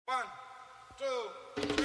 1, 2, 3.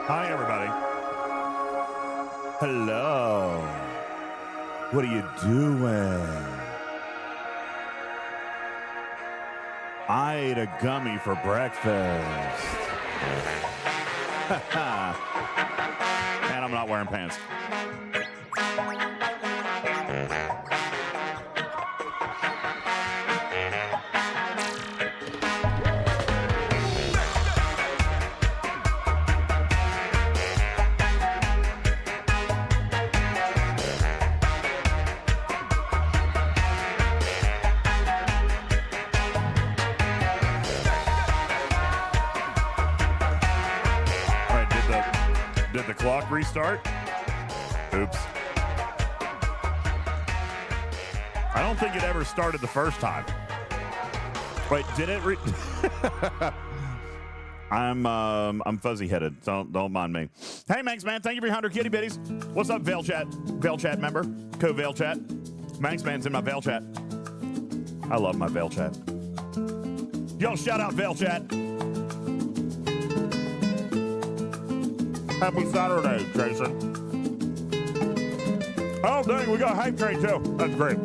Hi, everybody. Hello. What are you doing? I ate a gummy for breakfast. And I'm not wearing pants. Did the clock restart? Oops. I don't think it ever started the first time. Wait, did it? I'm fuzzy headed. Don't mind me. Hey, Manx man, thank you for your 100 kitty bitties. What's up, Veil Chat? Veil Chat member, co-Veil Chat. Manx man's in my Veil Chat. I love my Veil Chat. Yo, shout out Veil Chat. Happy Saturday, Jason. Oh, dang, we got hype train too. That's great.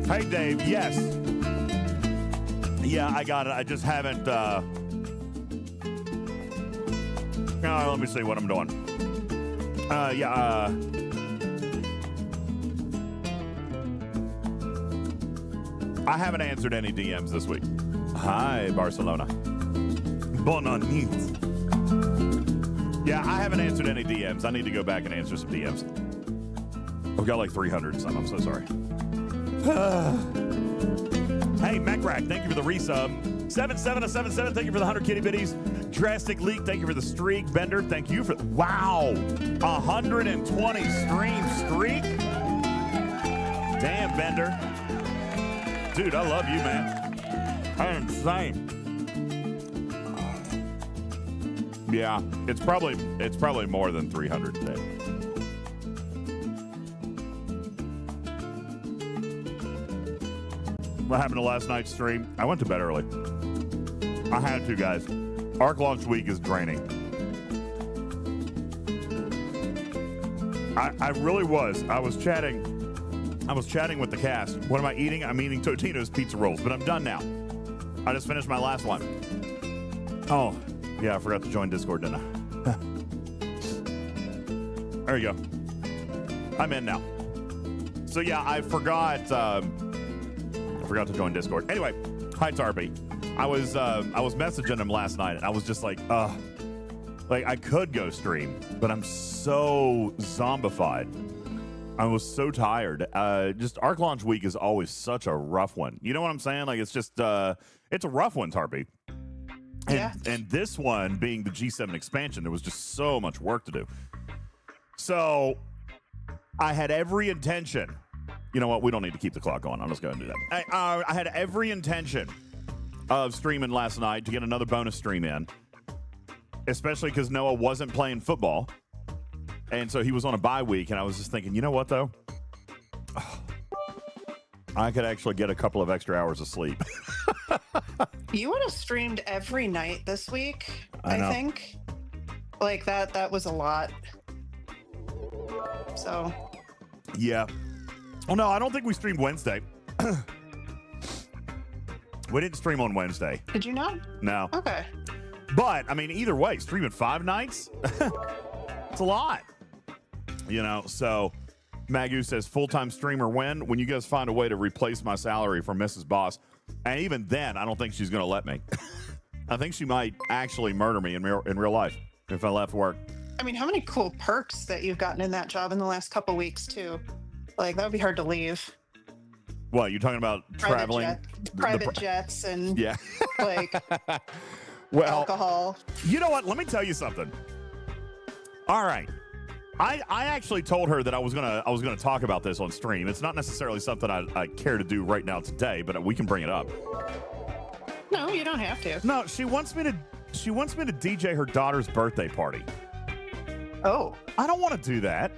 Hey, Dave, yes. Yeah, I got it. I just haven't, let me see what I'm doing. I haven't answered any DMs this week. Hi, Barcelona. Bonanit. Yeah, I haven't answered any DMs. I need to go back and answer some DMs. I've got like 300 and some. I'm so sorry. Hey, Macrack, thank you for the resub. 7777, thank you for the 100 kitty bitties. Drastic Leak, thank you for the streak. Bender, thank you for... Wow! 120 stream streak? Damn, Bender. Dude, I love you, man. That's insane. Yeah, it's probably more than 300 today. What happened to last night's stream? I went to bed early. I had to, guys. Arc launch week is draining. I really was. I was chatting I was chatting with the cast. What am I eating? I'm eating Totino's pizza rolls, but I'm done now. I just finished my last one. Oh, yeah, I forgot to join Discord, didn't I? There you go. I'm in now. So yeah, I forgot to join Discord. Anyway, hi Tarby. I was messaging him last night, and I was just like I could go stream, but I'm so zombified. I was so tired. Just Arc Launch Week is always such a rough one. You know what I'm saying? Like, it's just, it's a rough one, Tarby. And this one being the G7 expansion, there was just so much work to do. So I had every intention. You know what? We don't need to keep the clock going. I'm just going to do that. I had every intention of streaming last night to get another bonus stream in, especially because Noah wasn't playing football. And so he was on a bye week, and I was just thinking, you know what, though? I could actually get a couple of extra hours of sleep. You would have streamed every night this week, I think. Like, that was a lot. So. Yeah. Oh, no, I don't think we streamed Wednesday. We didn't stream on Wednesday. Did you not? No. Okay. But, I mean, either way, streaming 5 nights? It's a lot. You know, so Magu says, full-time streamer when you guys find a way to replace my salary from Mrs. Boss. And even then, I don't think she's going to let me. I think she might actually murder me in real life if I left work. I mean, how many cool perks that you've gotten in that job in the last couple weeks, too? Like, that would be hard to leave. What, you're talking about traveling? Private jets and, yeah. like, well, alcohol. You know what? Let me tell you something. All right. I actually told her that I was gonna talk about this on stream. It's not necessarily something I care to do right now today, but we can bring it up. No, you don't have to. No, she wants me to DJ her daughter's birthday party. Oh. I don't want to do that.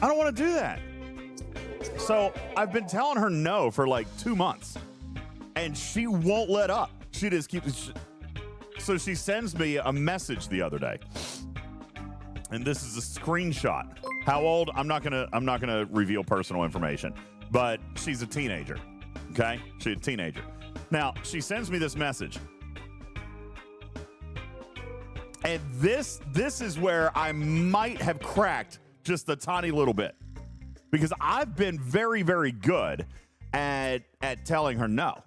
I don't want to do that. So I've been telling her no for like 2 months, and she won't let up. She just keeps. So she sends me a message the other day. And this is a screenshot. How old? I'm not gonna reveal personal information, but she's a teenager. Okay, she's a teenager. Now she sends me this message, and this is where I might have cracked just a tiny little bit, because I've been very, very good at telling her no.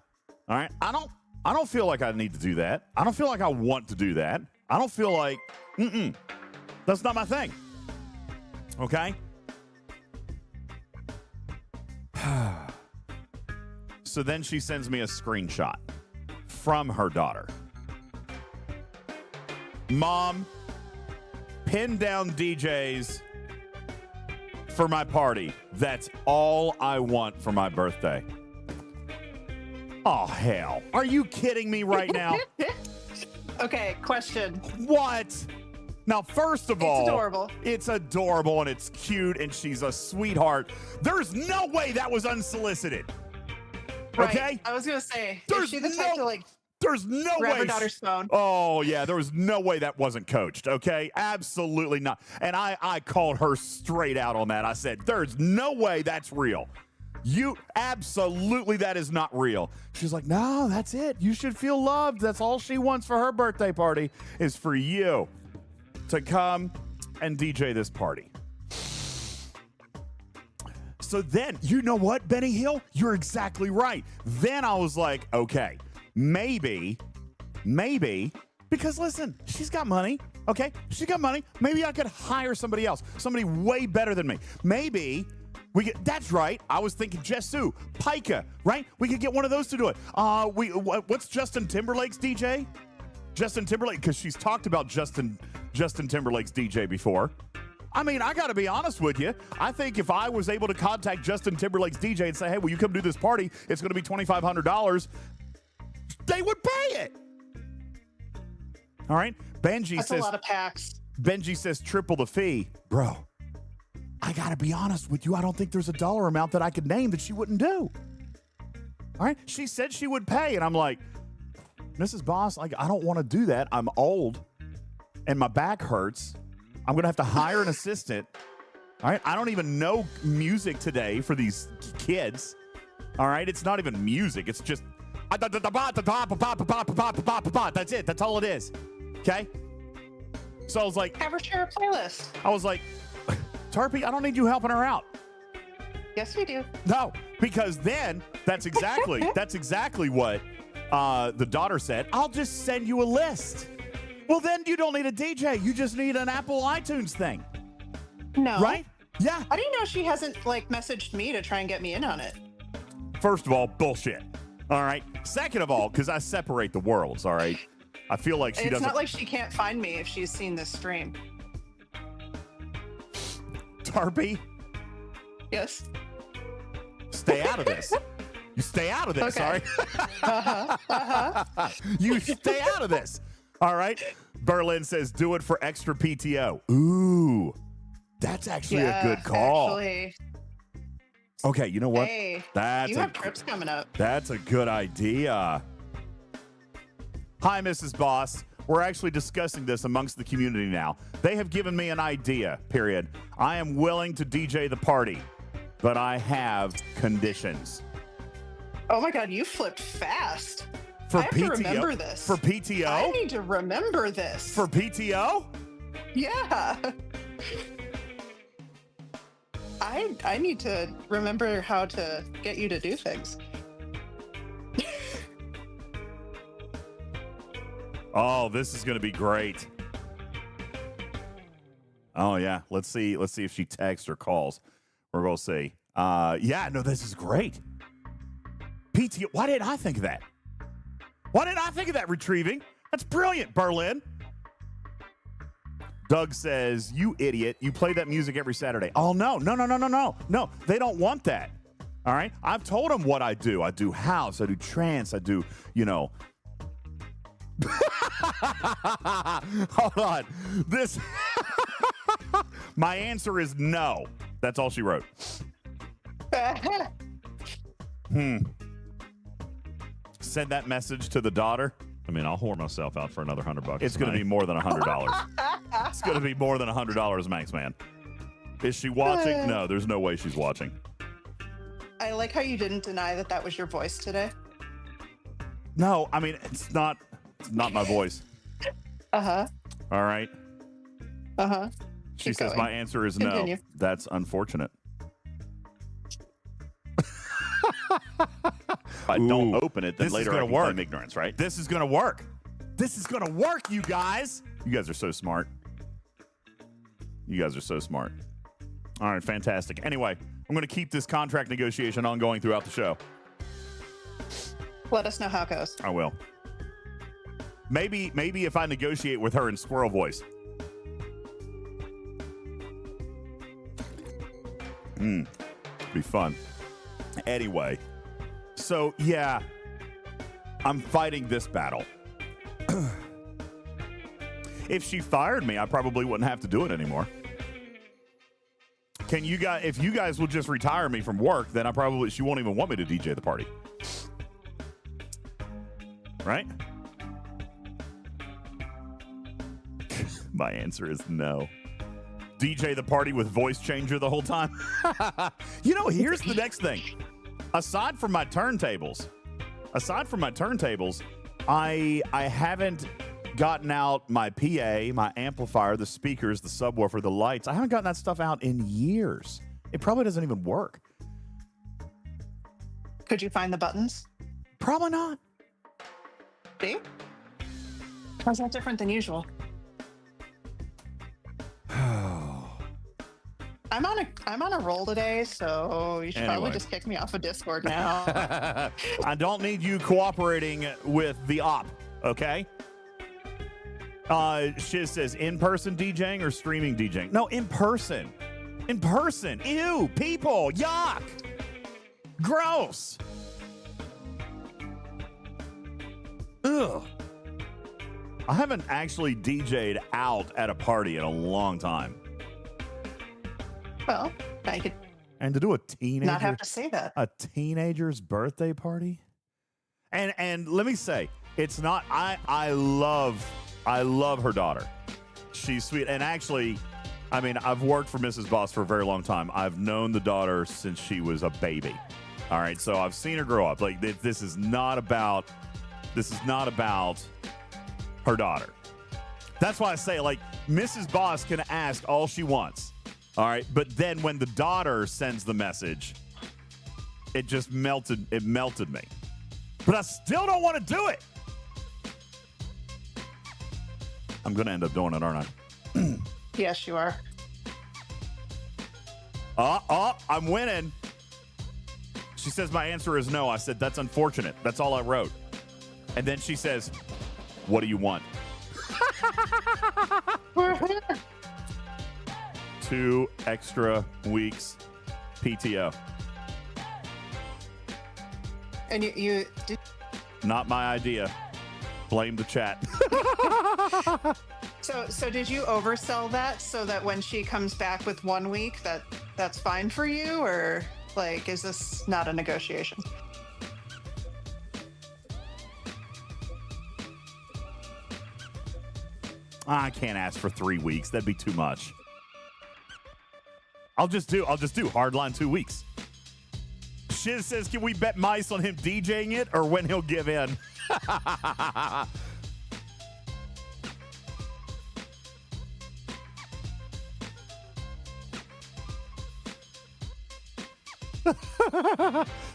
All right, I don't feel like I need to do that. I don't feel like I want to do that. I don't feel like that's not my thing. Okay? So then she sends me a screenshot from her daughter. Mom, pin down DJs for my party. That's all I want for my birthday. Oh, hell. Are you kidding me right now? Okay, question. What? Now, first of all, it's adorable and it's cute, and she's a sweetheart. There's no way that was unsolicited. Right. Okay? I was going to say, there's is she the type to, like, there's no grab way her daughter's phone? Oh, yeah, there was no way that wasn't coached, okay? Absolutely not. And I called her straight out on that. I said, there's no way that's real. Absolutely, that is not real. She's like, no, that's it. You should feel loved. That's all she wants for her birthday party is for you to come and DJ this party. So then, you know what, Benny Hill? You're exactly right. Then I was like, okay, maybe, because listen, she's got money, okay? She's got money. Maybe I could hire somebody else, somebody way better than me. Maybe that's right. I was thinking Jesu, Pika, right? We could get one of those to do it. What's Justin Timberlake's DJ? Justin Timberlake, because she's talked about Justin Timberlake's DJ before. I mean, I got to be honest with you. I think if I was able to contact Justin Timberlake's DJ and say, hey, will you come do this party? It's going to be $2,500. They would pay it. All right. Benji That's says, a lot of packs. Benji says triple the fee. Bro, I got to be honest with you. I don't think there's a dollar amount that I could name that she wouldn't do. All right. She said she would pay. And I'm like, Mrs. Boss, like, I don't want to do that. I'm old and my back hurts. I'm going to have to hire an assistant. All right, I don't even know music today for these kids. All right, it's not even music. It's just that's it. That's all it is. Okay. So I was like, have her share a playlist. I was like, Tarpy, I don't need you helping her out. Yes, we do. No, because then that's exactly what the daughter said. I'll just send you a list. Well, then you don't need a DJ. You just need an Apple iTunes thing. No. Right? Yeah. How do you know she hasn't like messaged me to try and get me in on it? First of all, bullshit. All right. Second of all, because I separate the worlds. All right. I feel like she doesn't. It's not like she can't find me if she's seen this stream. Tarpy, Yes. stay out of this. You stay out of this. Okay. Sorry. You stay out of this. All right. Berlin says, do it for extra PTO. Ooh, that's actually a good call. Actually. Okay, you know what? Hey, That's you have trips coming up. That's a good idea. Hi, Mrs. Boss. We're actually discussing this amongst the community now. They have given me an idea, period. I am willing to DJ the party, but I have conditions. Oh my God, you flipped fast. For I have PTO? to remember this. For PTO? I need to remember this. For PTO? Yeah. I need to remember how to get you to do things. Oh, this is going to be great. Oh yeah, let's see if she texts or calls. We're going to see. Yeah, no, this is great. PTO. Why didn't I think of that? Why didn't I think of that retrieving? That's brilliant, Berlin. Doug says, you idiot. You play that music every Saturday. Oh, no. No, they don't want that. All right? I've told them what I do. I do house. I do trance. I do, Hold on. This. My answer is no. That's all she wrote. Send that message to the daughter. I mean, I'll whore myself out for another $100. It's going to be more than $100. It's going to be more than $100, Max Man. Is she watching? No, there's no way she's watching. I like how you didn't deny that that was your voice today. No, I mean, it's not my voice. Uh-huh. All right. Uh-huh. She says my answer is no. Continue. That's unfortunate. If I don't open it, then this later is I gonna can work. claim ignorance, right? This is going to work. This is going to work, you guys. You guys are so smart. You guys are so smart. All right, fantastic. Anyway, I'm going to keep this contract negotiation ongoing throughout the show. Let us know how it goes. I will. Maybe if I negotiate with her in squirrel voice. Be fun. Anyway, so yeah, I'm fighting this battle. If she fired me, I probably wouldn't have to do it anymore. Can you guys, if you guys will just retire me from work, then she won't even want me to DJ the party. Right? My answer is no. DJ the party with voice changer the whole time. Here's the next thing. Aside from my turntables, I haven't gotten out my PA, my amplifier, the speakers, the subwoofer, the lights. I haven't gotten that stuff out in years. It probably doesn't even work. Could you find the buttons? Probably not. See? How's that different than usual? I'm on a roll today, so you should probably just kick me off of Discord now. I don't need you cooperating with the op, okay? Shiz says in-person DJing or streaming DJing? No, in person. In person. Ew, people, yuck. Gross. Ugh. I haven't actually DJ'd out at a party in a long time. Well, I could And to do a teenager, not have to say that. a teenager's birthday party. And let me say, it's not. I love her daughter. She's sweet, and actually, I mean, I've worked for Mrs. Boss for a very long time. I've known the daughter since she was a baby. All right, so I've seen her grow up. Like this is not about her daughter. That's why I say, like, Mrs. Boss can ask all she wants. All right, but then when the daughter sends the message, it just melted me. But I still don't want to do it. I'm going to end up doing it, aren't I? Yes, you are. I'm winning. She says my answer is no. I said, that's unfortunate. That's all I wrote. And then she says, what do you want? 2 extra weeks PTO. And you did. Not my idea. Blame the chat. So did you oversell that so that when she comes back with 1 week, that's fine for you, or like is this not a negotiation? I can't ask for 3 weeks. That'd be too much. I'll just do hardline 2 weeks. Shiz says, can we bet mice on him DJing it or when he'll give in?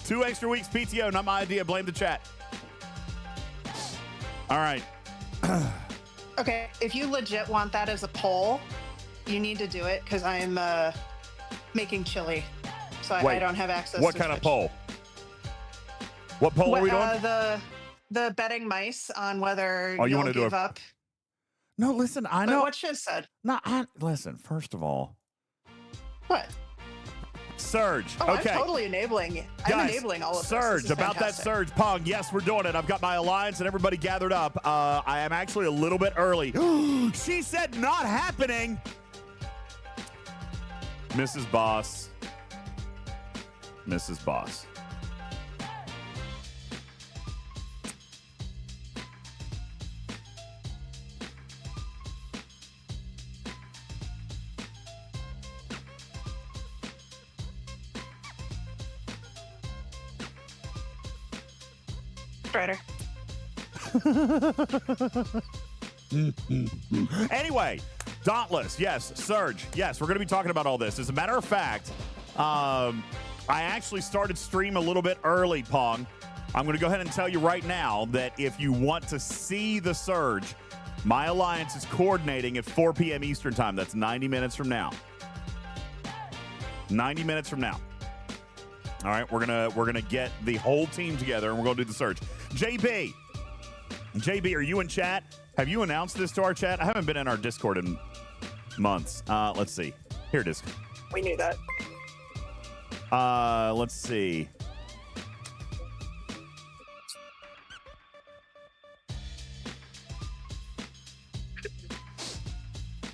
Two extra weeks PTO, not my idea. Blame the chat. All right. Okay, if you legit want that as a poll, you need to do it because I'm making chili, so I don't have access. What to kind of Twitch. poll? What poll are we doing? The betting mice on whether you you'll want to give do up. No, listen, I But know. what Shiz said. No, listen. First of all, What? Surge. Oh, Okay. I'm totally enabling it. I'm Guys, enabling all of this. Surge, This is about fantastic. that Surge. Pong, yes, we're doing it. I've got my alliance and everybody gathered up. I am actually a little bit early. She said not happening. Mrs. Boss. Mrs. Boss. Strider. Anyway, Dauntless, yes. Surge, yes. We're going to be talking about all this. As a matter of fact, I actually started stream a little bit early, Pong. I'm going to go ahead and tell you right now that if you want to see the Surge, my alliance is coordinating at 4 p.m. Eastern time. That's 90 minutes from now. 90 minutes from now. All right, we're gonna get the whole team together and we're gonna do the Surge. JB, are you in chat? Have you announced this to our chat? I haven't been in our Discord in months. Let's see. Here it is. We knew that. Let's see.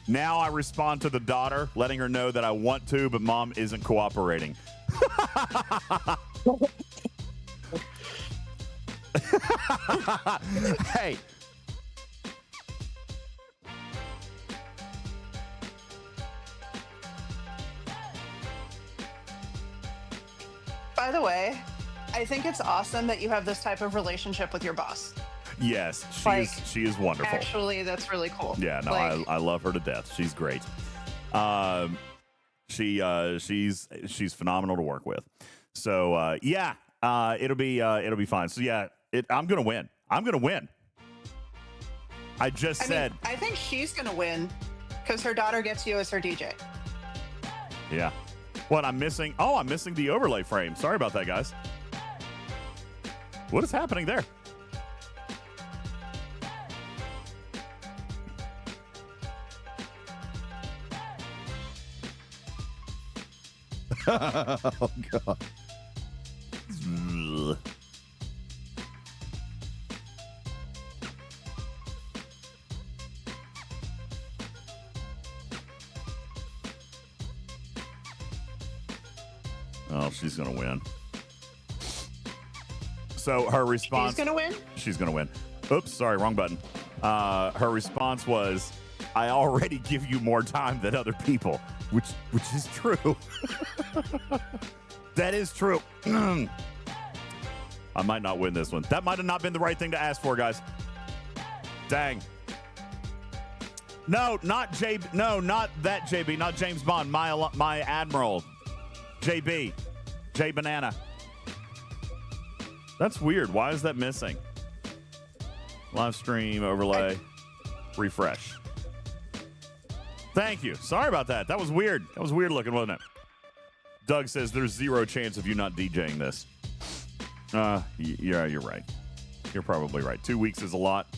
Now I respond to the daughter, letting her know that I want to, but mom isn't cooperating. Hey. By the way, I think it's awesome that you have this type of relationship with your boss. Yes, she is wonderful. Actually, that's really cool. Yeah, no, Like, I love her to death. She's great. She's phenomenal to work with. So yeah, it'll be fine. So yeah, I'm gonna win. I'm gonna win. I said. I think she's gonna win because her daughter gets you as her DJ. Yeah. What I'm missing? Oh, I'm missing the overlay frame. Sorry about that, guys. What is happening there? Oh God. Oh, she's gonna win. So her response. She's gonna win. She's gonna win. Oops, sorry, wrong button. Her response was, I already give you more time than other people, which is true. That is true. I might not win this one. That might have not been the right thing to ask for, guys. Dang. No, not JB. No, not that JB. Not James Bond. My Admiral. JB. J Banana. That's weird. Why is that missing? Live stream overlay. Refresh. Thank you. Sorry about that. That was weird. That was weird looking, wasn't it? Doug says there's zero chance of you not DJing this. Yeah, you're right. You're probably right. 2 weeks is a lot.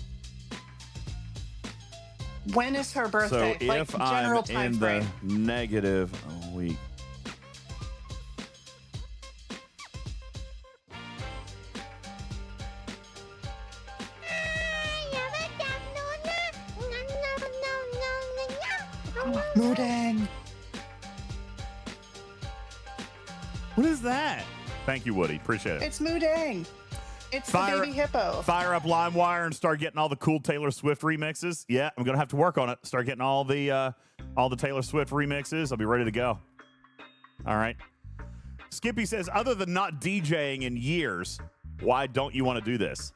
When is her birthday? So if I'm in the negative a week. Moodang. What is that? Thank you, Woody. Appreciate it. It's Moodang. It's the baby hippo. Fire up LimeWire and start getting all the cool Taylor Swift remixes. Yeah, I'm gonna have to work on it. Start getting all the Taylor Swift remixes. I'll be ready to go. All right. Skippy says, other than not DJing in years, why don't you want to do this?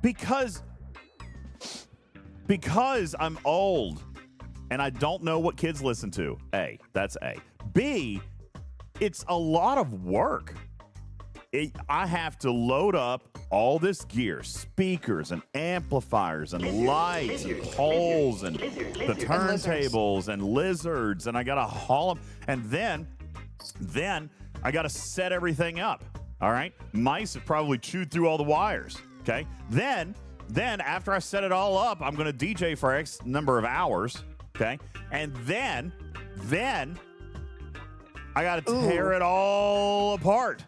Because I'm old and I don't know what kids listen to. A, that's A. B, it's a lot of work. I have to load up all this gear, speakers and amplifiers and lights and poles and the turntables and lizards, and I got to haul them. And then I got to set everything up. All right. Mice have probably chewed through all the wires. Okay. Then after I set it all up, I'm going to DJ for X number of hours. Okay. And then I got to tear it all apart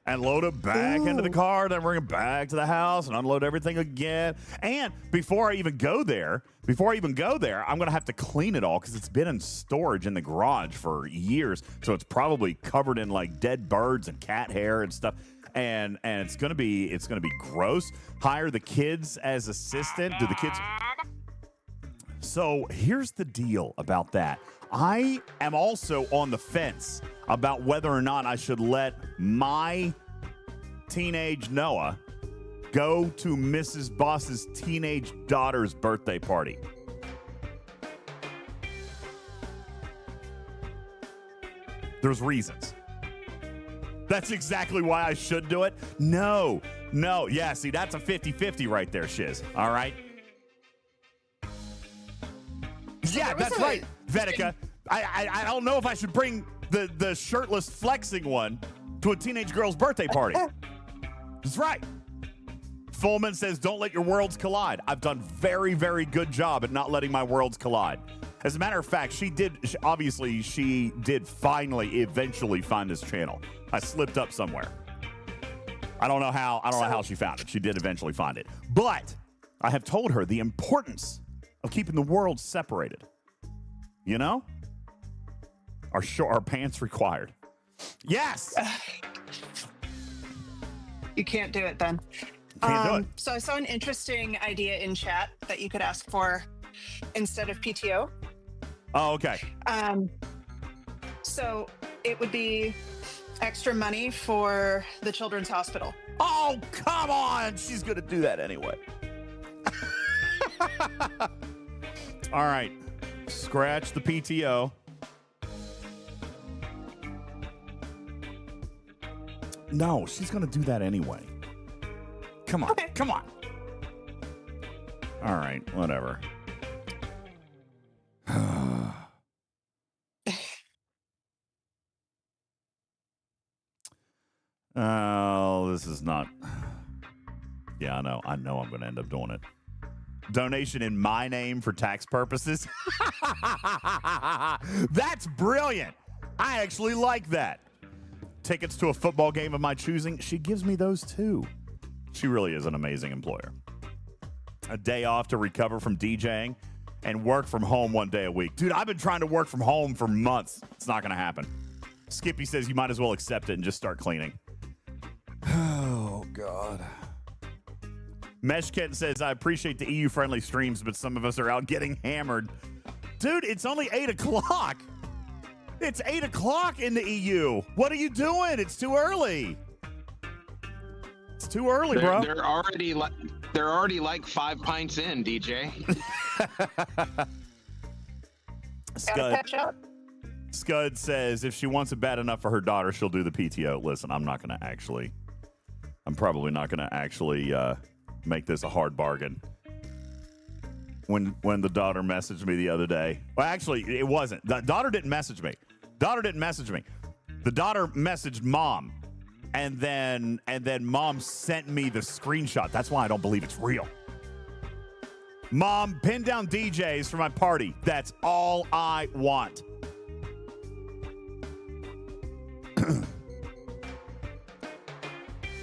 and load it back into the car, then bring it back to the house and unload everything again. And before I even go there, I'm going to have to clean it all because it's been in storage in the garage for years. So it's probably covered in like dead birds and cat hair and stuff. And it's going to be gross. Hire the kids as assistant. Do the kids? So here's the deal about that. I am also on the fence about whether or not I should let my teenage Noah go to Mrs. Boss's teenage daughter's birthday party. There's reasons. That's exactly why I should do it. No. Yeah, see, that's a 50-50 right there, Shiz. All right? Yeah, that's right, Venica. I don't know if I should bring the shirtless flexing one to a teenage girl's birthday party. That's right. Fullman says, don't let your worlds collide. I've done very, very good job at not letting my worlds collide. As a matter of fact, she did eventually find this channel. I slipped up somewhere. I don't know how she found it. She did eventually find it. But I have told her the importance of keeping the worlds separated. You know? Our pants required. Yes! You can't do it then. Can't do it. So I saw an interesting idea in chat that you could ask for instead of PTO. Oh, okay. So it would be extra money for the children's hospital. Oh, come on. She's going to do that anyway. All right. Scratch the PTO. No, she's going to do that anyway. Come on. Okay. Come on. All right. Whatever. Oh, this is not. Yeah, I know. I'm going to end up doing it. Donation in my name for tax purposes. That's brilliant. I actually like that. Tickets to a football game of my choosing. She gives me those too. She really is an amazing employer. A day off to recover from DJing and work from home 1 day a week. Dude, I've been trying to work from home for months. It's not going to happen. Skippy says you might as well accept it and just start cleaning. Oh, God. Meshkent says, I appreciate the EU-friendly streams, but some of us are out getting hammered. Dude, it's only 8 o'clock. It's 8 o'clock in the EU. What are you doing? It's too early. It's too early, bro. They're already like 5 pints in, DJ. Scud says if she wants it bad enough for her daughter, she'll do the PTO. Listen, I'm probably not gonna actually make this a hard bargain. When the daughter messaged me the other day, well, actually, it wasn't. The daughter didn't message me. The daughter messaged mom, and then mom sent me the screenshot. That's why I don't believe it's real. Mom, pin down DJs for my party. That's all I want.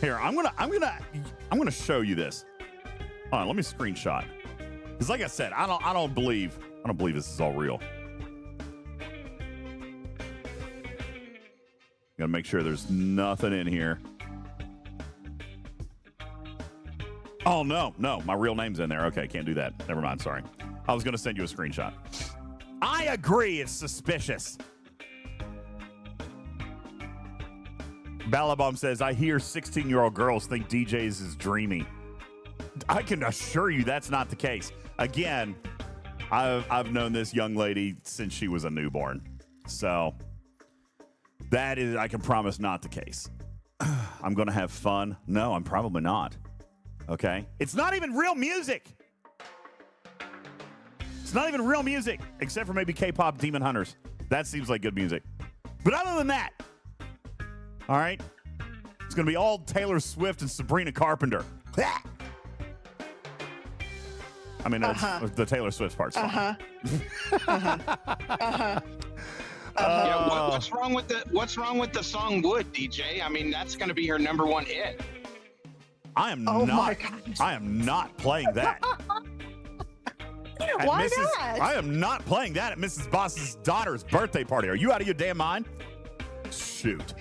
Here, I'm gonna show you this. Hold on, let me screenshot. Because like I said, I don't believe this is all real. Gotta make sure there's nothing in here. Oh no, my real name's in there. Okay, can't do that. Never mind, sorry. I was gonna send you a screenshot. I agree, it's suspicious. Balabom says, I hear 16-year-old girls think DJs is dreamy. I can assure you that's not the case. Again, I've known this young lady since she was a newborn. So that is, I can promise, not the case. I'm going to have fun. No, I'm probably not. Okay? It's not even real music. It's not even real music, except for maybe K-pop Demon Hunters. That seems like good music. But other than that, all right, it's going to be all Taylor Swift and Sabrina Carpenter. I mean, the Taylor Swift part's fine. Yeah, what's wrong with the song Wood, DJ? I mean, that's going to be her #1 hit. I am not playing that. Why not? I am not playing that at Mrs. Boss's daughter's birthday party. Are you out of your damn mind? Shoot.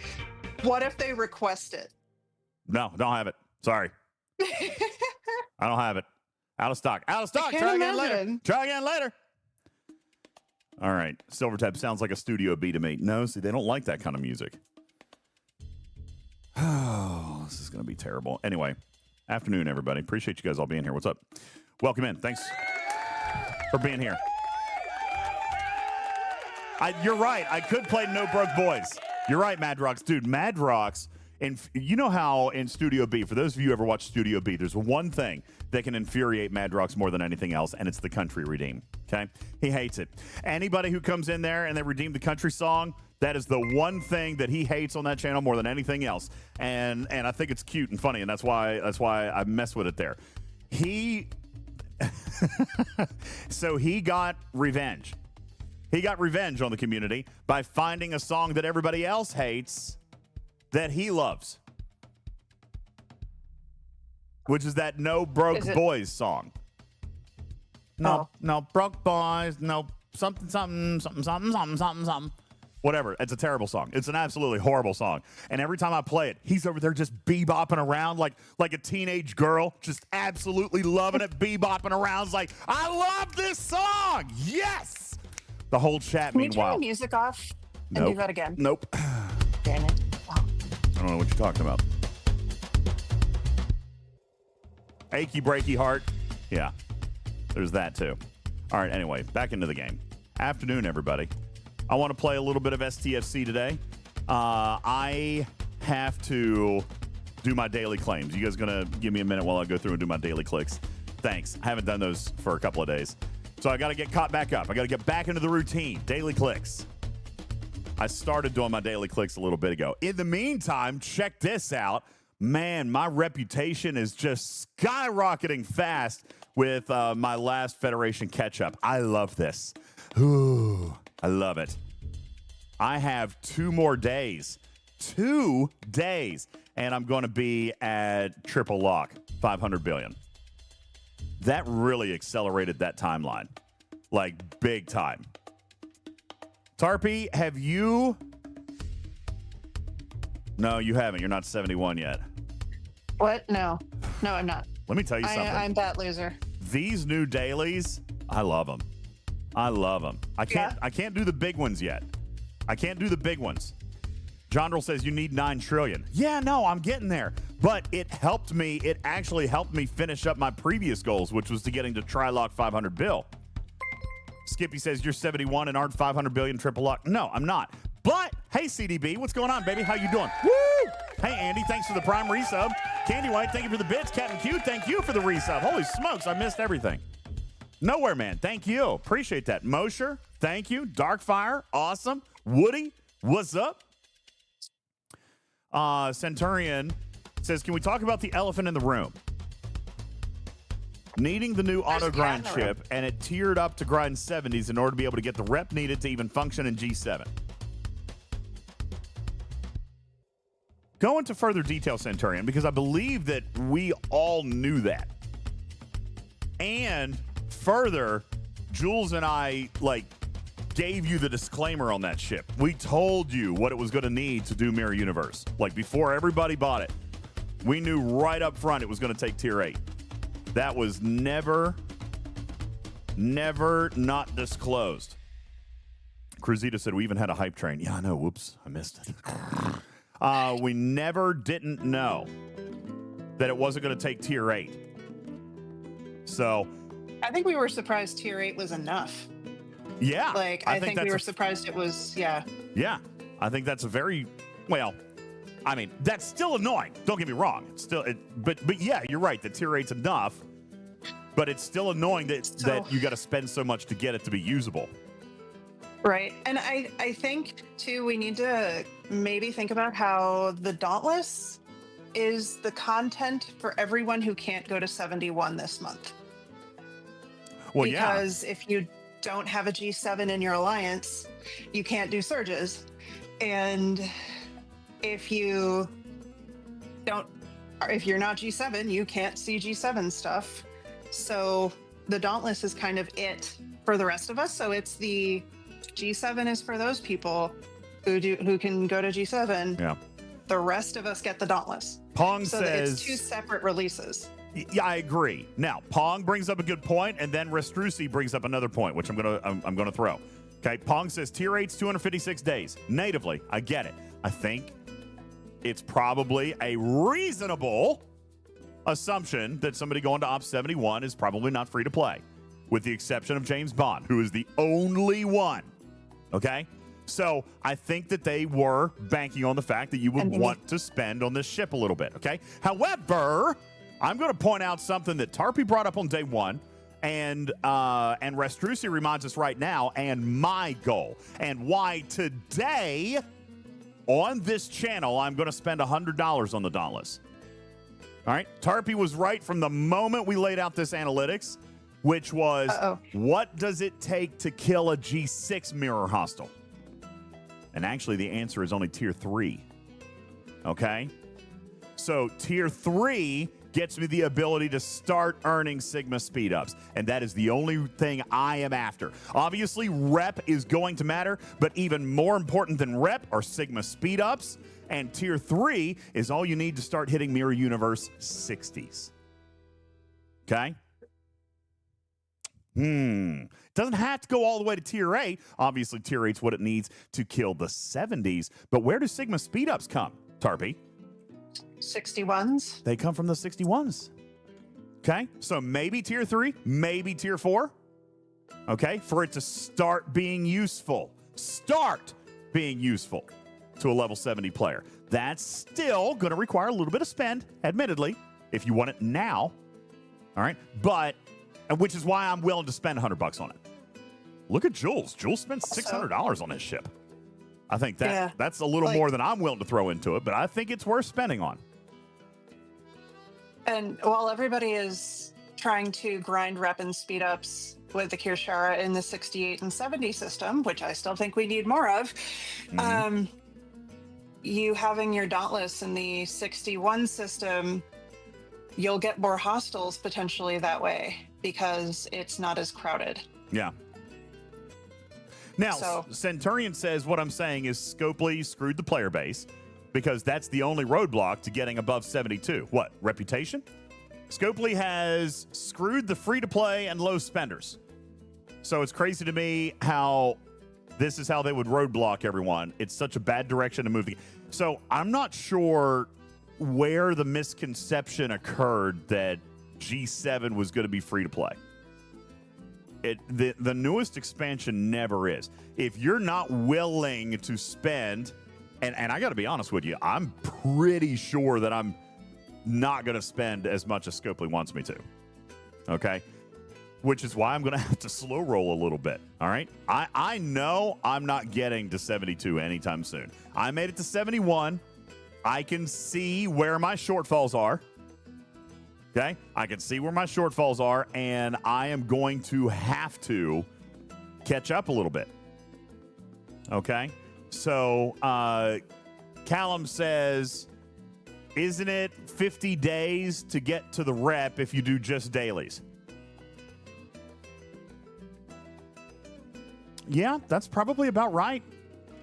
What if they request it? No, don't have it. Sorry. I don't have it. Out of stock. Out of stock. Try again later. All right. Silvertap sounds like a Studio B to me. No, see, they don't like that kind of music. Oh, this is going to be terrible. Anyway, afternoon, everybody. Appreciate you guys all being here. What's up? Welcome in. Thanks for being here. You're right. I could play No Broke Boys. You're right, Madrox. Dude, Madrox, and you know how in Studio B, for those of you who ever watch Studio B, there's one thing that can infuriate Madrox more than anything else, and it's the country redeem, okay? He hates it. Anybody who comes in there and they redeem the country song, that is the one thing that he hates on that channel more than anything else. And I think it's cute and funny, and that's why I mess with it there. So he got revenge. He got revenge on the community by finding a song that everybody else hates that he loves, which is that No Broke Boys song. No broke boys, no something. Whatever. It's a terrible song. It's an absolutely horrible song. And every time I play it, he's over there just bebopping around like a teenage girl, just absolutely loving it, bebopping around. It's like, I love this song. Yes. The whole chat, meanwhile. Can you turn the music off and do that again? Nope. Damn it. Oh. I don't know what you're talking about. Achy breaky heart. Yeah. There's that too. All right, anyway, back into the game. Afternoon, everybody. I want to play a little bit of STFC today. I have to do my daily claims. You guys going to give me a minute while I go through and do my daily clicks? Thanks. I haven't done those for a couple of days. So I got to get caught back up. I got to get back into the routine. Daily clicks. I started doing my daily clicks a little bit ago. In the meantime, check this out. Man, my reputation is just skyrocketing fast with my last Federation catch-up. I love this. Ooh, I love it. I have 2 more days. 2 days. And I'm going to be at triple lock, 500 billion. That really accelerated that timeline, like big time. Tarpy, have you? No, you haven't. You're not 71 yet. What? No, I'm not. Let me tell you something. I'm that loser. These new dailies, I love them. I love them. I can't do the big ones yet. I can't do the big ones. Jondrel says you need 9 trillion. Yeah, no, I'm getting there. But it helped me. It actually helped me finish up my previous goals, which was to getting to Trilock 500 bill. Skippy says you're 71 and aren't 500 billion triple lock. No, I'm not. But hey, CDB, what's going on, baby? How you doing? Woo! Hey, Andy, thanks for the prime resub. Candy White, thank you for the bits. Captain Q, thank you for the resub. Holy smokes, I missed everything. Nowhere, man, thank you. Appreciate that. Mosher, thank you. Darkfire, awesome. Woody, what's up? Centurion says, can we talk about the elephant in the room? Needing the new auto grind chip, and it tiered up to grind 70s in order to be able to get the rep needed to even function in G7. Go into further detail, Centurion, because I believe that we all knew that. And further, Jules and I, gave you the disclaimer on that chip. We told you what it was going to need to do Mirror Universe. Before everybody bought it, we knew right up front it was going to take Tier 8. That was never not disclosed. Cruzita said we even had a hype train. Yeah, I know. Whoops, I missed it. We never didn't know that it wasn't going to take Tier 8. So I think we were surprised Tier 8 was enough. Yeah. I think we were surprised it was, yeah. Yeah. I think that's a very, that's still annoying. Don't get me wrong. It's still, but yeah, you're right. The Tier 8's enough, but it's still annoying that you got to spend so much to get it to be usable. Right. And I think, too, we need to maybe think about how the Dauntless is the content for everyone who can't go to 71 this month. Well, because if you don't have a G7 in your alliance, you can't do surges. And if you're not G7, you can't see G7 stuff. So the Dauntless is kind of it for the rest of us. So it's the G7 is for those people who can go to G7. Yeah. The rest of us get the Dauntless. Pong so says it's 2 separate releases. Yeah, I agree. Now, Pong brings up a good point, and then Restrusi brings up another point, which I'm gonna throw. Okay, Pong says Tier 8's 256 days. Natively, I get it. I think it's probably a reasonable assumption that somebody going to Op 71 is probably not free to play, with the exception of James Bond, who is the only one. Okay? So I think that they were banking on the fact that you would want to spend on this ship a little bit. Okay? However, I'm going to point out something that Tarpy brought up on day one, and Restrusi reminds us right now, and my goal, and why today on this channel I'm going to spend $100 on the Dauntless. All right? Tarpy was right from the moment we laid out this analytics, which was, what does it take to kill a G6 mirror hostile? And actually, the answer is only Tier 3. Okay? So Tier 3 gets me the ability to start earning Sigma speed ups. And that is the only thing I am after. Obviously, rep is going to matter, but even more important than rep are Sigma speed ups. And Tier 3 is all you need to start hitting Mirror Universe 60s. Okay? Doesn't have to go all the way to Tier 8. Obviously, Tier 8's what it needs to kill the 70s. But where do Sigma speed ups come, Tarpy? 61s. They come from the 61s. Okay? So maybe Tier 3, maybe Tier 4. Okay? For it to start being useful. Start being useful to a level 70 player. That's still going to require a little bit of spend, admittedly, if you want it now. All right? But, which is why I'm willing to spend $100 on it. Look at Jules. Jules spent $600 on this ship. I think that's a little more than I'm willing to throw into it, but I think it's worth spending on. And while everybody is trying to grind rep and speed ups with the Kirshara in the 68 and 70 system, which I still think we need more of, you having your Dauntless in the 61 system, you'll get more hostiles potentially that way because it's not as crowded. Yeah. Now, Centurion says what I'm saying is Scopely screwed the player base because that's the only roadblock to getting above 72. What? Reputation? Scopely has screwed the free-to-play and low spenders. So it's crazy to me how this is how they would roadblock everyone. It's such a bad direction to move. So I'm not sure where the misconception occurred that G7 was going to be free to play. The newest expansion never is. If you're not willing to spend, and I got to be honest with you, I'm pretty sure that I'm not going to spend as much as Scopely wants me to. Okay? Which is why I'm going to have to slow roll a little bit. All right? I know I'm not getting to 72 anytime soon. I made it to 71. I can see where my shortfalls are. Okay? I can see where my shortfalls are, and I am going to have to catch up a little bit. Okay? So, Callum says, isn't it 50 days to get to the rep if you do just dailies? Yeah, that's probably about right.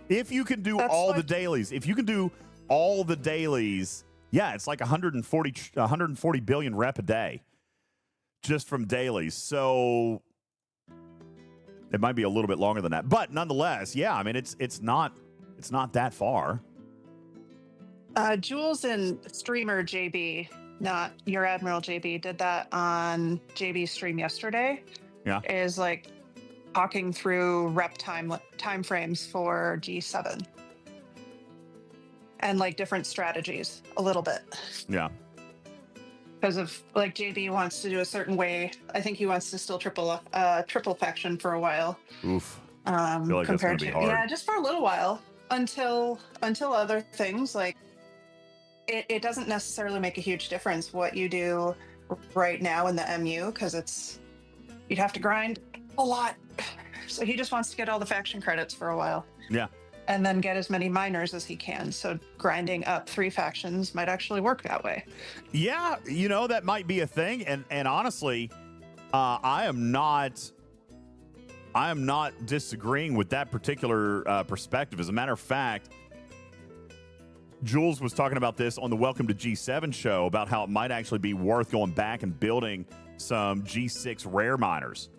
If you can do all the dailies, yeah, it's like 140 billion rep a day just from dailies. So it might be a little bit longer than that, but nonetheless, yeah, I mean it's not that far. Jules and streamer JB, not your Admiral JB, did that on JB's stream yesterday. Yeah, is like talking through rep time frames for G7 and like different strategies a little bit. Yeah. Because of like JB wants to do a certain way. I think he wants to still triple faction for a while. Oof. I feel like compared that's to gonna be hard. yeah, just for a little while until other things like it doesn't necessarily make a huge difference what you do right now in the MU because you'd have to grind a lot. So he just wants to get all the faction credits for a while. Yeah. And then get as many minors as he can. So grinding up 3 factions might actually work that way. Yeah, that might be a thing. And honestly, I am not disagreeing with that particular perspective. As a matter of fact, Jules was talking about this on the Welcome to G7 show about how it might actually be worth going back and building some G6 rare miners.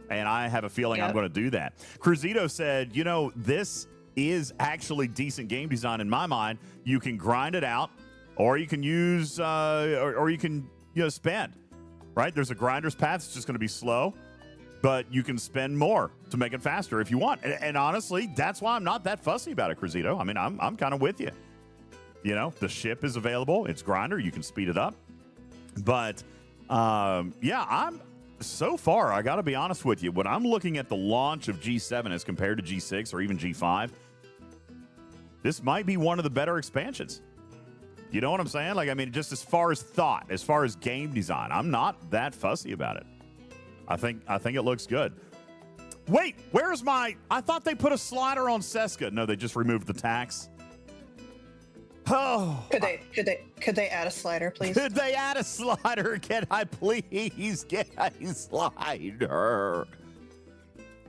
And I have a feeling I'm going to do that. Cruzito said, this is actually decent game design in my mind. You can grind it out, or you can use, or you can spend. Right? There's a grinder's path. It's just going to be slow, but you can spend more to make it faster if you want. And honestly, that's why I'm not that fussy about it, Cruzito. I mean, I'm kind of with you. The ship is available. It's grinder. You can speed it up. But I'm. So far, I got to be honest with you, when I'm looking at the launch of G7 as compared to G6 or even G5, this might be one of the better expansions. You know what I'm saying? Like, I mean, just as far as thought, as far as game design, I'm not that fussy about it. I think it looks good. Wait, where's I thought they put a slider on Seska. No, they just removed the tax. Oh, could they add a slider, please? Could they add a slider? Can I please get a slider?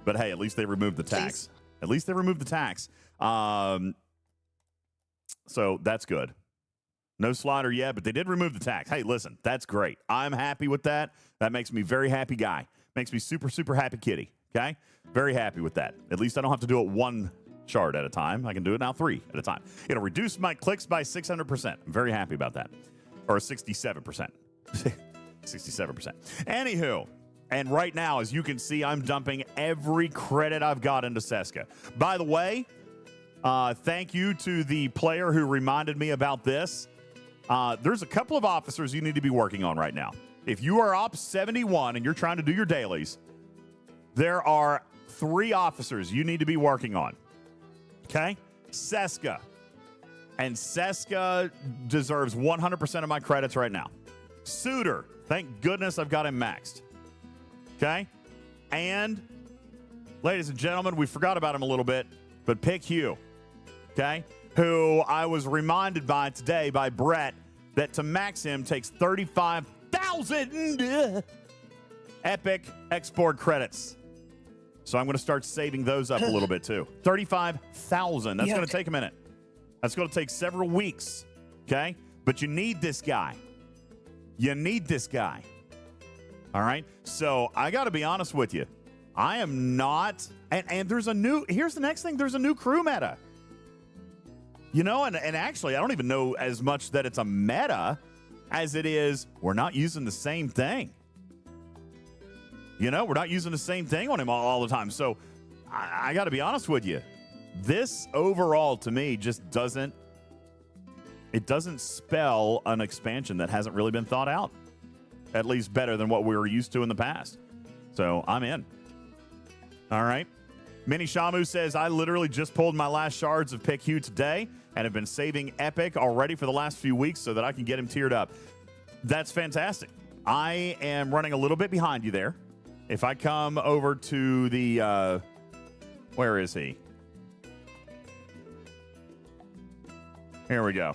But hey, at least they removed the tax. Please. At least they removed the tax. So that's good. No slider yet, but they did remove the tax. Hey, listen, that's great. I'm happy with that. That makes me very happy guy. Makes me super, super happy kitty. Okay? Very happy with that. At least I don't have to do it one shard at a time. I can do it now 3 at a time. It'll reduce my clicks by 600%. I'm very happy about that. Or 67%. 67%. Anywho, and right now, as you can see, I'm dumping every credit I've got into Seska. By the way, thank you to the player who reminded me about this. There's a couple of officers you need to be working on right now. If you are Op 71 and you're trying to do your dailies, there are 3 officers you need to be working on. Okay? Seska. And Seska deserves 100% of my credits right now. Suitor. Thank goodness I've got him maxed. Okay? And, ladies and gentlemen, we forgot about him a little bit, but Pick Hugh. Okay? Who I was reminded by today by Brett that to max him takes 35,000 epic export credits. So I'm going to start saving those up a little bit too. 35,000. That's going to take a minute. That's going to take several weeks. Okay? But you need this guy. You need this guy. All right? So I got to be honest with you. I am not. And there's a new. Here's the next thing. There's a new crew meta. You know, and actually, I don't even know as much that it's a meta as it is we're not using the same thing. You know, we're not using the same thing on him all the time. So I got to be honest with you. This overall, to me, just doesn't spell an expansion that hasn't really been thought out. At least better than what we were used to in the past. So I'm in. All right. Mini Shamu says, I literally just pulled my last shards of Pick Hugh today and have been saving Epic already for the last few weeks so that I can get him tiered up. That's fantastic. I am running a little bit behind you there. If I come over to the, where is he? Here we go.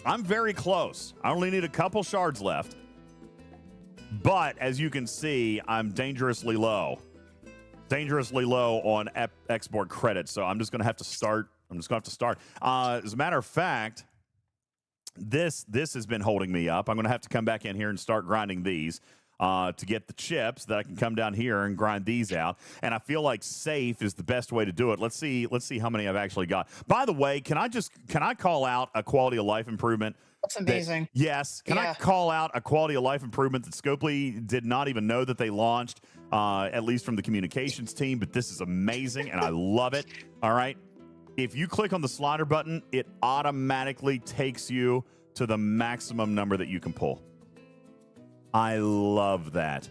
I'm very close. I only need a couple shards left. But as you can see, I'm dangerously low. Dangerously low on export credits. So I'm just going to have to start. As a matter of fact, this has been holding me up. I'm going to have to come back in here and start grinding these to get the chips that I can come down here and grind these out. And I feel like safe is the best way to do it. Let's see how many I've actually got. By the way, can I call out a quality of life improvement? That's amazing. Yes. Can I call out a quality of life improvement that Scopely did not even know that they launched, at least from the communications team, but this is amazing and I love it. All right. If you click on the slider button, it automatically takes you to the maximum number that you can pull. I love that.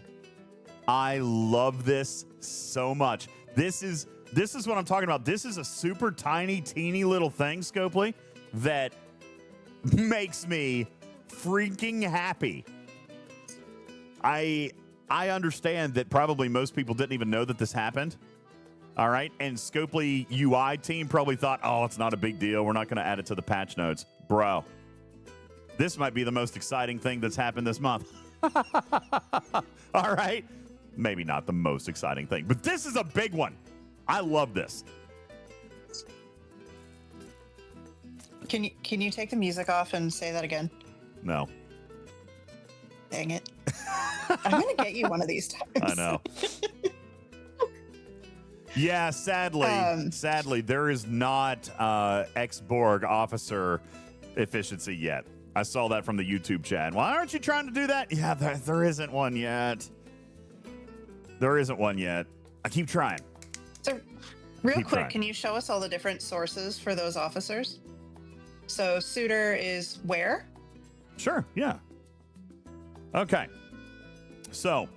I love this so much. This is what I'm talking about. This is a super tiny, teeny little thing, Scopely, that makes me freaking happy. I understand that probably most people didn't even know that this happened. All right. And Scopely UI team probably thought, oh, it's not a big deal. We're not going to add it to the patch notes. Bro, this might be the most exciting thing that's happened this month. All right. Maybe not the most exciting thing, but this is a big one. I love this. Can you take the music off and say that again? No. Dang it. I'm going to get you one of these times. I know. Yeah, sadly, there is not ex-Borg officer efficiency yet. I saw that from the YouTube chat. Why aren't you trying to do that? Yeah, there isn't one yet. There isn't one yet. I keep trying. So, real quick, can you show us all the different sources for those officers? So, suitor is where? Sure, yeah. Okay. So,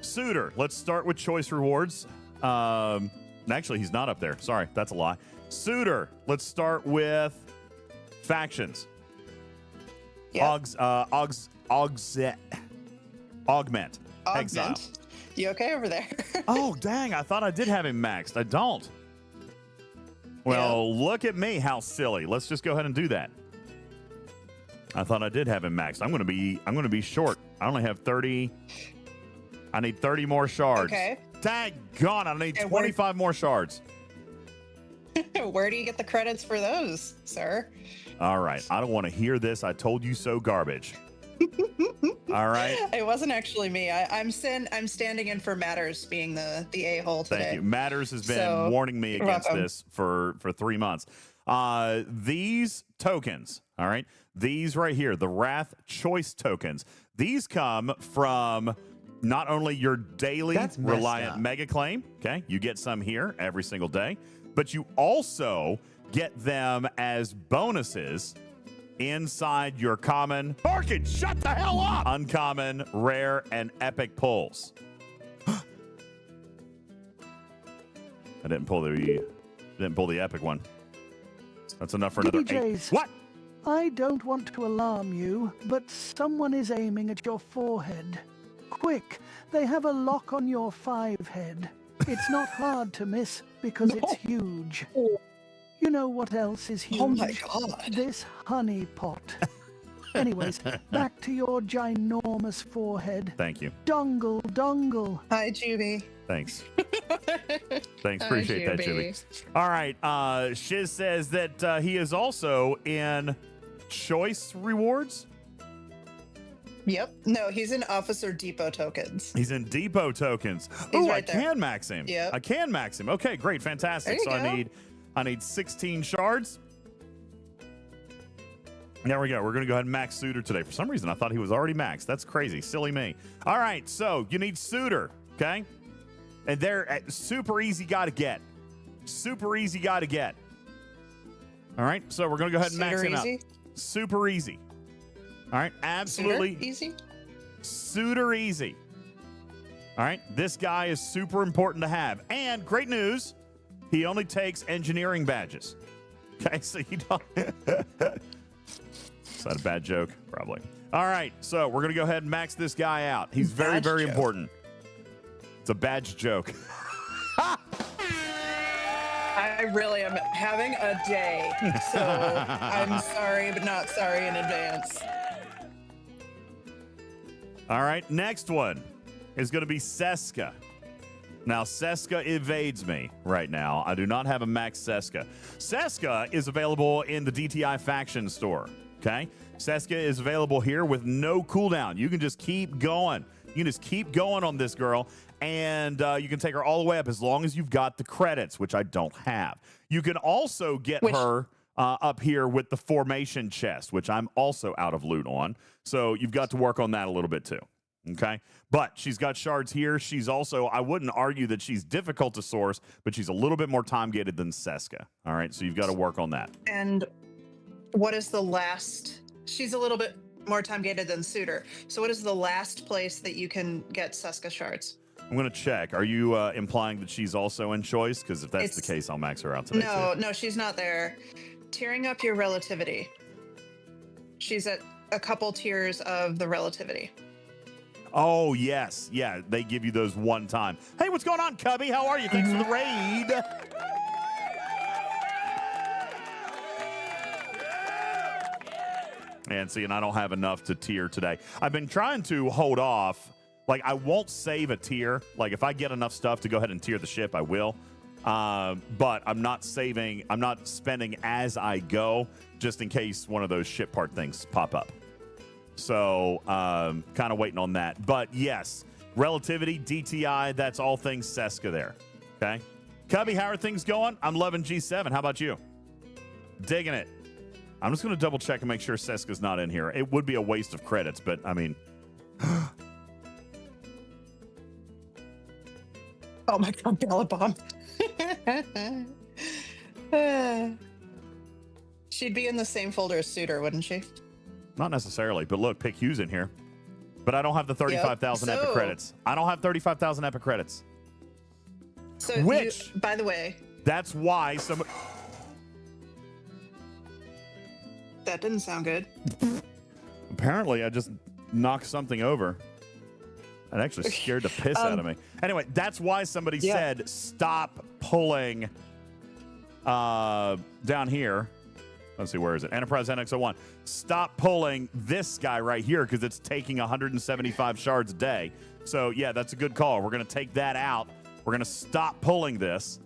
suitor, let's start with choice rewards. Actually, he's not up there. Sorry, that's a lie. Suitor, let's start with factions. Yeah. Augment. Exile. You okay over there? Oh, dang. I thought I did have him maxed. I don't. Well, Look at me. How silly. Let's just go ahead and do that. I thought I did have him maxed. I'm going to be short. I only have 30. I need 30 more shards. Okay. Daggone, I need 25 more shards. Where do you get the credits for those, sir? All right. I don't want to hear this. I told you so garbage. All right. It wasn't actually me. I'm standing in for Matters being the a-hole today. Thank you. Matters has been warning me against this for 3 months. These tokens, all right, these right here, the Wrath choice tokens, these come from not only your daily Reliant mega claim, okay, you get some here every single day, but you also get them as bonuses inside your common, Barkin, shut the hell up, uncommon, rare, and epic pulls. I didn't pull the epic one. That's enough for another 8. What? I don't want to alarm you, but someone is aiming at your forehead. Quick, they have a lock on your 5 head. It's not hard to miss because it's huge. You know what else is huge? Oh my God. This honey pot. Anyways, back to your ginormous forehead. Thank you. Dongle. Hi, Juby. Thanks. Thanks. Appreciate that, Juby. All right. Shiz says that he is also in choice rewards. Yep. No, he's in Officer Depot tokens. He's in depot tokens. He's Oh, right I there. can max him. Yep. I can max him. Okay, great, fantastic. So There you I need 16 shards. There we go. We're going to go ahead and max Suitor today. For some reason, I thought he was already maxed. That's crazy. Silly me. All right, so you need Suitor, okay? And they're super easy guy to get. Super easy guy to get. All right, so we're going to go ahead and max him out. Super easy. All right, absolutely. Suitor easy? Suitor easy. All right, this guy is super important to have. And great news, he only takes engineering badges. Okay, so you don't... Is that a bad joke? Probably. All right, so we're going to go ahead and max this guy out. He's very, Badge very joke. important. It's a badge joke. I really am having a day. So I'm sorry, but not sorry in advance. All right, next one is going to be Seska. Now, Seska evades me right now. I do not have a max Seska. Seska is available in the DTI faction store, okay? Seska is available here with no cooldown. You can just keep going. You can just keep going on this girl, and you can take her all the way up as long as you've got the credits, which I don't have. You can also get her up here with the formation chest, which I'm also out of loot on. So you've got to work on that a little bit too. Okay, but she's got shards here. She's also, I wouldn't argue that she's difficult to source, but she's a little bit more time gated than Seska. All right, so you've got to work on that. And what is the last? She's a little bit more time gated than Suitor. So what is the last place that you can get Seska shards? I'm going to check. Are you implying that she's also in choice? Because if that's the case, I'll max her out today. No, she's not there. Tiering up your relativity. She's at a couple tiers of the relativity. Oh, yes. Yeah, they give you those one time. Hey, what's going on, Cubby? How are you? Thanks for the raid. And see, and I don't have enough to tier today. I've been trying to hold off. Like, I won't save a tier. Like, if I get enough stuff to go ahead and tier the ship, I will. But I'm not saving. I'm not spending as I go, just in case one of those ship part things pop up. So, kind of waiting on that. But yes, relativity, DTI, that's all things Seska there. Okay. Cubby, how are things going? I'm loving G7. How about you? Digging it. I'm just going to double check and make sure Seska's not in here. It would be a waste of credits, but I mean. Oh my God, Bella Bomb. She'd be in the same folder as Suitor, wouldn't she? Not necessarily, but look, Pick Hugh's in here. But I don't have the 35,000 Yep. epic credits. I don't have 35,000 epic credits. So, Which, by the way, that's why some. that didn't sound good. Apparently, I just knocked something over. That actually scared the piss out of me. Anyway, that's why somebody said stop pulling down here. Let's see, where is it? Enterprise NX01. Stop pulling this guy right here because it's taking 175 shards a day. So, yeah, that's a good call. We're going to take that out. We're going to stop pulling this.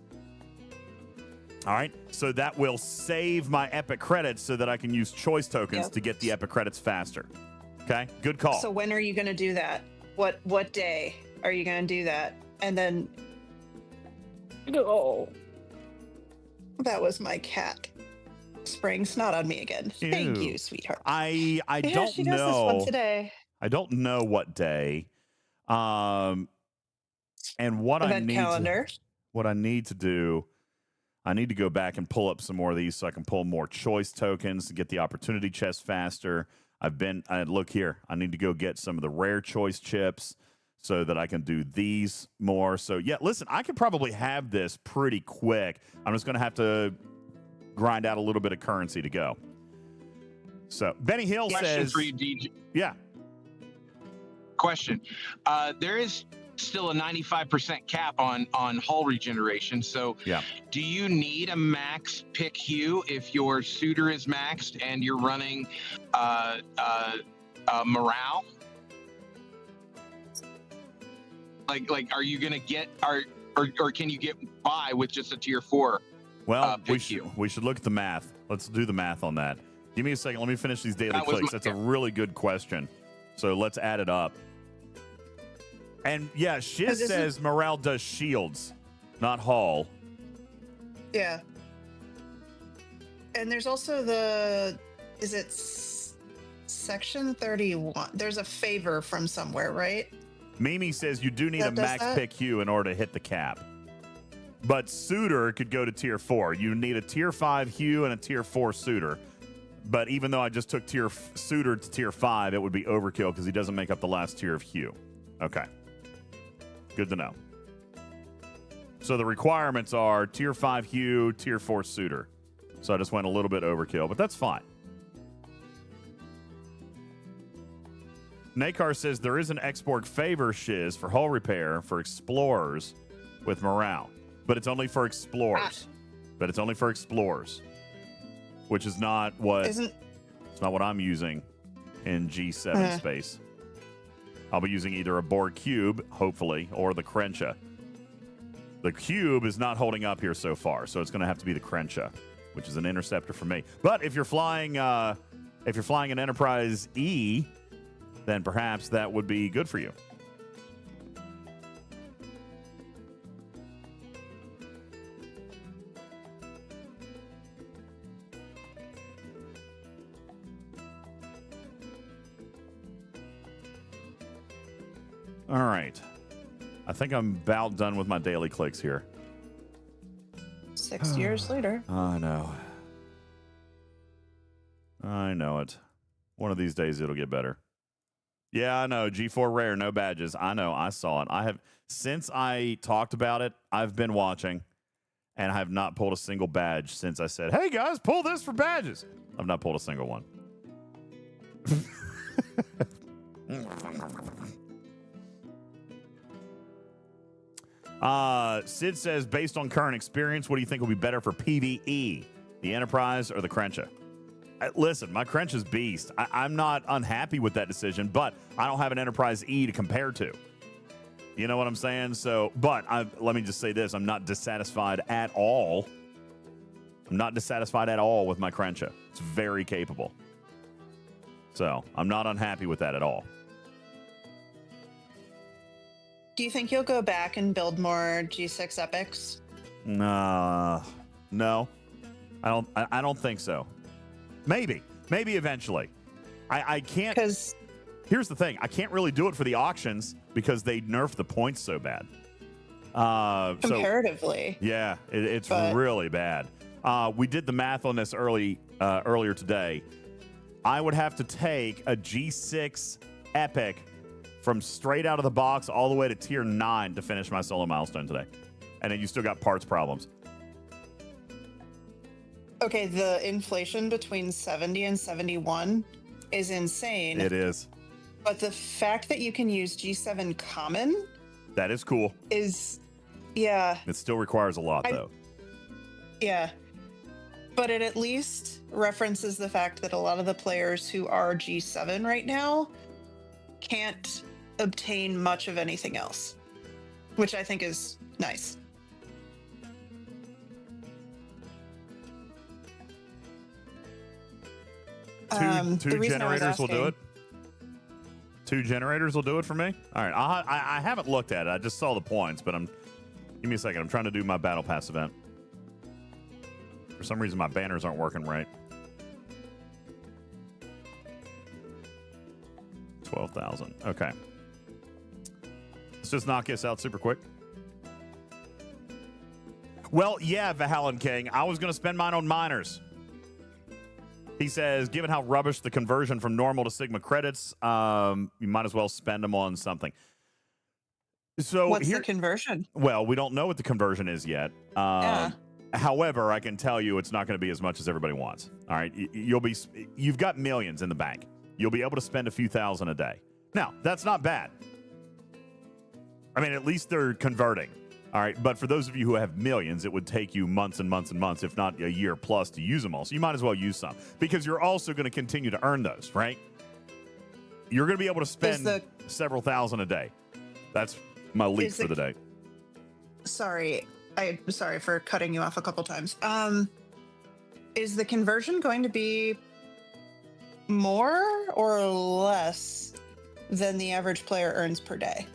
All right. So that will save my epic credits so that I can use choice tokens to get the epic credits faster. Okay? Good call. So when are you going to do that? What day are you going to do that? And then... Oh. That was my cat. Spraying snot on me again. Ew. Thank you, sweetheart. I Yeah, don't she know. does this one today. I don't know what day. And what Event calendar. What I need to do, I need to go back and pull up some more of these so I can pull more choice tokens to get the opportunity chest faster. Look here. I need to go get some of the rare choice chips so that I can do these more. So yeah, listen, I could probably have this pretty quick. I'm just going to have to grind out a little bit of currency to go. So Benny Hill Question says, for you, DJ. yeah. Question. There is still a 95% cap on hull regeneration. So do you need a max pick hue if your Suitor is maxed and you're running morale? Like are you gonna get or can you get by with just a tier 4? Well, we should look at the math. Let's do the math on that. Give me a second. Let me finish these daily clicks. That's a really good question. So let's add it up. And yeah, Shiz says morale does shields, not hull. Yeah. And there's also the, is it section 31? There's a favor from somewhere, right? Mimi says you do need a max pick hue in order to hit the cap. But suitor could go to tier 4. You need a tier 5 hue and a tier 4 suitor. But even though I just took suitor to tier 5, it would be overkill because he doesn't make up the last tier of hue. Okay. Good to know. So the requirements are tier 5 hue, tier 4 suitor. So I just went a little bit overkill, but that's fine. Nakar says there is an export favor shiz for hull repair for explorers with morale. But it's only for explorers. But it's only for explorers. Which is not what it's not what I'm using in G7 space. I'll be using either a Borg cube, hopefully, or the Krencha. The cube is not holding up here so far, so it's going to have to be the Krencha, which is an interceptor for me. But if you're flying an Enterprise E, then perhaps that would be good for you. All right. I think I'm about done with my daily clicks here. 6 years later. I know. I know it. One of these days it'll get better. Yeah, I know. G4 rare, no badges. I know. I saw it. Since I talked about it, I've been watching, and I have not pulled a single badge since I said, hey guys, pull this for badges. I've not pulled a single one. Sid says, based on current experience, what do you think will be better for PvE? The Enterprise or the Krencha? Listen, my Krencha's beast. I'm not unhappy with that decision, but I don't have an Enterprise E to compare to. You know what I'm saying? So, but let me just say this. I'm not dissatisfied at all. I'm not dissatisfied at all with my Krencha. It's very capable. So, I'm not unhappy with that at all. Do you think you'll go back and build more G6 epics? No. I don't think so. Maybe eventually. I can't. Because here's the thing: I can't really do it for the auctions because they nerf the points so bad. Comparatively, yeah, it's really bad. We did the math on this earlier today. I would have to take a G6 epic from straight out of the box all the way to tier 9 to finish my solo milestone today. And then you still got parts problems. Okay, the inflation between 70 and 71 is insane. It is. But the fact that you can use G7 common... That is cool. Yeah. It still requires a lot, though. Yeah. But it at least references the fact that a lot of the players who are G7 right now can't obtain much of anything else, which I think is nice. Two generators will do it. 2 generators will do it for me. All right, I haven't looked at it. I just saw the points, but give me a second. I'm trying to do my battle pass event. For some reason, my banners aren't working right. 12,000. Okay. Let's just knock this out super quick. Well, yeah, Valhallan King. I was going to spend mine on miners. He says, given how rubbish the conversion from normal to Sigma credits, you might as well spend them on something. So what's the conversion? Well, we don't know what the conversion is yet. However, I can tell you it's not going to be as much as everybody wants. All right, you've got millions in the bank. You'll be able to spend a few thousand a day. Now, that's not bad. I mean, at least they're converting. All right, but for those of you who have millions, it would take you months and months and months, if not a year plus, to use them all. So you might as well use some because you're also going to continue to earn those, right? You're going to be able to spend several thousand a day. That's my leak for the day. Sorry, I'm sorry for cutting you off a couple times. Is the conversion going to be more or less than the average player earns per day,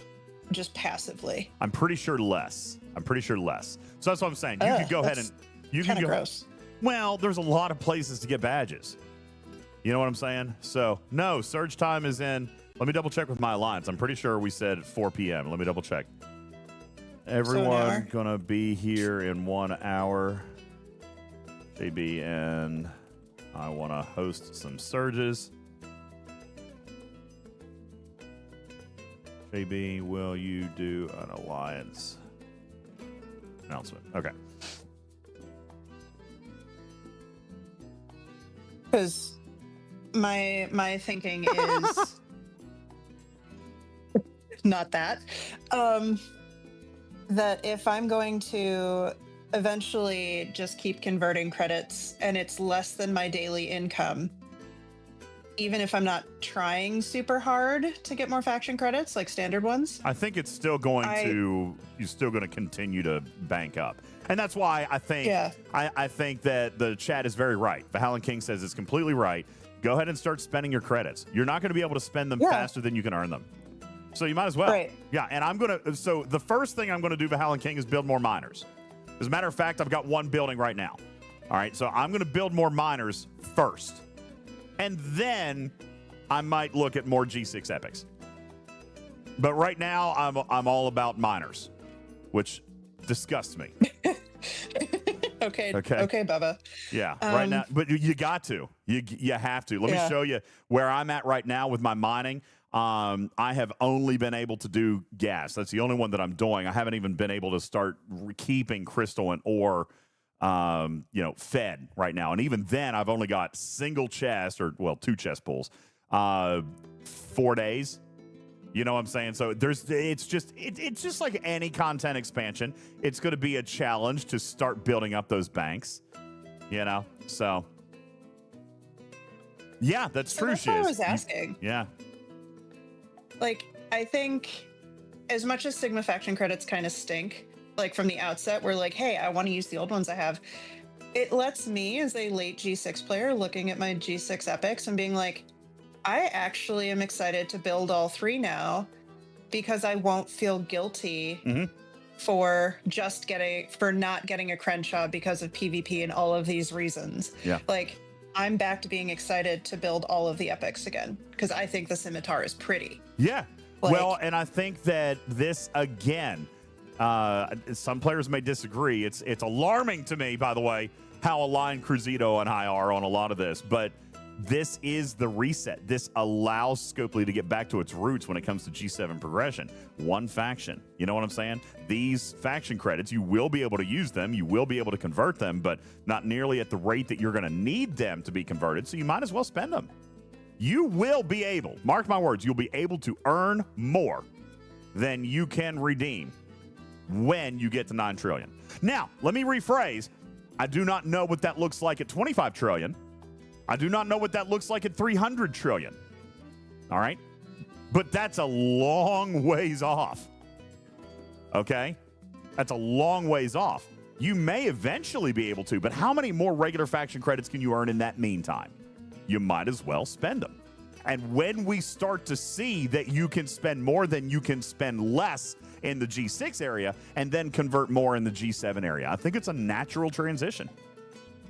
just passively. I'm pretty sure less. So that's what I'm saying. You could go ahead and you can go. Gross. Well, there's a lot of places to get badges. You know what I'm saying? So no, surge time is in. Let me double check with my alliance. I'm pretty sure we said 4 p.m. Let me double check. Everyone gonna be here in 1 hour. JB and I want to host some surges. JB, will you do an alliance announcement? Okay. Because my thinking is not that. That if I'm going to eventually just keep converting credits and it's less than my daily income, even if I'm not trying super hard to get more faction credits like standard ones, I think it's still going you're still going to continue to bank up. And that's why I think I think that the chat is very right. Valhalla King says it's completely right. Go ahead and start spending your credits. You're not going to be able to spend them faster than you can earn them. So you might as well. Right. Yeah, and so the first thing I'm going to do, Valhalla King, is build more miners. As a matter of fact, I've got one building right now. All right, so I'm going to build more miners first. And then I might look at more G6 epics. But right now, I'm all about miners, which disgusts me. Okay, Bubba. Yeah, right now. But you got to. You have to. Let me show you where I'm at right now with my mining. I have only been able to do gas. That's the only one that I'm doing. I haven't even been able to start keeping crystal and ore fed right now. And even then, I've only got single chest, or, well, 2 chest pulls, 4 days. You know what I'm saying? So it's just like any content expansion. It's going to be a challenge to start building up those banks, you know? So, yeah, that's true. That's what I was asking. Yeah. Like, I think as much as Sigma faction credits kind of stink, like from the outset, we're like, hey, I want to use the old ones I have. It lets me, as a late G6 player, looking at my G6 epics and being like, I actually am excited to build all 3 now because I won't feel guilty for not getting a Crenshaw because of PvP and all of these reasons. Yeah. Like, I'm back to being excited to build all of the epics again because I think the scimitar is pretty. Yeah. Like, well, and I think that this, again, some players may disagree. It's alarming to me, by the way, how aligned Cruzito and I are on a lot of this, but this is the reset. This allows Scopely to get back to its roots when it comes to G7 progression. One faction. You know what I'm saying? These faction credits, you will be able to use them. You will be able to convert them, but not nearly at the rate that you're going to need them to be converted. So you might as well spend them. You will be able, mark my words, you'll be able to earn more than you can redeem when you get to 9 trillion. Now, let me rephrase. I do not know what that looks like at 25 trillion. I do not know what that looks like at 300 trillion. All right? But that's a long ways off. Okay? That's a long ways off. You may eventually be able to, but how many more regular faction credits can you earn in that meantime? You might as well spend them. And when we start to see that you can spend more than you can spend less in the G6 area and then convert more in the G7 area, I think it's a natural transition.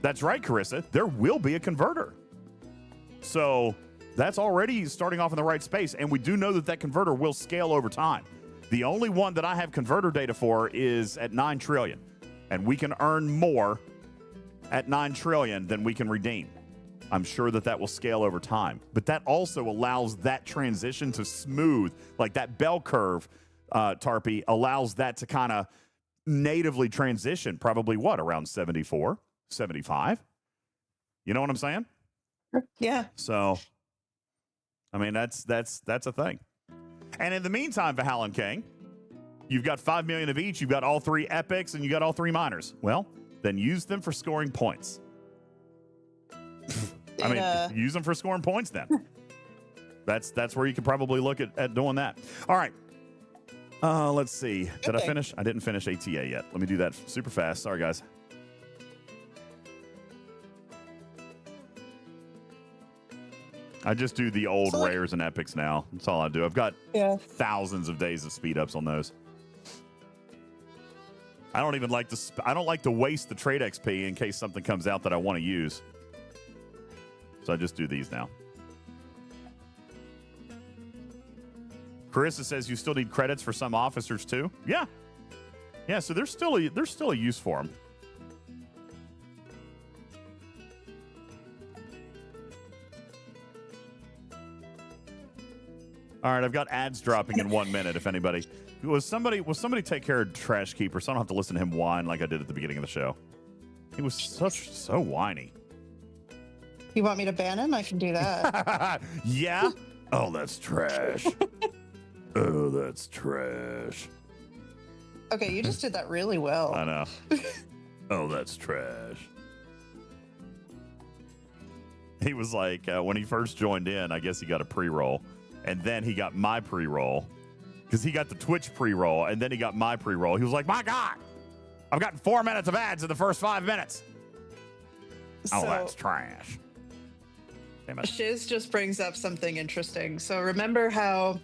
That's right, Carissa. There will be a converter. So that's already starting off in the right space. And we do know that that converter will scale over time. The only one that I have converter data for is at 9 trillion. And we can earn more at 9 trillion than we can redeem. I'm sure that that will scale over time. But that also allows that transition to smooth, like that bell curve, Tarpy, allows that to kind of natively transition probably around 74, 75. You know what I'm saying? Yeah. So, I mean, that's a thing. And in the meantime, Valhalla King, you've got 5 million of each. You've got all 3 epics and you got all 3 miners. Well, then use them for scoring points. I mean, use them for scoring points then. That's where you could probably look at doing that. All right. Let's see. Did I finish? I didn't finish ATA yet. Let me do that super fast. Sorry, guys. I just do the old So, like- rares and epics now. That's all I do. I've got thousands of days of speed ups on those. I don't even like to. I don't like to waste the trade XP in case something comes out that I want to use. So I just do these now. Carissa says you still need credits for some officers too. Yeah, yeah. So there's still a use for them. All right, I've got ads dropping in 1 minute. If anybody will somebody take care of Trash Keeper, so I don't have to listen to him whine like I did at the beginning of the show. He was so whiny. You want me to ban him? I can do that. Yeah. Oh, that's trash. Oh, that's trash. Okay, you just did that really well. I know. Oh, that's trash. He was like, when he first joined in, I guess he got a pre-roll. And then he got my pre-roll. Because he got the Twitch pre-roll, and then he got my pre-roll. He was like, my God, I've gotten 4 minutes of ads in the first 5 minutes. Oh, that's trash. Damn it. Shiz just brings up something interesting. So remember how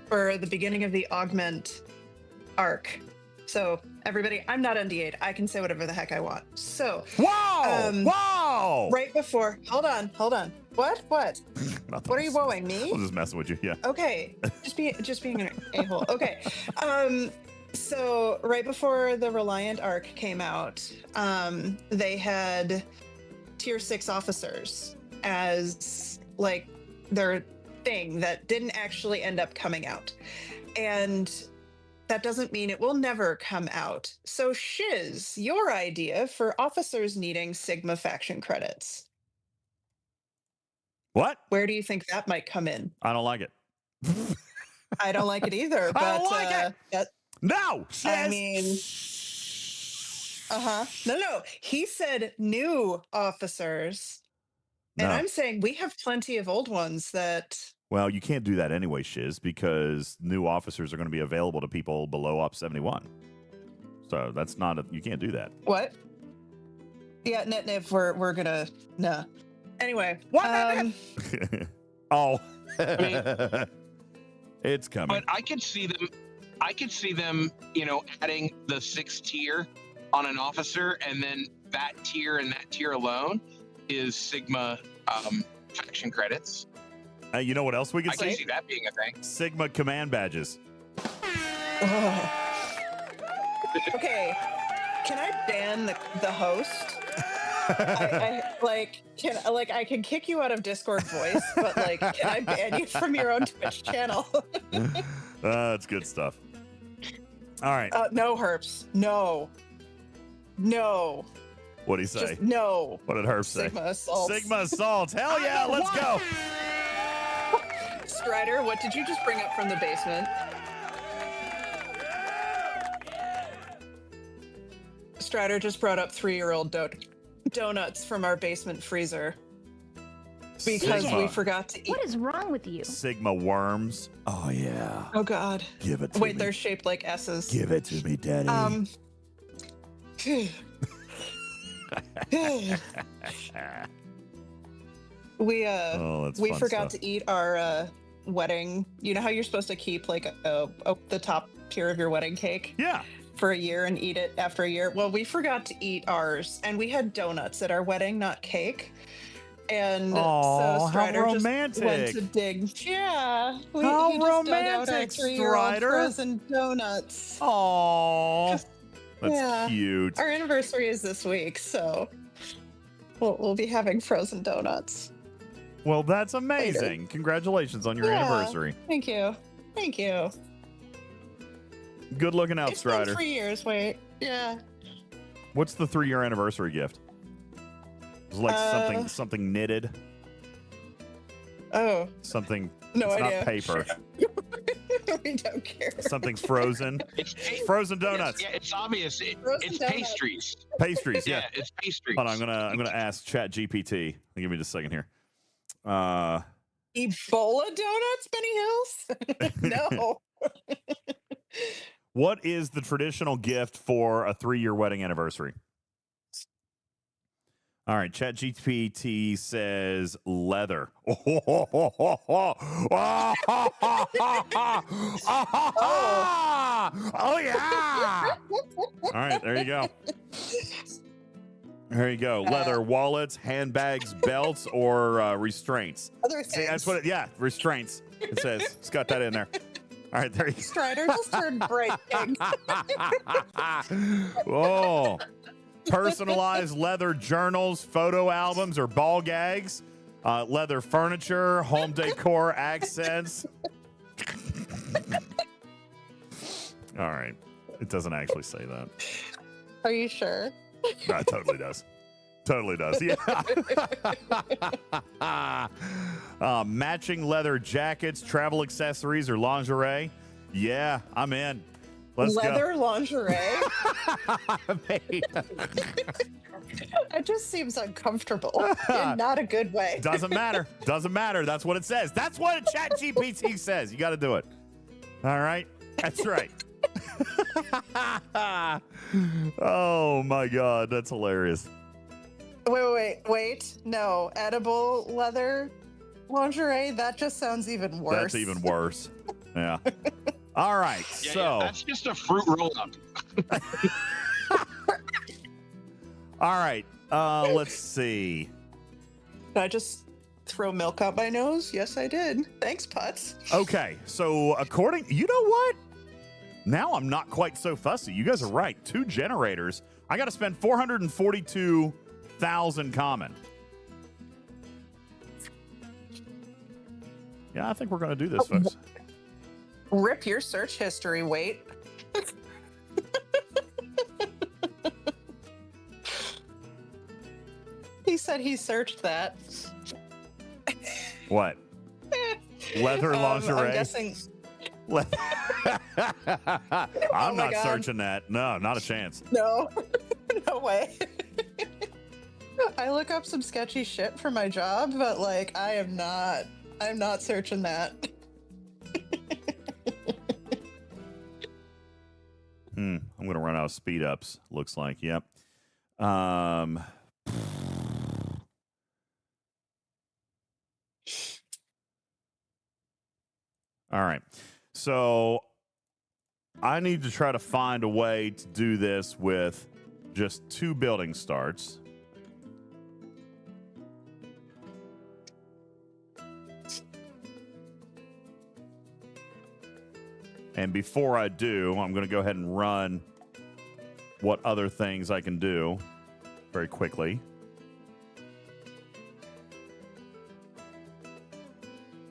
for the beginning of the augment arc, so everybody, I'm not NDA'd. I can say whatever the heck I want. So whoa! Right before, hold on. What? What are you woeing me? I'm just messing with you. Yeah. Okay, just being an a-hole. Okay, so right before the Reliant arc came out, they had tier 6 officers as like their thing that didn't actually end up coming out, and that doesn't mean it will never come out. So Shiz, your idea for officers needing Sigma faction credits. What? Where do you think that might come in? I don't like it. I don't like it either. But, I don't like it. No. Shiz. I mean, No. He said new officers. And No. I'm saying we have plenty of old ones that. Well, you can't do that anyway, Shiz, because new officers are going to be available to people below Op 71. So that's not you can't do that. What? Yeah, Nitniv, we're gonna no. Anyway, what? Oh, I mean, it's coming. But I could see them, adding the 6th tier on an officer, and then that tier and that tier alone is Sigma faction credits. You know what else we could I can see that being a thing. Sigma command badges. Okay, can I ban the host? I can kick you out of Discord voice, but like, can I ban you from your own Twitch channel? That's good stuff. All right. No, Herps. No. What did he say? Just no. What did Herb say? Sigma assault. Sigma assault. Hell yeah, let's go. Strider, what did you just bring up from the basement? Strider just brought up 3-year-old donuts from our basement freezer because Sigma. we forgot to eat. What is wrong with you? Sigma worms. Oh yeah. Oh God. Give it to Wait, me. they're shaped like S's. Give it to me, Daddy. We forgot to eat our wedding. You know how you're supposed to keep like the top tier of your wedding cake? Yeah. For a year and eat it after a year. Well, we forgot to eat ours, and we had donuts at our wedding, not cake. And so Strider just went to dig. Yeah, he just dug out our 3-year-old frozen donuts. Oh, that's cute. Our anniversary is this week, so we'll be having frozen donuts. Well, that's amazing. Later. Congratulations on your anniversary. Thank you. Good looking out, It's Strider. been 3 years. Wait, yeah. What's the 3-year anniversary gift? It was like something knitted. Oh. Something. No it's idea. Not paper. We don't care. Something's frozen. It's frozen donuts. It's obvious. It's donuts. pastries. Pastries. Yeah. It's pastries. Hold on, I'm gonna ask ChatGPT. Give me just a second here. Ebola donuts, Benny Hills? No. What is the traditional gift for a 3-year wedding anniversary? All right, ChatGPT says leather. Oh yeah! All right, there you go. There you go. Leather wallets, handbags, belts, or restraints. Other things. See, that's what it, yeah, restraints. It says. It's got that in there. All right, there you go. Strider just turned bright pink. Oh. Personalized leather journals, photo albums, or ball gags, leather furniture, home decor accents. All right. It doesn't actually say that. Are you sure? No, it totally does. Totally does. Yeah. Matching leather jackets, travel accessories, or lingerie. Yeah, I'm in. Let's leather go. Lingerie? It just seems uncomfortable in not a good way. Doesn't matter. Doesn't matter. That's what it says. That's what ChatGPT says. You got to do it. All right. That's right. Oh my God. That's hilarious. Wait. No. Edible leather lingerie? That just sounds even worse. That's even worse. Yeah. All right. Yeah, that's just a fruit roll up. All right. Let's see. Did I just throw milk out my nose? Yes, I did. Thanks, Putz. Okay. So you know what? Now I'm not quite so fussy. You guys are right. 2 generators. I got to spend 442,000 common. Yeah, I think we're going to do this, folks. Rip your search history, wait. He said he searched that. What? Leather lingerie? I'm guessing. I'm not God. searching that. No, not a chance. No. No way. I look up some sketchy shit for my job, but like I'm not searching that. I'm going to run out of speed ups. Looks like. Yep. All right. So I need to try to find a way to do this with just 2 building starts. And before I do, I'm going to go ahead and run what other things I can do very quickly.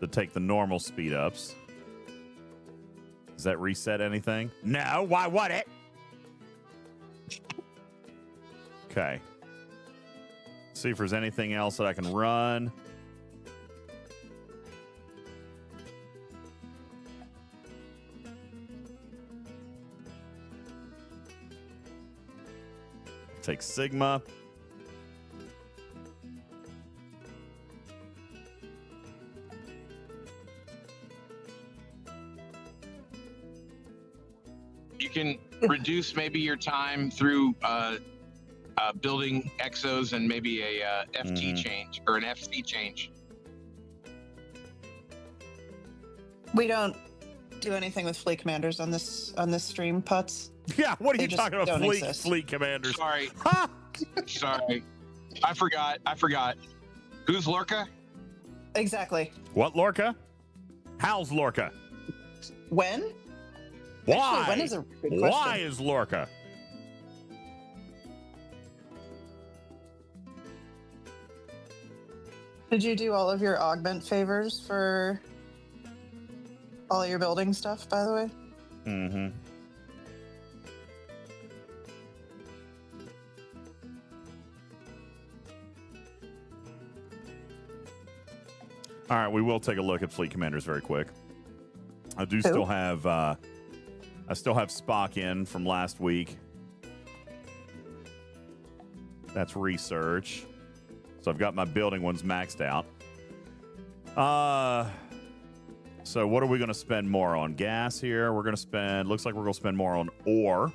To take the normal speed ups. Does that reset anything? No, why would it? Okay. See if there's anything else that I can run. Take Sigma. You can reduce maybe your time through building exos and maybe a FT change or an FC change. We don't do anything with fleet commanders on this stream, Putz. Yeah, what are They you just talking about? don't exist. Fleet commanders. Sorry. Ha! Sorry. I forgot. Who's Lorca? Exactly. What, Lorca? How's Lorca? When? Why? Actually, when is a good question. Why is Lorca? Did you do all of your augment favors for all your building stuff, by the way? Mm-hmm. All right, we will take a look at fleet commanders very quick. I do still have Spock in from last week. That's research. So I've got my building ones maxed out. So what are we going to spend more on? Gas here. We're going to spend, looks like we're going to spend more on ore.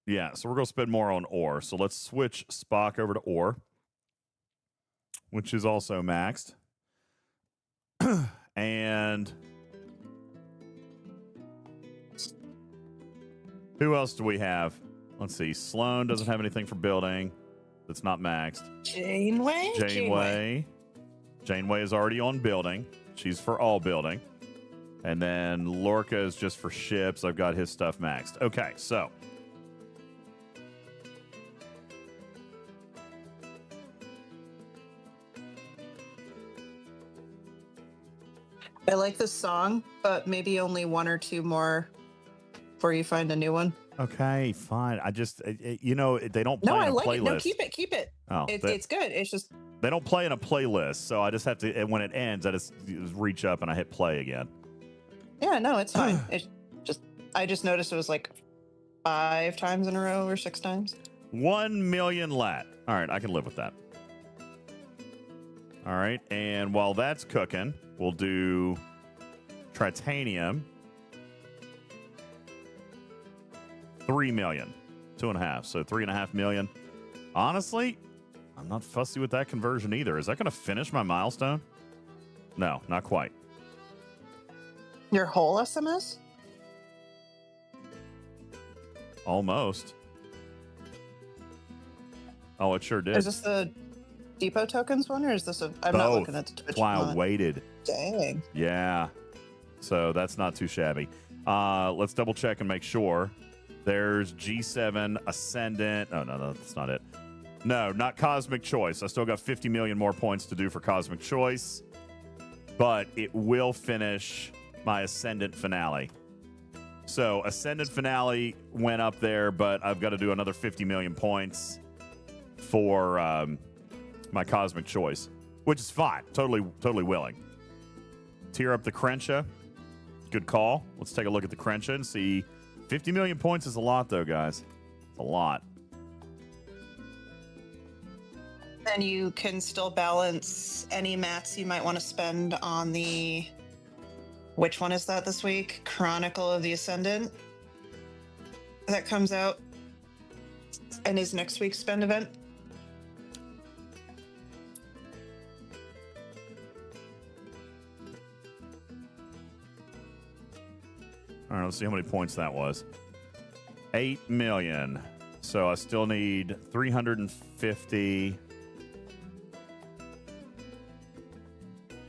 Yeah, so we're going to spend more on ore. So let's switch Spock over to ore, which is also maxed. And who else do we have? Let's see. Sloan doesn't have anything for building. That's not maxed. Janeway? Janeway is already on building. She's for all building. And then Lorca is just for ships. I've got his stuff maxed. Okay, so. I like this song, but maybe only one or two more before you find a new one. Okay, fine. I just, you know, they don't play No, in I a like playlist. it. No, keep it. Oh, It's good. It's just they don't play in a playlist, so I just have to. And when it ends, I just reach up and I hit play again. yeah, no, it's fine. I just noticed it was like 5 times in a row or 6 times. 1 million lat. All right, I can live with that. All right, and while that's cooking, we'll do Tritanium. 3 million. 2.5. So 3.5 million. Honestly, I'm not fussy with that conversion either. Is that going to finish my milestone? No, not quite. Your whole SMS? Almost. Oh, it sure did. Is this the depot tokens one, or is this I'm not looking at the Twitch That's why I one. waited. Dang. Yeah. So that's not too shabby. Let's double check and make sure. There's G7 Ascendant. Oh, no, that's not it. No, not Cosmic Choice. I still got 50 million more points to do for Cosmic Choice, but it will finish my Ascendant finale. So Ascendant finale went up there, but I've got to do another 50 million points for my Cosmic Choice, which is fine. Totally willing. Tear up the Crenshaw. Good call. Let's take a look at the Crenshaw and see. 50 million points is a lot, though, guys. It's a lot. And you can still balance any mats you might want to spend on the... Which one is that this week? Chronicle of the Ascendant. That comes out and is next week's spend event. All right, let's see how many points that was. 8 million. So I still need 350.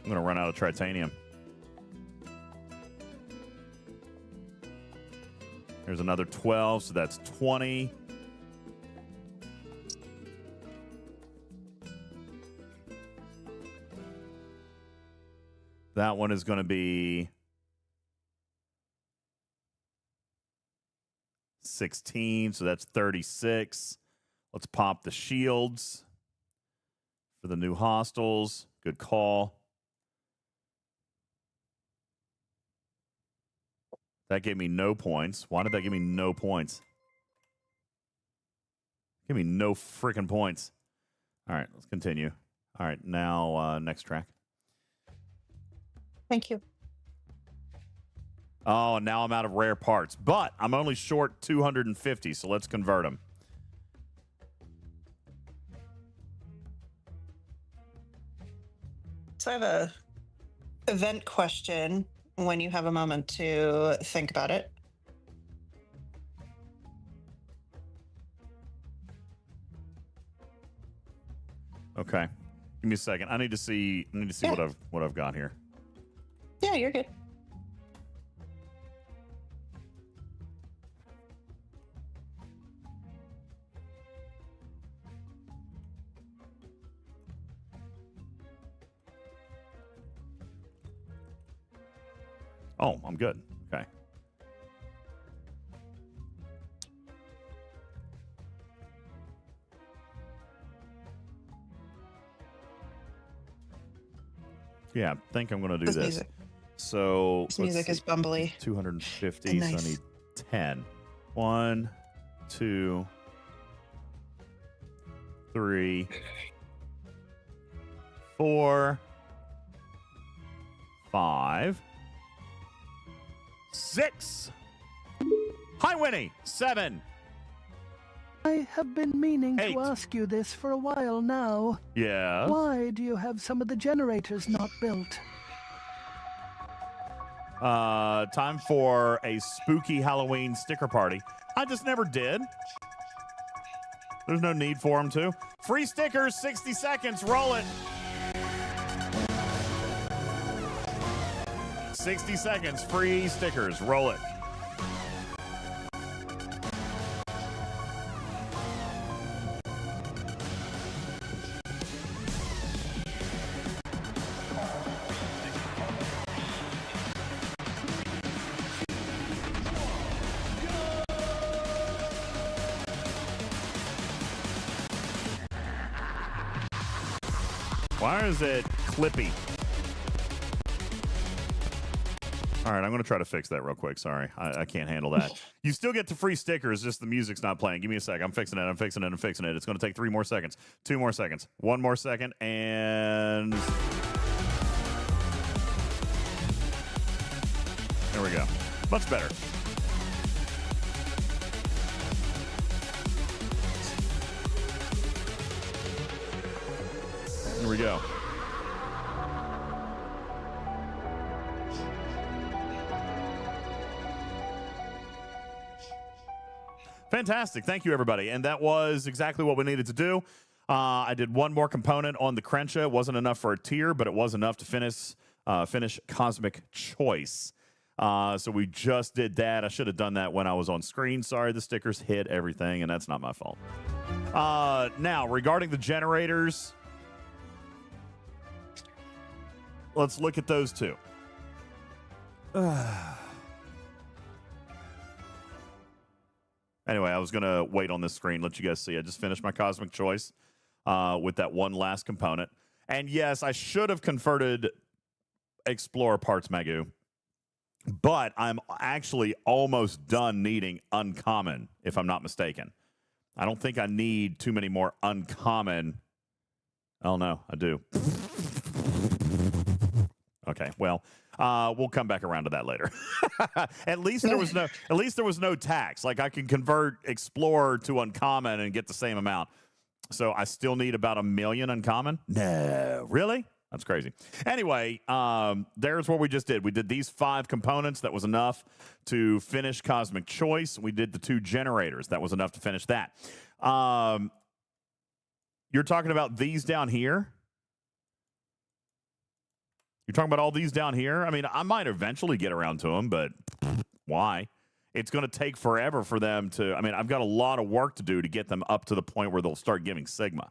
I'm going to run out of Tritanium. There's another 12, so that's 20. That one is going to be 16, so that's 36. Let's pop the shields for the new hostels. Good call. That gave me no points. Why did that give me no points? Give me no freaking points. All right, let's continue. All right, now next track. Thank you. Oh, now I'm out of rare parts, but I'm only short 250, so let's convert them. So I have a event question when you have a moment to think about it. Okay. Give me a second. I need to see Yeah. what I've got here. Yeah, you're good. Oh, I'm good. Okay. Yeah, I think I'm going to do this. Music. So This music is bumbly. 250, And so I nice. need 10. 1, 2, 3, 4, 5, 6. Hi, Winnie. 7. I have been meaning 8. to ask you this for a while now. Yeah. Why do you have some of the generators not built? Time for a spooky Halloween sticker party. I just never did. There's no need for them to. Free stickers, 60 seconds. Roll it. 60 seconds. Free stickers. Roll it. Why is it clippy? All right, I'm going to try to fix that real quick. Sorry, I can't handle that. You still get the free stickers, just the music's not playing. Give me a sec. I'm fixing it. It's going to take 3 more seconds. 2 more seconds. 1 more second. And there we go. Much better. Here we go. Fantastic. Thank you, everybody. And that was exactly what we needed to do. I did 1 more component on the Crensha. It wasn't enough for a tier, but it was enough to finish Cosmic Choice. So we just did that. I should have done that when I was on screen. Sorry, the stickers hit everything, and that's not my fault. Now, regarding the generators, let's look at those 2. Anyway, I was going to wait on this screen, let you guys see. I just finished my Cosmic Choice with that one last component. And yes, I should have converted Explorer Parts Magoo, but I'm actually almost done needing Uncommon, if I'm not mistaken. I don't think I need too many more Uncommon. Oh, no, I do. Okay, well, we'll come back around to that later. At least there was no tax. Like, I can convert Explorer to Uncommon and get the same amount. So I still need about 1 million Uncommon? No, really? That's crazy. Anyway, there's what we just did. We did these 5 components. That was enough to finish Cosmic Choice. We did the 2 generators. That was enough to finish that. You're talking about these down here? You're talking about all these down here? I mean, I might eventually get around to them, but why? It's going to take forever for them to... I mean, I've got a lot of work to do to get them up to the point where they'll start giving Sigma.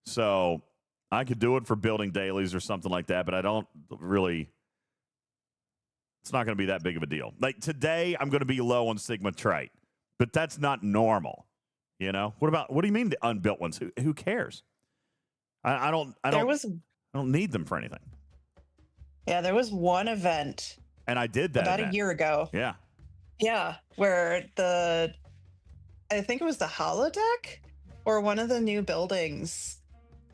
So I could do it for building dailies or something like that, but I don't really... It's not going to be that big of a deal. Like, today, I'm going to be low on Sigma Trite, but that's not normal, you know? What do you mean the unbuilt ones? Who cares? I don't need them for anything. Yeah, there was one event. And I did that about event. a year ago. Yeah. Yeah, where I think it was the holodeck or one of the new buildings,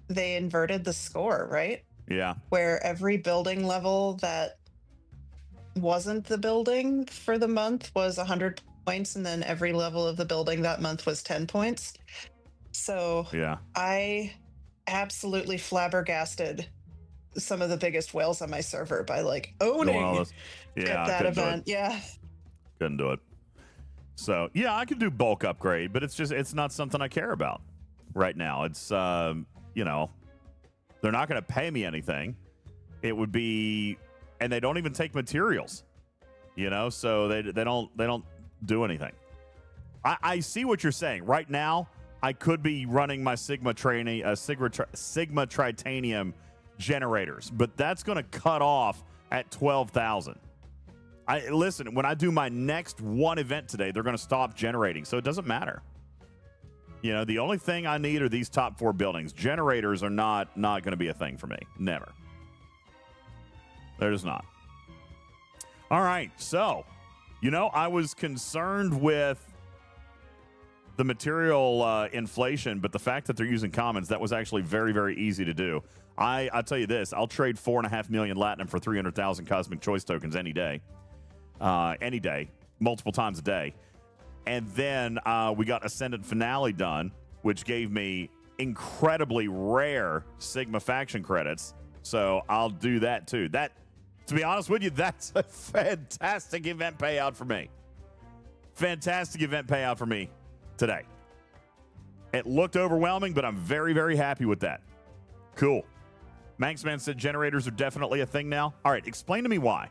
they inverted the score, right? Yeah. Where every building level that wasn't the building for the month was 100 points, and then every level of the building that month was 10 points. So yeah, I absolutely flabbergasted some of the biggest whales on my server by like owning that event. Yeah. Couldn't do it. So yeah, I could do bulk upgrade, but it's not something I care about right now. It's you know, they're not going to pay me anything. It would be, and they don't even take materials, you know, so they don't do anything. I see what you're saying. Right now, I could be running my Sigma Tritanium generators, but that's going to cut off at 12,000. Listen, when I do my next one event today, they're going to stop generating, so it doesn't matter. You know, the only thing I need are these top 4 buildings. Generators are not going to be a thing for me. Never. They're just not. All right, so, you know, I was concerned with the material inflation, but the fact that they're using commons, that was actually very, very easy to do. I'll tell you this, I'll trade 4.5 million Latinum for 300,000 Cosmic Choice tokens any day, multiple times a day. And then we got Ascendant Finale done, which gave me incredibly rare Sigma faction credits. So I'll do that too. That, to be honest with you, that's a fantastic event payout for me. Fantastic event payout for me today. It looked overwhelming, but I'm very, very happy with that. Cool. Manxman said generators are definitely a thing now. All right, explain to me why.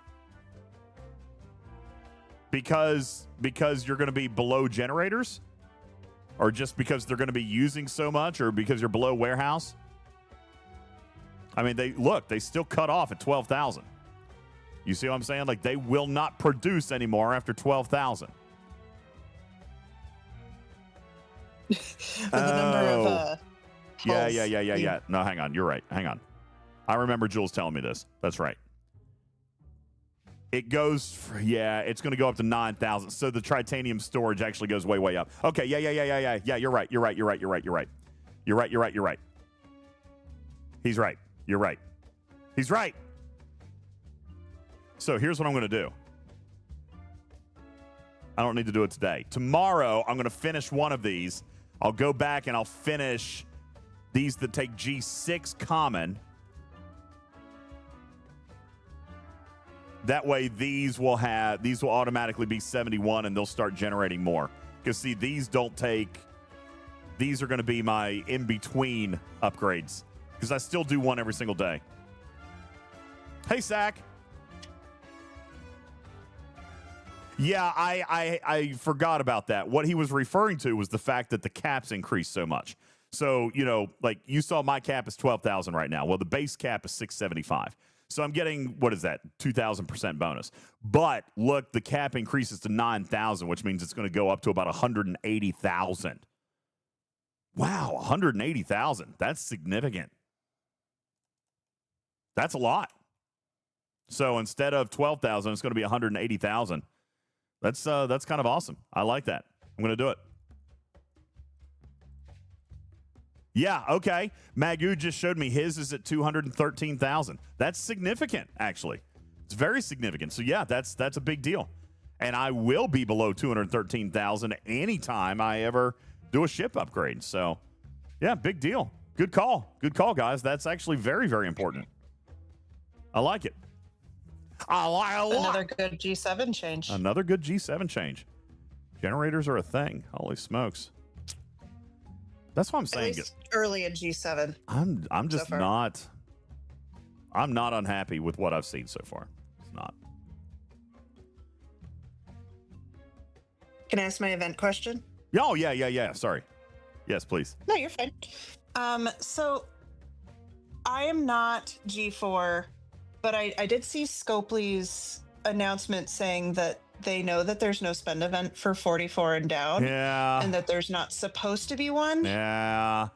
Because you're going to be below generators? Or just because they're going to be using so much, or because you're below warehouse? I mean, they still cut off at 12,000. You see what I'm saying? Like, they will not produce anymore after 12,000. The number of Yeah. No, hang on. You're right. Hang on. I remember Jules telling me this. That's right. It goes, it's going to go up to 9,000. So the titanium storage actually goes way, way up. Okay, yeah. You're right. He's right. You're right. He's right. So here's what I'm going to do. I don't need to do it today. Tomorrow, I'm going to finish one of these. I'll go back and I'll finish these that take G6 common. That way, these will automatically be 71, and they'll start generating more. Because see, these are going to be my in-between upgrades. Because I still do one every single day. Hey, Sack. Yeah, I forgot about that. What he was referring to was the fact that the caps increased so much. So, like you saw my cap is 12,000 right now. Well, the base cap is 675. So I'm getting, what is that, 2,000% bonus. But look, the cap increases to 9,000, which means it's going to go up to about 180,000. Wow, 180,000. That's significant. That's a lot. So instead of 12,000, it's going to be 180,000. That's kind of awesome. I like that. I'm going to do it. Yeah, okay. Magoo just showed me his is at 213,000. That's significant, actually. It's very significant. So yeah, that's a big deal. And I will be below 213,000 anytime I ever do a ship upgrade. So yeah, big deal. Good call. Good call, guys. That's actually very, very important. I like it. Another good G7 change. Another good G7 change. Generators are a thing. Holy smokes. That's what I'm saying. At least early in G7. I'm just not. I'm not unhappy with what I've seen so far. It's not. Can I ask my event question? Oh, yeah. Sorry. Yes, please. No, you're fine. So I am not G4, but I did see Scopely's announcement saying that they know that there's no spend event for 44 and down. Yeah. And that there's not supposed to be one. Yeah.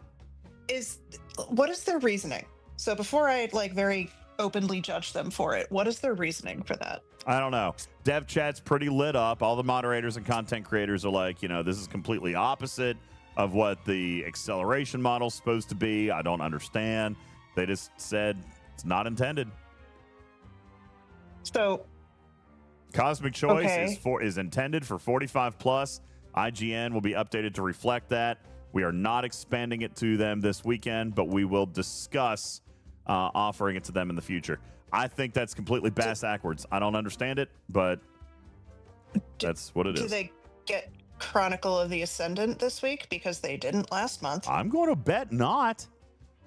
What is their reasoning? So before I very openly judge them for it, what is their reasoning for that? I don't know. Dev chat's pretty lit up. All the moderators and content creators are like, this is completely opposite of what the acceleration model's supposed to be. I don't understand. They just said it's not intended. So Cosmic Choice is intended for 45 plus. IGN will be updated to reflect that. We are not expanding it to them this weekend, but we will discuss offering it to them in the future. I think that's completely backwards. I don't understand it, but that's what it is. Do they get Chronicle of the Ascendant this week? Because they didn't last month. I'm going to bet not.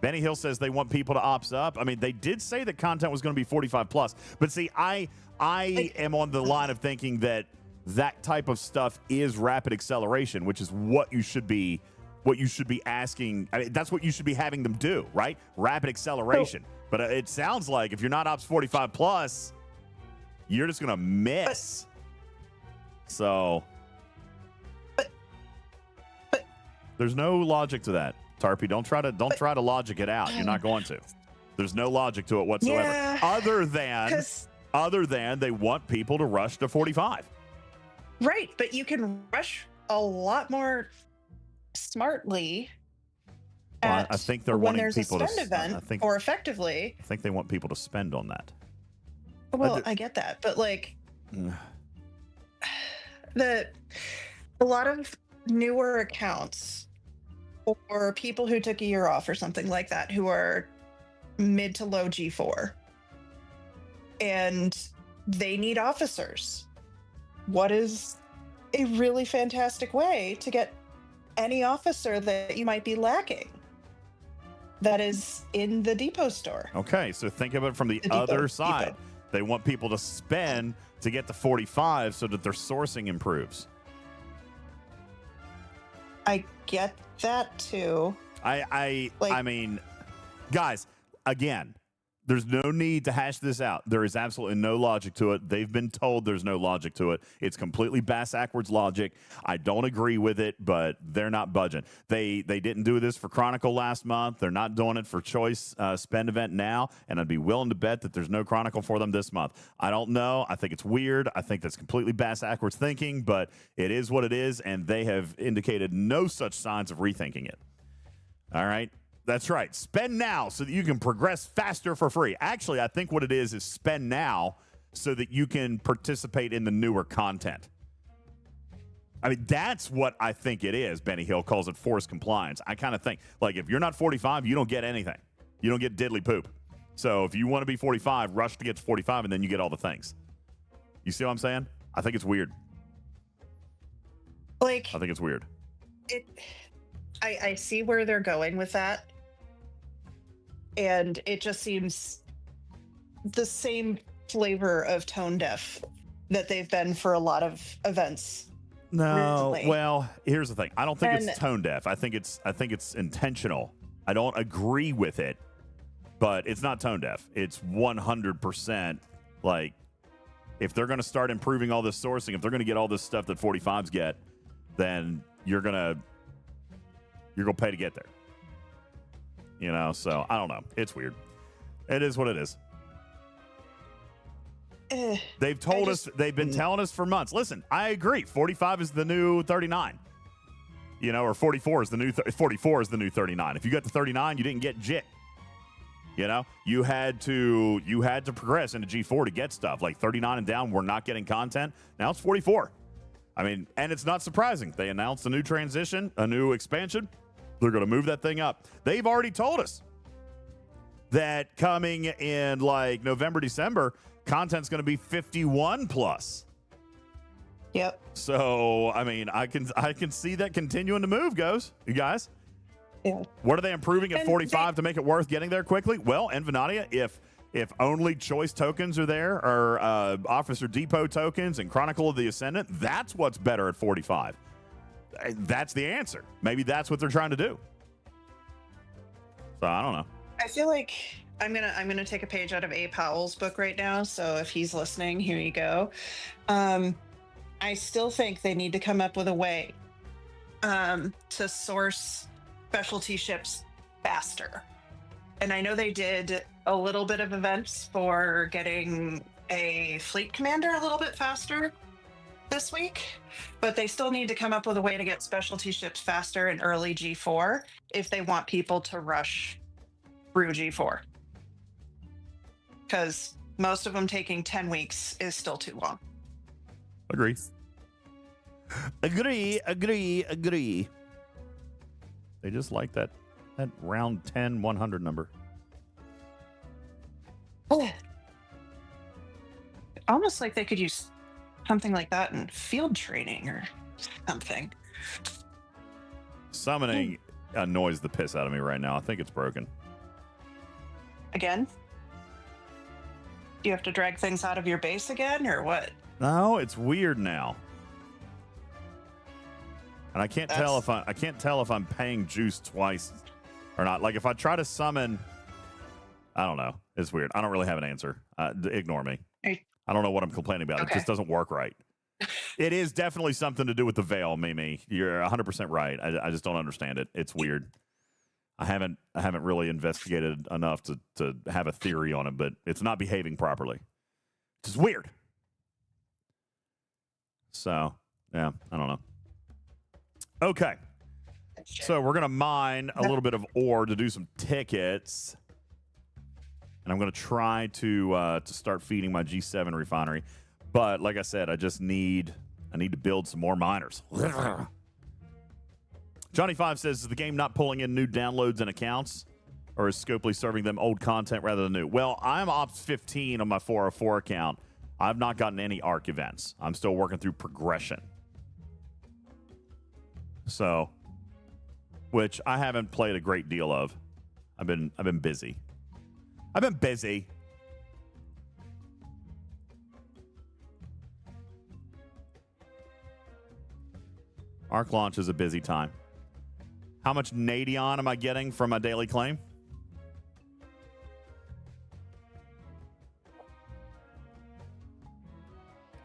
Benny Hill says they want people to opt up. I mean, they did say that content was going to be 45 plus. But see, I am on the line of thinking that type of stuff is rapid acceleration, which is what you should be asking. I mean, that's what you should be having them do, right? Rapid acceleration. But it sounds like if you're not ops 45 plus, you're just going to miss. But there's no logic to that. Tarpy, don't try to logic it out. You're not going to. There's no logic to it whatsoever. Yeah, other than they want people to rush to 45. Right, but you can rush a lot more smartly. Well, I think they're when wanting there's people a spend event, or effectively. I think they want people to spend on that. Well, I get that, but A lot of newer accounts or people who took a year off or something like that who are mid to low G4 and they need officers. What is a really fantastic way to get any officer that you might be lacking that is in the depot store? Okay, so think of it from the other side. Depot. They want people to spend to get to 45 so that their sourcing improves. I get that too. I mean, guys, again, there's no need to hash this out. There is absolutely no logic to it. They've been told there's no logic to it. It's completely bass-backwards logic. I don't agree with it, but they're not budging. They didn't do this for Chronicle last month. They're not doing it for Choice Spend event now, and I'd be willing to bet that there's no Chronicle for them this month. I don't know. I think it's weird. I think that's completely bass-backwards thinking, but it is what it is, and they have indicated no such signs of rethinking it. All right? That's right. Spend now so that you can progress faster for free. Actually, I think what it is spend now so that you can participate in the newer content. I mean, that's what I think it is. Benny Hill calls it forced compliance. I kind of think, like, if you're not 45, you don't get anything. You don't get diddly poop. So if you want to be 45, rush to get to 45, and then you get all the things. You see what I'm saying? I think it's weird. Like, I think it's weird. I see where they're going with that. And it just seems the same flavor of tone deaf that they've been for a lot of events. No, recently. well, here's the thing. I don't think it's tone deaf. I think it's intentional. I don't agree with it, but it's not tone deaf. It's 100% like if they're going to start improving all this sourcing, if they're going to get all this stuff that 45s get, then you're going to pay to get there. You know, so I don't know. It's weird. It is what it is. They've told us, they've been telling us for months. Listen, I agree. 45 is the new 39. You know, or 44 is the new 44 is the new 39. If you got to 39, you didn't get jit. You know, you had to progress into G4 to get stuff. Like 39 and down, we're not getting content. Now it's 44. I mean, and it's not surprising. They announced a new transition, a new expansion. They're going to move that thing up. They've already told us that coming in like November, December, content's going to be 51 plus. Yep. So, I mean, I can see that continuing to move, you guys. Yeah. What are they improving at And 45 to make it worth getting there quickly? Well, and Venadia, if only choice tokens are there, or Officer Depot tokens and Chronicle of the Ascendant, that's what's better at 45. That's the answer. Maybe that's what they're trying to do. So I don't know. I feel like I'm gonna take a page out of A. Powell's book right now. So if he's listening, here you go. I still think they need to come up with a way to source specialty ships faster. And I know they did a little bit of events for getting a fleet commander a little bit faster this week, but they still need to come up with a way to get specialty ships faster in early G4 if they want people to rush through G4. Because most of them taking 10 weeks is still too long. Agree. They just like that round 10, 100 number. Almost like they could use something like that in field training or something. Summoning annoys the piss out of me right now. I think it's broken. Again? Do you have to drag things out of your base again, or what? No, it's weird now. And I can't tell if I'm paying juice twice or not. Like if I try to summon, I don't know. It's weird. I don't really have an answer. Ignore me. I don't know what I'm complaining about. Okay. It just doesn't work right. It is definitely something to do with the veil, Mimi. You're 100% right. I just don't understand it. It's weird. I haven't really investigated enough to have a theory on it, but it's not behaving properly. It's just weird. So, yeah, I don't know. Okay. So we're going to mine a little bit of ore to do some tickets. And I'm going to try to start feeding my G7 refinery. But like I said, I just need I need to build some more miners. Johnny 5 says, is the game not pulling in new downloads and accounts? Or is Scopely serving them old content rather than new? Well, I'm Ops 15 on my 404 account. I've not gotten any ARC events. I'm still working through progression. So, which I haven't played a great deal of. I've been busy. I've been busy. ARC launch is a busy time. How much Nadion am I getting from my daily claim?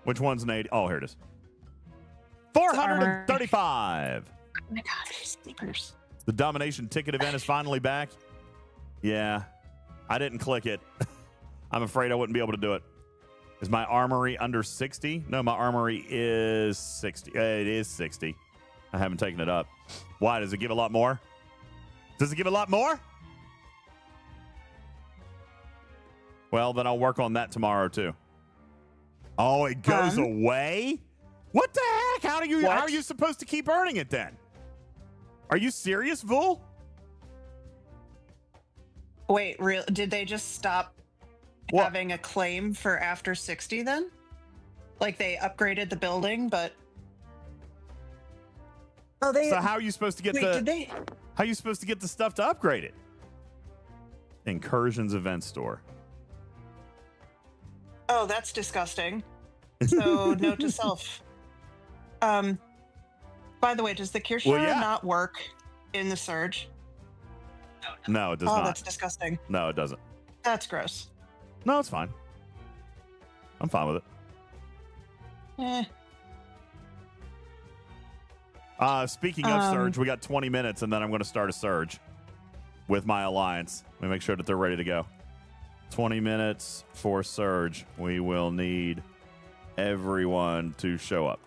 Which one's Nadion? Oh, here it is. 435. Oh my god, sleepers. The domination ticket event is finally back. Yeah, I didn't click it. I'm afraid I wouldn't be able to do it. Is my armory under 60? No, my armory is 60. It is 60. I haven't taken it up. Why? Does it give a lot more? Does it give a lot more? Well, then I'll work on that tomorrow too. Oh, it goes away? What the heck? How are you supposed to keep earning it then? Are you serious, Vul? Wait, did they just stop having a claim for after 60 then? Like they upgraded the building, but So how are you supposed to get how are you supposed to get the stuff to upgrade it? Incursions event store. Oh, that's disgusting. So note to self. By the way, does the Kirschner not work in the Surge? No, it does not. Oh, that's disgusting. No, it doesn't. That's gross. No, it's fine. I'm fine with it. Speaking of Surge, we got 20 minutes, and then I'm going to start a Surge with my alliance. Let me make sure that they're ready to go. 20 minutes for Surge. We will need everyone to show up.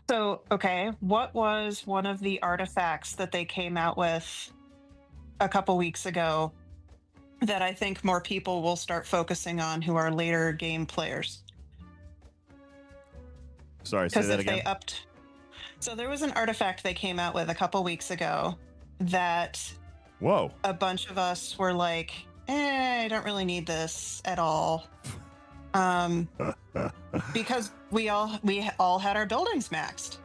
So, okay, what was one of the artifacts that they came out with a couple weeks ago that I think more people will start focusing on who are later game players? Sorry, say that again. So there was an artifact they came out with a couple weeks ago that a bunch of us were like, I don't really need this at all. Because we all had our buildings maxed.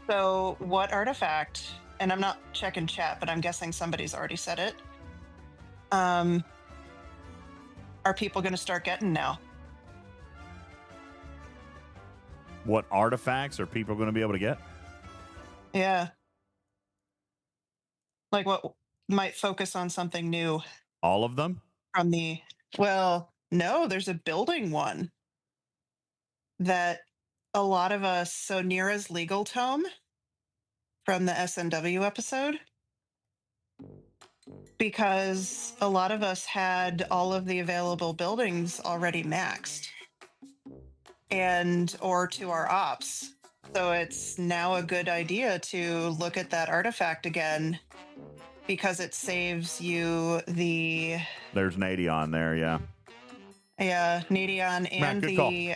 So what artifact, and I'm not checking chat, but I'm guessing somebody's already said it, are people going to start getting now? What artifacts are people going to be able to get? Yeah. Like what might focus on something new? All of them? No, there's a building one that a lot of us, so Nira's legal tome from the SNW episode, because a lot of us had all of the available buildings already maxed or to our ops. So it's now a good idea to look at that artifact again because it saves you the... There's Nadion there, yeah. Yeah, Nadion and the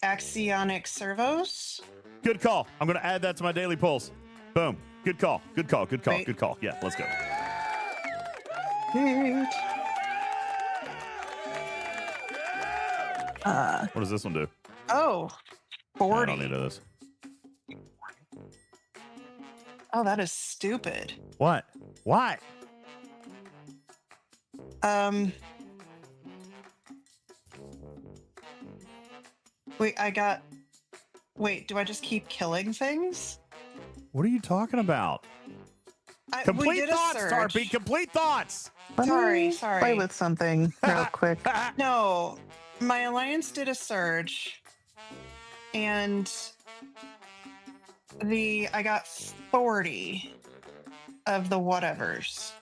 axionic servos. Good call. I'm going to add that to my daily pulse. Boom. Good call. Good call. Good call. Wait. Good call. Yeah, let's go. What does this one do? Oh, 40. I don't need this. Oh, that is stupid. What? What? Wait, do I just keep killing things? What are you talking about? Complete thoughts, Tarpy. Complete thoughts. Sorry. Play with something real quick. No, my alliance did a surge, and I got 40 of the whatevers.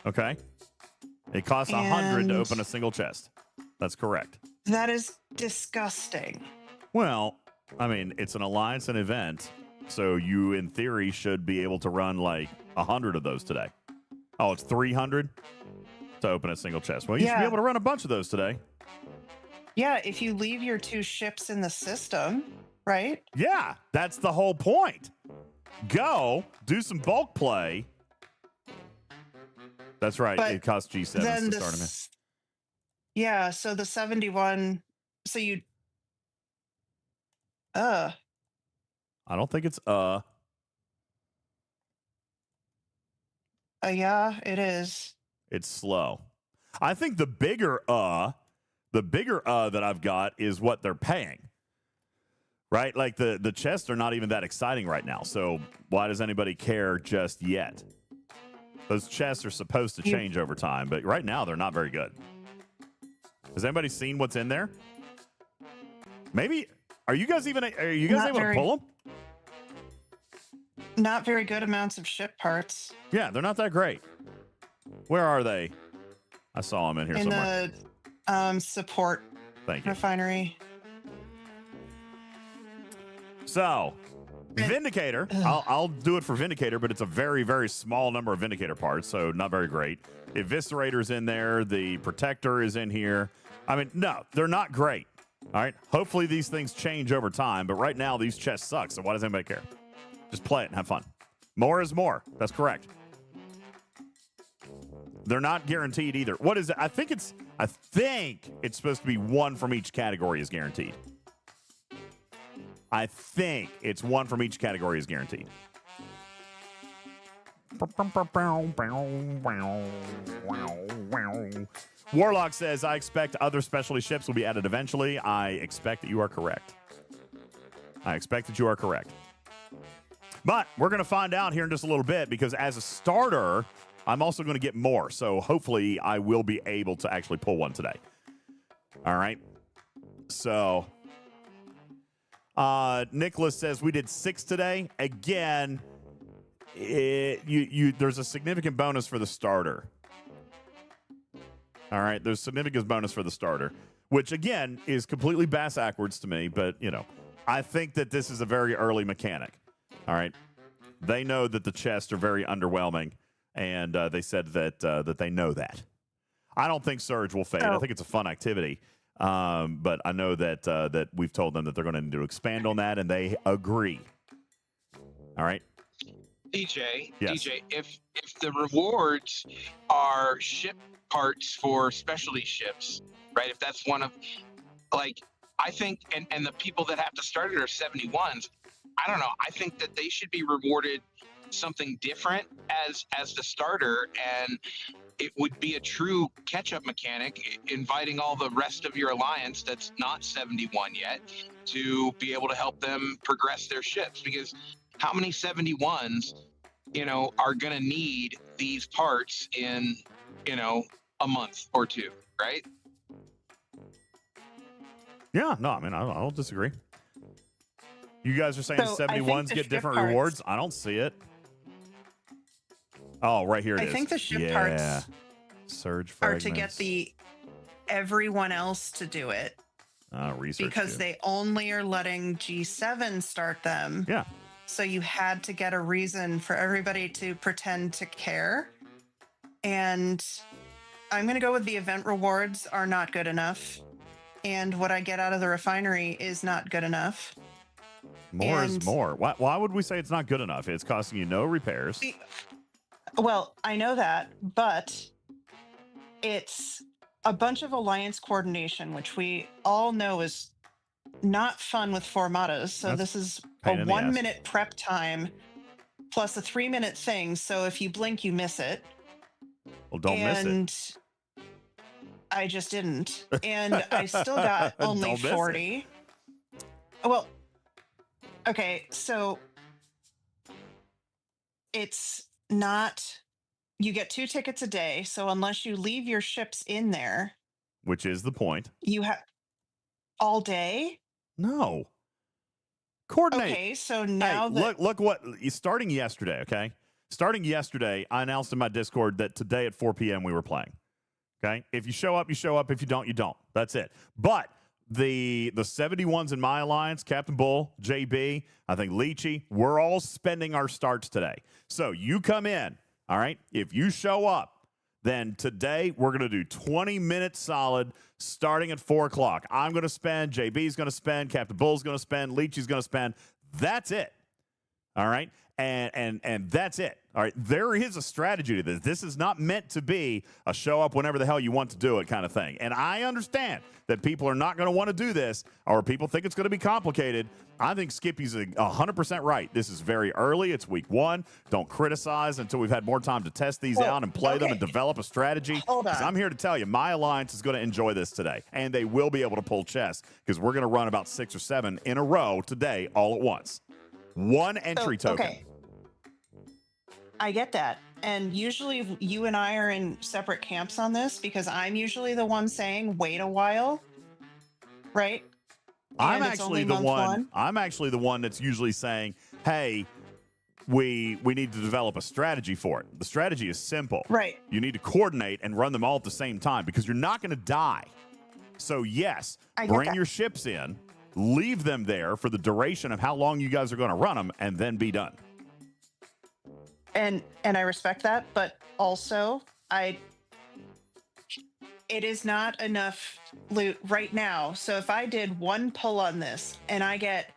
Okay. It costs 100 to open a single chest. That's correct. That is disgusting. Well, I mean, it's an alliance and event, so you, in theory, should be able to run like 100 of those today. Oh, it's 300? to open a single chest. Well, you should be Yeah. able to run a bunch of those today. Yeah, if you leave your 2 ships in the system, right? Yeah, that's the whole point. Go, do some bulk play. That's right. But it costs G7s then to start them in. Yeah, so the 71, so you I don't think it's yeah, it is. It's slow. I think the bigger that I've got is what they're paying. Right? Like the chests are not even that exciting right now. So why does anybody care just yet? Those chests are supposed to change over time, but right now they're not very good. Has anybody seen what's in there? Maybe are you guys able to pull them? Not very good amounts of ship parts. Yeah, they're not that great. Where are they? I saw them in here in somewhere. the support Thank you. refinery. So, Vindicator, I'll do it for Vindicator, but it's a very, very small number of Vindicator parts, so not very great. Eviscerator's in there. The Protector is in here. I mean, no, they're not great. All right? Hopefully these things change over time, but right now these chests suck, so why does anybody care? Just play it and have fun. More is more. That's correct. They're not guaranteed either. What is it? I think it's supposed to be one from each category is guaranteed. I think it's one from each category is guaranteed. Warlock says, I expect other specialty ships will be added eventually. I expect that you are correct. But we're going to find out here in just a little bit because as a starter, I'm also going to get more. So hopefully I will be able to actually pull one today. All right. So Nicholas says we did 6 today. Again, there's a significant bonus for the starter. All right. There's significant bonus for the starter, which again is completely bass backwards to me. But, I think that this is a very early mechanic. All right. They know that the chests are very underwhelming, and they said that they know that. I don't think Surge will fade. I think it's a fun activity. But I know that we've told them that they're going to need to expand on that, and they agree. All right. DJ, Yes. DJ, if the rewards are ship parts for specialty ships, right? If that's one of, I think, and the people that have to start it are 71s. I don't know. I think that they should be rewarded something different as the starter, and it would be a true catch-up mechanic, inviting all the rest of your alliance that's not 71 yet to be able to help them progress their ships. Because how many 71s, are going to need these parts in, a month or two, right? Yeah, no, I mean, I don't disagree. You guys are saying 71s get different rewards? I don't see it. Oh, right here it is. I think the ship parts Surge are fragments. to get everyone else to do it. Research because kit. they only are letting G7 start them. Yeah. So you had to get a reason for everybody to pretend to care. And I'm going to go with the event rewards are not good enough. And what I get out of the refinery is not good enough. More is more. Why would we say it's not good enough? It's costing you no repairs. Well, I know that, but it's a bunch of alliance coordination, which we all know is not fun with formatas. So this is a 1-minute prep time plus a 3-minute thing. So if you blink, you miss it. Well, don't miss it. I just didn't. And I still got only 40. Well, okay, so it's not, you get 2 tickets a day. So unless you leave your ships in there, which is the point, you have all day. No. Coordinate. Okay, so now look what starting yesterday, okay? Starting yesterday, I announced in my Discord that today at 4 p.m. we were playing. Okay? If you show up, you show up. If you don't, you don't. That's it. But the 71s in my alliance, Captain Bull, JB, I think Leachy, we're all spending our starts today. So you come in, all right? If you show up, then today we're going to do 20 minutes solid starting at 4 o'clock. I'm going to spend, JB's going to spend, Captain Bull's going to spend, Leachy's going to spend. That's it. All right. And that's it. All right. There is a strategy to this. This is not meant to be a show up whenever the hell you want to do it kind of thing. And I understand that people are not going to want to do this, or people think it's going to be complicated. I think Skippy's 100% right. This is very early. It's week 1. Don't criticize until we've had more time to test these out and play them and develop a strategy. Hold on. I'm here to tell you, my alliance is going to enjoy this today, and they will be able to pull chess because we're going to run about 6 or 7 in a row today all at once. 1 entry token. Okay. I get that. And usually you and I are in separate camps on this because I'm usually the one saying, wait a while. Right? I'm actually the one that's usually saying, hey, we need to develop a strategy for it. The strategy is simple. Right. You need to coordinate and run them all at the same time because you're not going to die. So yes, bring your ships in, leave them there for the duration of how long you guys are going to run them, and then be done. And I respect that, but also it is not enough loot right now. So if I did 1 pull on this and I get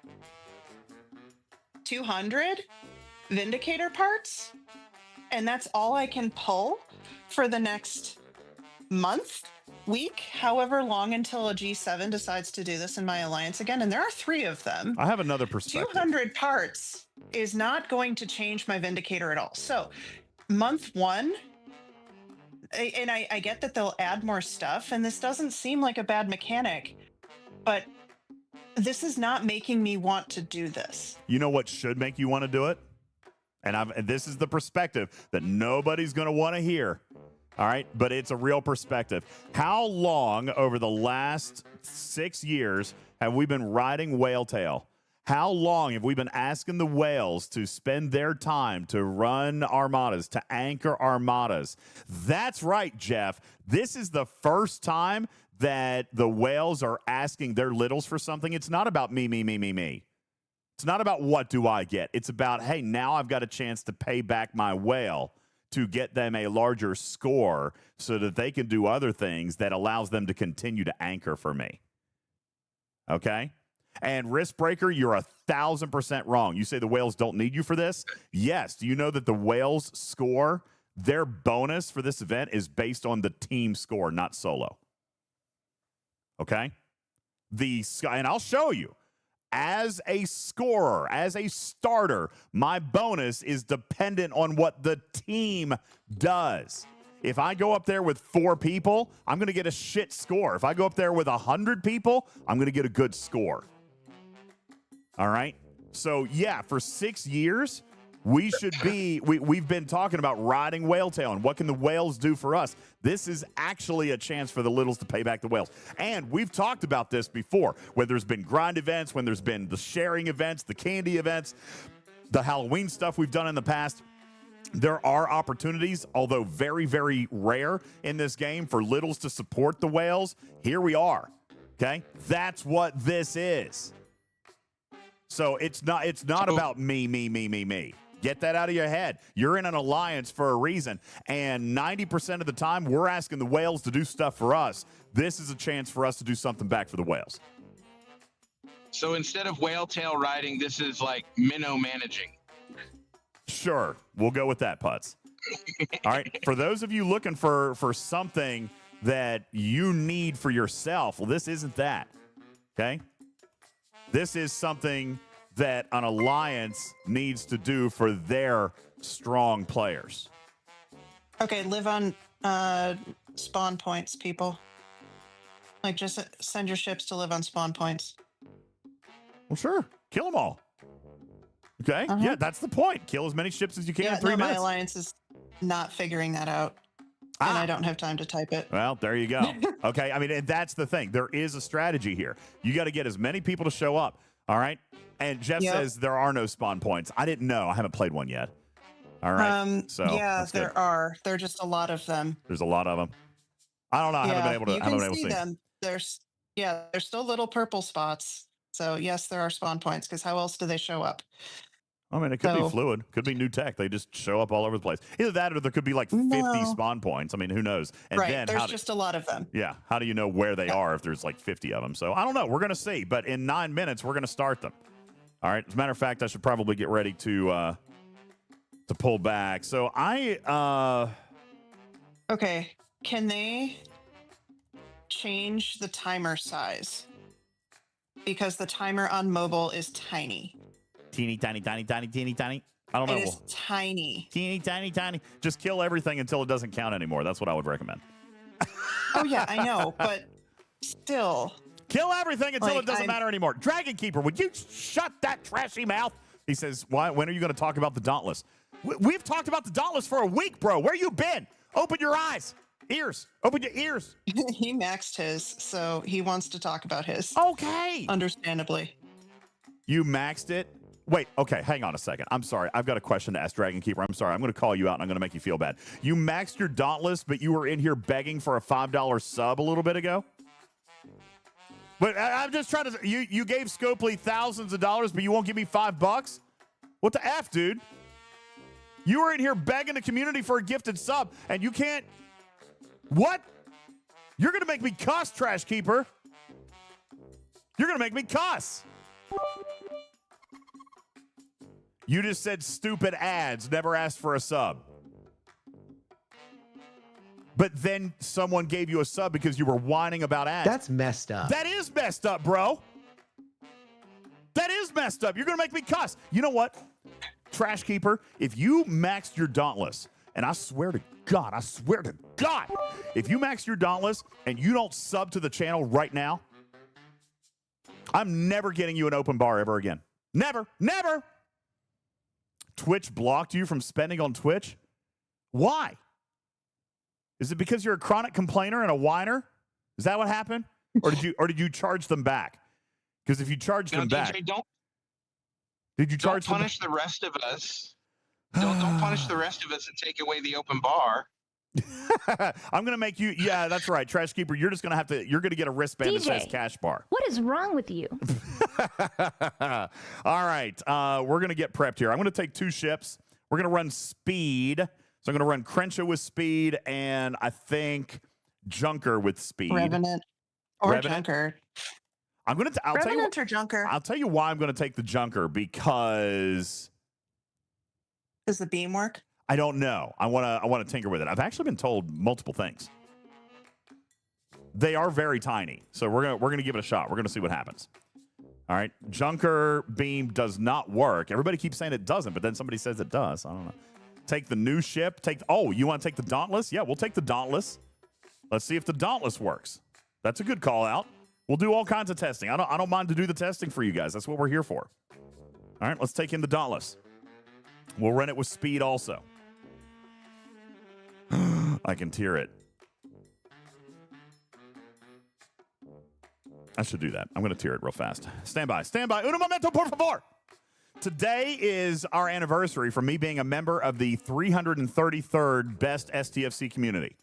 200 Vindicator parts, and that's all I can pull for the next month, week, however long until a G7 decides to do this in my alliance again, and there are 3 of them. I have another perspective. 200 parts is not going to change my Vindicator at all. So month 1, and I get that they'll add more stuff, and this doesn't seem like a bad mechanic, but this is not making me want to do this. You know what should make you want to do it? And this is the perspective that nobody's going to want to hear. All right, but it's a real perspective. How long over the last 6 years have we been riding Whaletail? How long have we been asking the whales to spend their time to run armadas, to anchor armadas? That's right, Jeff. This is the first time that the whales are asking their littles for something. It's not about me. It's not about what do I get. It's about, hey, now I've got a chance to pay back my whale to get them a larger score so that they can do other things that allows them to continue to anchor for me. Okay? And Risk Breaker, you're 1,000% wrong. You say the whales don't need you for this? Yes. Do you know that the whales score, their bonus for this event is based on the team score, not solo? Okay? And I'll show you. As a scorer, as a starter, my bonus is dependent on what the team does. If I go up there with 4 people, I'm going to get a shit score. If I go up there with 100 people, I'm going to get a good score. All right? So, yeah, for 6 years, we've been talking about riding Whaletail and what can the whales do for us. This is actually a chance for the littles to pay back the whales. And we've talked about this before, when there's been grind events, when there's been the sharing events, the candy events, the Halloween stuff we've done in the past. There are opportunities, although very, very rare in this game, for littles to support the whales. Here we are. Okay? That's what this is. So it's not about me. Get that out of your head. You're in an alliance for a reason. And 90% of the time, we're asking the whales to do stuff for us. This is a chance for us to do something back for the whales. So instead of Whaletail riding, this is like minnow managing. Sure. We'll go with that, Putz. All right. For those of you looking for something that you need for yourself, well, this isn't that. Okay? This is something that an alliance needs to do for their strong players. Okay, live on spawn points, people. Like, just send your ships to live on spawn points. Well, sure. Kill them all. Okay? Yeah, that's the point. Kill as many ships as you can in 3 minutes. My alliance is not figuring that out. And I don't have time to type it. Well, there you go. Okay, I mean, and that's the thing. There is a strategy here. You got to get as many people to show up. All right? And Jeff says there are no spawn points. I didn't know. I haven't played one yet. All right. There are. There are just a lot of them. There's a lot of them. I don't know. I haven't been able to. You can see them. There's still little purple spots. So yes, there are spawn points because how else do they show up? I mean, it could be fluid. Could be new tech. They just show up all over the place. Either that or there could be like 50 spawn points. I mean, who knows? And then there's just a lot of them. Yeah. How do you know where they are if there's like 50 of them? So I don't know. We're going to see. But in 9 minutes, we're going to start them. All right. As a matter of fact, I should probably get ready to pull back. So Okay. Can they change the timer size? Because the timer on mobile is tiny. Teeny, tiny, tiny, tiny, teeny, tiny. I don't know. It is tiny. Teeny, tiny, tiny. Just kill everything until it doesn't count anymore. That's what I would recommend. Oh, yeah, I know. But still. Kill everything until it doesn't matter anymore. Dragon Keeper, would you shut that trashy mouth? He says, when are you going to talk about the Dauntless? We've talked about the Dauntless for a week, bro. Where you been? Open your eyes. Ears. Open your ears. He maxed his, so he wants to talk about his. Okay. Understandably. You maxed it? Wait, okay, hang on a second. I'm sorry. I've got a question to ask Dragon Keeper. I'm sorry. I'm going to call you out, and I'm going to make you feel bad. You maxed your Dauntless, but you were in here begging for a $5 sub a little bit ago? But I'm just trying to... You gave Scopely thousands of dollars, but you won't give me $5? What the F, dude? You were in here begging the community for a gifted sub, and you can't... What? You're going to make me cuss, Trash Keeper. You're going to make me cuss. You just said stupid ads, never asked for a sub. But then someone gave you a sub because you were whining about ads. That's messed up. That is messed up, bro. That is messed up. You're going to make me cuss. You know what? Trash Keeper, if you maxed your Dauntless, and I swear to God, if you max your Dauntless and you don't sub to the channel right now, I'm never getting you an open bar ever again. Never. Never. Twitch blocked you from spending on Twitch? Why? Is it because you're a chronic complainer and a whiner? Is that what happened? Or did you charge them back? Because if you charged them back, DJ, did you charge don't punish them? the rest of us. Don't punish the rest of us and take away the open bar. I'm gonna make you. Yeah, that's right, Trash Keeper. You're just gonna have to. You're gonna get a wristband that says cash bar. What is wrong with you? All right, we're gonna get prepped here. I'm gonna take 2 ships. We're gonna run speed. So I'm gonna run Crenshaw with speed, and I think Junker with speed. Revenant or Junker. I'm gonna. Revenant or Junker. I'll tell you why I'm gonna take the Junker, because. Does the beam work? I don't know. I want to tinker with it. I've actually been told multiple things. They are very tiny, so we're gonna give it a shot. We're gonna see what happens. All right, Junker beam does not work. Everybody keeps saying it doesn't, but then somebody says it does. I don't know. Take the new ship. You want to take the Dauntless? Yeah, we'll take the Dauntless. Let's see if the Dauntless works. That's a good call out. We'll do all kinds of testing. I don't mind to do the testing for you guys. That's what we're here for. All right, let's take in the Dauntless. We'll run it with speed also. I can tear it. I should do that. I'm going to tear it real fast. Stand by. Stand by. Uno momento, por favor. Today is our anniversary for me being a member of the 333rd best STFC community.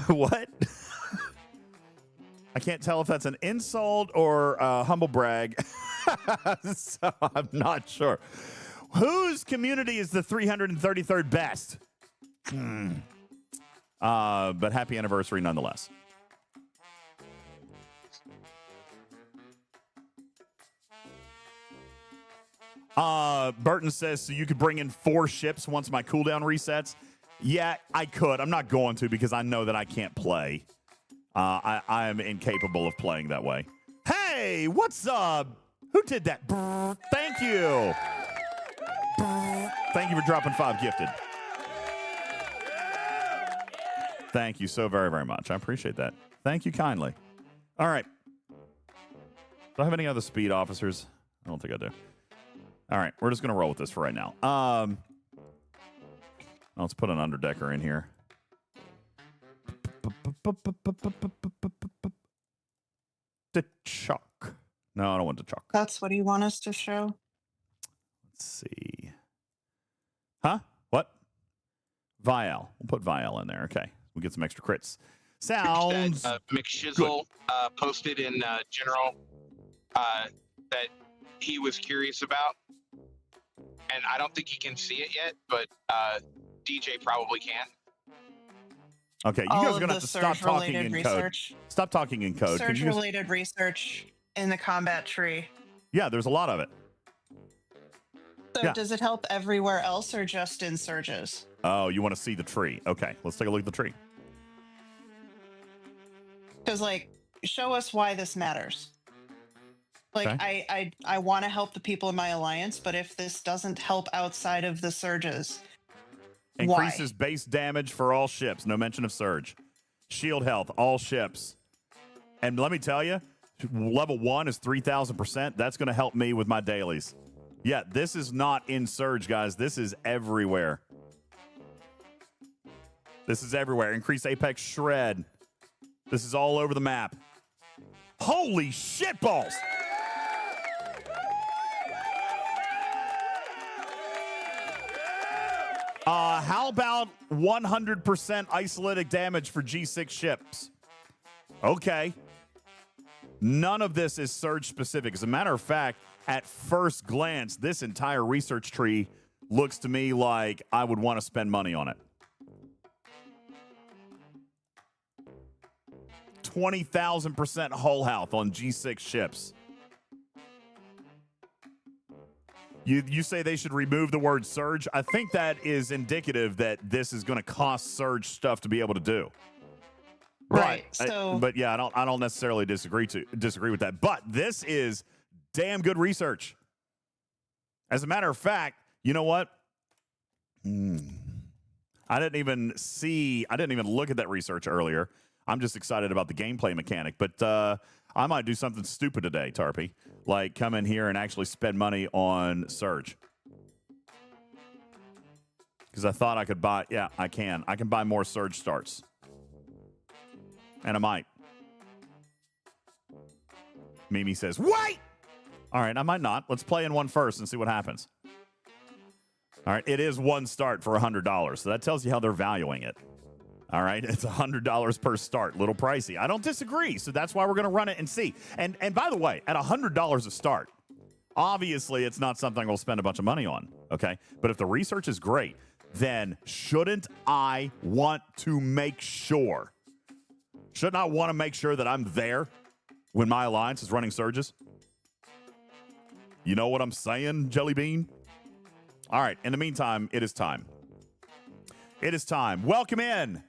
What? I can't tell if that's an insult or a humble brag. So I'm not sure. Whose community is the 333rd best? But happy anniversary nonetheless. Burton says, so you could bring in 4 ships once my cooldown resets? Yeah, I could. I'm not going to because I know that I can't play. I am incapable of playing that way. Hey, what's up? Who did that? Thank you. Thank you for dropping 5 gifted. Thank you so very, very much. I appreciate that. Thank you kindly. All right. Do I have any other speed officers? I don't think I do. All right. We're just going to roll with this for right now. Let's put an underdecker in here. The chalk. No, I don't want the chalk. That's what you want us to show? Let's see. Huh? What? Vial. We'll put Vial in there. Okay. We'll get some extra crits. Sounds that McShizzle posted in general that he was curious about. and I don't think he can see it yet, but DJ probably can. Okay, you All guys are of going to the have to stop talking surge-related in code. research. Stop talking in code. Can you just... Surge-related research in the combat tree. Yeah, there's a lot of it. So Yeah. does it help everywhere else or just in surges? Oh, you want to see the tree. Okay, let's take a look at the tree. Because, like, show us why this matters. Like, Okay. I want to help the people in my alliance, but if this doesn't help outside of the surges, Increases why? base damage for all ships. No mention of surge. Shield health, all ships. And let me tell you, level 1 is 3,000%. That's going to help me with my dailies. Yeah, this is not in surge, guys. This is everywhere. This is everywhere. Increase apex shred. This is all over the map. Holy shit balls! How about 100% isolatic damage for G6 ships? Okay. None of this is surge specific. As a matter of fact, at first glance, this entire research tree looks to me like I would want to spend money on it. 20,000% hull health on G6 ships. You say they should remove the word surge? I think that is indicative that this is going to cost surge stuff to be able to do. Right. But yeah, I don't necessarily disagree with that. But this is damn good research. As a matter of fact, you know what? I didn't even look at that research earlier. I'm just excited about the gameplay mechanic. But I might do something stupid today, Tarpy. Like come in here and actually spend money on Surge. Because I thought I could buy, yeah, I can. I can buy more Surge starts. And I might. Mimi says, wait! All right, I might not. Let's play in one first and see what happens. All right, it is one start for $100. So that tells you how they're valuing it. All right, it's $100 per start. Little pricey. I don't disagree. So that's why we're going to run it and see. And by the way, at $100 a start, obviously it's not something we'll spend a bunch of money on. Okay, but if the research is great, then shouldn't I want to make sure? Shouldn't I want to make sure that I'm there when my alliance is running surges? You know what I'm saying, Jelly Bean? All right, in the meantime, it is time. It is time. Welcome in.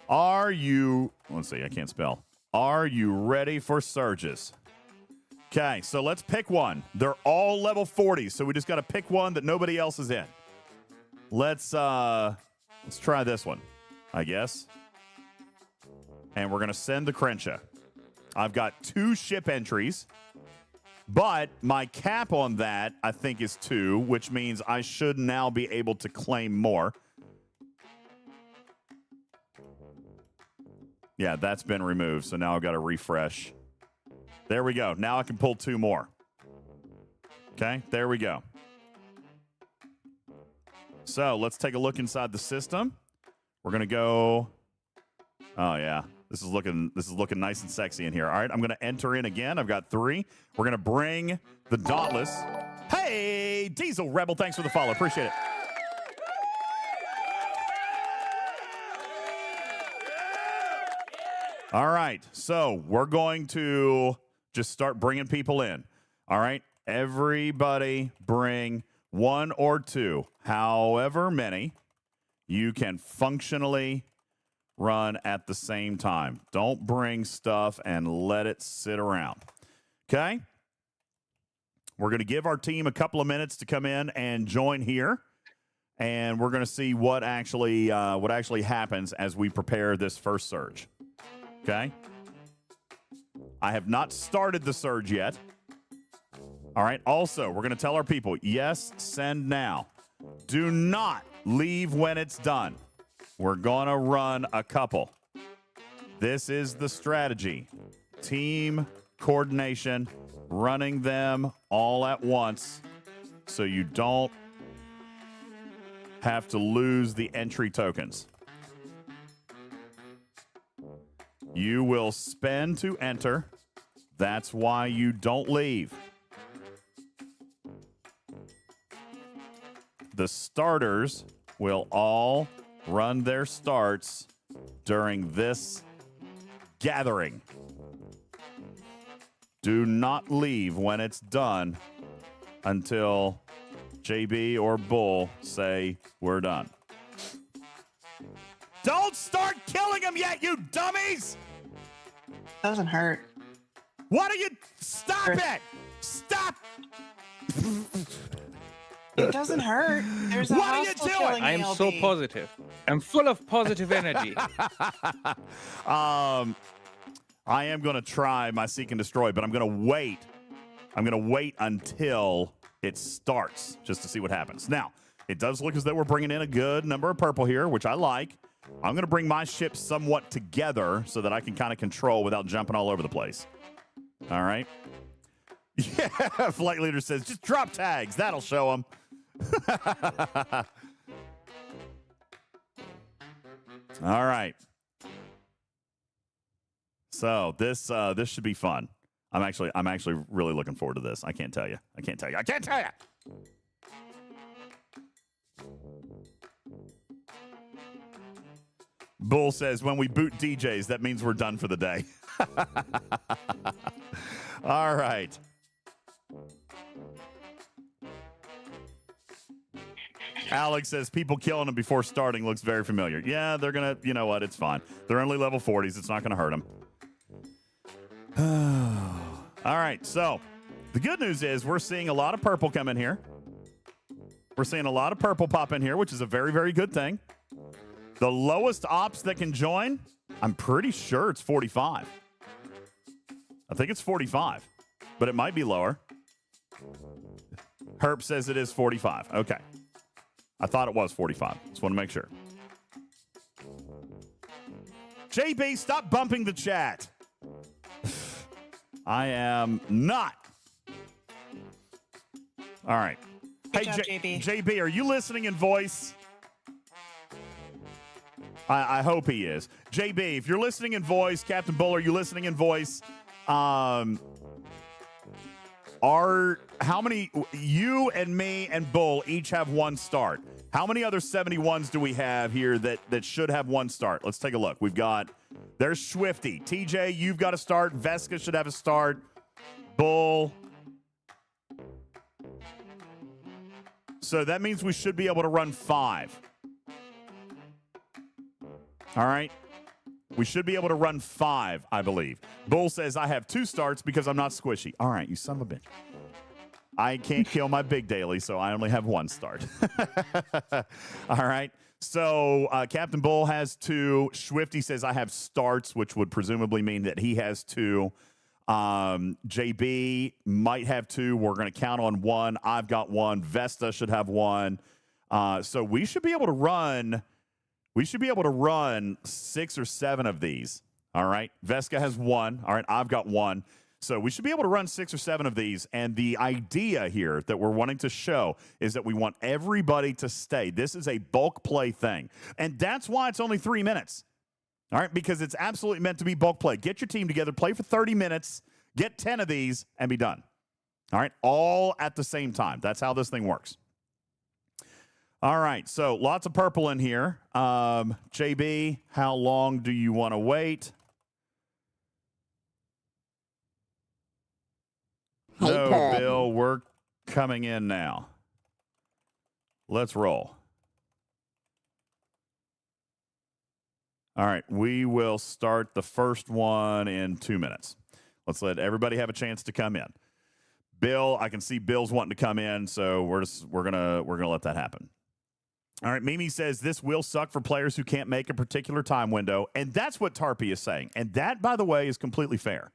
Are you, let's see, I can't spell. Are you ready for surges? Okay, so let's pick one. They're all level 40, so we just got to pick one that nobody else is in. Let's try this one, I guess. And we're going to send the Crenshaw. I've got 2 ship entries, but my cap on that, I think, is 2, which means I should now be able to claim more. Yeah, that's been removed, so now I've got to refresh. There we go. Now I can pull 2 more. Okay, there we go. So let's take a look inside the system. We're going to go... Oh, yeah. This is looking nice and sexy in here. All right, I'm going to enter in again. I've got 3. We're going to bring the Dauntless. Hey, Diesel Rebel, thanks for the follow. Appreciate it. All right, so we're going to just start bringing people in. All right, everybody bring 1 or 2, however many you can functionally run at the same time. Don't bring stuff and let it sit around. Okay? We're going to give our team a couple of minutes to come in and join here, and we're going to see what actually happens as we prepare this first surge. Okay? I have not started the surge yet. All right. Also, we're going to tell our people, yes, send now. Do not leave when it's done. We're going to run a couple. This is the strategy. Team coordination, running them all at once so you don't have to lose the entry tokens. You will spend to enter. That's why you don't leave. the starters will all run their starts during this gathering. Do not leave when it's done until JB or Bull say we're done. Don't start killing them yet, you dummies! Doesn't hurt. What are you? Stop it! Stop! It doesn't hurt. There's a What are you hostile doing? killing I am so ELB. positive. I'm full of positive energy. I am going to try my seek and destroy, but I'm going to wait. I'm going to wait until it starts just to see what happens. Now, it does look as though we're bringing in a good number of purple here, which I like. I'm going to bring my ship somewhat together so that I can kind of control without jumping all over the place. All right. Yeah, Flight Leader says, just drop tags. That'll show them. All right. So this should be fun. I'm actually really looking forward to this. I can't tell you. I can't tell you. Bull says, when we boot DJs, that means we're done for the day. All right. Alex says, people killing them before starting looks very familiar. Yeah, they're going to, you know what? It's fine. They're only level 40s. It's not going to hurt them. All right. So the good news is we're seeing a lot of purple come in here. We're seeing a lot of purple pop in here, which is a very, very good thing. The lowest ops that can join, I'm pretty sure it's 45. I think it's 45, but it might be lower. Herb says it is 45. Okay. I thought it was 45. Just want to make sure. JB, stop bumping the chat. I am not. All right. Good job, JB. JB, are you listening in voice? I hope he is. JB, if you're listening in voice, Captain Bull, are you listening in voice? How many, you and me and Bull each have one start. How many other 71s do we have here that should have one start? Let's take a look. There's Swifty. TJ, you've got a start. Veska should have a start. Bull. So that means we should be able to run 5. All right. We should be able to run 5, I believe. Bull says I have 2 starts because I'm not squishy. All right, you son of a bitch. I can't kill my big daily, so I only have 1 start. All right. So Captain Bull has 2. Swifty says I have starts, which would presumably mean that he has 2. JB might have 2. We're going to count on 1. I've got 1. Vesta should have 1. So we should be able to run. We should be able to run 6 or 7 of these. All right. Veska has 1. All right. I've got 1. So we should be able to run 6 or 7 of these. And the idea here that we're wanting to show is that we want everybody to stay. This is a bulk play thing. And that's why it's only 3 minutes. All right. Because it's absolutely meant to be bulk play. Get your team together, play for 30 minutes, get 10 of these, and be done. All right. All at the same time. That's how this thing works. All right, so lots of purple in here. JB, how long do you want to wait? No, Bill, we're coming in now. Let's roll. All right, we will start the first one in 2 minutes. Let's let everybody have a chance to come in. Bill, I can see Bill's wanting to come in, so we're gonna let that happen. All right, Mimi says this will suck for players who can't make a particular time window, and that's what Tarpy is saying. And that, by the way, is completely fair.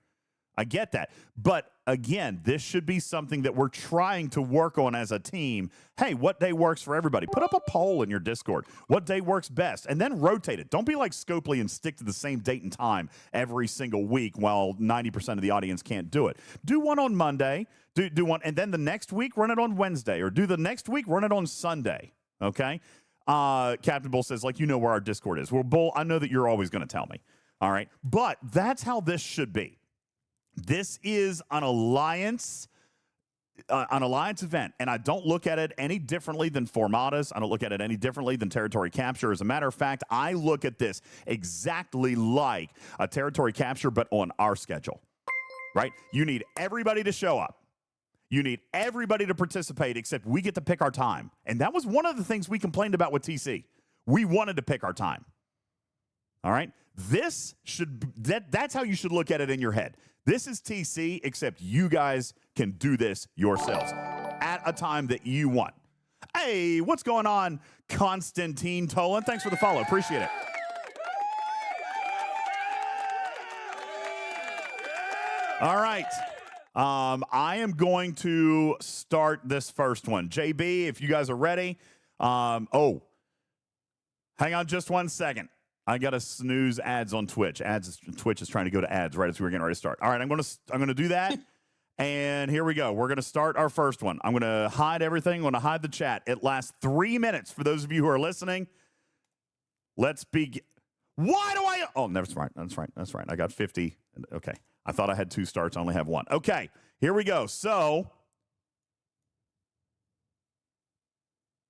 I get that. But again, this should be something that we're trying to work on as a team. Hey, what day works for everybody? Put up a poll in your Discord. What day works best? And then rotate it. Don't be like Scopely and stick to the same date and time every single week while 90% of the audience can't do it. Do one on Monday. Do one, and then the next week, run it on Wednesday. Or do the next week, run it on Sunday. Okay? Captain Bull says, like, you know where our Discord is. Well, Bull, I know that you're always going to tell me. All right? But that's how this should be. This is an alliance an alliance event, and I don't look at it any differently than Formatas. I don't look at it any differently than territory capture. As a matter of fact, I look at this exactly like a territory capture, but on our schedule, right? You need everybody to show up. You need everybody to participate, except we get to pick our time. And that was one of the things we complained about with TC. We wanted to pick our time. All right? That's how you should look at it in your head. This is TC, except you guys can do this yourselves at a time that you want. Hey, what's going on, Constantine Tolan? Thanks for the follow. Appreciate it. All right. I am going to start this first one. JB, if you guys are ready. Hang on just 1 second. I got to snooze ads on Twitch. Twitch is trying to go to ads right as we were getting ready to start. All right, I'm going to do that. And here we go. We're going to start our first one. I'm going to hide everything. I'm going to hide the chat. It lasts 3 minutes for those of you who are listening. Let's begin. Why do I? Oh, that's right. That's right. I got 50. Okay. I thought I had 2 starts. I only have 1. Okay. Here we go. So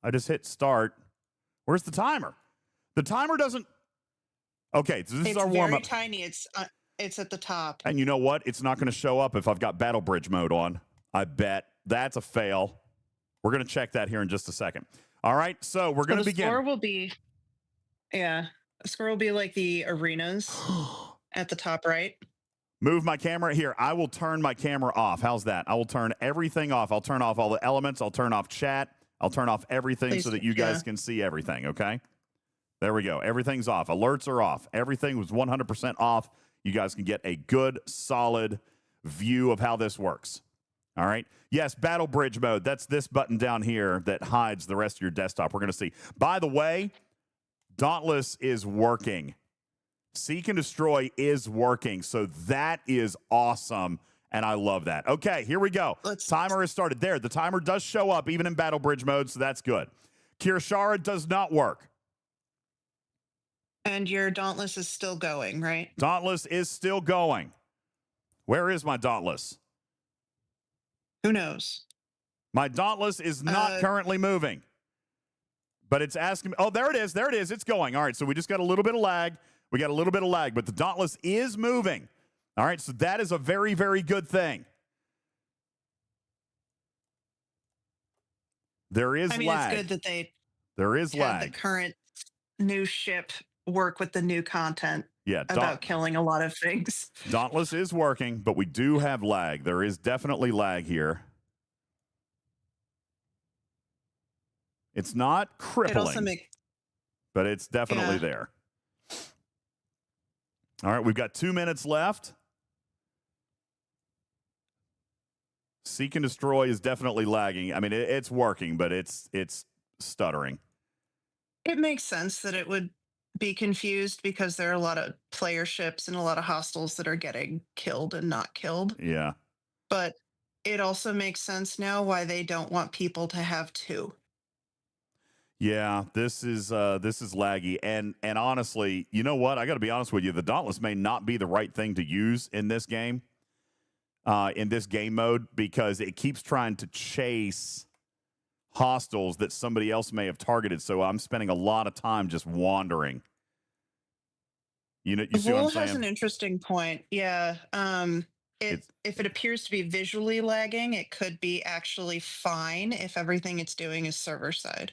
I just hit start. Where's the timer? The timer doesn't. Okay. So this is our warm up. It's very tiny. It's at the top. And you know what? It's not going to show up if I've got Battle Bridge mode on. I bet that's a fail. We're going to check that here in just a second. All right. So we're going to begin. The score will be like the arenas at the top right. Move my camera here. I will turn my camera off. How's that? I will turn everything off. I'll turn off all the elements. I'll turn off chat. I'll turn off everything so that you guys can see everything. Okay. There we go. Everything's off. Alerts are off. Everything was 100% off. You guys can get a good, solid view of how this works. All right. Yes, Battle Bridge mode. That's this button down here that hides the rest of your desktop. We're going to see. By the way, Dauntless is working. Seek and Destroy is working. So that is awesome. And I love that. Okay, here we go. Timer has started. There, the timer does show up even in Battle Bridge mode, so that's good. Kirshara does not work. And your Dauntless is still going, right? Dauntless is still going. Where is my Dauntless? Who knows? My Dauntless is not currently moving. But it's asking me. Oh, there it is. There it is. It's going. All right, so we just got a little bit of lag. We got a little bit of lag, but the Dauntless is moving. All right, so that is a very, very good thing. There is lag. It's good that they there is lag. The current new ship work with the new content. Yeah, about killing a lot of things. Dauntless is working, but we do have lag. There is definitely lag here. It's not crippling, but it's definitely there. All right, we've got 2 minutes left. Seek and Destroy is definitely lagging. I mean, it's working, but it's stuttering. It makes sense that it would be confused because there are a lot of player ships and a lot of hostiles that are getting killed and not killed. Yeah. But it also makes sense now why they don't want people to have 2. Yeah, this is laggy, and honestly, you know what? I got to be honest with you. The Dauntless may not be the right thing to use in this game mode, because it keeps trying to chase hostiles that somebody else may have targeted. So I'm spending a lot of time just wandering. You see what I'm saying? Has an interesting point. Yeah. If it appears to be visually lagging, it could be actually fine if everything it's doing is server side.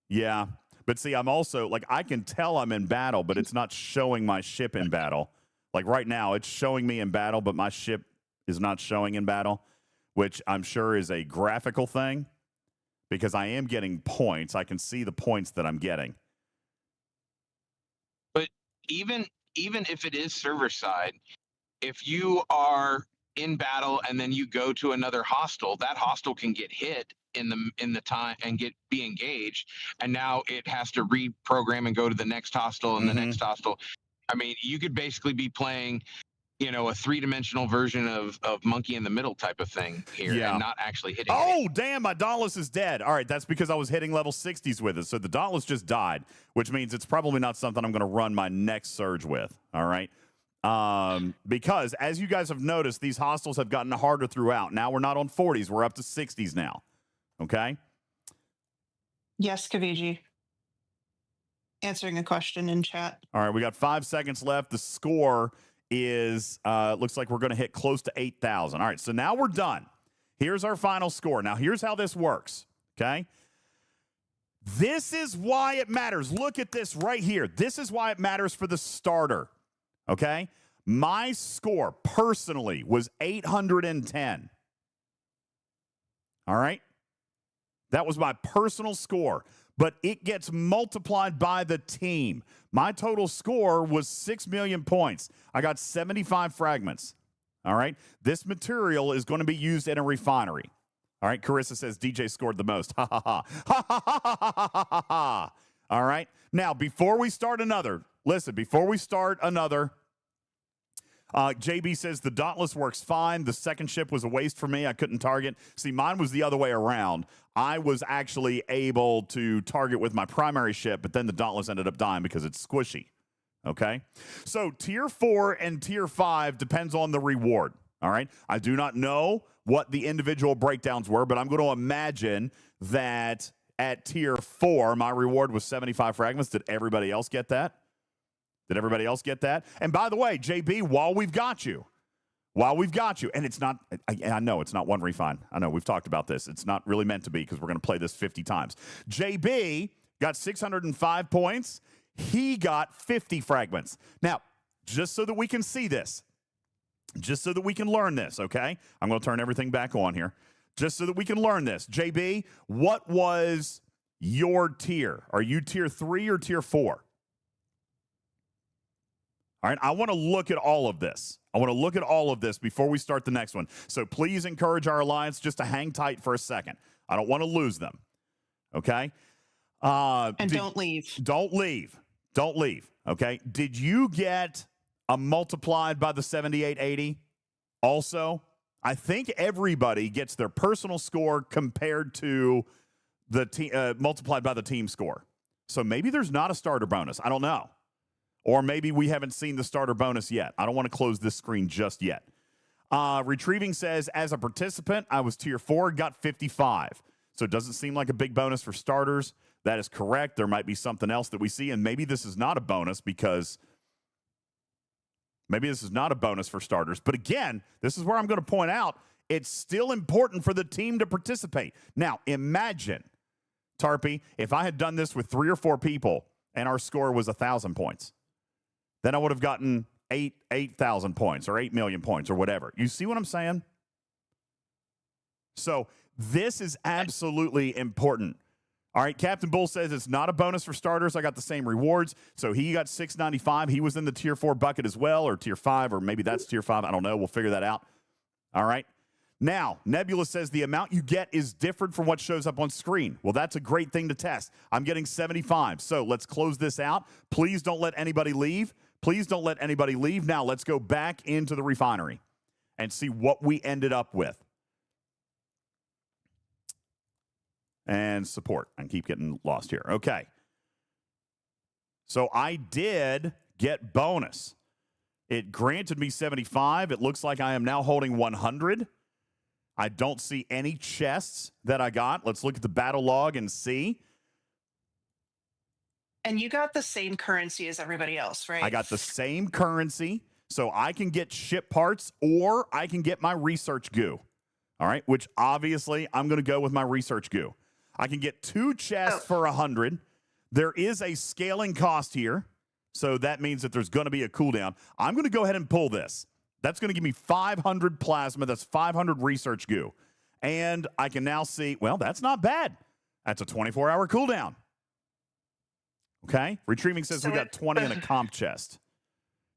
Yeah, but see, I'm also, like, I can tell I'm in battle, but it's not showing my ship in battle. Like right now, it's showing me in battle, but my ship is not showing in battle, which I'm sure is a graphical thing, because I am getting points. I can see the points that I'm getting. But even if it is server side, if you are in battle and then you go to another hostile, that hostile can get hit in the time and be engaged, and now it has to reprogram and go to the next hostile and the next hostile. I mean, you could basically be playing, a 3-dimensional version of monkey in the middle type of thing here, and not actually hitting. Oh, damn, my Dauntless is dead. All right, that's because I was hitting level 60s with it. So the Dauntless just died, which means it's probably not something I'm going to run my next surge with. All right. Because as you guys have noticed, these hostels have gotten harder throughout. Now we're not on 40s. We're up to 60s now. Okay? Yes, Kaviji. Answering a question in chat. All right, we got 5 seconds left. The score is, looks like we're going to hit close to 8,000. All right, so now we're done. Here's our final score. Now, here's how this works, okay? This is why it matters. Look at this right here. This is why it matters for the starter, okay? My score personally was 810. All right? That was my personal score, but it gets multiplied by the team. My total score was 6 million points. I got 75 fragments. All right? This material is going to be used in a refinery. All right? Carissa says DJ scored the most. Ha, ha, ha. Ha, ha, ha, ha, ha, ha, ha. All right? Now, before we start another, listen, before we start another, JB says the Dauntless works fine. The second ship was a waste for me. I couldn't target. See, mine was the other way around. I was actually able to target with my primary ship, but then the Dauntless ended up dying because it's squishy. Okay? So tier 4 and tier 5 depends on the reward. All right? I do not know what the individual breakdowns were, but I'm going to imagine that at tier 4, my reward was 75 fragments. Did everybody else get that? Did everybody else get that? And by the way, JB, while we've got you, and it's not, I know it's not one refine. I know we've talked about this. It's not really meant to be because we're going to play this 50 times. JB got 605 points. He got 50 fragments. Now, just so that we can see this, just so that we can learn this, okay? I'm going to turn everything back on here. Just so that we can learn this. JB, what was your tier? Are you tier 3 or tier 4? All right, I want to look at all of this. I want to look at all of this before we start the next one. So please encourage our alliance just to hang tight for a second. I don't want to lose them, okay? And don't leave. Don't leave. Don't leave, okay? Did you get a multiplied by the 7880 also? I think everybody gets their personal score compared to the multiplied by the team score. So maybe there's not a starter bonus. I don't know. Or maybe we haven't seen the starter bonus yet. I don't want to close this screen just yet. Retrieving says, as a participant, I was tier 4, got 55. So it doesn't seem like a big bonus for starters. That is correct. There might be something else that we see, and maybe this is not a bonus because maybe this is not a bonus for starters. But again, this is where I'm going to point out it's still important for the team to participate. Now, imagine, Tarpy, if I had done this with 3 or 4 people and our score was 1,000 points. Then I would have gotten 8,000 points or 8 million points or whatever. You see what I'm saying? So this is absolutely important. All right, Captain Bull says it's not a bonus for starters. I got the same rewards. So he got 695. He was in the tier 4 bucket as well, or tier 5, or maybe that's tier 5. I don't know. We'll figure that out. All right. Now, Nebula says the amount you get is different from what shows up on screen. Well, that's a great thing to test. I'm getting 75. So let's close this out. Please don't let anybody leave. Please don't let anybody leave. Now, let's go back into the refinery and see what we ended up with. And support. I keep getting lost here. Okay. So I did get bonus. It granted me 75. It looks like I am now holding 100. I don't see any chests that I got. Let's look at the battle log and see. And you got the same currency as everybody else, right? I got the same currency, so I can get ship parts or I can get my research goo. All right, which obviously I'm going to go with my research goo. I can get 2 chests for 100. There is a scaling cost here, so that means that there's going to be a cooldown. I'm going to go ahead and pull this. That's going to give me 500 plasma. That's 500 research goo. And I can now see, well, that's not bad. That's a 24-hour cooldown. Okay? Retrieving says So we got 20 in a comp chest.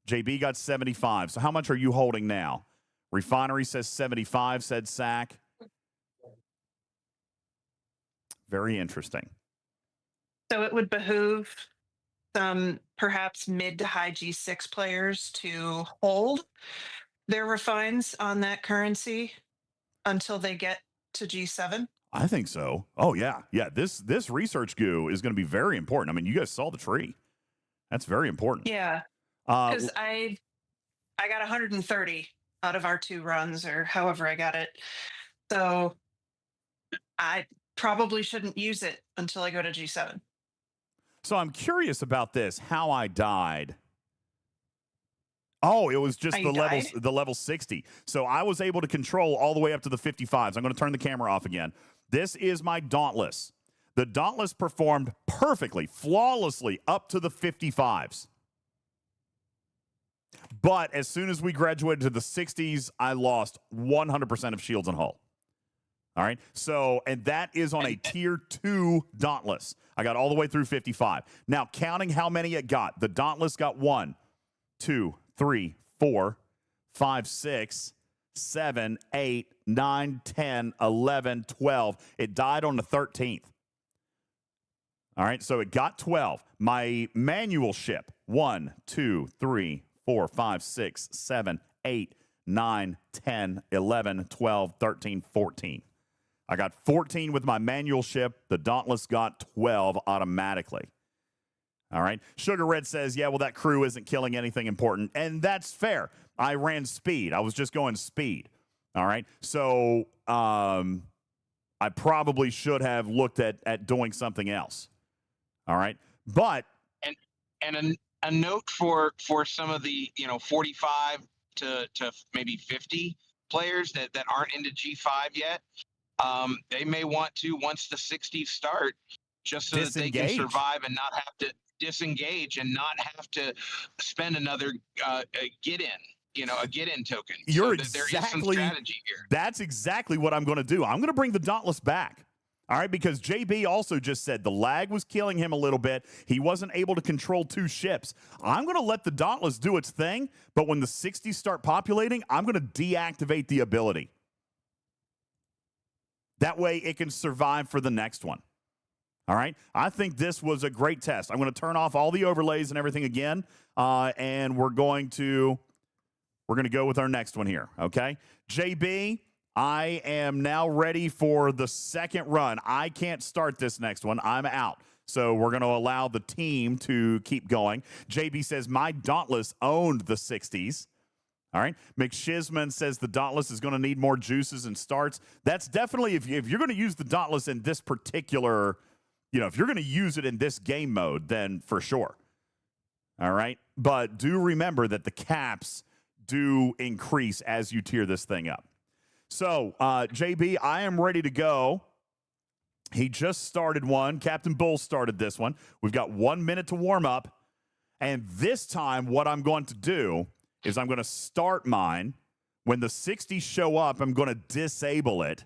JB got 75. So how much are you holding now? Refinery says 75, said Sack. Very interesting. So it would behoove some perhaps mid to high G6 players to hold their refines on that currency until they get to G7. I think so. Oh, yeah. Yeah, this research goo is going to be very important. I mean, you guys saw the tree. That's very important. Yeah, because I got 130 out of our 2 runs, or however I got it. So I probably shouldn't use it until I go to G7. So I'm curious about this, how I died. Oh, it was just the level 60. So I was able to control all the way up to the 55s. I'm going to turn the camera off again. This is my Dauntless. The Dauntless performed perfectly, flawlessly up to the 55s. But as soon as we graduated to the 60s, I lost 100% of shields and hull. All right. So, and that is on a tier 2 Dauntless. I got all the way through 55. Now, counting how many it got, the Dauntless got 1, 2, 3, 4, 5, 6, 7, 8, 9, 10, 11, 12. It died on the 13th. All right. So it got 12. My manual ship, 1, 2, 3, 4, 5, 6, 7, 8, 9, 10, 11, 12, 13, 14. I got 14 with my manual ship. The Dauntless got 12 automatically. All right. Sugar Red says, yeah, well, that crew isn't killing anything important. And that's fair. I ran speed. I was just going speed. All right. So I probably should have looked at doing something else. All right. But. And a note for some of the, 45 to maybe 50 players that aren't into G5 yet. They may want to, once the 60s start, just so that they can survive and not have to disengage and not have to spend another get in token. You're so there is some strategy here. That's exactly what I'm going to do. I'm going to bring the Dauntless back. All right, because JB also just said the lag was killing him a little bit. He wasn't able to control 2 ships. I'm going to let the Dauntless do its thing, but when the 60s start populating, I'm going to deactivate the ability. That way it can survive for the next one. All right? I think this was a great test. I'm going to turn off all the overlays and everything again, and we're going to go with our next one here, okay? JB, I am now ready for the second run. I can't start this next one. I'm out. So we're going to allow the team to keep going. JB says, my Dauntless owned the 60s. All right. McShizman says the Dauntless is going to need more juices and starts. That's definitely, if you're going to use the Dauntless in this particular, if you're going to use it in this game mode, then for sure. All right. But do remember that the caps do increase as you tier this thing up. So, JB, I am ready to go. He just started one. Captain Bull started this one. We've got 1 minute to warm up. And this time, what I'm going to do is I'm going to start mine. When the 60s show up, I'm going to disable it.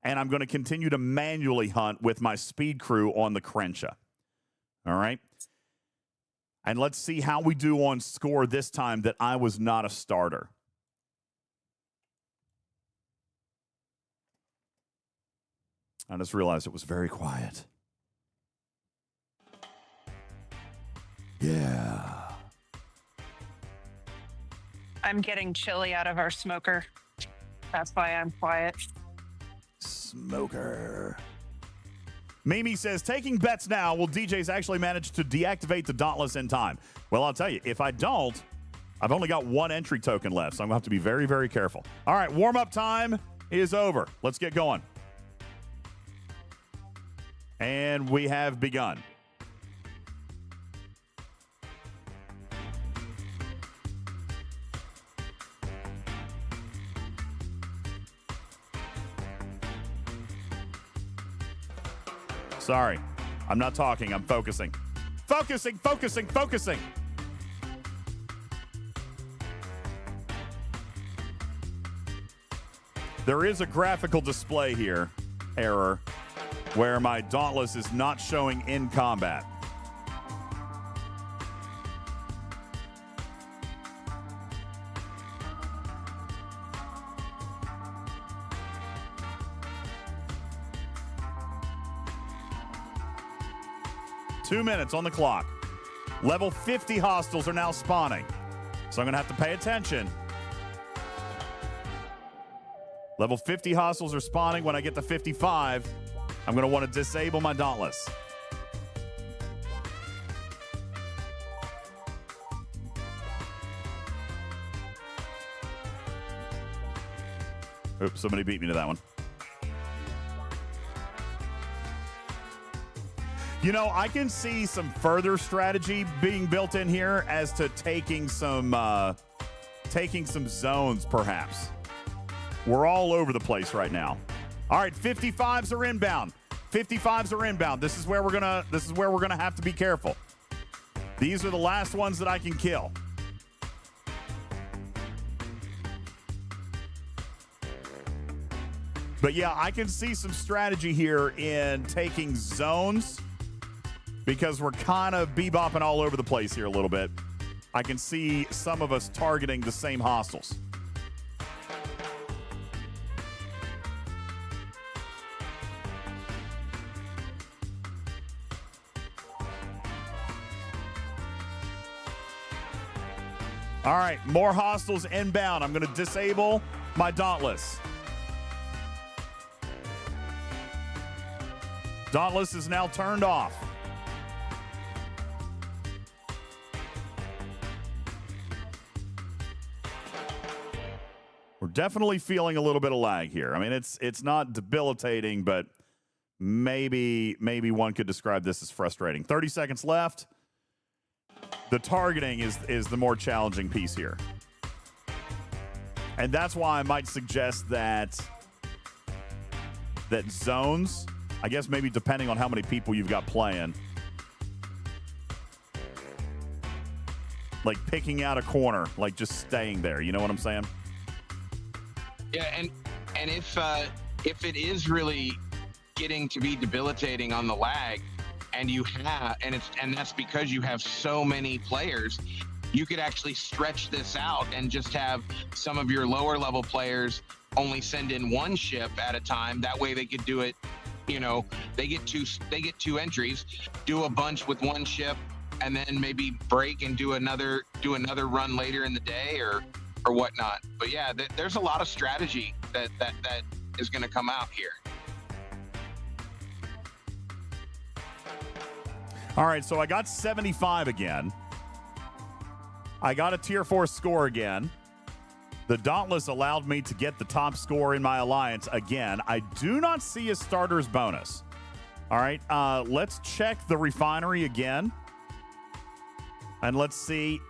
And I'm going to continue to manually hunt with my speed crew on the Crenshaw. All right? And let's see how we do on score this time that I was not a starter. I just realized it was very quiet. Yeah. I'm getting chili out of our smoker. That's why I'm quiet. Smoker. Mimi says, taking bets now. Will DJs actually manage to deactivate the Dauntless in time? Well, I'll tell you, if I don't, I've only got 1 entry token left, so I'm going to have to be very, very careful. All right, warm-up time is over. Let's get going. And we have begun. Sorry, I'm not talking, I'm focusing. Focusing. There is a graphical display here, error, where my Dauntless is not showing in combat. Two minutes on the clock. Level 50 hostiles are now spawning, so I'm going to have to pay attention. Level 50 hostiles are spawning. When I get to 55, I'm going to want to disable my Dauntless. Oops, somebody beat me to that one. You know, I can see some further strategy being built in here as to taking some zones, perhaps. We're all over the place right now. All right, 55s are inbound. 55s are inbound. This is where we're gonna have to be careful. These are the last ones that I can kill. But yeah, I can see some strategy here in taking zones because we're kind of bebopping all over the place here a little bit. I can see some of us targeting the same hostiles. All right, more hostiles inbound. I'm going to disable my Dauntless. Dauntless is now turned off. We're definitely feeling a little bit of lag here. I mean, it's not debilitating, but maybe one could describe this as frustrating. 30 seconds left. The targeting is the more challenging piece here. And that's why I might suggest that zones, I guess maybe depending on how many people you've got playing, like picking out a corner, like just staying there. You know what I'm saying? Yeah, and if it is really getting to be debilitating on the lag, and that's because you have so many players, you could actually stretch this out and just have some of your lower level players only send in one ship at a time. That way they could do it, you know, they get two entries, do a bunch with one ship, and then maybe break and do another run later in the day or whatnot. But yeah, there's a lot of strategy that is going to come out here. All right, so I got 75 again. I got a tier 4 score again. The Dauntless allowed me to get the top score in my alliance again. I do not see a starter's bonus. All right, let's check the refinery again. And let's see.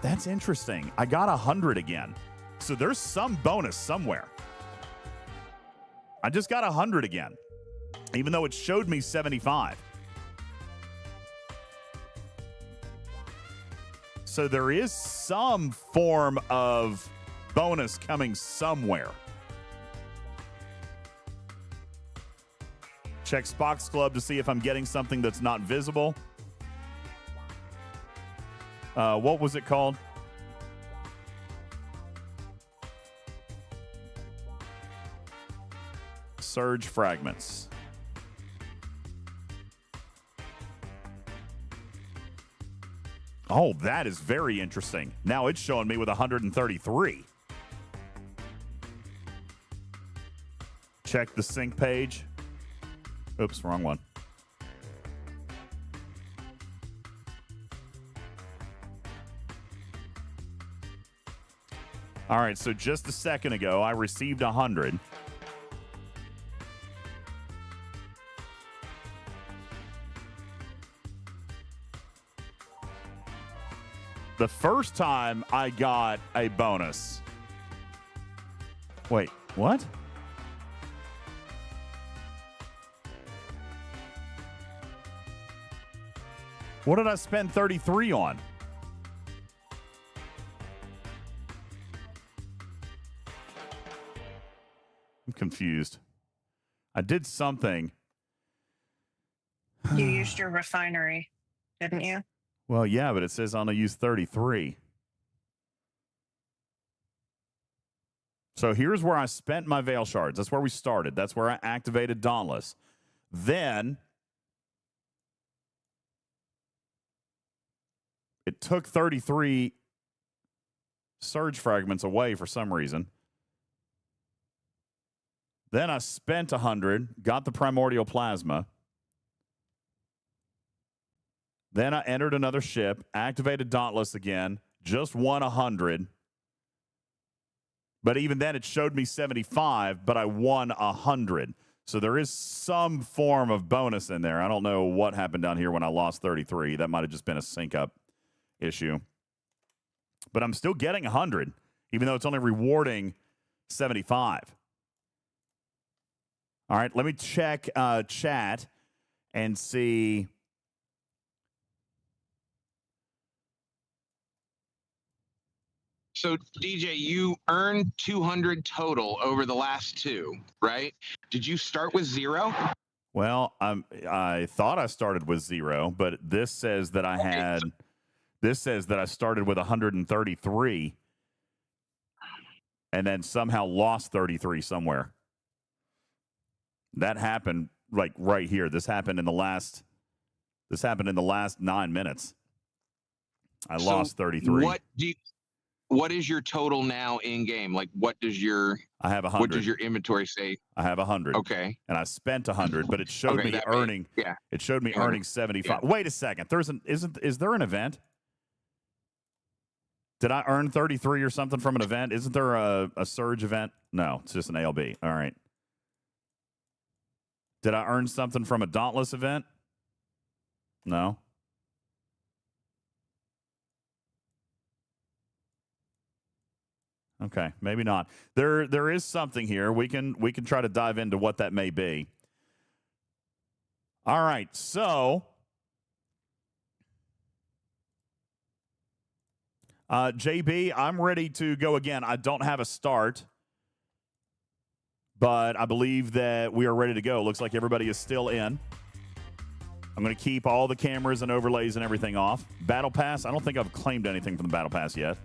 That's interesting. I got 100 again. So there's some bonus somewhere. I just got 100 again, even though it showed me 75. So there is some form of bonus coming somewhere. Check Spock's Club to see if I'm getting something that's not visible. What was it called? Surge fragments. Oh, that is very interesting. Now it's showing me with 133. Check the sync page. Oops, wrong one. All right, so just a second ago, I received 100. The first time I got a bonus. Wait, what? What did I spend 33 on? I'm confused. I did something. You used your refinery, didn't you? Well, yeah, but it says on a use 33. So here's where I spent my Veil Shards. That's where we started. That's where I activated Dauntless. Then it took 33 surge fragments away for some reason. Then I spent 100, got the primordial plasma. Then I entered another ship, activated Dauntless again, just won 100, But even then, it showed me 75, but I won 100. So there is some form of bonus in there. I don't know what happened down here when I lost 33. That might have just been a sync up issue. But I'm still getting 100, even though it's only rewarding 75. All right, let me check chat and see. So, DJ, you earned 200 total over the last 2, right? Did you start with 0? Well, I thought I started with 0, but this says that I had. This says that I started with 133, and then somehow lost 33 somewhere. That happened like right here. This happened in the last. This happened in the last 9 minutes. I lost 33. What is your total now in game? Like, what does your I have 100. What does your inventory say? I have 100. Okay. And I spent 100, but it showed me earning. It showed me earning 75. Yeah. Wait a second. Is there an event? Did I earn 33 or something from an event? Isn't there a surge event? No, it's just an ALB. All right. Did I earn something from a Dauntless event? No. Okay, maybe not. There is something here. We can try to dive into what that may be. All right, so JB, I'm ready to go again. I don't have a start, but I believe that we are ready to go. Looks like everybody is still in. I'm going to keep all the cameras and overlays and everything off. Battle Pass, I don't think I've claimed anything from the Battle Pass yet.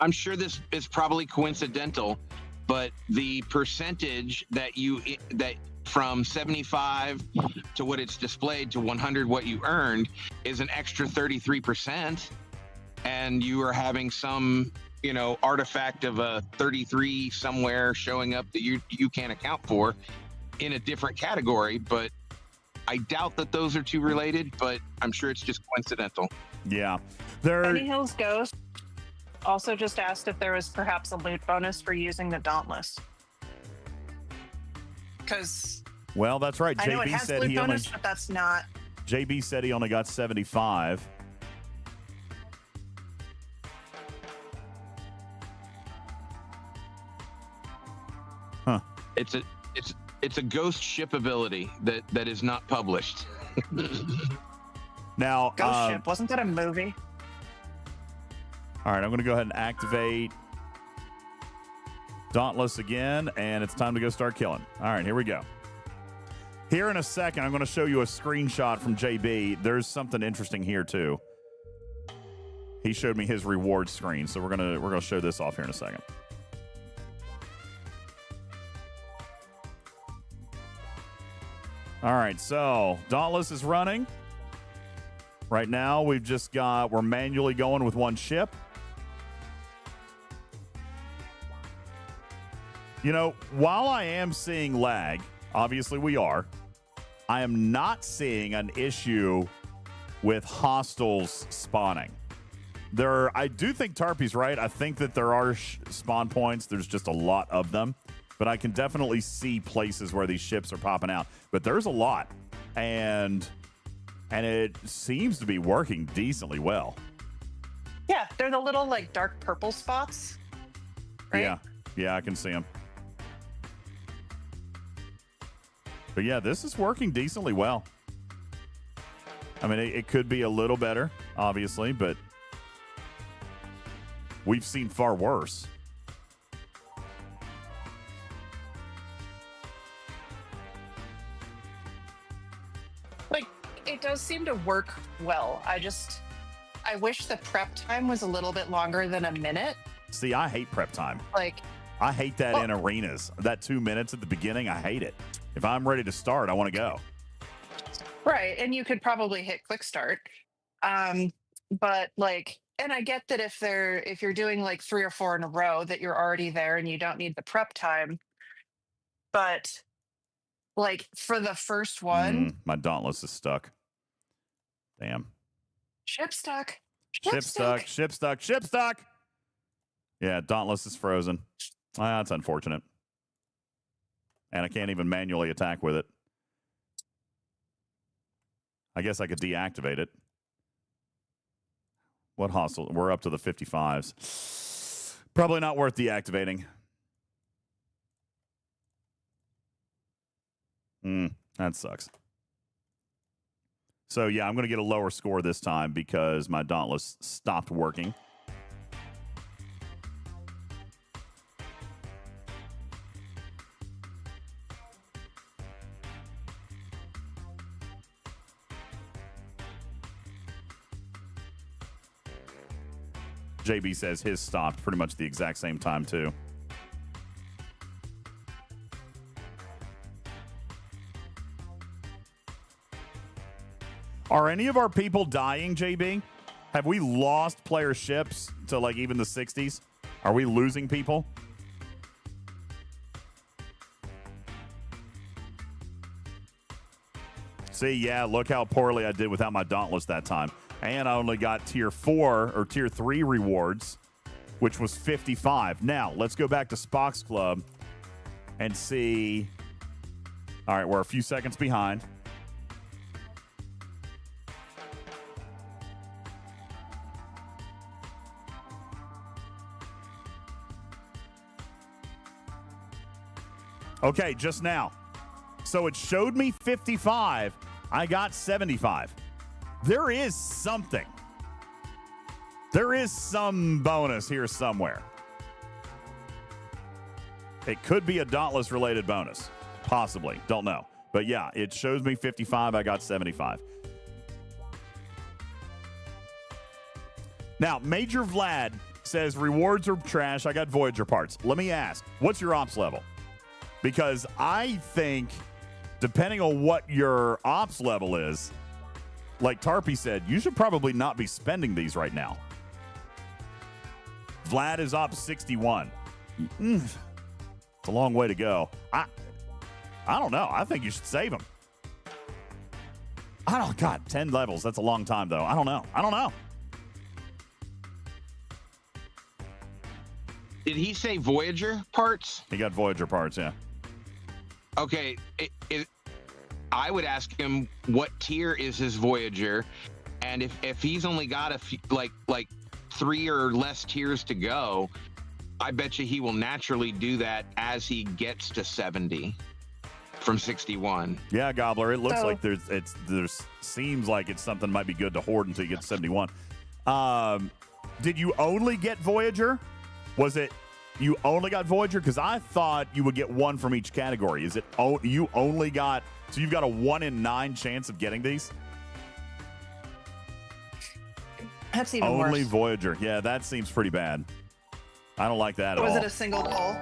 I'm sure this is probably coincidental, but the percentage that from 75 to what it's displayed to 100 what you earned is an extra 33%, and you are having some artifact of a 33 somewhere showing up that you can't account for in a different category. But I doubt that those are two related, but I'm sure it's just coincidental. Yeah. Penny Hills Ghost also just asked if there was perhaps a loot bonus for using the Dauntless. Because well, that's right. I know it JB has said loot he bonus, only. but that's not. JB said he only got 75. Huh. It's a ghost ship ability that is not published. Now, Ghost Ship, wasn't that a movie? All right, I'm going to go ahead and activate Dauntless again, and it's time to go start killing. All right, here we go. Here in a second, I'm going to show you a screenshot from JB. There's something interesting here too. He showed me his reward screen, so we're gonna show this off here in a second. All right, so Dauntless is running. Right now, we're manually going with one ship. While I am seeing lag, obviously we are, I am not seeing an issue with hostiles spawning. I do think Tarpy's right. I think that there are spawn points. There's just a lot of them. But I can definitely see places where these ships are popping out. But there's a lot. And it seems to be working decently well. Yeah, they're the little dark purple spots. Right? Yeah, I can see them. But yeah, this is working decently well. I mean, it could be a little better, obviously, but we've seen far worse. It does seem to work well. I wish the prep time was a little bit longer than a minute. See, I hate prep time. I hate that in arenas. That 2 minutes at the beginning, I hate it. If I'm ready to start, I want to go. Right, and you could probably hit quick start. But and I get that if you're doing 3 or 4 in a row, that you're already there and you don't need the prep time. But for the first one, my Dauntless is stuck. Damn. ship stuck. Ship stuck. Ship stuck. Ship stuck. Yeah, Dauntless is frozen. That's unfortunate. And I can't even manually attack with it. I guess I could deactivate it. What hostile? We're up to the 55s. Probably not worth deactivating. That sucks. So, yeah, I'm going to get a lower score this time because my Dauntless stopped working. JB says his stopped pretty much the exact same time, too. Are any of our people dying, JB? Have we lost player ships to, like, even the 60s? Are we losing people? See, yeah, look how poorly I did without my Dauntless that time. And I only got tier 4 or tier 3 rewards, which was 55. Now, let's go back to Spock's Club and see. All right, we're a few seconds behind. Okay, just now. So it showed me 55. I got 75. There is something. There is some bonus here somewhere. It could be a Dauntless related bonus. Possibly. Don't know. But yeah, it shows me 55. I got 75. Now, Major Vlad says rewards are trash. I got Voyager parts. Let me ask, what's your ops level? Because I think, depending on what your ops level is, like Tarpy said, you should probably not be spending these right now. Vlad is ops 61. It's a long way to go. I don't know. I think you should save them. God, 10 levels. That's a long time, though. I don't know. Did he say Voyager parts? He got Voyager parts, yeah. Okay, I would ask him what tier is his Voyager, and if he's only got a few, like 3 or less tiers to go, I bet you he will naturally do that as he gets to 70 from 61. Yeah, Gobbler. It looks like there's seems like it's something that might be good to hoard until you get to 71. Did you only get Voyager? Was it you only got Voyager? Because I thought you would get one from each category. Is it you only got, so you've got a 1 in 9 chance of getting these? That's even only worse. Voyager. Yeah, that seems pretty bad. I don't like that at all. Was it a single pull?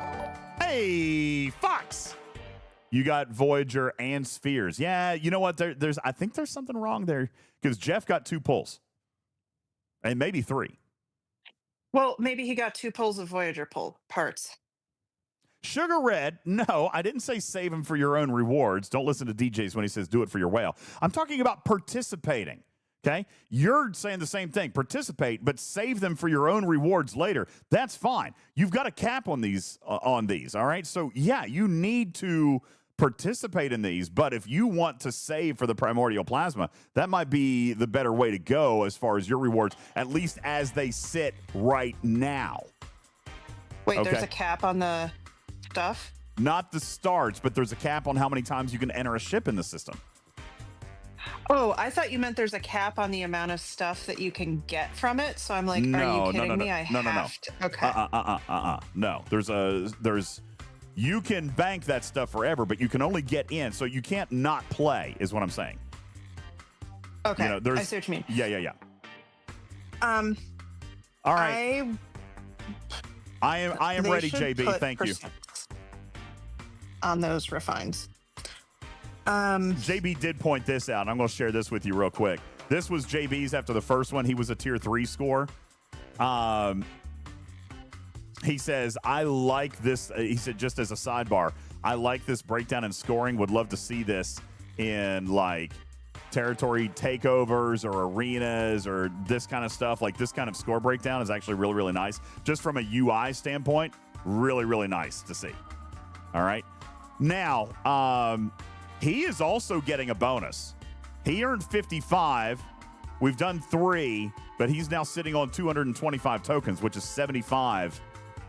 Hey, Fox! You got Voyager and Spheres. Yeah, you know what? I think there's something wrong there because Jeff got 2 pulls. And maybe 3. Well, maybe he got 2 pulls of Voyager parts. Sugar Red, no, I didn't say save them for your own rewards. Don't listen to DJs when he says do it for your whale. I'm talking about participating, okay? You're saying the same thing. Participate, but save them for your own rewards later. That's fine. You've got a cap on these, all right? So, yeah, you need to participate in these, but if you want to save for the primordial plasma, that might be the better way to go as far as your rewards, at least as they sit right now. Wait, Okay. There's a cap on the stuff? Not the starts, but there's a cap on how many times you can enter a ship in the system. Oh, I thought you meant there's a cap on the amount of stuff that you can get from it. So I'm like, are you kidding me? I have to. Okay. No, you can bank that stuff forever, but you can only get in, so you can't not play, is what I'm saying. Okay, you know, I see what you mean. Yeah. All right. I am ready, JB. Thank you. On those refines. JB did point this out. I'm going to share this with you real quick. This was JB's after the first one. He was a tier 3 score. He says, I like this. He said, just as a sidebar, I like this breakdown in scoring. Would love to see this in like territory takeovers or arenas or this kind of stuff, like this kind of score breakdown is actually really, really nice. Just from a UI standpoint, really, really nice to see. All right. Now, he is also getting a bonus. He earned 55. We've done 3, but he's now sitting on 225 tokens, which is 75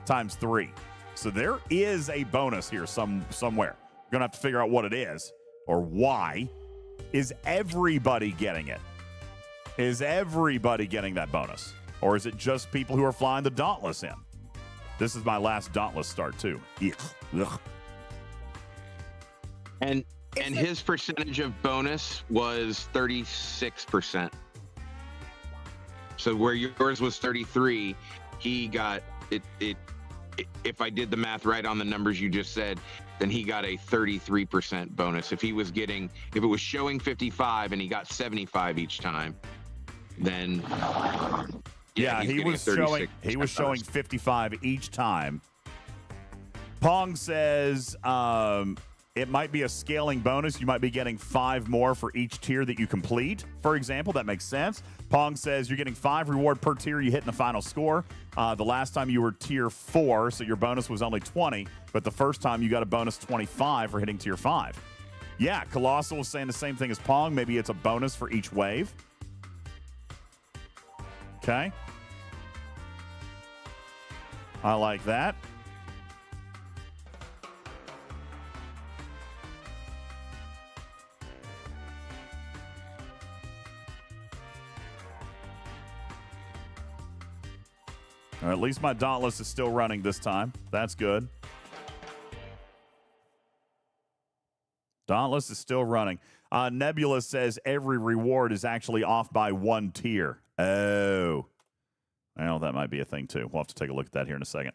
times 3. So there is a bonus here somewhere. We're going to have to figure out what it is or why. Is everybody getting it? Is everybody getting that bonus? Or is it just people who are flying the Dauntless in? This is my last Dauntless start, too. Ugh. And his percentage of bonus was 36%. So where yours was 33, he got it. If I did the math right on the numbers you just said, then he got a 33% bonus. If it was showing 55 and he got 75 each time, then he was showing 55 each time. Pong says it might be a scaling bonus. You might be getting 5 more for each tier that you complete. For example, that makes sense. Pong says you're getting 5 reward per tier you hit in the final score. The last time you were tier 4, so your bonus was only 20, but the first time you got a bonus 25 for hitting tier 5. Yeah, Colossal was saying the same thing as Pong. Maybe it's a bonus for each wave. Okay. I like that. Or at least my Dauntless is still running this time. That's good. Dauntless is still running. Nebula says every reward is actually off by 1 tier. Oh. Well, that might be a thing, too. We'll have to take a look at that here in a second.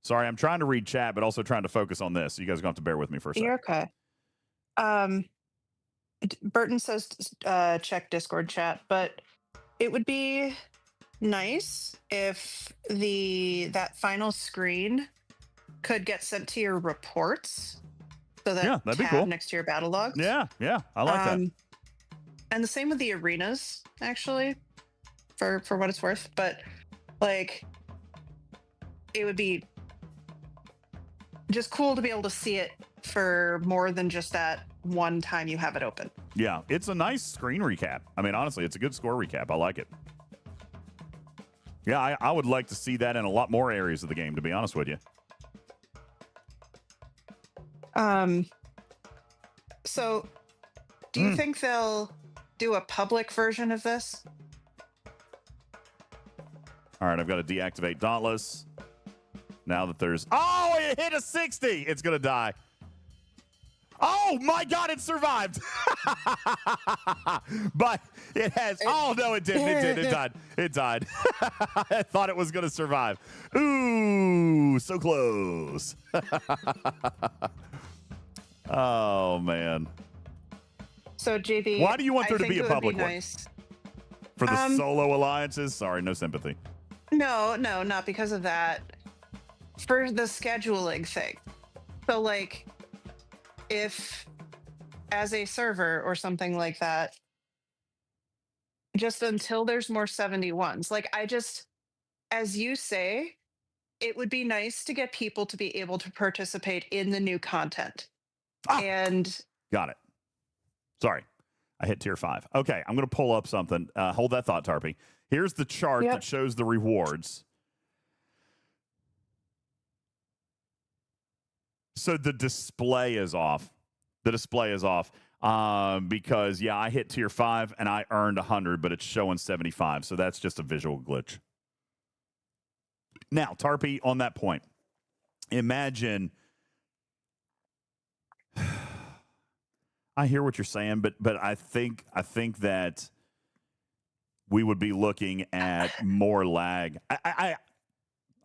Sorry, I'm trying to read chat, but also trying to focus on this. You guys are going to have to bear with me for a second. You're okay. Burton says check Discord chat, but it would be nice if that final screen could get sent to your reports, so that that'd be tab cool. next to your battle logs. Yeah, I like that. And the same with the arenas, actually, for what it's worth. But like, it would be just cool to be able to see it for more than just that one time you have it open. Yeah, it's a nice screen recap. I mean, honestly, it's a good score recap. I like it. Yeah, I would like to see that in a lot more areas of the game, to be honest with you. So do you think they'll do a public version of this? All right, I've got to deactivate Dauntless. Now that there's... Oh, it hit a 60! It's going to die. Oh, my God, it survived! But it has... Oh, no, it didn't. It died. It died. I thought it was going to survive. Ooh, so close. Oh, man. So, JB... Why do you want there to be a public one? Nice. For the solo alliances? Sorry, no sympathy. No, not because of that. For the scheduling thing. So, like, if as a server or something like that, just until there's more 71s, like, as you say, it would be nice to get people to be able to participate in the new content. And got it. Sorry, I hit tier 5. Okay, I'm going to pull up something. Hold that thought, Tarpy. Here's the chart that shows the rewards. So the display is off. The display is off because, I hit tier 5 and I earned 100, but it's showing 75. So that's just a visual glitch. Now, Tarpy, on that point, imagine... I hear what you're saying, but I think that we would be looking at more lag. I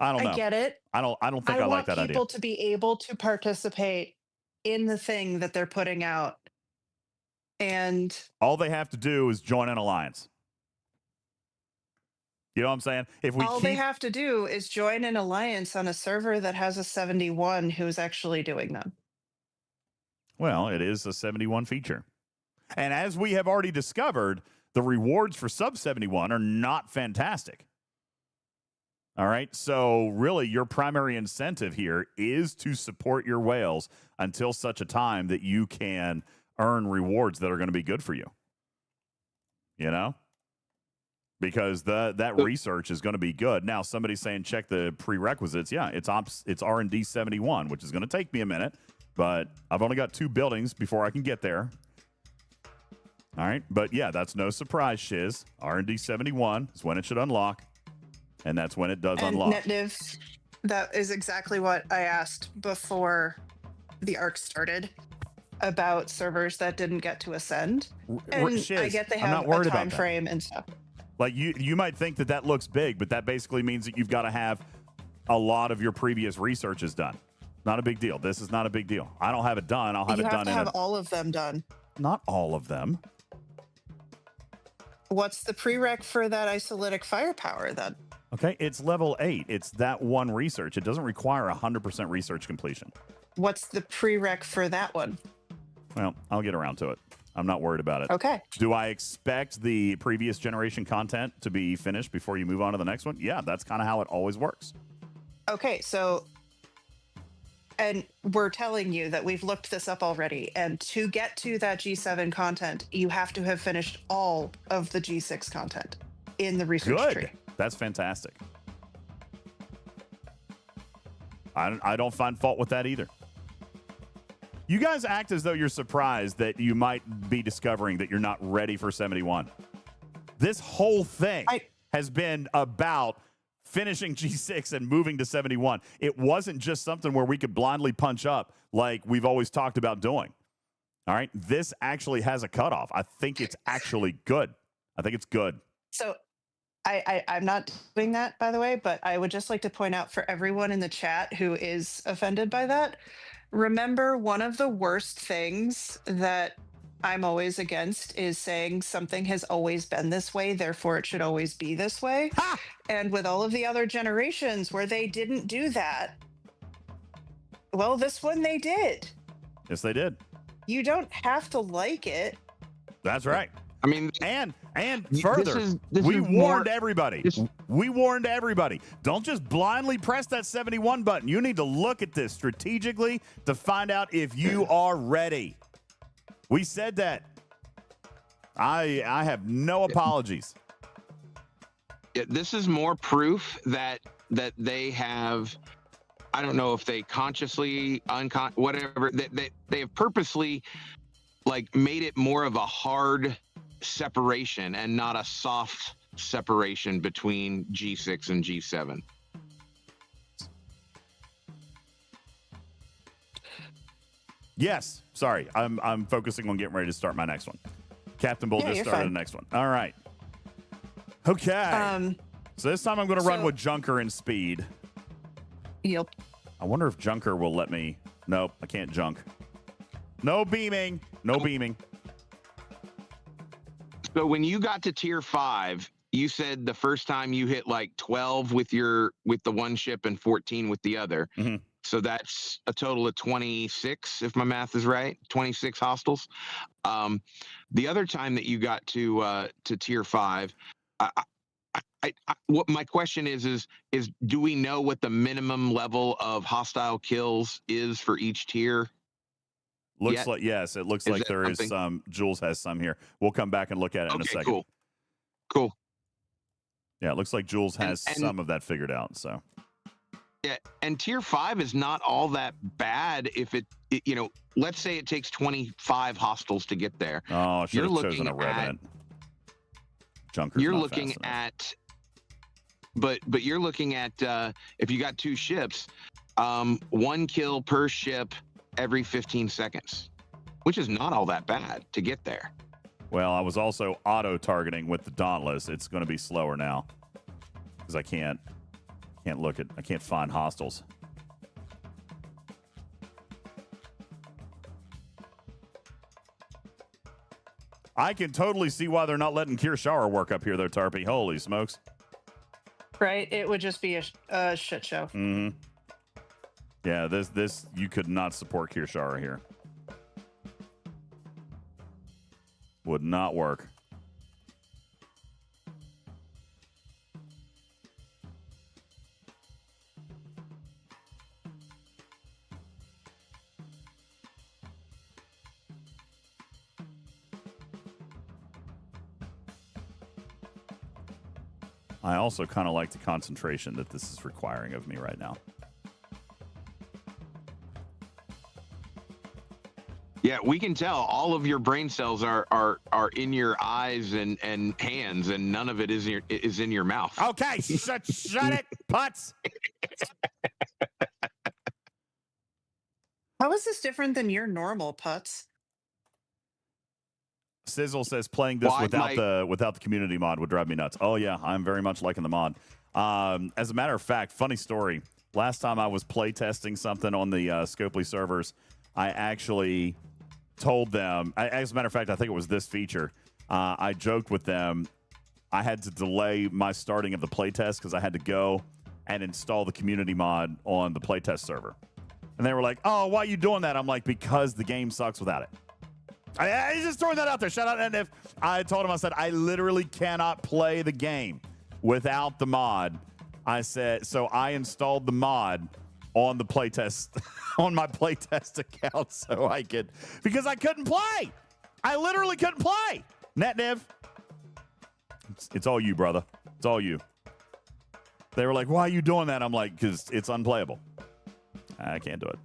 don't know. I get it. I don't think I like that idea. I want people to be able to participate in the thing that they're putting out. And all they have to do is join an alliance. You know what I'm saying? They have to do is join an alliance on a server that has a 71 who's actually doing them. Well, it is a 71 feature. And as we have already discovered, the rewards for sub 71 are not fantastic. All right. So really your primary incentive here is to support your whales until such a time that you can earn rewards that are going to be good for you. You know? Because that research is going to be good. Now somebody's saying check the prerequisites. Yeah, it's R&D 71, which is going to take me a minute, but I've only got 2 buildings before I can get there. All right. But yeah, that's no surprise, Shiz. R&D 71 is when it should unlock. And that's when it does unlock. NetDiv, that is exactly what I asked before the arc started about servers that didn't get to ascend. And Shiz, I get they I'm have not worried a about time that. frame and stuff. Like you might think that looks big, but that basically means that you've got to have a lot of your previous researches done. Not a big deal. This is not a big deal. I don't have it done. I'll have You it have done to have all of them done. Not all of them. What's the prereq for that isolytic firepower then? Okay, it's level 8. It's that one research. It doesn't require 100% research completion. What's the prereq for that one? Well, I'll get around to it. I'm not worried about it. Okay. Do I expect the previous generation content to be finished before you move on to the next one? Yeah, that's kind of how it always works. Okay, so, and we're telling you that we've looked this up already, and to get to that G7 content, you have to have finished all of the G6 content in the research tree. That's fantastic. I don't find fault with that either. You guys act as though you're surprised that you might be discovering that you're not ready for 71. This whole thing has been about finishing G6 and moving to 71. It wasn't just something where we could blindly punch up like we've always talked about doing. All right. This actually has a cutoff. I think it's actually good. I think it's good. So I'm not doing that, by the way, but I would just like to point out for everyone in the chat who is offended by that, remember one of the worst things that I'm always against is saying something has always been this way, therefore it should always be this way. Ha! And with all of the other generations where they didn't do that, well, this one they did. Yes, they did. You don't have to like it. That's right. I mean, and further, we warned everybody. We warned everybody. Don't just blindly press that 71 button. You need to look at this strategically to find out if you are ready. We said that. I have no apologies. This is more proof that they have. I don't know if they consciously, whatever. They have purposely, like, made it more of a hard separation and not a soft separation between G6 and G7. Yes. Sorry. I'm focusing on getting ready to start my next one. Captain Bull just started the next one. All right. Okay. So this time I'm going to run with Junker and Speed. Yep. I wonder if Junker will let me. Nope, I can't junk. No beaming. No beaming. So when you got to tier 5, you said the first time you hit like 12 with the one ship and 14 with the other. Mm-hmm. So that's a total of 26, if my math is right. 26 hostiles. The other time that you got to tier 5, what my question is do we know what the minimum level of hostile kills is for each tier? Looks like, yes, it looks like there is some. Jules has some here. We'll come back and look at it in a second. Cool. Yeah, it looks like Jules has some of that figured out. So. Yeah, and tier 5 is not all that bad if it let's say it takes 25 hostiles to get there. Oh, I should have chosen a Revenant. Junker's you're not looking fast enough. at, but you're looking at if you got 2 ships, 1 kill per ship every 15 seconds, which is not all that bad to get there. Well, I was also auto-targeting with the Dauntless. It's going to be slower now because I can't find hostiles. I can totally see why they're not letting Kirshara work up here, though, Tarpy. Holy smokes. Right? It would just be a shit show. Mm-hmm. Yeah, this you could not support Kirshara here. Would not work. I also kind of like the concentration that this is requiring of me right now. Yeah, we can tell all of your brain cells are in your eyes and hands, and none of it is in your mouth. Okay, shut it, putz. How is this different than your normal putts? Sizzle says playing this without the community mod would drive me nuts. Oh yeah, I'm very much liking the mod. As a matter of fact, funny story. Last time I was playtesting something on the Scopely servers, I actually told them. As a matter of fact, I think it was this feature. I joked with them. I had to delay my starting of the playtest because I had to go and install the community mod on the playtest server. And they were like, "Oh, why are you doing that?" I'm like, "Because the game sucks without it." I just throwing that out there. Shout out. And if I told him, I said, I literally cannot play the game without the mod. I said, so I installed the mod on the playtest, on my playtest account so I could, because I couldn't play. I literally couldn't play. NetNiv, it's all you, brother. It's all you. They were like, why are you doing that? I'm like, because it's unplayable. I can't do it.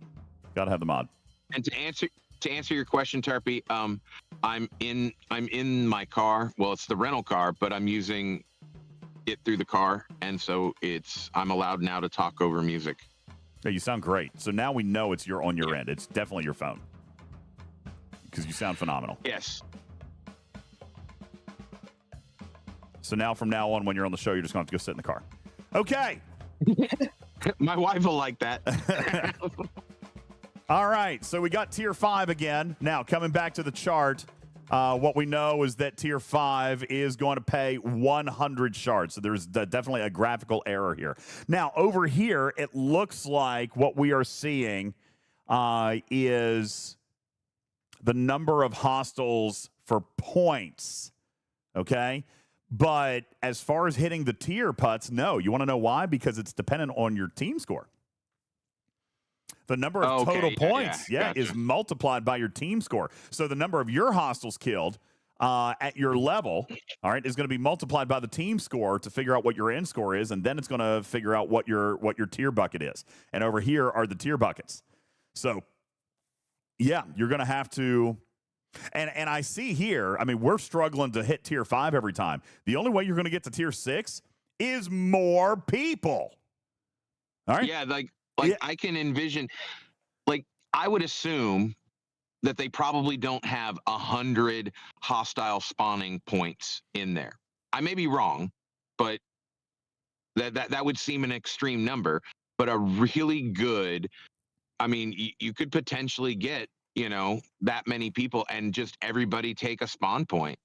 Got to have the mod. And to answer your question, Tarpy, I'm in my car. Well, it's the rental car, but I'm using it through the car, and so I'm allowed now to talk over music. Yeah, you sound great. So now we know it's on your end. It's definitely your phone because you sound phenomenal. Yes. So now, from now on, when you're on the show, you're just going to have to go sit in the car. Okay. My wife will like that. All right, so we got Tier 5 again. Now, coming back to the chart, what we know is that Tier 5 is going to pay 100 shards. So there's definitely a graphical error here. Now, over here, it looks like what we are seeing is the number of hostels for points, okay? But as far as hitting the tier putts, no. You want to know why? Because it's dependent on your team score. The number of total points, gotcha, is multiplied by your team score. So the number of your hostels killed at your level, all right, is going to be multiplied by the team score to figure out what your end score is, and then it's going to figure out what your tier bucket is. And over here are the tier buckets. So, yeah, you're going to have to. And I see here, I mean, we're struggling to hit Tier 5 every time. The only way you're going to get to Tier 6 is more people. All right? Yeah, I can envision, I would assume that they probably don't have 100 hostile spawning points in there. I may be wrong, but that would seem an extreme number. But a really good, I mean, you could potentially get, that many people and just everybody take a spawn point.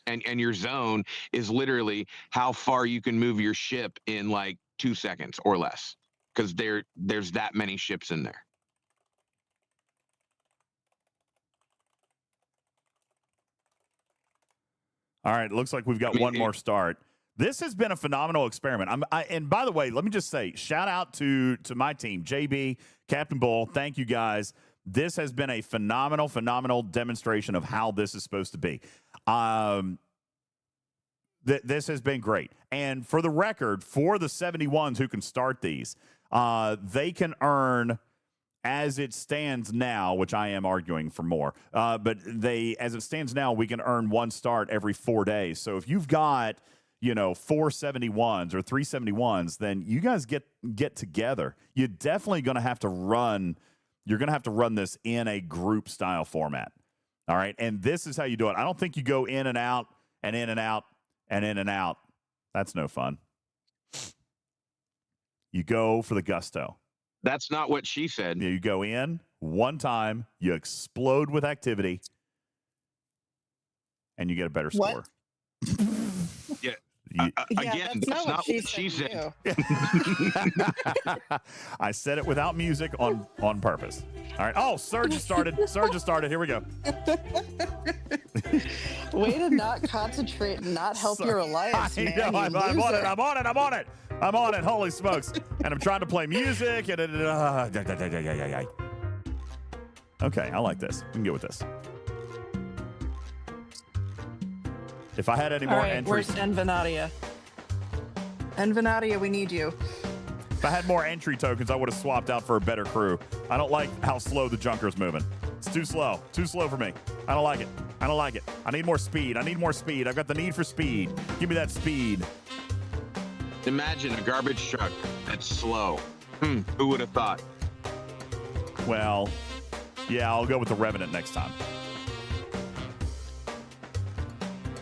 And your zone is literally how far you can move your ship in 2 seconds or less. Because there's that many ships in there. All right, looks like we've got one more start. This has been a phenomenal experiment. And by the way, let me just say, shout out to my team, JB, Captain Bull. Thank you guys. This has been a phenomenal demonstration of how this is supposed to be. This has been great. And for the record, for the 71s who can start these, they can earn, as it stands now, which I am arguing for more, but as it stands now, we can earn 1 start every 4 days. So if you've got, 4 71s or 3 71s, then you guys get together. You're definitely going to have to run. You're going to have to run this in a group style format. All right. And this is how you do it. I don't think you go in and out and in and out and in and out. That's no fun. You go for the gusto. That's not what she said. You go in one time, you explode with activity, and you get a better score. Yeah. Again, that's not what she said. I said it without music on purpose. All right. Oh, Surge has started. Surge has started. Here we go. Way to not concentrate and not help your alliance, man. I'm on it. I'm on it. I'm on it. I'm on it. Holy smokes. And I'm trying to play music. And okay, I like this. We can get with this. If I had any more entries. Where's Envenadia? Envenadia, we need you. If I had more entry tokens, I would have swapped out for a better crew. I don't like how slow the Junker's moving. It's too slow. Too slow for me. I don't like it. I don't like it. I need more speed. I need more speed. I've got the need for speed. Give me that speed. Imagine a garbage truck that's slow. Who would have thought? Well, yeah, I'll go with the Revenant next time.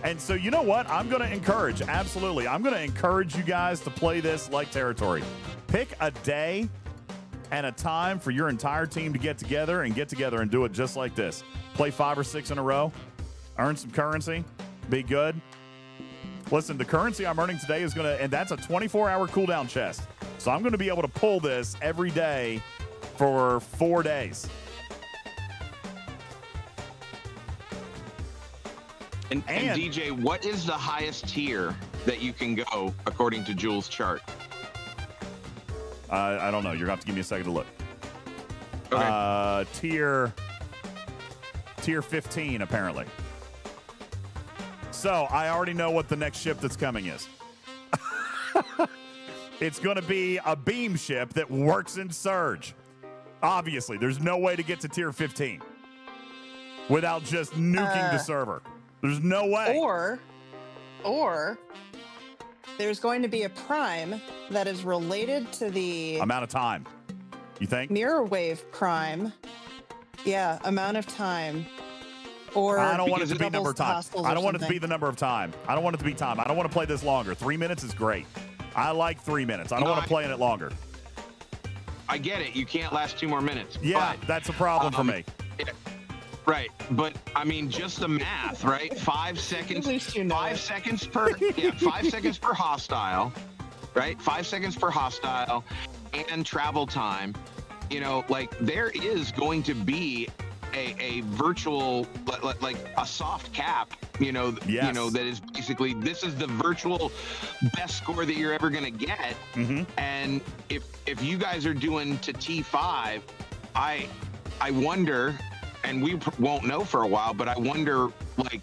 And so, you know what? I'm going to encourage, absolutely. I'm going to encourage you guys to play this like territory. Pick a day and a time for your entire team to get together and do it just like this. Play 5 or 6 in a row. Earn some currency. Be good. Listen, the currency I'm earning today is going to, and that's a 24-hour cooldown chest. So I'm going to be able to pull this every day for 4 days. And DJ, what is the highest tier that you can go according to Jules' chart? I don't know. You're going to have to give me a second to look. Okay. Tier 15, apparently. So I already know what the next ship that's coming is. It's going to be a beam ship that works in Surge. Obviously, there's no way to get to tier 15 without just nuking the server. There's no way. Or there's going to be a prime that is related to the amount of time. You think? Mirror wave prime. Yeah, amount of time. Or I don't want it to be number of time. I don't want it to be the number of time. I don't want it to be time. I don't want to play this longer. 3 minutes is great. I like 3 minutes. I don't want to play in it longer. I get it. You can't last 2 more minutes. Yeah, but, that's a problem for me. Yeah, right. But I mean, just the math, right? 5 seconds. At least you know 5 it. seconds per. 5 seconds per hostile. Right. 5 seconds per hostile, and travel time. You know, like there is going to be a virtual, like a soft cap, you know, Yes. you know, that is basically, this is the virtual best score that you're ever going to get. Mm-hmm. And if you guys are doing to T5, I wonder, and we won't know for a while, but I wonder like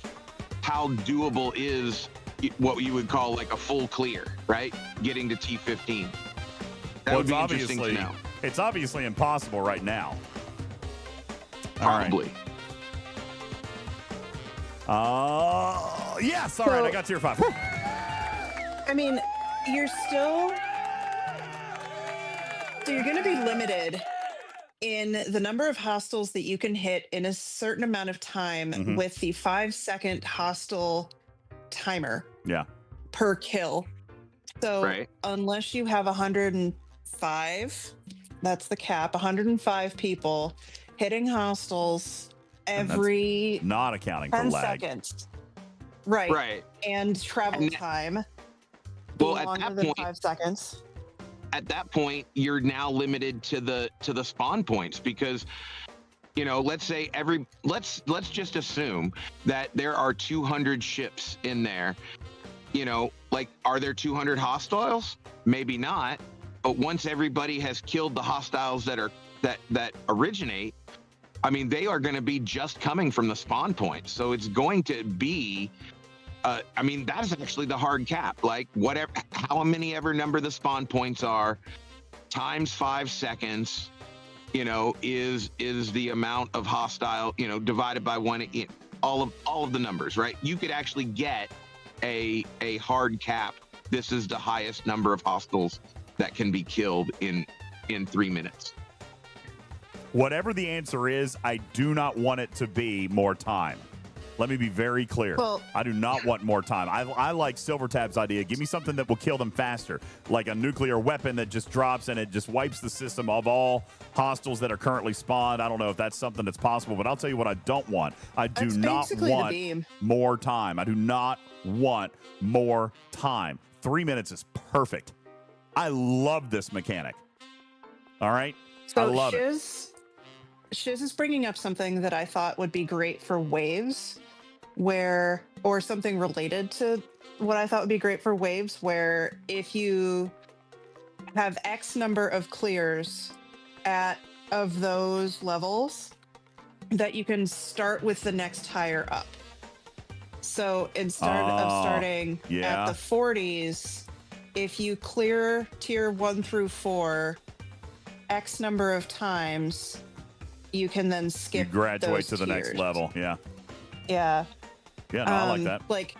how doable is what you would call like a full clear, right? Getting to T15. That would be interesting to know. It's obviously impossible right now. Probably. Yes. All right. I got tier 5. I mean, you're still. So you're going to be limited in the number of hostiles that you can hit in a certain amount of time with the 5-second hostile timer. Yeah. Per kill. So Right. unless you have 105, that's the cap. 105 people hitting hostiles every Not accounting for 10 lag. seconds. Right. Right. And travel And- time. Well, being at longer that than point, 5 seconds. at that point, you're now limited to the spawn points because, you know, let's say let's just assume that there are 200 ships in there. You know, like, are there 200 hostiles? Maybe not. But once everybody has killed the hostiles that originate, I mean, they are going to be just coming from the spawn point. So it's going to be, I mean, that is actually the hard cap. Like, whatever, how many ever number the spawn points are, times 5 seconds, you know, is the amount of hostile, you know, divided by 1, all of the numbers, right? You could actually get a hard cap. This is the highest number of hostiles that can be killed in 3 minutes. Whatever the answer is, I do not want it to be more time. Let me be very clear. Well, I do not want more time. I like Silvertab's idea. Give me something that will kill them faster, like a nuclear weapon that just drops and it just wipes the system of all hostiles that are currently spawned. I don't know if that's something that's possible, but I'll tell you what I don't want. I do That's not basically the want beam. more time. I do not want more time. 3 minutes is perfect. I love this mechanic. All right? I love it. Shiz is bringing up something that I thought would be great for waves, or something related to what I thought would be great for waves, where if you have X number of clears of those levels, that you can start with the next higher up. So instead of starting at the 40s, if you clear tier 1 through 4 X number of times, you can then skip. You graduate those to the next tiers. level. Yeah. Yeah. Yeah, no, I like that. Like,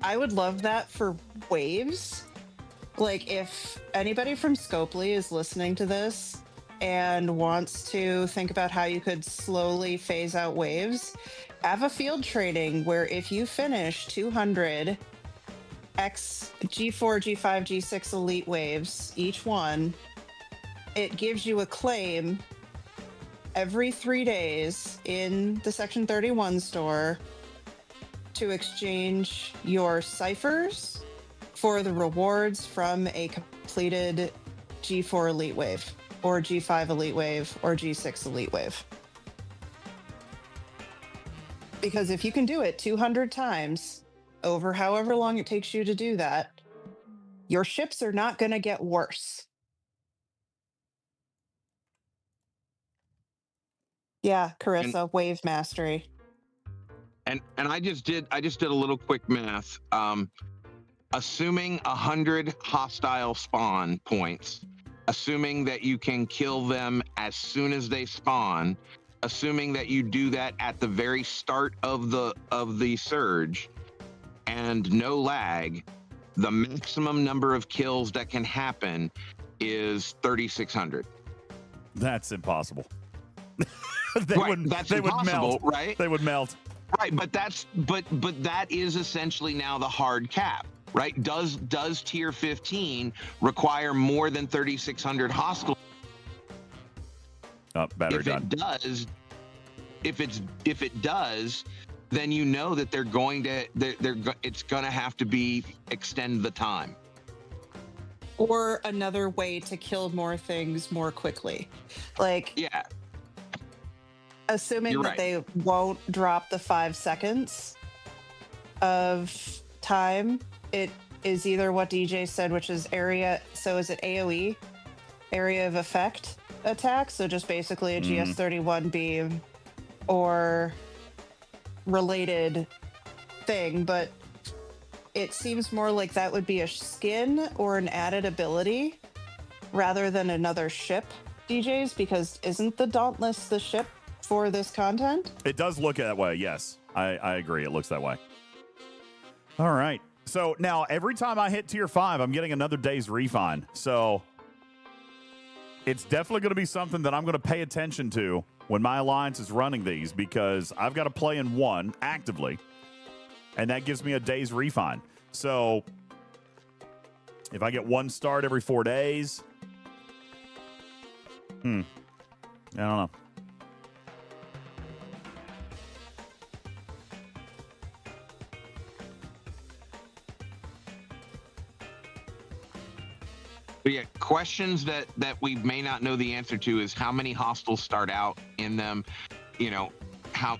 I would love that for waves. Like, if anybody from Scopely is listening to this and wants to think about how you could slowly phase out waves, have a field training where if you finish 200 X G4, G5, G6 elite waves, each one, it gives you a claim every 3 days in the Section 31 store to exchange your ciphers for the rewards from a completed G4 elite wave, or G5 elite wave, or G6 elite wave. Because if you can do it 200 times over however long it takes you to do that, your ships are not going to get worse. Yeah, Carissa, wave mastery. And I just did a little quick math. Assuming 100 hostile spawn points, assuming that you can kill them as soon as they spawn, assuming that you do that at the very start of the surge, and no lag, the maximum number of kills that can happen is 3,600. That's impossible. They That's would impossible, melt. right? They would melt. Right, but that is essentially now the hard cap, right? Does tier 15 require more than 3,600 hostile? Oh, battery done. If it does, then you know that they're going to it's going to have to be extend the time. Or another way to kill more things more quickly. Like, yeah. Assuming You're that right. they won't drop the 5 seconds of time, it is either what DJ said, which is area. So is it AoE? Area of effect attack? So just basically a GS31 beam or related thing. But it seems more like that would be a skin or an added ability rather than another ship, DJs, because isn't the Dauntless the ship for this content? It does look that way, yes. I agree. It looks that way. All right. So now every time I hit tier 5, I'm getting another day's refund. So it's definitely going to be something that I'm going to pay attention to when my alliance is running these, because I've got to play in one actively, and that gives me a day's refund. So if I get one start every 4 days, I don't know. But yeah, questions that we may not know the answer to is how many hostiles start out in them, you know, how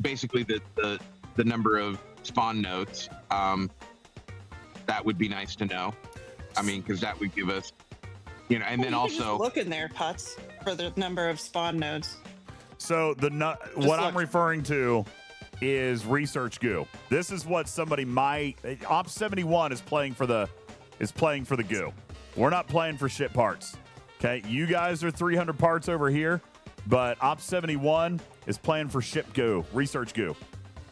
basically the number of spawn nodes. That would be nice to know. I mean, because that would give us, you know, and then also look in there, Putz, for the number of spawn nodes. So what I'm referring to is research goo. This is what somebody might. Ops 71 is playing for the goo. We're not playing for ship parts. Okay, you guys are 300 parts over here, but Ops 71 is playing for ship goo, research goo.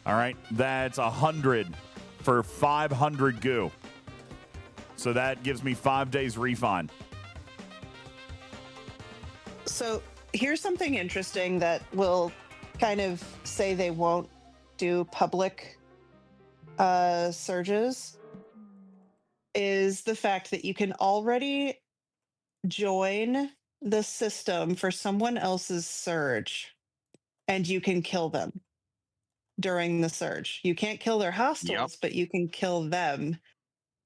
All right, that's 100 for 500 goo. So that gives me 5 days refund. So here's something interesting that will kind of say they won't do public surges, is the fact that you can already join the system for someone else's surge and you can kill them. during the surge. You can't kill their hostiles, but you can kill them.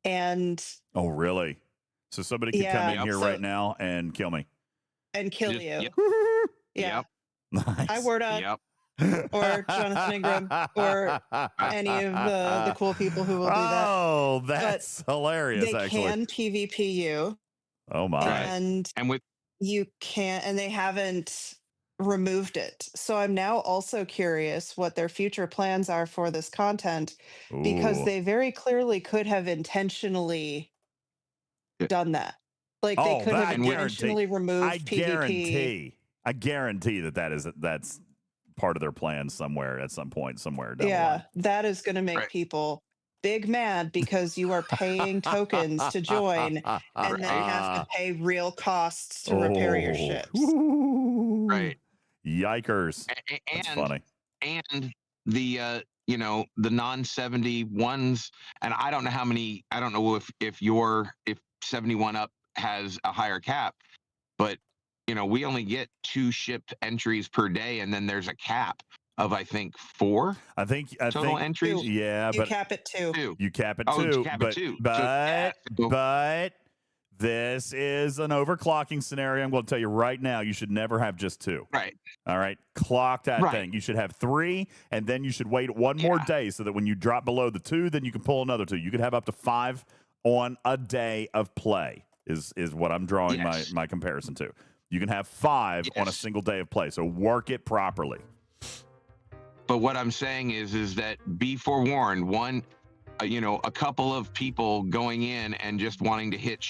And oh, really? So somebody could come in here right now and kill me. And kill you. Yep. Yeah. Nice. Hi, Word Up. Or Jonathan Ingram, or any of the cool people who will do that. Oh, that's hilarious, they actually. can PvP you. Oh, my. And with you can't, and they haven't removed it. So I'm now also curious what their future plans are for this content, because they very clearly could have intentionally done that. Like they could have intentionally removed PvP. I guarantee that's part of their plan somewhere at some point, somewhere down the line. That is going to make people big mad, because you are paying tokens to join and then have to pay real costs to repair your ships. Right. Yikers. That's funny. And the the non-71s, and I don't know if 71 up has a higher cap, but we only get 2 ship entries per day, and then there's a cap of I think 4. I think entries. Yeah, you cap it 2. You cap it 2. You cap it 2. But this is an overclocking scenario. I'm going to tell you right now, you should never have just 2. Right. All right. Clock that thing. You should have 3, and then you should wait one more day, so that when you drop below the 2, then you can pull another 2. You could have up to 5 on a day of play. Is what I'm drawing my comparison to. You can have 5 on a single day of play. So work it properly. But what I'm saying is that be forewarned. A couple of people going in and just wanting to hit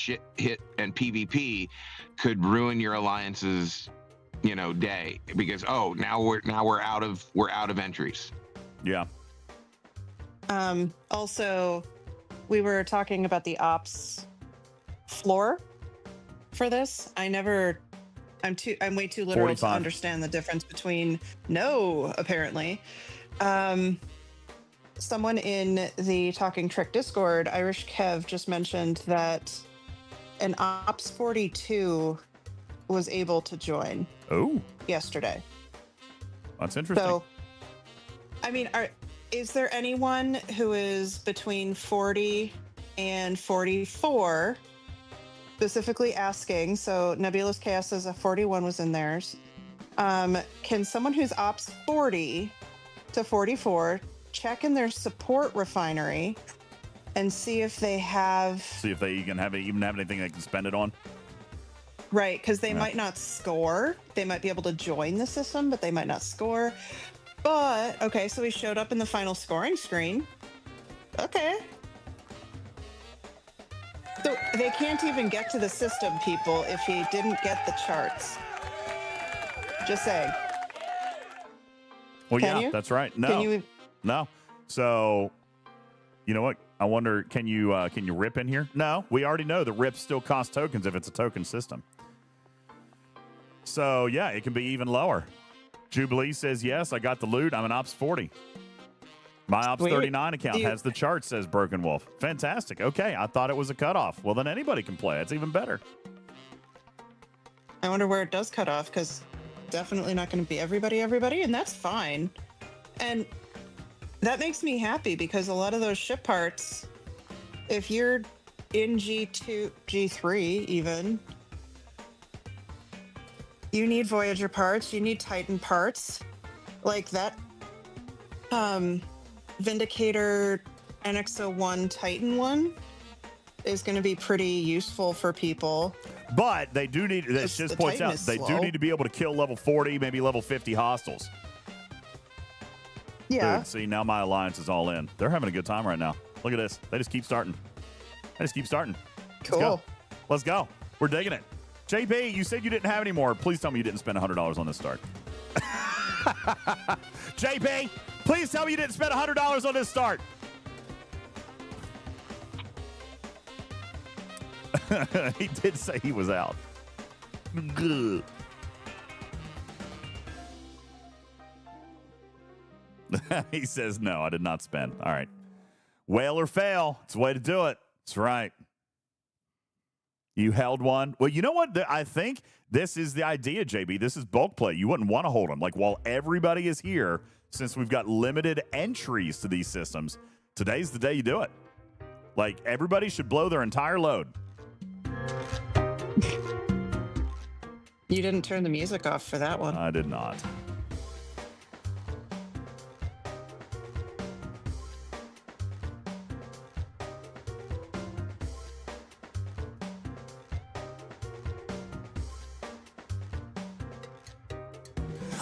and PvP could ruin your alliance's day, because now we're out of entries. Yeah. Also, we were talking about the ops floor for this. I'm way too literal 45. to understand the difference between apparently. Someone in the Talking Trick Discord, Irish Kev, just mentioned that an Ops 42 was able to join yesterday. That's interesting. So, I mean, is there anyone who is between 40 and 44 specifically asking? So Nebulous Chaos says a 41 was in theirs. Can someone who's Ops 40 to 44 check in their support refinery and see if they even have anything they can spend it on? Right, because they might not score. They might be able to join the system, but they might not score. But, okay, so we showed up in the final scoring screen. Okay. So they can't even get to the system, people, if he didn't get the charts. Just saying. Well, yeah, that's right. No. No. So, you know what? I wonder, can you rip in here? No, we already know the rips still cost tokens if it's a token system. So, yeah, it can be even lower. Jubilee says, yes, I got the loot. I'm an Ops 40. My Ops 39 account has the chart, says Broken Wolf. Fantastic. Okay, I thought it was a cutoff. Well, then anybody can play. It's even better. I wonder where it does cut off, because definitely not going to be everybody, and that's fine. And that makes me happy, because a lot of those ship parts, if you're in G2, G3 even, you need Voyager parts, you need Titan parts. Like that Vindicator NX-01 Titan one is going to be pretty useful for people. But they do need, this just points out, they do need to be able to kill level 40, maybe level 50 hostiles. Yeah. Dude, see, now my alliance is all in. They're having a good time right now. Look at this. They just keep starting. Cool. Let's go. We're digging it. JP, you said you didn't have any more. Please tell me you didn't spend $100 on this start. JP, please tell me you didn't spend $100 on this start. He did say he was out. Good. He says, no, I did not spend. All right. Whale or fail. It's a way to do it. That's right. You held one. Well, you know what? I think this is the idea, JB. This is bulk play. You wouldn't want to hold them. Like, while everybody is here, since we've got limited entries to these systems, today's the day you do it. Like, everybody should blow their entire load. You didn't turn the music off for that one. I did not.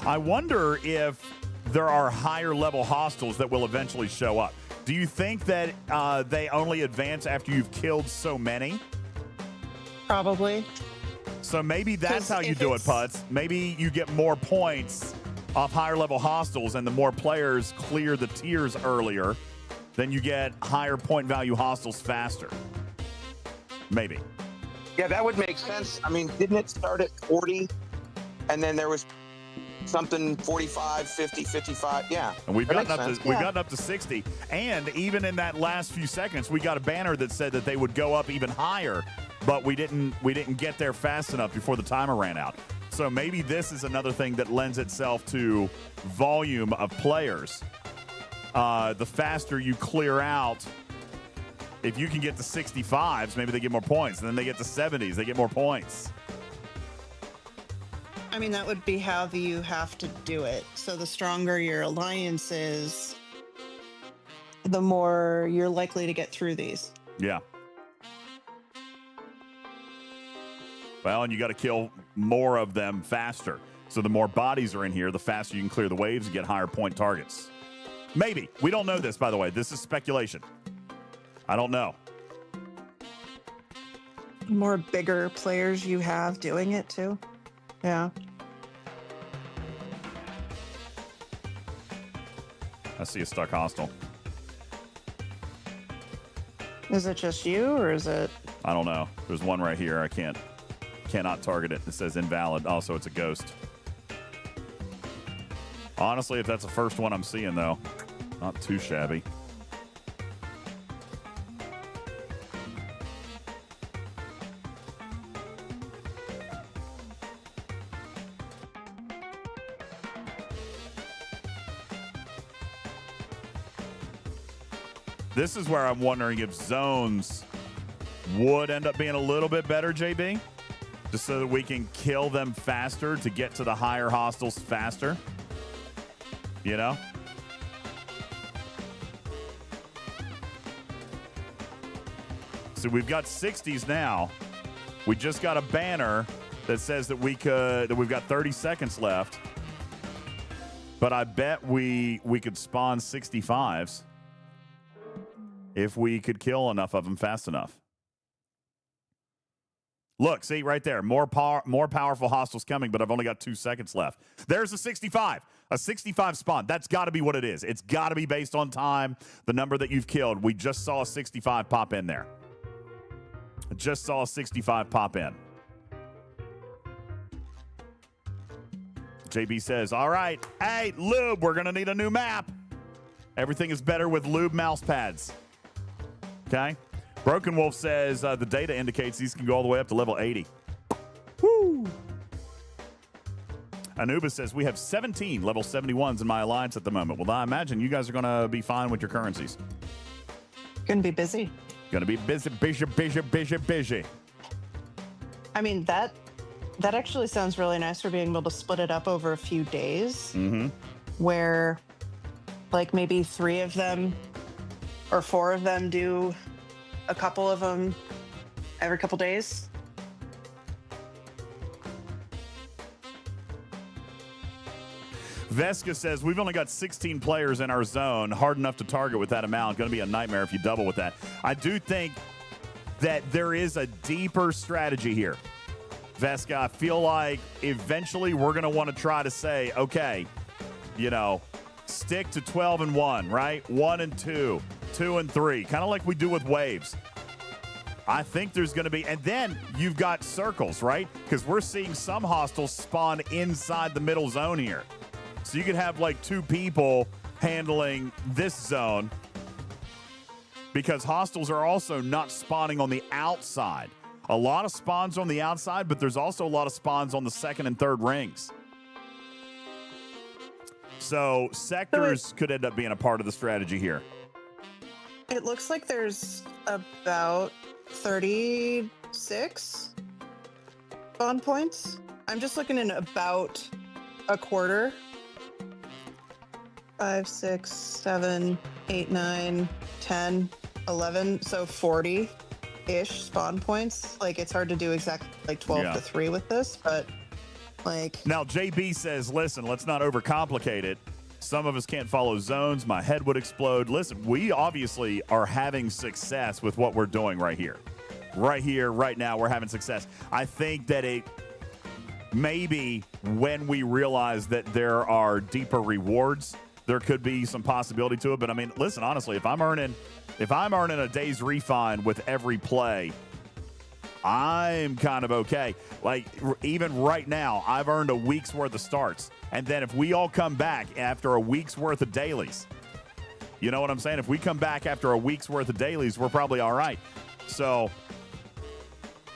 I wonder if there are higher level hostiles that will eventually show up. Do you think that they only advance after you've killed so many? Probably. So maybe that's 'Cause how you if do it, it's- Putz. Maybe you get more points off higher level hostiles, and the more players clear the tiers earlier, then you get higher point value hostiles faster. Maybe. Yeah, that would make sense. I mean, didn't it start at 40? And then there was something 45, 50, 55. Yeah. And we've that gotten makes up to sense. we've gotten up to 60. And even in that last few seconds, we got a banner that said that they would go up even higher, but we didn't get there fast enough before the timer ran out. So maybe this is another thing that lends itself to volume of players. The faster you clear out, if you can get to 65s, maybe they get more points. And then they get to 70s, they get more points. I mean, that would be how you have to do it. So the stronger your alliance is, the more you're likely to get through these. Yeah. Well, and you got to kill more of them faster. So the more bodies are in here, the faster you can clear the waves and get higher point targets. Maybe. We don't know this, by the way. This is speculation. I don't know. The more bigger players you have doing it too. Yeah. I see a stuck hostile. Is it just you or is it? I don't know. There's one right here. I cannot target it. It says invalid. Also, it's a ghost. Honestly, if that's the first one I'm seeing, though, not too shabby. This is where I'm wondering if zones would end up being a little bit better, JB, just so that we can kill them faster to get to the higher hostiles faster. You know? So we've got 60s now. We just got a banner that says that we've got 30 seconds left. But I bet we could spawn 65s if we could kill enough of them fast enough. Look, see right there, more powerful hostiles coming, but I've only got 2 seconds left. There's a 65 spawn. That's got to be what it is. It's got to be based on time, the number that you've killed. We just saw a 65 pop in there. Just saw a 65 pop in. JB says, all right, hey, Lube, we're going to need a new map. Everything is better with Lube mouse pads. Okay? Broken Wolf says the data indicates these can go all the way up to level 80. Woo! Anubis says we have 17 level 71s in my alliance at the moment. Well, I imagine you guys are going to be fine with your currencies. Gonna be busy. Going to be busy. I mean, that actually sounds really nice for being able to split it up over a few days. Mm-hmm. Where, like, maybe 3 of them or 4 of them do a couple of them every couple days. Vesca says we've only got 16 players in our zone. Hard enough to target with that amount. Going to be a nightmare if you double with that. I do think that there is a deeper strategy here. Vesca, I feel like eventually we're going to want to try to say, okay, you know, stick to 12 and 1, right? 1 and 2, 2 and 3, kind of like we do with waves. I think there's going to be, and then you've got circles, right? Because we're seeing some hostiles spawn inside the middle zone here. So you could have like 2 people handling this zone because hostiles are also not spawning on the outside. A lot of spawns on the outside, but there's also a lot of spawns on the 2nd and 3rd rings. So sectors could end up being a part of the strategy here. It looks like there's about 36 spawn points. I'm just looking in about a quarter. 5, 6, 7, 8, 9, 10, 11. So 40-ish spawn points. Like, it's hard to do exactly like 12 to 3 with this, but like... Now, JB says, listen, let's not overcomplicate it. Some of us can't follow zones. My head would explode. Listen, we obviously are having success with what we're doing right here. Right here, right now, we're having success. I think that it maybe when we realize that there are deeper rewards, there could be some possibility to it. But I mean, listen, honestly, if I'm earning a day's refund with every play, I'm kind of okay. Like, even right now, I've earned a week's worth of starts. And then if we all come back after a week's worth of dailies, you know what I'm saying? If we come back after a week's worth of dailies, we're probably all right. So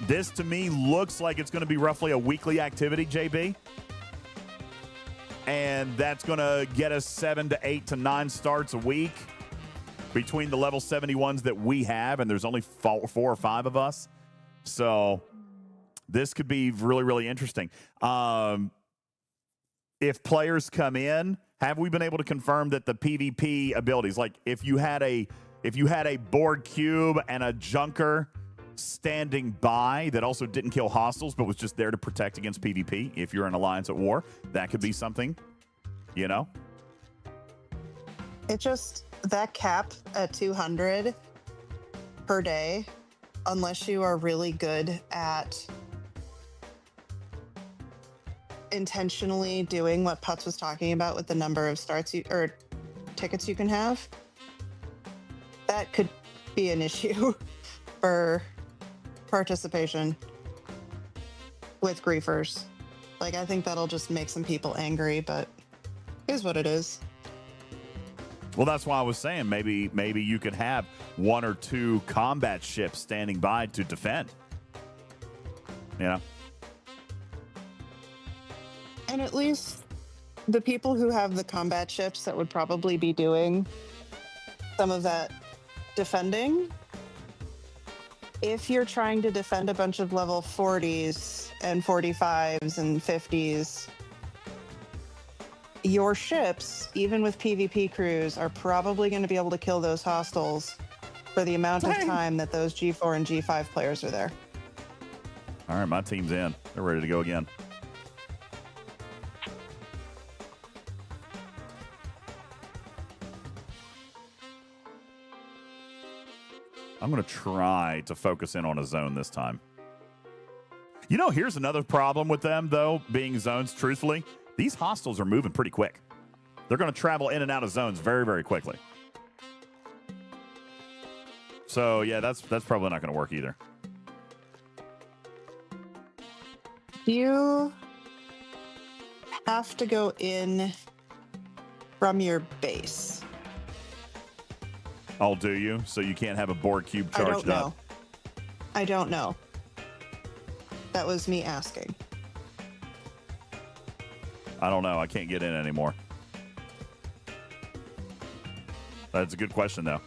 this to me looks like it's going to be roughly a weekly activity, JB. And that's going to get us 7 to 8 to 9 starts a week between the level 71s that we have. And there's only 4 or 5 of us. So this could be really, really interesting. If players come in, have we been able to confirm that the PvP abilities, like if you had a board cube and a junker standing by that also didn't kill hostiles but was just there to protect against PvP, if you're in Alliance at War, that could be something, you know? It just, that cap at 200 per day, unless you are really good at intentionally doing what Putz was talking about with the number of starts or tickets you can have, that could be an issue for participation with griefers. Like, I think that'll just make some people angry, but it is what it is. Well, that's why I was saying maybe you could have 1 or 2 combat ships standing by to defend. You know? And at least the people who have the combat ships that would probably be doing some of that defending, if you're trying to defend a bunch of level 40s and 45s and 50s, your ships, even with PvP crews, are probably going to be able to kill those hostiles for the amount of time that those G4 and G5 players are there. All right, my team's in. They're ready to go again. I'm going to try to focus in on a zone this time. You know, here's another problem with them, though, being zones, truthfully. These hostiles are moving pretty quick. They're going to travel in and out of zones very, very quickly. So, yeah, that's probably not going to work either. You have to go in from your base. Oh, do you? So you can't have a board cube charged up? I don't know. That was me asking. I don't know. I can't get in anymore. That's a good question, though.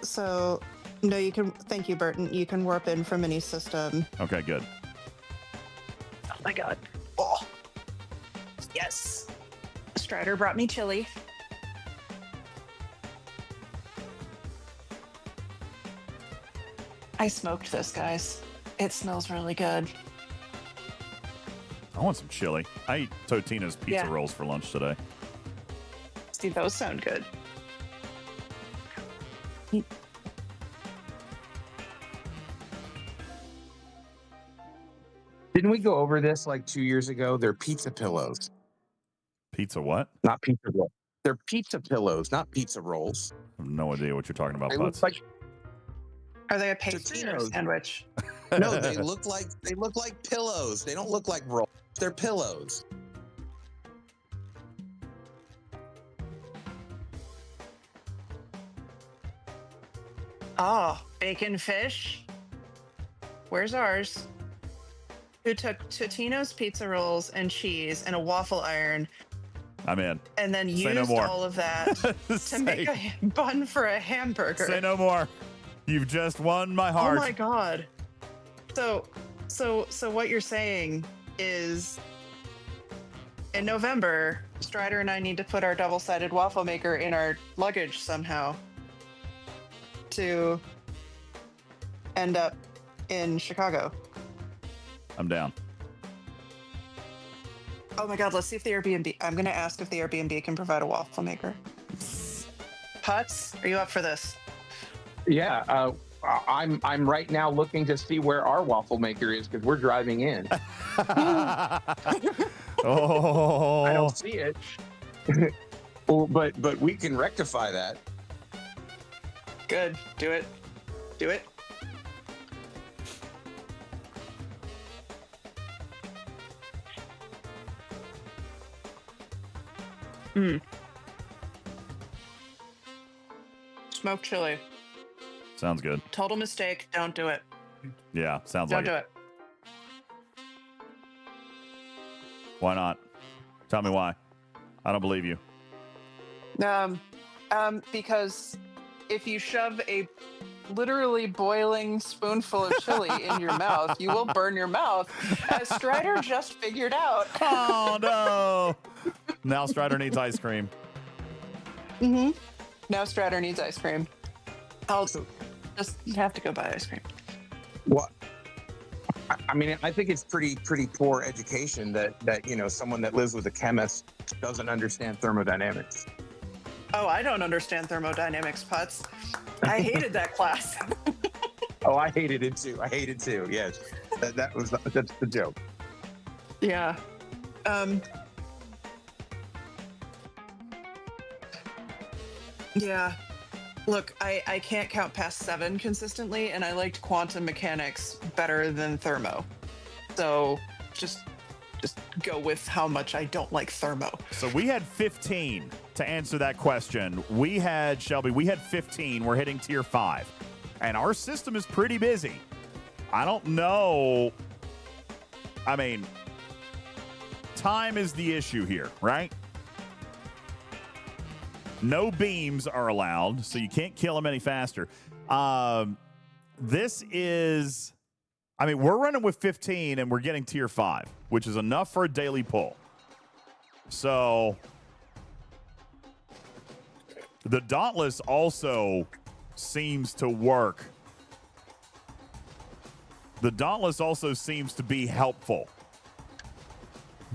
So, no, you can. Thank you, Burton. You can warp in from any system. Okay, good. Oh my god. Oh. Yes. Strider brought me chili. I smoked this, guys. It smells really good. I want some chili. I ate Totino's pizza rolls for lunch today. See, those sound good. Didn't we go over this like 2 years ago? They're pizza pillows. Pizza what? Not pizza rolls. They're pizza pillows, not pizza rolls. I have no idea what you're talking about, They Putz. look like Are they a pastry or a Totino's. sandwich? no, they look like pillows. They don't look like rolls. They're pillows. Oh, bacon fish. Where's ours? Who took Totino's pizza rolls and cheese and a waffle iron I'm in. and then Say no used more. all of that to make a bun for a hamburger? Say no more. You've just won my heart. Oh my god. So what you're saying is in November, Strider and I need to put our double-sided waffle maker in our luggage somehow to end up in Chicago. I'm down. Oh my god, let's see if the Airbnb. I'm gonna ask if the Airbnb can provide a waffle maker. Putz, are you up for this? Yeah, I'm right now looking to see where our waffle maker is because we're driving in. Oh, I don't see it. Well, but we can rectify that. Good. Do it. Do it. Smoked chili. sounds good. Total mistake. Don't do it. Yeah, sounds Don't like do it. it. Why not? Tell me why. I don't believe you. Because if you shove a literally boiling spoonful of chili in your mouth, you will burn your mouth, as Strider just figured out. Oh no! Now Strider needs ice cream. Mm-hmm. Now Strider needs ice cream. I'll just have to go buy ice cream. What? I mean, I think it's pretty poor education that someone that lives with a chemist doesn't understand thermodynamics. Oh, I don't understand thermodynamics, Putz. I hated that class. Oh, I hated it too. Yes, that's the joke. Yeah. Yeah. Look, I can't count past 7 consistently, and I liked quantum mechanics better than thermo. So just go with how much I don't like thermo. So we had 15 to answer that question. We had, Shelby, we had 15. We're hitting tier 5. And our system is pretty busy. I don't know. I mean, time is the issue here, right? No beams are allowed, so you can't kill them any faster. This is, I mean, we're running with 15 and we're getting tier 5, which is enough for a daily pull. So the Dauntless also seems to work. The Dauntless also seems to be helpful.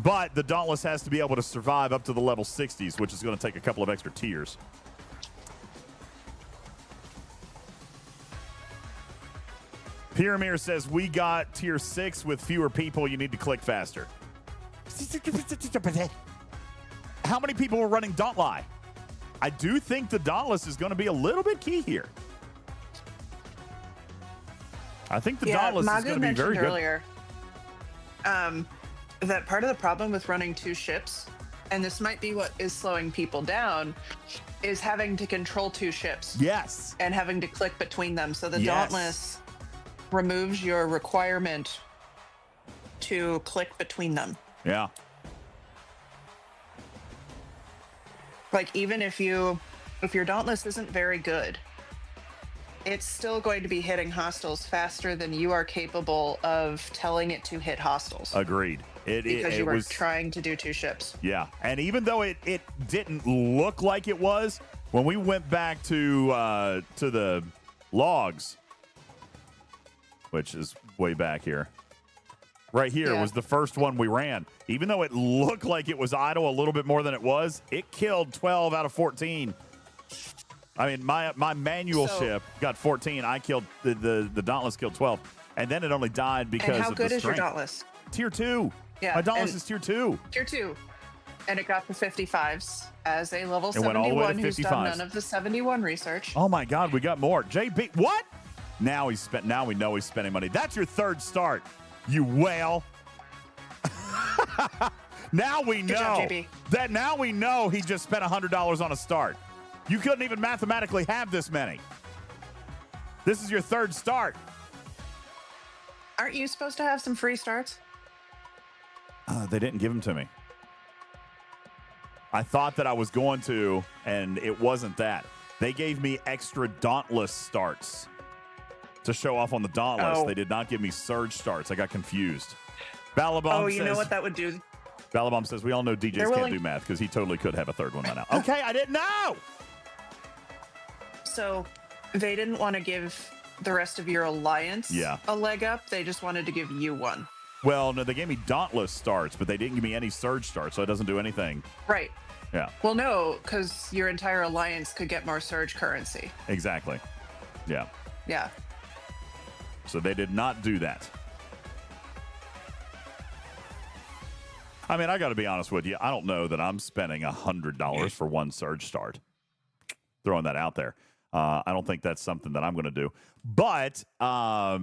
But the Dauntless has to be able to survive up to the level 60s, which is going to take a couple of extra tiers. Pyramir says, we got tier 6 with fewer people. You need to click faster. How many people are running Dauntless? I do think the Dauntless is going to be a little bit key here. I think the Dauntless is going to be very good. Earlier, that part of the problem with running 2 ships, and this might be what is slowing people down, is having to control 2 ships. Yes. And having to click between them. So the Yes. Dauntless removes your requirement to click between them. Yeah. Like, even if your Dauntless isn't very good, it's still going to be hitting hostiles faster than you are capable of telling it to hit hostiles. Agreed. Because you were trying to do 2 ships. Yeah. And even though it didn't look like it was, when we went back to the logs, which is way back here, right here was the first one we ran. Even though it looked like it was idle a little bit more than it was, it killed 12 out of 14. I mean, my manual ship got 14. I killed the Dauntless killed 12, and then it only died because and how of good the is your strength. Dauntless? Tier 2. Yeah, My Dauntless is tier 2. Tier 2. And it got to 55s as a level It went all the way to 71 who's done 55s. none of the 71 research. Oh my God, we got more. JB, what? Now we know he's spending money. That's your 3rd start, you whale. Now we know Good job, JB. that. Now we know he just spent $100 on a start. You couldn't even mathematically have this many. This is your third start. Aren't you supposed to have some free starts? They didn't give them to me. I thought that I was going to, and it wasn't that. They gave me extra Dauntless starts to show off on the Dauntless. Oh. They did not give me surge starts. I got confused. Balabom You says, know what that would do? Balabom says, we all know DJs can't do math because he totally could have a third one by now. Okay, I didn't know. So they didn't want to give the rest of your alliance a leg up. They just wanted to give you one. Well, no, they gave me Dauntless starts, but they didn't give me any surge starts, so it doesn't do anything. Right. Yeah. Well, no, because your entire alliance could get more surge currency. Exactly. Yeah. Yeah. So they did not do that. I mean, I got to be honest with you. I don't know that I'm spending $100 for one surge start. Throwing that out there. I don't think that's something that I'm going to do. But I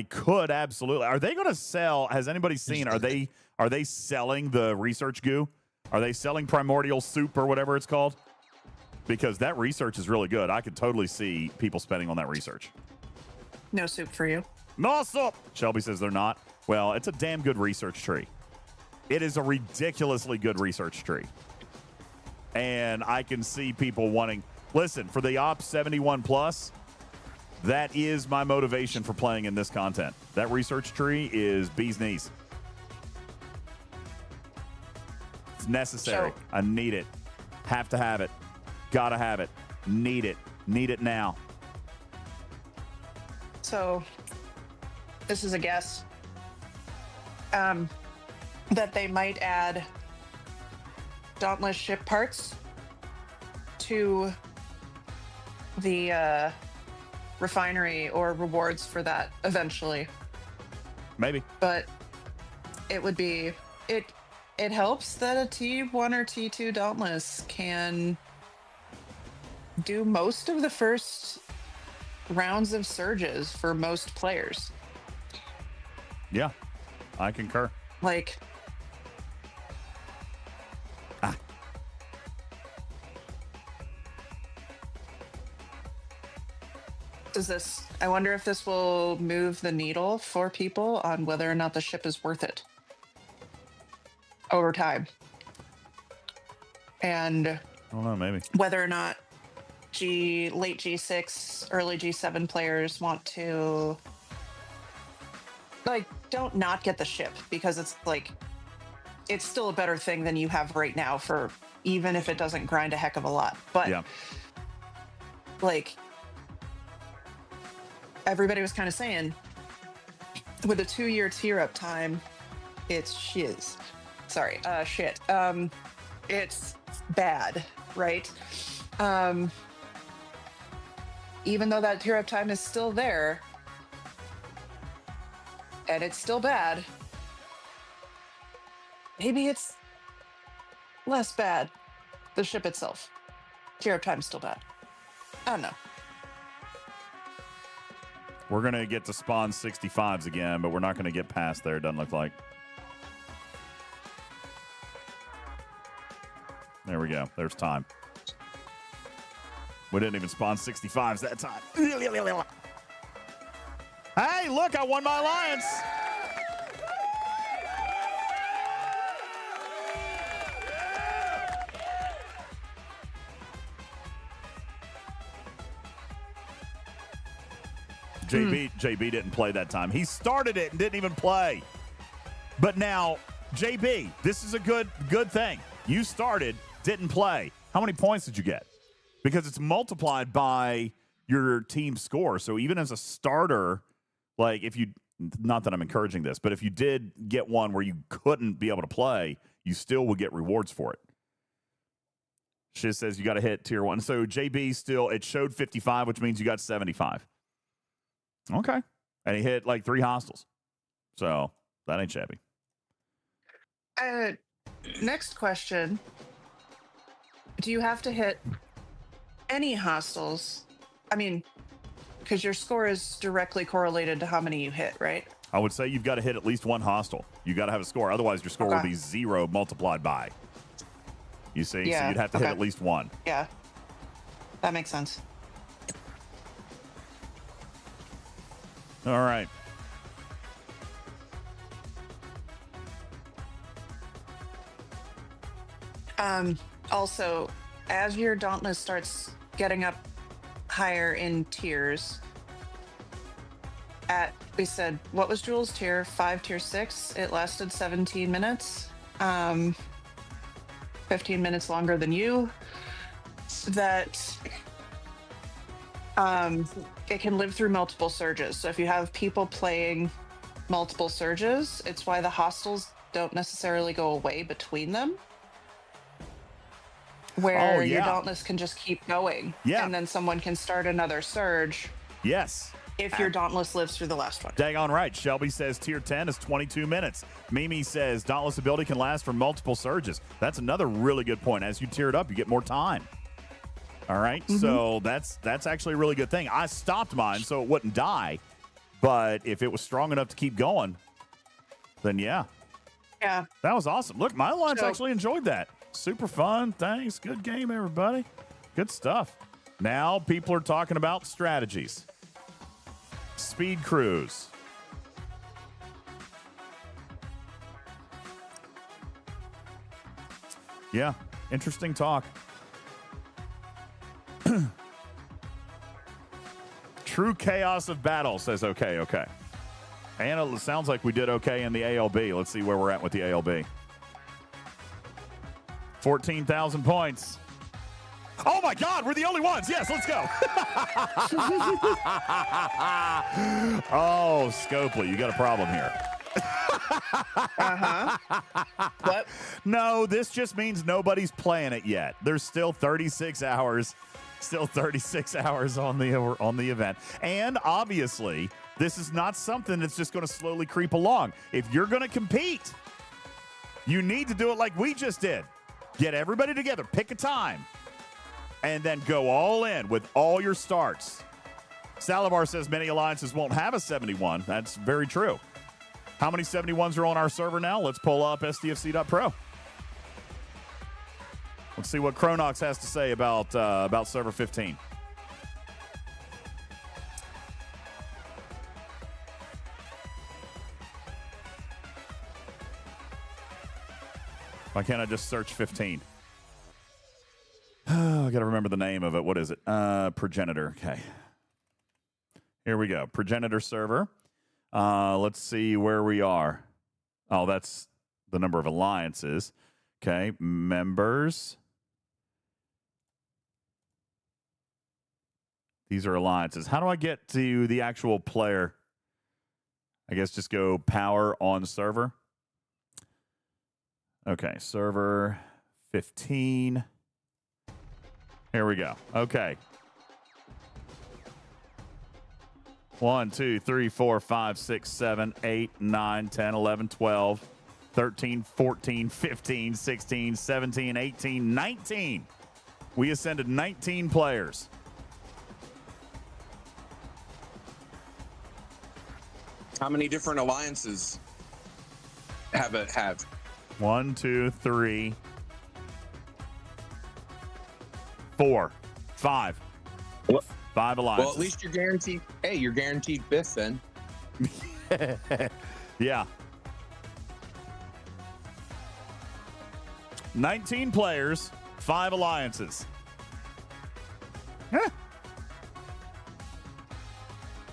could absolutely. Are they going to sell? Has anybody seen? Are they selling the research goo? Are they selling primordial soup or whatever it's called? Because that research is really good. I could totally see people spending on that research. No soup for you. No soup. Shelby says they're not. Well, it's a damn good research tree. It is a ridiculously good research tree. And I can see people wanting, listen, for the Ops 71 Plus, that is my motivation for playing in this content. That research tree is bee's knees. It's necessary. So, I need it. Have to have it. Gotta have it. Need it. Need it now. So this is a guess. That they might add Dauntless ship parts to the refinery or rewards for that eventually. Maybe. But it would be it helps that a T1 or T2 Dauntless can do most of the first rounds of surges for most players. Yeah, I concur. Like, I wonder if this will move the needle for people on whether or not the ship is worth it over time. And I don't know, maybe. whether or not late G6, early G7 players want to, like, don't not get the ship, because it's like, it's still a better thing than you have right now, for even if it doesn't grind a heck of a lot. But yeah. Like, everybody was kind of saying, with a 2-year tier up time, it's shiz. Sorry, shit. It's bad, right? Even though that tier up time is still there, and it's still bad, maybe it's less bad. The ship itself. Tier up time is still bad. I don't know. We're going to get to spawn 65s again, but we're not going to get past there, it doesn't look like. There we go. There's time. We didn't even spawn 65s that time. Hey, look, I won my alliance. JB didn't play that time. He started it and didn't even play. But now, JB, this is a good thing. You started, didn't play. How many points did you get? Because it's multiplied by your team score. So even as a starter, like, if you, not that I'm encouraging this, but if you did get one where you couldn't be able to play, you still would get rewards for it. Shiz says you got to hit tier 1. So JB still, it showed 55, which means you got 75. Okay. And he hit like 3 hostiles. So that ain't shabby. Next question. Do you have to hit any hostiles? I mean, because your score is directly correlated to how many you hit, right? I would say you've got to hit at least 1 hostile. You got to have a score. Otherwise, your score will be 0 multiplied by. You see? Yeah, so you'd have to hit at least 1. Yeah. That makes sense. All right. Also, as your Dauntless starts getting up higher in tiers, we said, what was Jules' tier? 5, tier 6. It lasted 17 minutes. 15 minutes longer than you. That it can live through multiple surges. So if you have people playing multiple surges, it's why the hostiles don't necessarily go away between them. Where your Dauntless can just keep going. Yeah. And then someone can start another surge. Yes. If your Dauntless lives through the last one. Dang on right. Shelby says tier 10 is 22 minutes. Mimi says Dauntless ability can last for multiple surges. That's another really good point. As you tier it up, you get more time. All right. So that's actually a really good thing. I stopped mine so it wouldn't die. But if it was strong enough to keep going, then yeah. Yeah. That was awesome. Look, my alliance actually enjoyed that. Super fun. Thanks. Good game, everybody. Good stuff. Now people are talking about strategies. Speed cruise. Yeah, interesting talk. True chaos of battle says okay. And it sounds like we did okay in the ALB. Let's see where we're at with the ALB. 14,000 points. Oh my God, we're the only ones. Yes, let's go. Oh, Scopely, you got a problem here. What? No, this just means nobody's playing it yet. There's still 36 hours. Still 36 hours on the event. And obviously, this is not something that's just going to slowly creep along. If you're going to compete, you need to do it like we just did. Get everybody together, pick a time, and then go all in with all your starts. Salivar says many alliances won't have a 71. That's very true. How many 71s are on our server now? Let's pull up STFC.pro. Let's see what Chronox has to say about server 15. Why can't I just search 15? Oh, I got to remember the name of it. What is it? Progenitor. Okay. Here we go. Progenitor server. Let's see where we are. Oh, that's the number of alliances. Okay. Members. These are alliances. How do I get to the actual player? I guess just go power on server. Okay, server 15. Here we go. Okay. 1, 2, 3, 4, 5, 6, 7, 8, 9, 10, 11, 12, 13, 14, 15, 16, 17, 18, 19. We ascended 19 players. How many different alliances have? 1, 2, 3, 4, 5. What? 5 alliances. Well, at least you're guaranteed. Hey, you're guaranteed 5th then. Yeah. 19 players, 5 alliances.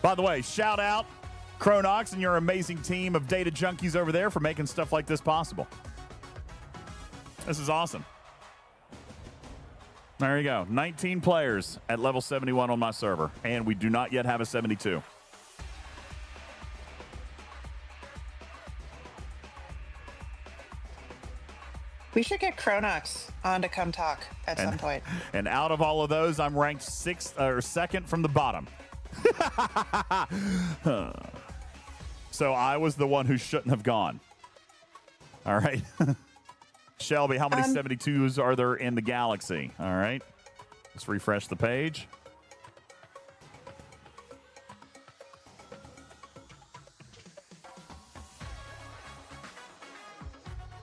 By the way, shout out Chronox and your amazing team of data junkies over there for making stuff like this possible. This is awesome. There you go. 19 players at level 71 on my server, and we do not yet have a 72. We should get Chronox on to come talk at some point. And out of all of those, I'm ranked 6th or 2nd from the bottom. So I was the one who shouldn't have gone. All right. Shelby, how many 72s are there in the galaxy? All right. Let's refresh the page.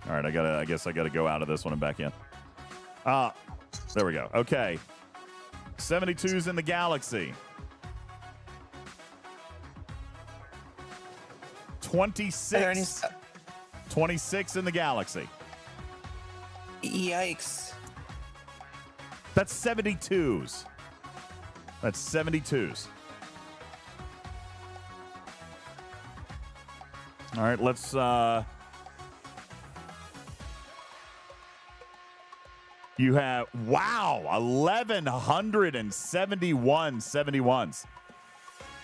All right, I guess I gotta go out of this one and back in. There we go. Okay. 72s in the galaxy. 26. 26 in the galaxy. Yikes. That's 72s. That's 72s. All right, let's you have 1,171 71s.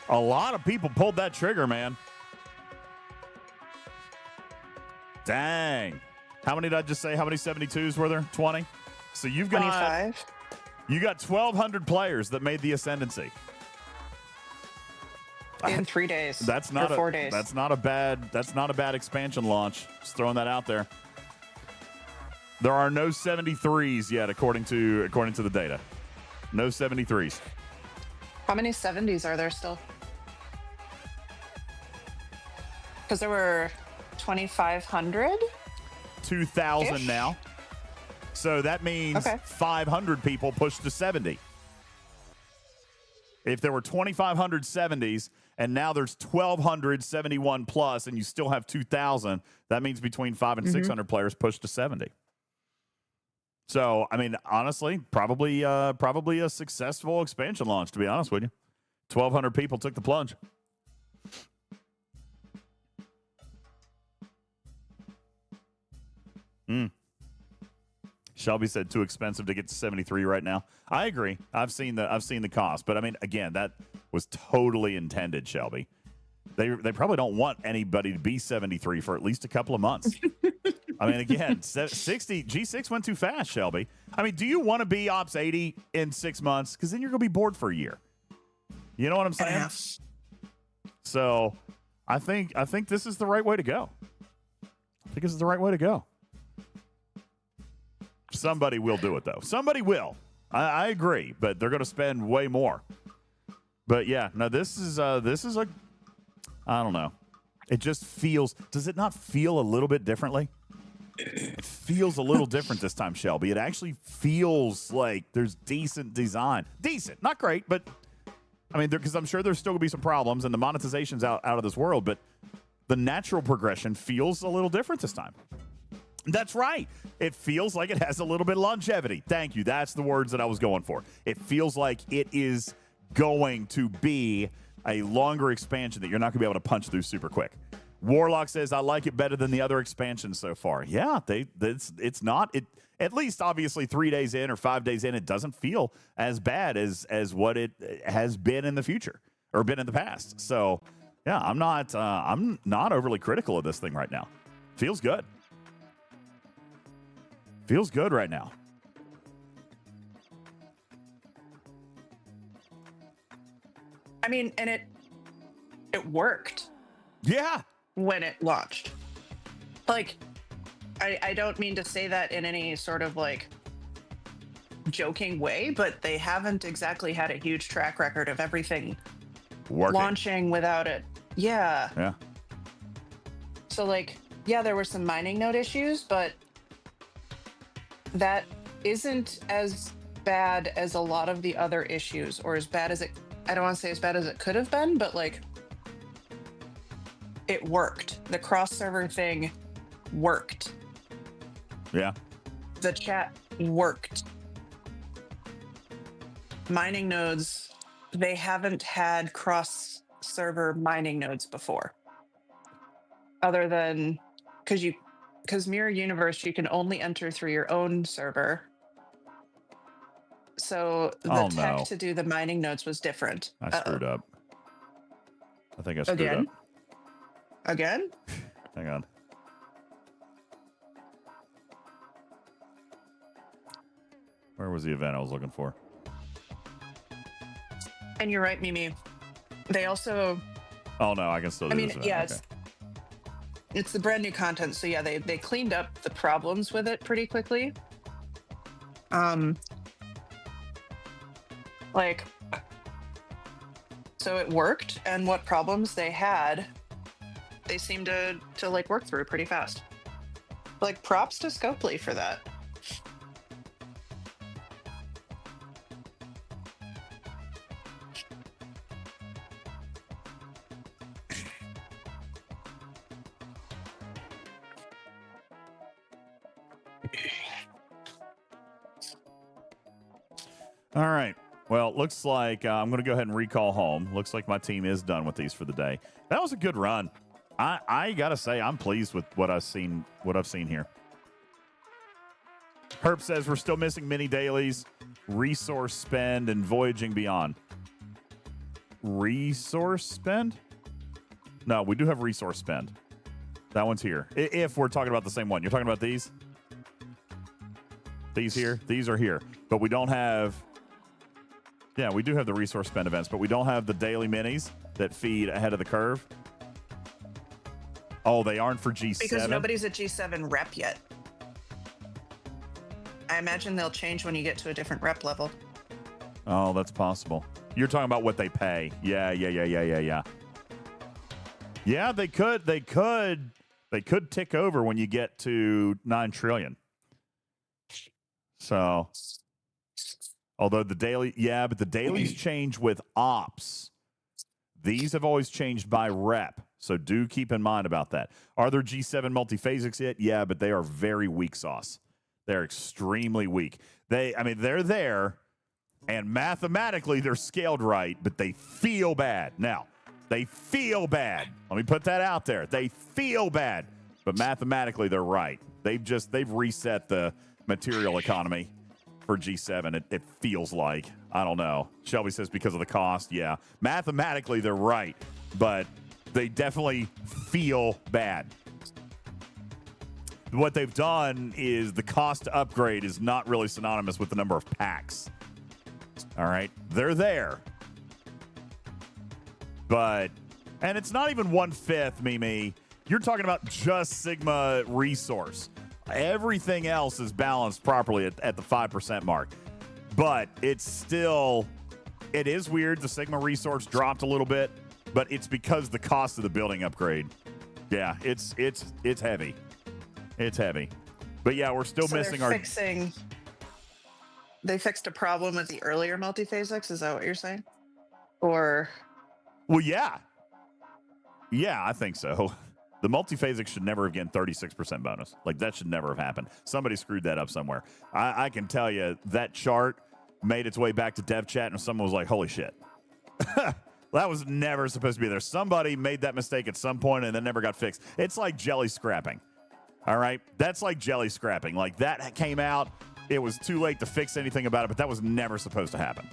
A lot of people pulled that trigger, man. Dang. How many did I just say? How many 72s were there? 20? So you've got 25. You got 1,200 players that made the ascendancy. In 3 days. That's not 4 days. That's not a bad expansion launch. Just throwing that out there. There are no 73s yet, according to the data. No 73s. How many 70s are there still? Because there were 2,500? 2,000 now. So that means 500 people pushed to 70. If there were 2,500 70s and now there's 1,271 plus and you still have 2,000, that means between 500 and 600 players pushed to 70. So, I mean, honestly, probably a successful expansion launch, to be honest with you. 1,200 people took the plunge. Shelby said too expensive to get to 73 right now. I agree. I've seen the cost, but I mean, again, that was totally intended, Shelby. They probably don't want anybody to be 73 for at least a couple of months. I mean, again, 60 G6 went too fast, Shelby. I mean, do you want to be Ops 80 in 6 months? Because then you're going to be bored for a year. You know what I'm saying? So, I think this is the right way to go. I think this is the right way to go. Somebody will do it, though. Somebody will. I agree, but they're going to spend way more. But yeah, no, this is a, I don't know. It just feels. Does it not feel a little bit differently? It feels a little different this time, Shelby. It actually feels like there's decent design. Decent, not great, but I mean, because I'm sure there's still going to be some problems, and the monetization's out of this world. But the natural progression feels a little different this time. That's right. It feels like it has a little bit of longevity. Thank you. That's the words that I was going for. It feels like it is going to be a longer expansion that you're not going to be able to punch through super quick. Warlock says, I like it better than the other expansions so far. Yeah, it's not. It, at least, obviously, 3 days in or 5 days in, it doesn't feel as bad as what it has been in the future or been in the past. So, yeah, I'm not overly critical of this thing right now. Feels good. Feels good right now. I mean, and it worked. Yeah. When it launched. Like, I don't mean to say that in any sort of like joking way, but they haven't exactly had a huge track record of everything launching without it. Yeah. Yeah. So like, yeah, there were some mining node issues, but that isn't as bad as a lot of the other issues, or as bad as it, I don't want to say as bad as it could have been, but like, it worked. The cross server thing worked. Yeah. The chat worked. Mining nodes, they haven't had cross server mining nodes before. Other than because Mirror Universe, you can only enter through your own server. So the tech to do the mining nodes was different. I screwed up. I think I screwed up. Again? Hang on. Where was the event I was looking for? And you're right, Mimi. They also... Oh, no, I can still do this event. Yeah, okay. It's the brand new content. So, yeah, they cleaned up the problems with it pretty quickly. So it worked, and what problems they had, they seemed to like work through pretty fast. Like, props to Scopely for that. All right. Well, it looks like I'm going to go ahead and recall home. Looks like my team is done with these for the day. That was a good run. I got to say, I'm pleased with what I've seen here. Herb says we're still missing mini dailies, resource spend, and voyaging beyond. Resource spend? No, we do have resource spend. That one's here. If we're talking about the same one. You're talking about these? These here? These are here. But we don't have... Yeah, we do have the resource spend events, but we don't have the daily minis that feed ahead of the curve. Oh, they aren't for G7? Because nobody's at G7 rep yet. I imagine they'll change when you get to a different rep level. Oh, that's possible. You're talking about what they pay. Yeah. Yeah, they could tick over when you get to 9 trillion. So, although the daily, yeah, but the dailies change with ops. These have always changed by rep. So do keep in mind about that. Are there G7 multiphasics yet? Yeah, but they are very weak sauce. They're extremely weak. They're there, and mathematically they're scaled right, but they feel bad. Now, they feel bad. Let me put that out there. They feel bad, but mathematically they're right. They've reset the material economy for G7. It feels like. I don't know. Shelby says because of the cost. Yeah. Mathematically they're right, but they definitely feel bad. What they've done is the cost to upgrade is not really synonymous with the number of packs. All right. They're there. But, and it's not even 1/5, Mimi. You're talking about just Sigma resource. Everything else is balanced properly at the 5% mark. But it's still, it is weird. The Sigma resource dropped a little bit, but it's because the cost of the building upgrade. Yeah, it's heavy. It's heavy. But yeah, we're still missing our... They fixed a problem with the earlier multiphasics? Is that what you're saying? Or... Well, yeah. Yeah, I think so. The multiphasic should never have gotten 36% bonus. Like, that should never have happened. Somebody screwed that up somewhere. I can tell you that chart made its way back to dev chat, and someone was like, holy shit. That was never supposed to be there. Somebody made that mistake at some point, and then never got fixed. It's like jelly scrapping. All right? That's like jelly scrapping. Like, that came out. It was too late to fix anything about it, but that was never supposed to happen.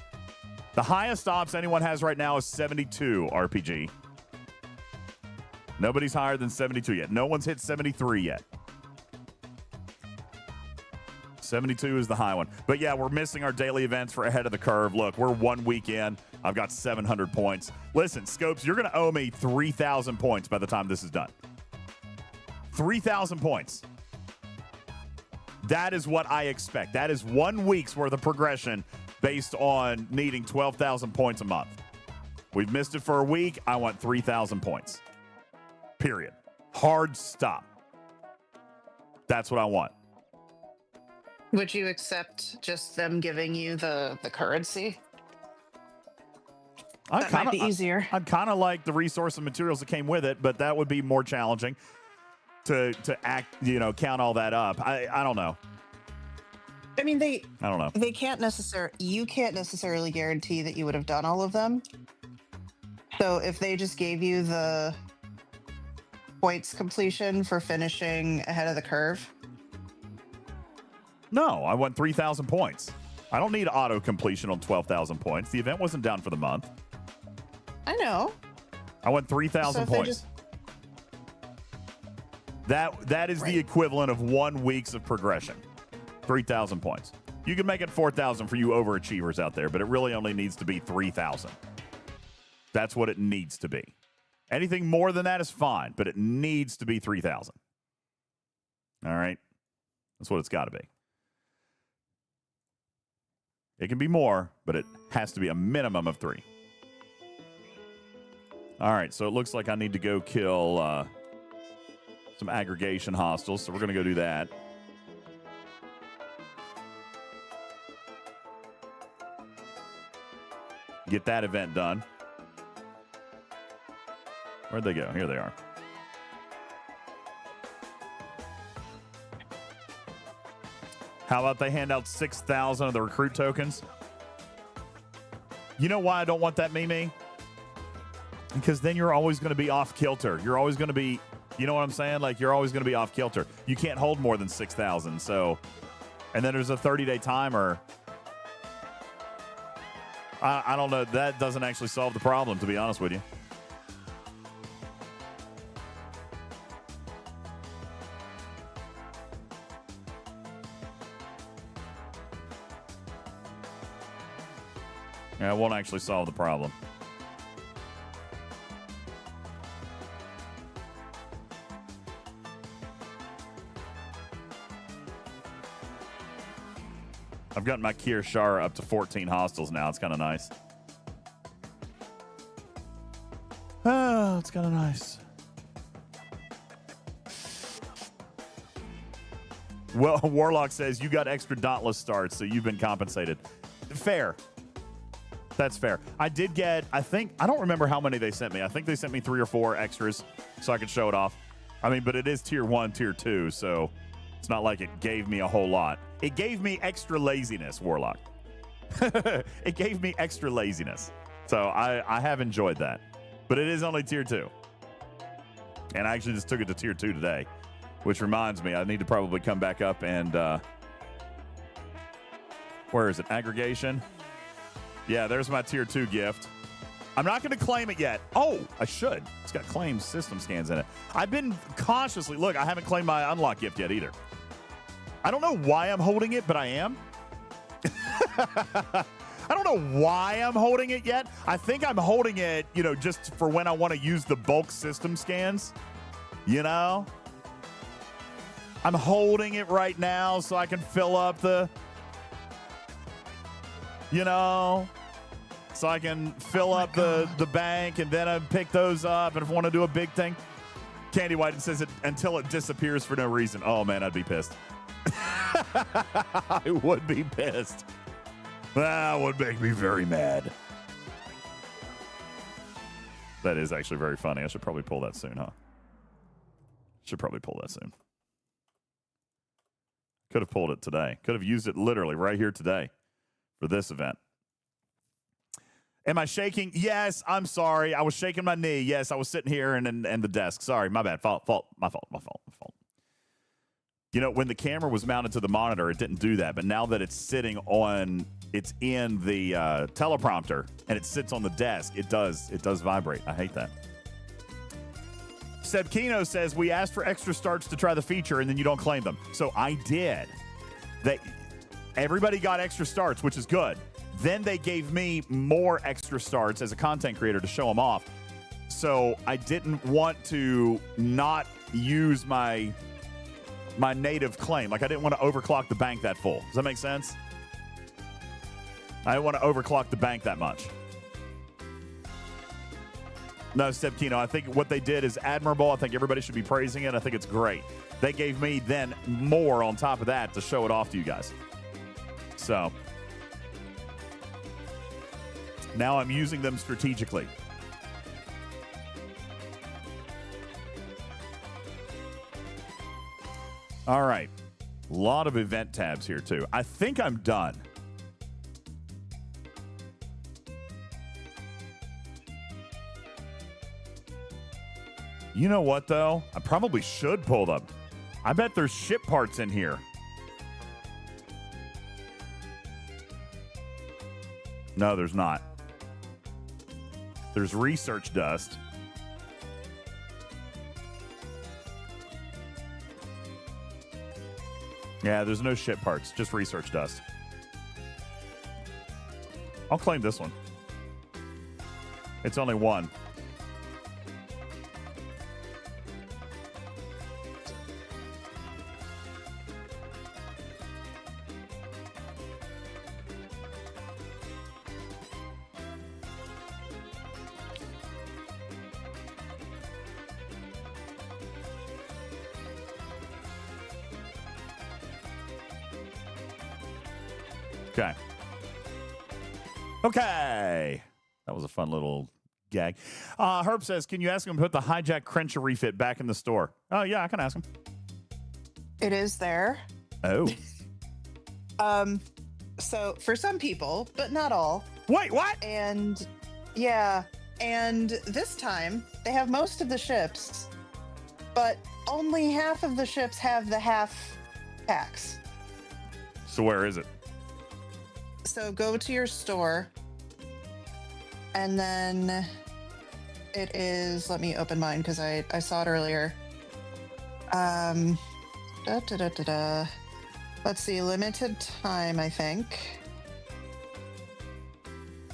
The highest ops anyone has right now is 72 RPG. Nobody's higher than 72 yet. No one's hit 73 yet. 72 is the high one. But yeah, we're missing our daily events for ahead of the curve. Look, we're 1 week in. I've got 700 points. Listen, Scopes, you're going to owe me 3,000 points by the time this is done. 3,000 points. That is what I expect. That is 1 week's worth of progression based on needing 12,000 points a month. We've missed it for a week. I want 3,000 points. Period. Hard stop. That's what I want. Would you accept just them giving you the currency? That might be easier. I'd kind of like the resource and materials that came with it, but that would be more challenging to count all that up. I don't know. I mean, I don't know. They can't you can't necessarily guarantee that you would have done all of them. So if they just gave you the points completion for finishing ahead of the curve. No, I want 3,000 points. I don't need auto completion on 12,000 points. The event wasn't down for the month. I know. I want 3,000 points. That is the equivalent of 1 week's of progression. 3,000 points. You can make it 4,000 for you overachievers out there, but it really only needs to be 3,000. That's what it needs to be. Anything more than that is fine, but it needs to be 3,000. All right? That's what it's got to be. It can be more, but it has to be a minimum of 3. All right, so it looks like I need to go kill some aggregation hostiles, so we're going to go do that. Get that event done. Where'd they go? Here they are. How about they hand out 6,000 of the recruit tokens? You know why I don't want that, Mimi? Because then you're always going to be off kilter. You're always going to be, you know what I'm saying? Like, you're always going to be off kilter. You can't hold more than 6,000. So, and then there's a 30-day timer. I don't know. That doesn't actually solve the problem, to be honest with you. Yeah, it won't actually solve the problem. I've gotten my Kier Shara up to 14 hostiles now. It's kind of nice. Oh, it's kind of nice. Well, Warlock says you got extra Dauntless starts, so you've been compensated. Fair. That's fair. I did get, I don't remember how many they sent me. I think they sent me 3 or 4 extras so I could show it off. I mean, but it is tier 1, tier 2, so it's not like it gave me a whole lot. It gave me extra laziness, Warlock. It gave me extra laziness. So I have enjoyed that. But it is only tier 2. And I actually just took it to tier 2 today, which reminds me, I need to probably come back up and, where is it? Aggregation? Yeah, there's my tier 2 gift. I'm not going to claim it yet. Oh, I should. It's got claim system scans in it. I've been cautiously, look, I haven't claimed my unlock gift yet either. I don't know why I'm holding it, but I am. I don't know why I'm holding it yet. I think I'm holding it, you know, just for when I want to use the bulk system scans. You know? I'm holding it right now so I can fill up the, you know, so I can fill up the bank, and then I pick those up. And if I want to do a big thing, Candy White says it until it disappears for no reason. Oh, man, I'd be pissed. I would be pissed. That would make me very mad. That is actually very funny. I should probably pull that soon, huh? Should probably pull that soon. Could have pulled it today. Could have used it literally right here today for this event. Am I shaking? Yes, I'm sorry. I was shaking my knee. Yes, I was sitting here and the desk. Sorry, my bad. My fault. You know, when the camera was mounted to the monitor, it didn't do that. But now that it's sitting on, it's in the teleprompter and it sits on the desk, it does vibrate. I hate that. Seb Kino says, we asked for extra starts to try the feature and then you don't claim them. So I did. Everybody got extra starts, which is good. Then they gave me more extra starts as a content creator to show them off. So I didn't want to not use my native claim. Like, I didn't want to overclock the bank that full. Does that make sense? I didn't want to overclock the bank that much. No, Step Kino, I think what they did is admirable. I think everybody should be praising it. I think it's great. They gave me then more on top of that to show it off to you guys. So now I'm using them strategically. All right. A lot of event tabs here, too. I think I'm done. You know what, though? I probably should pull them. I bet there's ship parts in here. No, there's not. There's research dust. Yeah, there's no ship parts, just research dust. I'll claim this one. It's only one. Okay. Okay. That was a fun little gag. Herb says, can you ask him to put the hijack Crenshaw refit back in the store? Oh, yeah, I can ask him. It is there. Oh. So for some people, but not all. Wait, what? And yeah, and this time they have most of the ships, but only half of the ships have the half packs. So where is it? So go to your store, and then it is, let me open mine because I saw it earlier. Let's see, limited time, I think.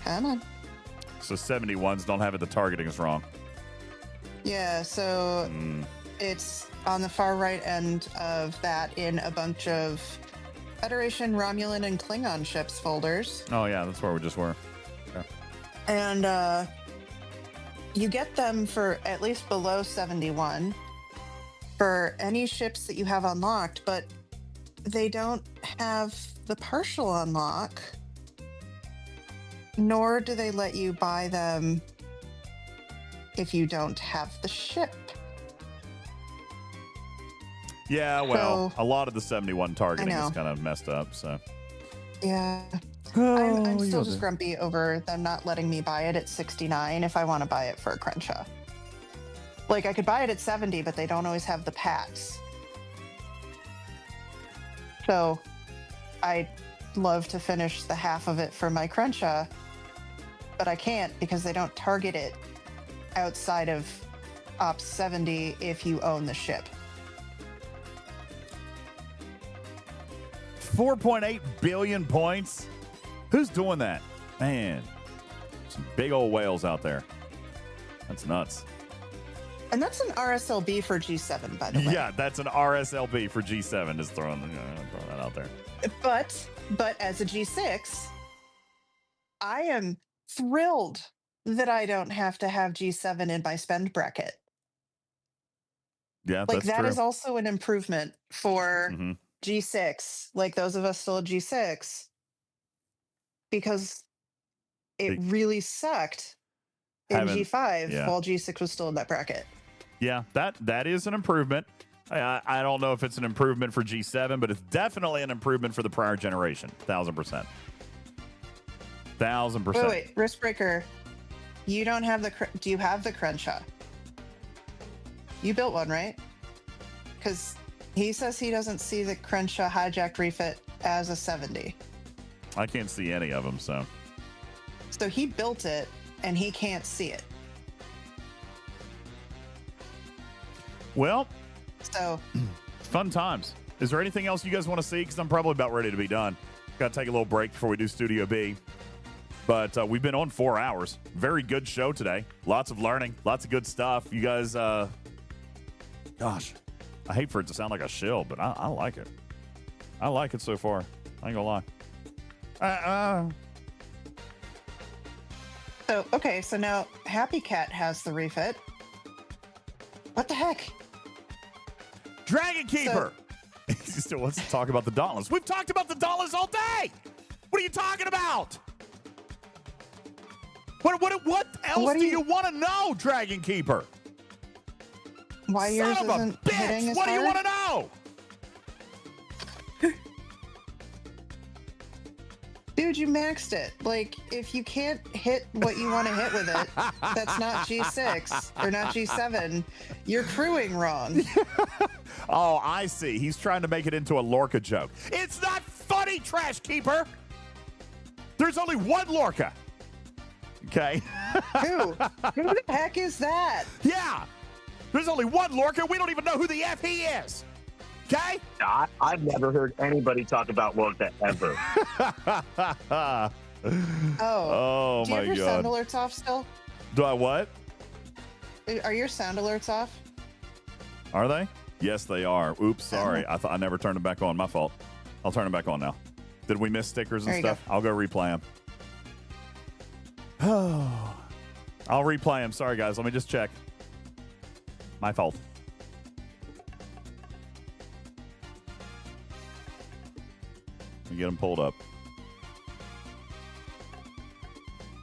Come on. So 71s don't have it. The targeting is wrong. Yeah, so it's on the far right end of that in a bunch of Federation, Romulan, and Klingon ships folders. Oh, yeah, that's where we just were. Okay. And you get them for at least below 71 for any ships that you have unlocked, but they don't have the partial unlock, nor do they let you buy them if you don't have the ship. Yeah, well, So- a lot of the 71 targeting I is know. kind of messed up, so. Yeah. I'm still just grumpy over them not letting me buy it at 69 if I want to buy it for a Crenshaw. Like, I could buy it at 70, but they don't always have the packs. So, I'd love to finish the half of it for my Crenshaw, but I can't because they don't target it outside of Ops 70 if you own the ship. 4.8 billion points? Who's doing that? Man, some big old whales out there. That's nuts. And that's an RSLB for G7, by the way. Yeah, that's an RSLB for G7. Just throwing that out there. But as a G6, I am thrilled that I don't have to have G7 in my spend bracket. Yeah, Like, that's that true. is also an improvement for Mhm. G6, like those of us still at G6, because it really sucked in Having- G5 yeah. while G6 was still in that bracket. Yeah, that is an improvement. I don't know if it's an improvement for G7, but it's definitely an improvement for the prior generation. 1,000%. 1,000%. Wait, Riskbreaker, you don't have the, do you have the Crenshaw? You built one, right? Because he says he doesn't see the Crenshaw hijacked refit as a 70. I can't see any of them, so. So he built it and he can't see it. Well, So fun times. Is there anything else you guys want to see? Because I'm probably about ready to be done. Got to take a little break before we do Studio B. But we've been on 4 hours. Very good show today. Lots of learning. Lots of good stuff. You guys, gosh, I hate for it to sound like a shill, but I like it. I like it so far. I ain't gonna lie. So, okay, so now Happy Cat has the refit. What the heck? Dragon Keeper. He still wants to talk about the Dauntless. We've talked about the Dauntless all day. What are you talking about? What else do you want to know, Dragon Keeper? Why yours Son of a isn't hitting bitch! as What do you hard? want to know? Dude, you maxed it. Like, if you can't hit what you want to hit with it, that's not G6 or not G7. You're crewing wrong. Oh, I see. He's trying to make it into a Lorca joke. It's not funny, Trash Keeper. There's only one Lorca. Okay. Who? Who the heck is that? Yeah. There's only one Lorca. We don't even know who the F he is. Okay? I've never heard anybody talk about Lorca ever. Oh, Do you my have your God. sound alerts off still? Do I what? Are your sound alerts off? Are they? Yes, they are. Oops, sorry. I thought I never turned them back on. My fault. I'll turn them back on now. Did we miss stickers and There you stuff? I'll go replay them. I'll replay them. Sorry, guys. Let me just check. My fault. Let me get them pulled up.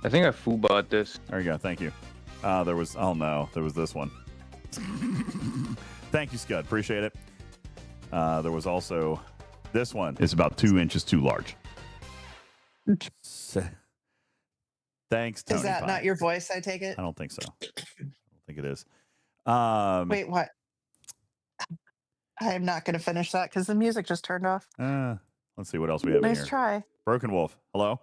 I think I foo-bought this. There you go. Thank you. There was this one. Thank you, Scud. Appreciate it. There was also this one. It's about 2 inches too large. Thanks, Tony. Is that Pie. not your voice, I take it? I don't think so. I don't think it is. Wait, what? I'm not going to finish that because the music just turned off. Let's see what else we have in Nice here. try. Broken Wolf. Hello?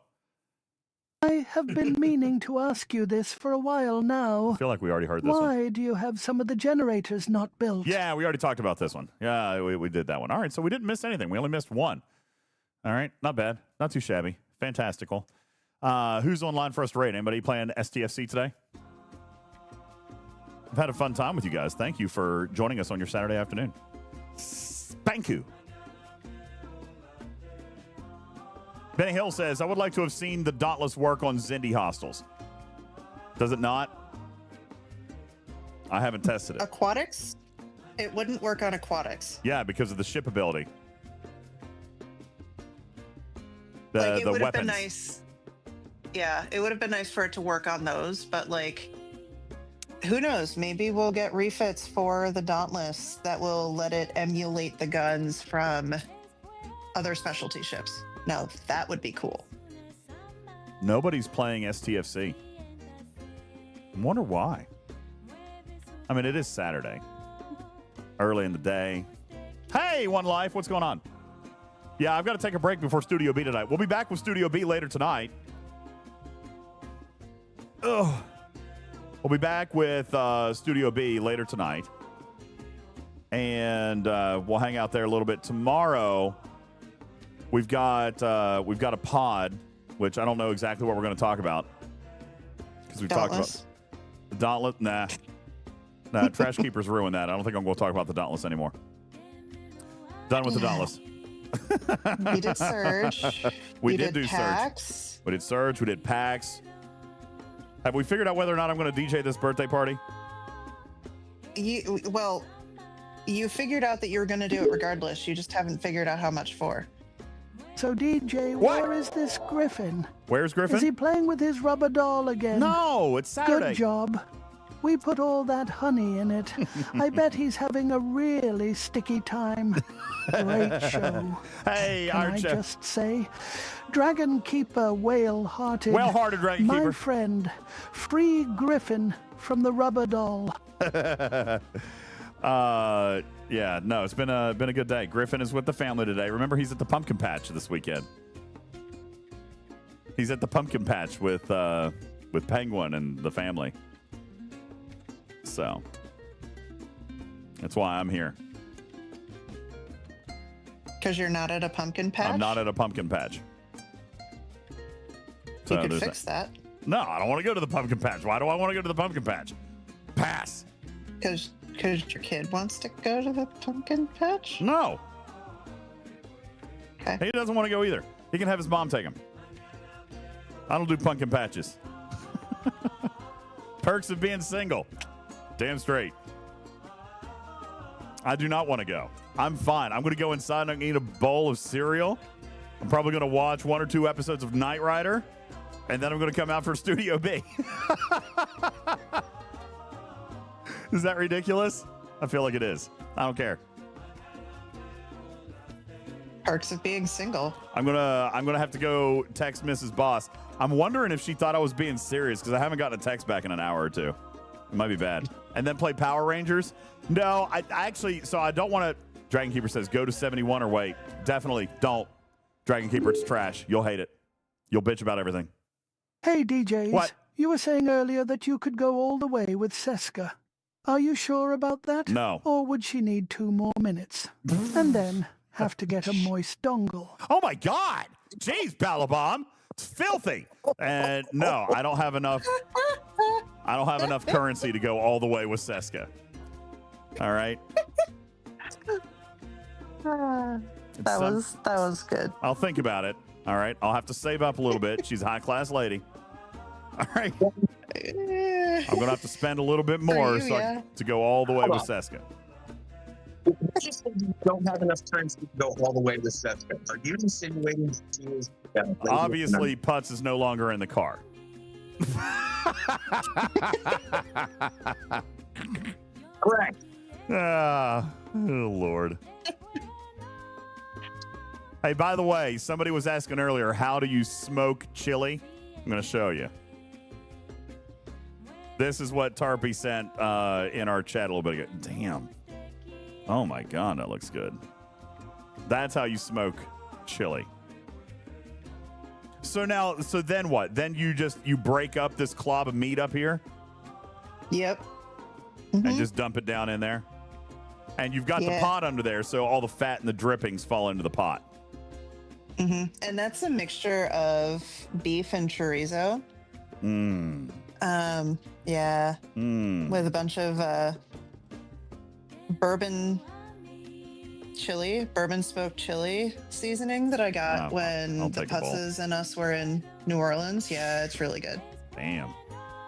I have been meaning to ask you this for a while now. I feel like we already heard this one. Why do you have some of the generators not built? Yeah, we already talked about this one. Yeah, we did that one. All right, so we didn't miss anything. We only missed one. All right, not bad. Not too shabby. Fantastical. Who's online for us to rate? Anybody playing STFC today? I've had a fun time with you guys. Thank you for joining us on your Saturday afternoon. Thank you. Benny Hill says, I would like to have seen the Dauntless work on Zindi hostels. Does it not? I haven't tested it. Aquatics? It wouldn't work on aquatics. Yeah, because of the ship ability. It The would have been weapons. nice. Yeah, it would have been nice for it to work on those, but like, who knows? Maybe we'll get refits for the Dauntless that will let it emulate the guns from other specialty ships. Now, that would be cool. Nobody's playing STFC. I wonder why. I mean, it is Saturday. Early in the day. Hey, One Life, what's going on? Yeah, I've got to take a break before Studio B tonight. We'll be back with Studio B later tonight. Ugh. We'll be back with Studio B later tonight. And we'll hang out there a little bit tomorrow. We've got a pod, which I don't know exactly what we're going to talk about. Because we've talked about the Dauntless. Nah, Trash Keepers ruined that. I don't think I'm going to talk about the Dauntless anymore. Done with the Dauntless. We did Surge. We did do PAX. Surge. We did Surge. We did PAX. Have we figured out whether or not I'm going to DJ this birthday party? You figured out that you were going to do it regardless. You just haven't figured out how much for. So, DJ, What? where is this Griffin? Where's Griffin? Is he playing with his rubber doll again? No, it's Saturday. Good job. We put all that honey in it. I bet he's having a really sticky time. Great show. Hey, Can I Archer. just say, Dragon Keeper Whale-Hearted. Well-hearted Dragon My Keeper. friend, free Griffin from the rubber doll. Yeah, no, it's been a good day. Griffin is with the family today. Remember, he's at the pumpkin patch this weekend. He's at the pumpkin patch with Penguin and the family. So that's why I'm here. Because you're not at a pumpkin patch? I'm not at a pumpkin patch. You could there's fix that. No, I don't want to go to the pumpkin patch. Why do I want to go to the pumpkin patch? Pass. Because your kid wants to go to the pumpkin patch? No. Okay. He doesn't want to go either. He can have his mom take him. I don't do pumpkin patches. Perks of being single. Damn straight. I do not want to go. I'm fine. I'm going to go inside and I'm going to eat a bowl of cereal. I'm probably going to watch 1 or 2 episodes of Knight Rider. And then I'm going to come out for Studio B. Is that ridiculous? I feel like it is. I don't care. Perks of being single. I'm gonna have to go text Mrs. Boss. I'm wondering if she thought I was being serious because I haven't gotten a text back in an hour or two. It might be bad. And then play Power Rangers. No, I actually. So I don't want to. Dragon Keeper says go to 71 or wait. Definitely don't. Dragon Keeper, it's trash. You'll hate it. You'll bitch about everything. Hey, DJs. What? You were saying earlier that you could go all the way with Seska. Are you sure about that? No. Or would she need 2 more minutes? And then have to get a moist dongle. Oh my God! Jeez, Balabomb, it's filthy. And no, I don't have enough. I don't have enough currency to go all the way with Seska. All right. That was good. I'll think about it. All right. I'll have to save up a little bit. She's a high class lady. All right. I'm gonna have to spend a little bit more to go all the way with Seska. Just you don't have enough time to go all the way with Seska. Are you insinuating she is? Obviously, Putz is no longer in the car. Correct. Oh Lord. Hey, by the way, somebody was asking earlier, how do you smoke chili? I'm going to show you. This is what Tarpy sent in our chat a little bit ago. Damn. Oh, my God, that looks good. That's how you smoke chili. So then what? Then you break up this clob of meat up here? Yep. And just dump it down in there? And you've got the pot under there, so all the fat and the drippings fall into the pot. And that's a mixture of beef and chorizo. Yeah. With a bunch of bourbon smoked chili seasoning that I got when the Putzes and us were in New Orleans. Yeah, it's really good. Damn.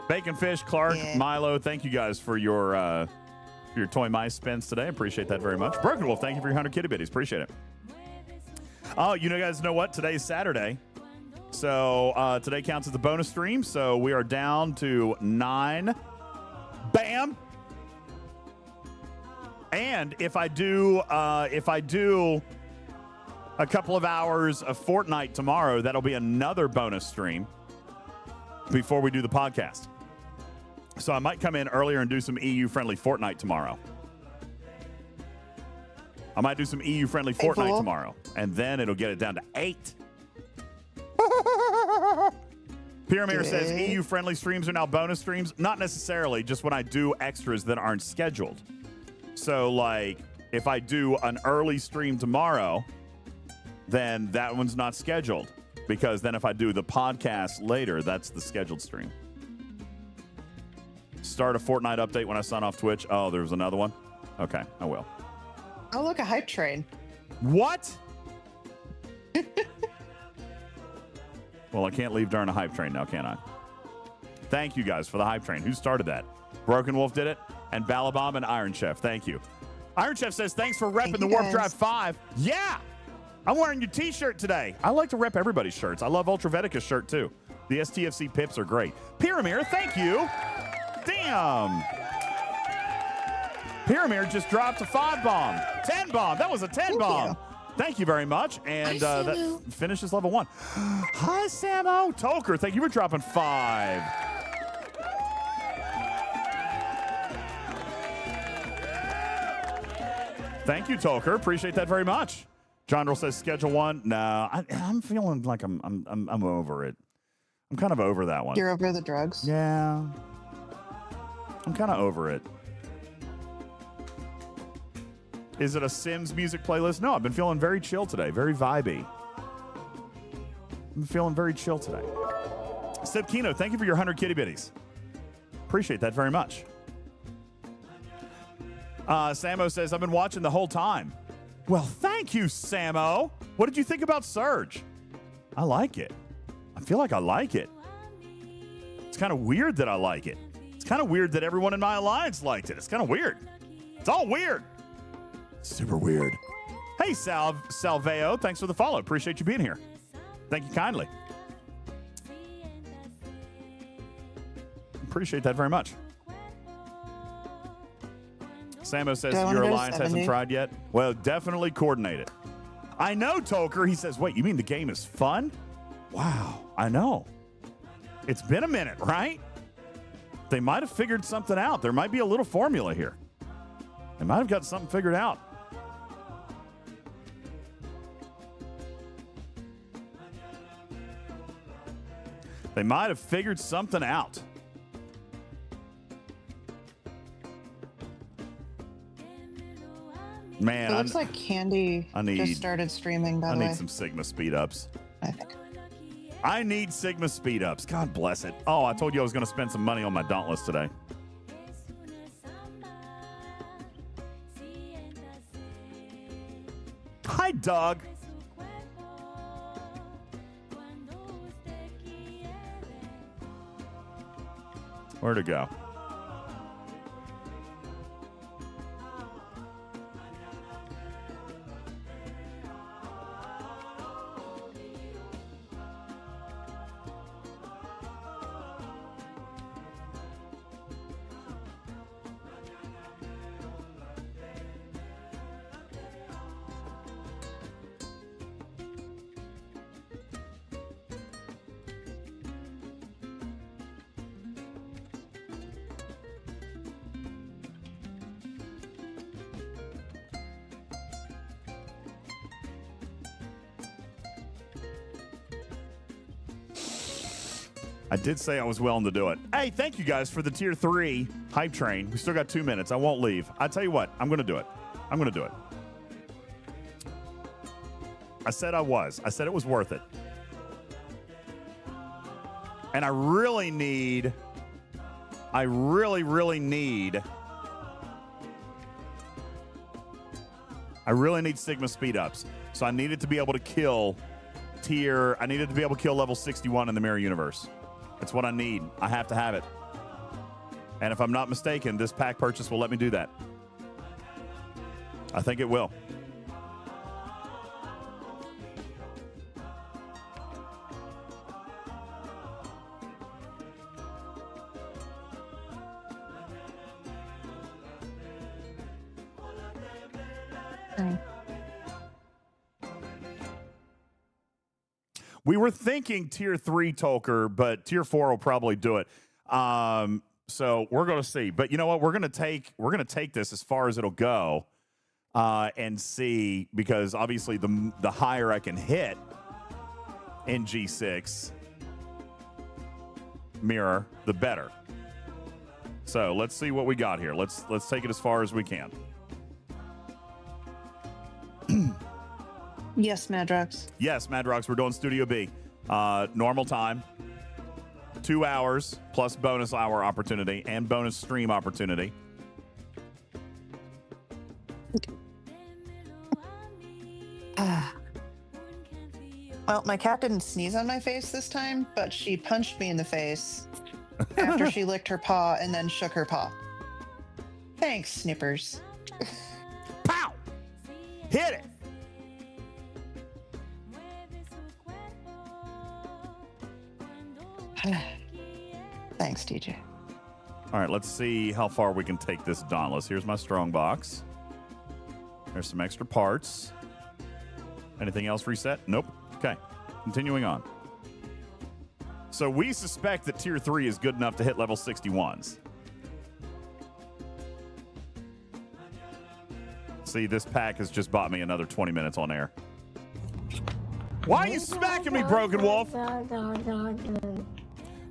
Bacon Fish, Clark, Milo, thank you guys for your Toy Mice spins today. Appreciate that very much. Broken Wolf, thank you for your 100 kitty bitties. Appreciate it. Oh, you guys know what? Today's Saturday. So today counts as the bonus stream. So we are down to 9. Bam. And if I do a couple of hours of Fortnite tomorrow, that'll be another bonus stream before we do the podcast. So I might come in earlier and do some EU-friendly Fortnite tomorrow. I might do some EU-friendly Fortnite tomorrow, and then it'll get it down to 8. Pyramir says EU-friendly streams are now bonus streams. Not necessarily, just when I do extras that aren't scheduled. So, like, if I do an early stream tomorrow, then that one's not scheduled. Because then if I do the podcast later, that's the scheduled stream. Start a Fortnite update when I sign off Twitch. Oh, there's another one? Okay, I will. Oh, look, a hype train. What? Well, I can't leave during a hype train now, can I? Thank you guys for the hype train. Who started that? Broken Wolf did it, and Balabom and Iron Chef. Thank you. Iron Chef says, thanks for repping the Warp Drive 5. Yeah! I'm wearing your t-shirt today. I like to rep everybody's shirts. I love Ultravetica's shirt, too. The STFC pips are great. Pyramir, thank you. Damn. Pyramir just dropped a 5 bomb. 10 bomb. That was a 10 bomb. Thank you very much. And that finishes level 1. Hi, Samo. Toker, thank you for dropping 5. Thank you, Toker. Appreciate that very much. John Drill says schedule 1. No, I'm feeling like I'm over it. I'm kind of over that one. You're over the drugs? Yeah. I'm kind of over it. Is it a Sims music playlist? No, I've been feeling very chill today. Very vibey. I'm feeling very chill today. Seb Kino, thank you for your 100 kitty bitties. Appreciate that very much. Samo says, I've been watching the whole time. Well, thank you, Samo. What did you think about Surge? I like it. I feel like I like it. It's kind of weird that I like it. It's kind of weird that everyone in my alliance liked it. It's kind of weird. It's all weird. Super weird. Hey, Salveo, thanks for the follow. Appreciate you being here. Thank you kindly. Appreciate that very much. Samo says your alliance hasn't tried yet. Well, definitely coordinate it. I know, Toker. He says, wait, you mean the game is fun? Wow, I know. It's been a minute, right? They might have figured something out. There might be a little formula here. They might have got something figured out. They might have figured something out. Man, it looks like Candy just started streaming, by the way. I need some Sigma speed ups. I think. I need Sigma speed ups. God bless it. Oh, I told you I was going to spend some money on my Dauntless today. Hi, Doug. Where'd it go? I did say I was willing to do it. Hey, thank you guys for the tier 3 hype train. We still got 2 minutes. I won't leave. I tell you what, I'm going to do it. I'm going to do it. I said I was. I said it was worth it. And I really need Sigma speed ups. So I needed to be able to kill I needed to be able to kill level 61 in the mirror universe. That's what I need. I have to have it. And if I'm not mistaken, this pack purchase will let me do that. I think it will. We were thinking tier 3 Tolker, but tier 4 will probably do it. So we're going to see. But you know what? We're going to take this as far as it'll go and see, because obviously the higher I can hit in G6 mirror, the better. So let's see what we got here. Let's take it as far as we can. Yes, Madrox. Yes, Madrox, we're doing Studio B. Normal time. 2 hours plus bonus hour opportunity and bonus stream opportunity. Well, my cat didn't sneeze on my face this time, but she punched me in the face after she licked her paw and then shook her paw. Thanks, Snippers. Pow! Hit it! Thanks, DJ. All right, let's see how far we can take this Dauntless. Here's my strong box. There's some extra parts. Anything else reset? Nope. Okay, continuing on. So we suspect that tier 3 is good enough to hit level 61s. See, this pack has just bought me another 20 minutes on air. Why are you smacking me, Broken Wolf?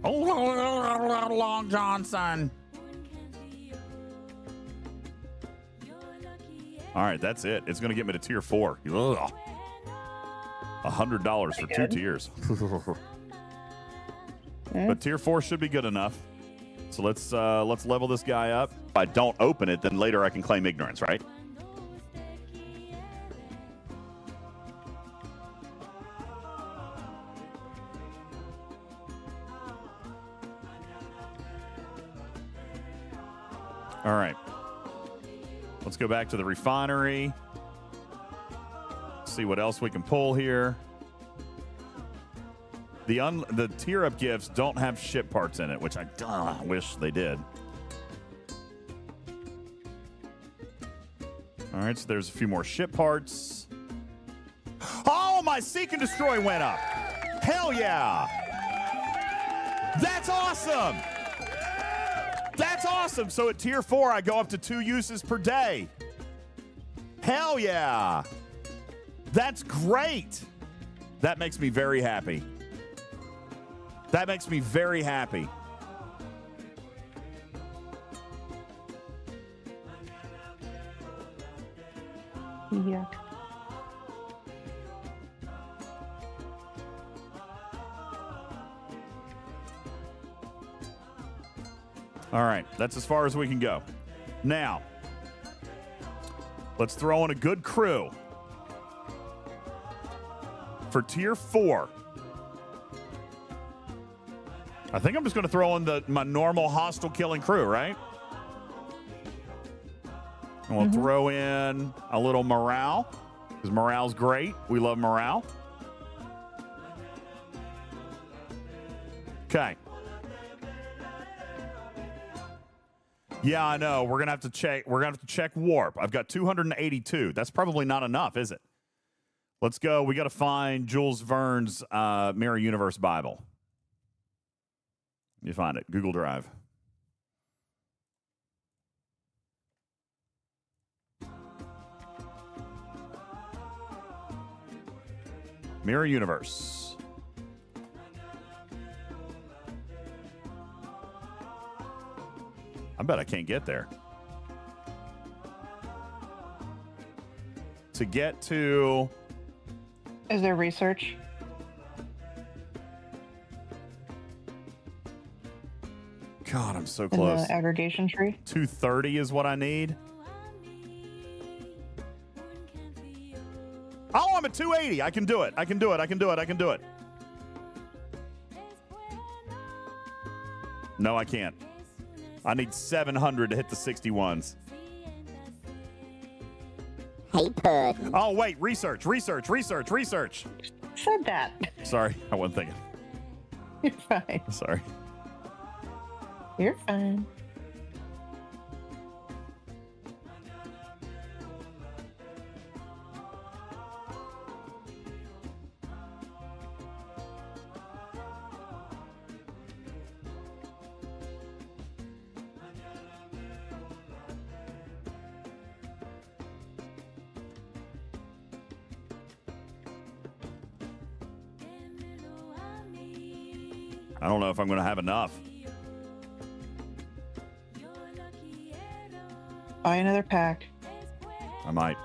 Long Johnson. All right, that's it. It's going to get me to tier 4. Ugh. $100 for 2 tiers. But tier 4 should be good enough. So let's level this guy up. If I don't open it, then later I can claim ignorance, right? All right. Let's go back to the refinery. See what else we can pull here. The tier up gifts don't have ship parts in it, which I wish they did. All right, so there's a few more ship parts. Oh, my Seek and Destroy went up. Hell yeah. That's awesome. That's awesome. So at tier 4, I go up to 2 uses per day. Hell yeah. That's great. That makes me very happy. That makes me very happy. Yeah. All right, that's as far as we can go. Now, let's throw in a good crew. For tier 4, I think I'm just going to throw in my normal hostile killing crew, right? And we'll throw in a little morale, because morale's great. We love morale. Okay. Yeah, I know. We're gonna have to check. We're gonna have to check warp. I've got 282. That's probably not enough, is it? Let's go. We got to find Jules Verne's Mirror Universe Bible. You find it. Google Drive. Mirror Universe. I bet I can't get there. To get to... Is there research? God, I'm so In close. the aggregation tree? 230 is what I need. Oh, I'm at 280. I can do it. I can do it. I can do it. I can do it. No, I can't. I need 700 to hit the 61s. Hey, Pud. Oh, wait. Research. Said that. Sorry. I wasn't thinking. You're fine. Sorry. You're fine. I don't know if I'm going to have enough. Buy another pack. I might.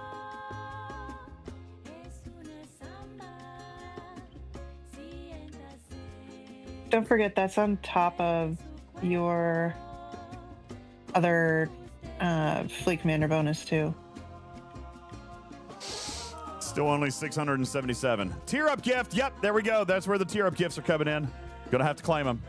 Don't forget that's on top of your other Fleet Commander bonus too. Still only 677. Tier up gift. Yep, there we go. That's where the tier up gifts are coming in. Gonna have to claim them.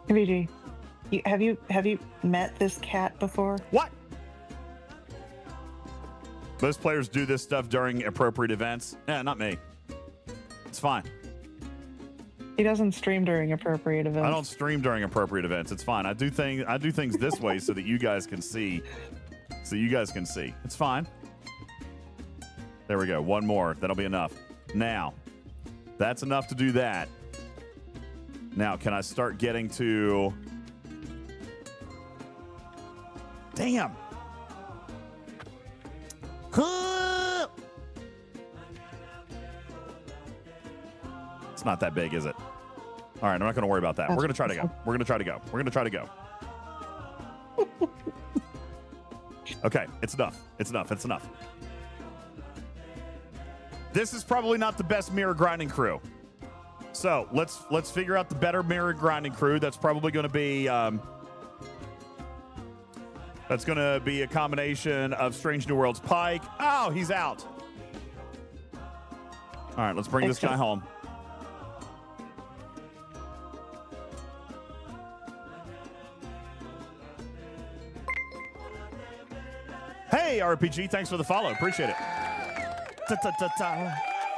VG, have you met this cat before? What? Most players do this stuff during appropriate events. Yeah, not me. It's fine. He doesn't stream during appropriate events. I don't stream during appropriate events. It's fine. I do things this way so that you guys can see. So you guys can see. It's fine. There we go. One more. That'll be enough. Now, that's enough to do that. Now, can I start getting to... Damn. It's not that big, is it? All right, I'm not going to worry about that. We're going to try to go. We're going to try to go. We're going to try to go. Okay, it's enough. It's enough. It's enough. This is probably not the best mirror grinding crew. So let's figure out the better mirror grinding crew. That's probably going to be a combination of Strange New Worlds Pike. Oh, he's out. All right, let's bring this guy home. Hey, RPG, thanks for the follow. Appreciate it.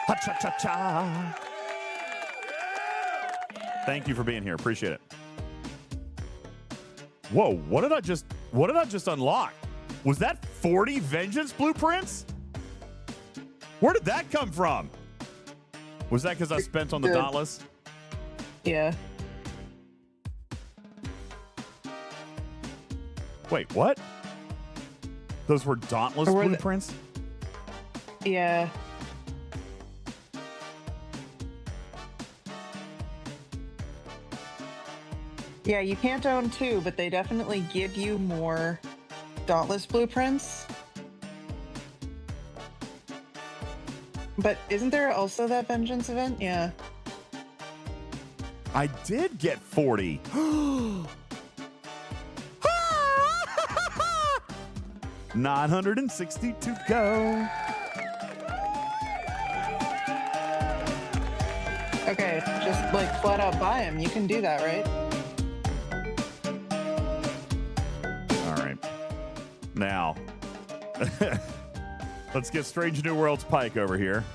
Ha-cha-cha-cha. Thank you for being here. Appreciate it. Whoa, what did I just unlock? Was that 40 vengeance blueprints? Where did that come from? Was that because I spent on the Dauntless? Yeah. Wait, what? Those were Dauntless blueprints? Yeah. Yeah, you can't own two, but they definitely give you more Dauntless blueprints. But isn't there also that Vengeance event? Yeah. I did get 40. 960 to go. Okay, just like flat out buy them. You can do that, right? All right. Now, let's get Strange New Worlds Pike over here.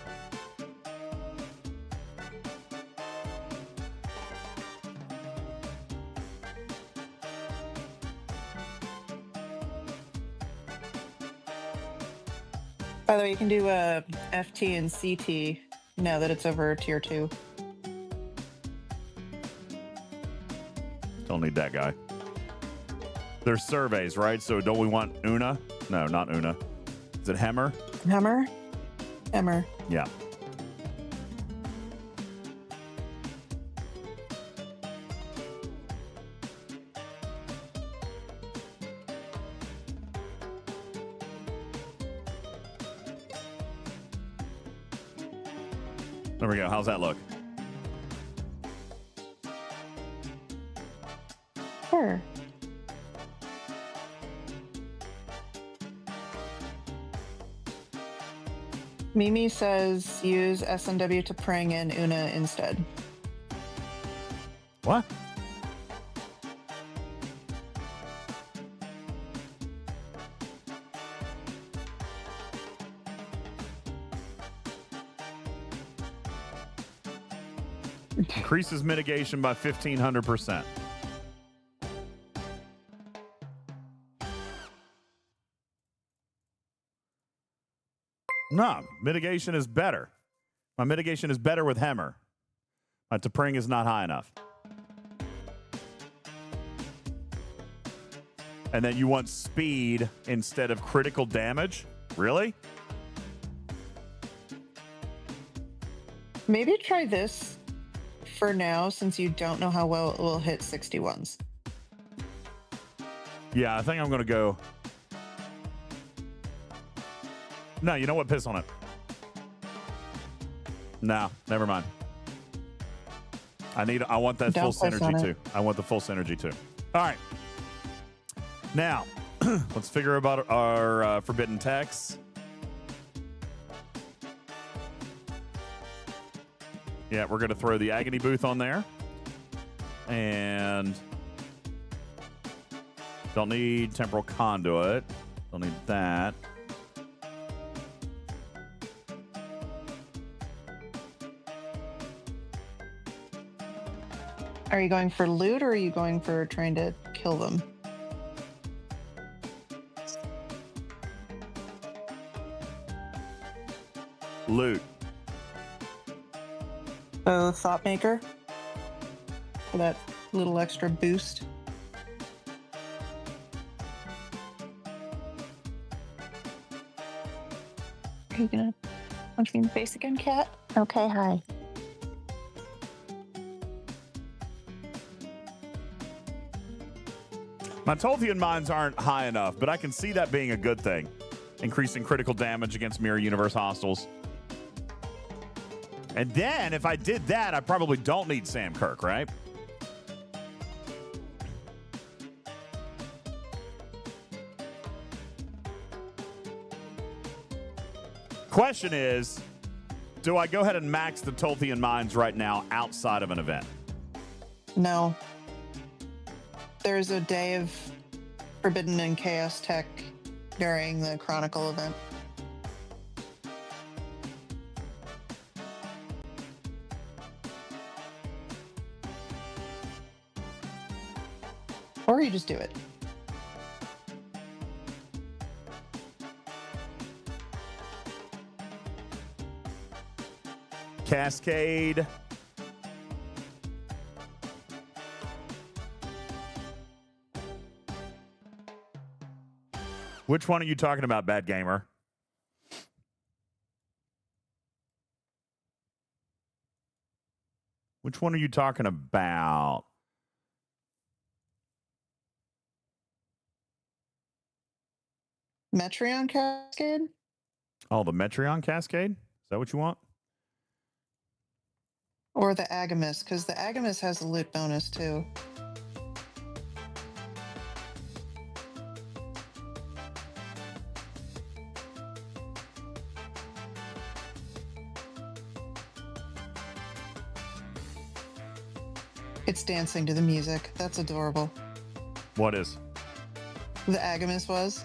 By the way, you can do a FT and CT now that it's over tier 2. Don't need that guy. There's surveys, right? So don't we want Una? No, not Una. Is it Hemmer? Hammer? Hammer. Yeah. There we go. How's that look? Sure. Mimi says use SNW to prang in Una instead. What? Increases mitigation by 1,500%. No, mitigation is better. My mitigation is better with Hammer. My T'Pring is not high enough. And then you want speed instead of critical damage? Really? Maybe try this for now, since you don't know how well it will hit 61s. Yeah, I think I'm going to go. No, you know what? Piss on it. No, never mind. I want that full synergy too. I want the full synergy too. All right. Now, let's figure about our forbidden texts. Yeah, we're going to throw the agony booth on there. And don't need temporal conduit. Don't need that. Are you going for loot or are you going for trying to kill them? Loot. Oh, Thought Maker for that little extra boost. Are you gonna punch me in the face again, cat? Okay, hi. My Tolthian mines aren't high enough, but I can see that being a good thing. Increasing critical damage against mirror universe hostiles. And then, if I did that, I probably don't need Sam Kirk, right? Question is, do I go ahead and max the Tolthian mines right now outside of an event? No. There's a day of Forbidden and Chaos Tech during the Chronicle event. Or you just do it. Cascade. Which one are you talking about, Bad Gamer? Which one are you talking about? Metreon Cascade? Oh, the Metreon Cascade? Is that what you want? Or the Agamus, because the Agamus has a loot bonus too. It's dancing to the music. That's adorable. What is? The Agamus was.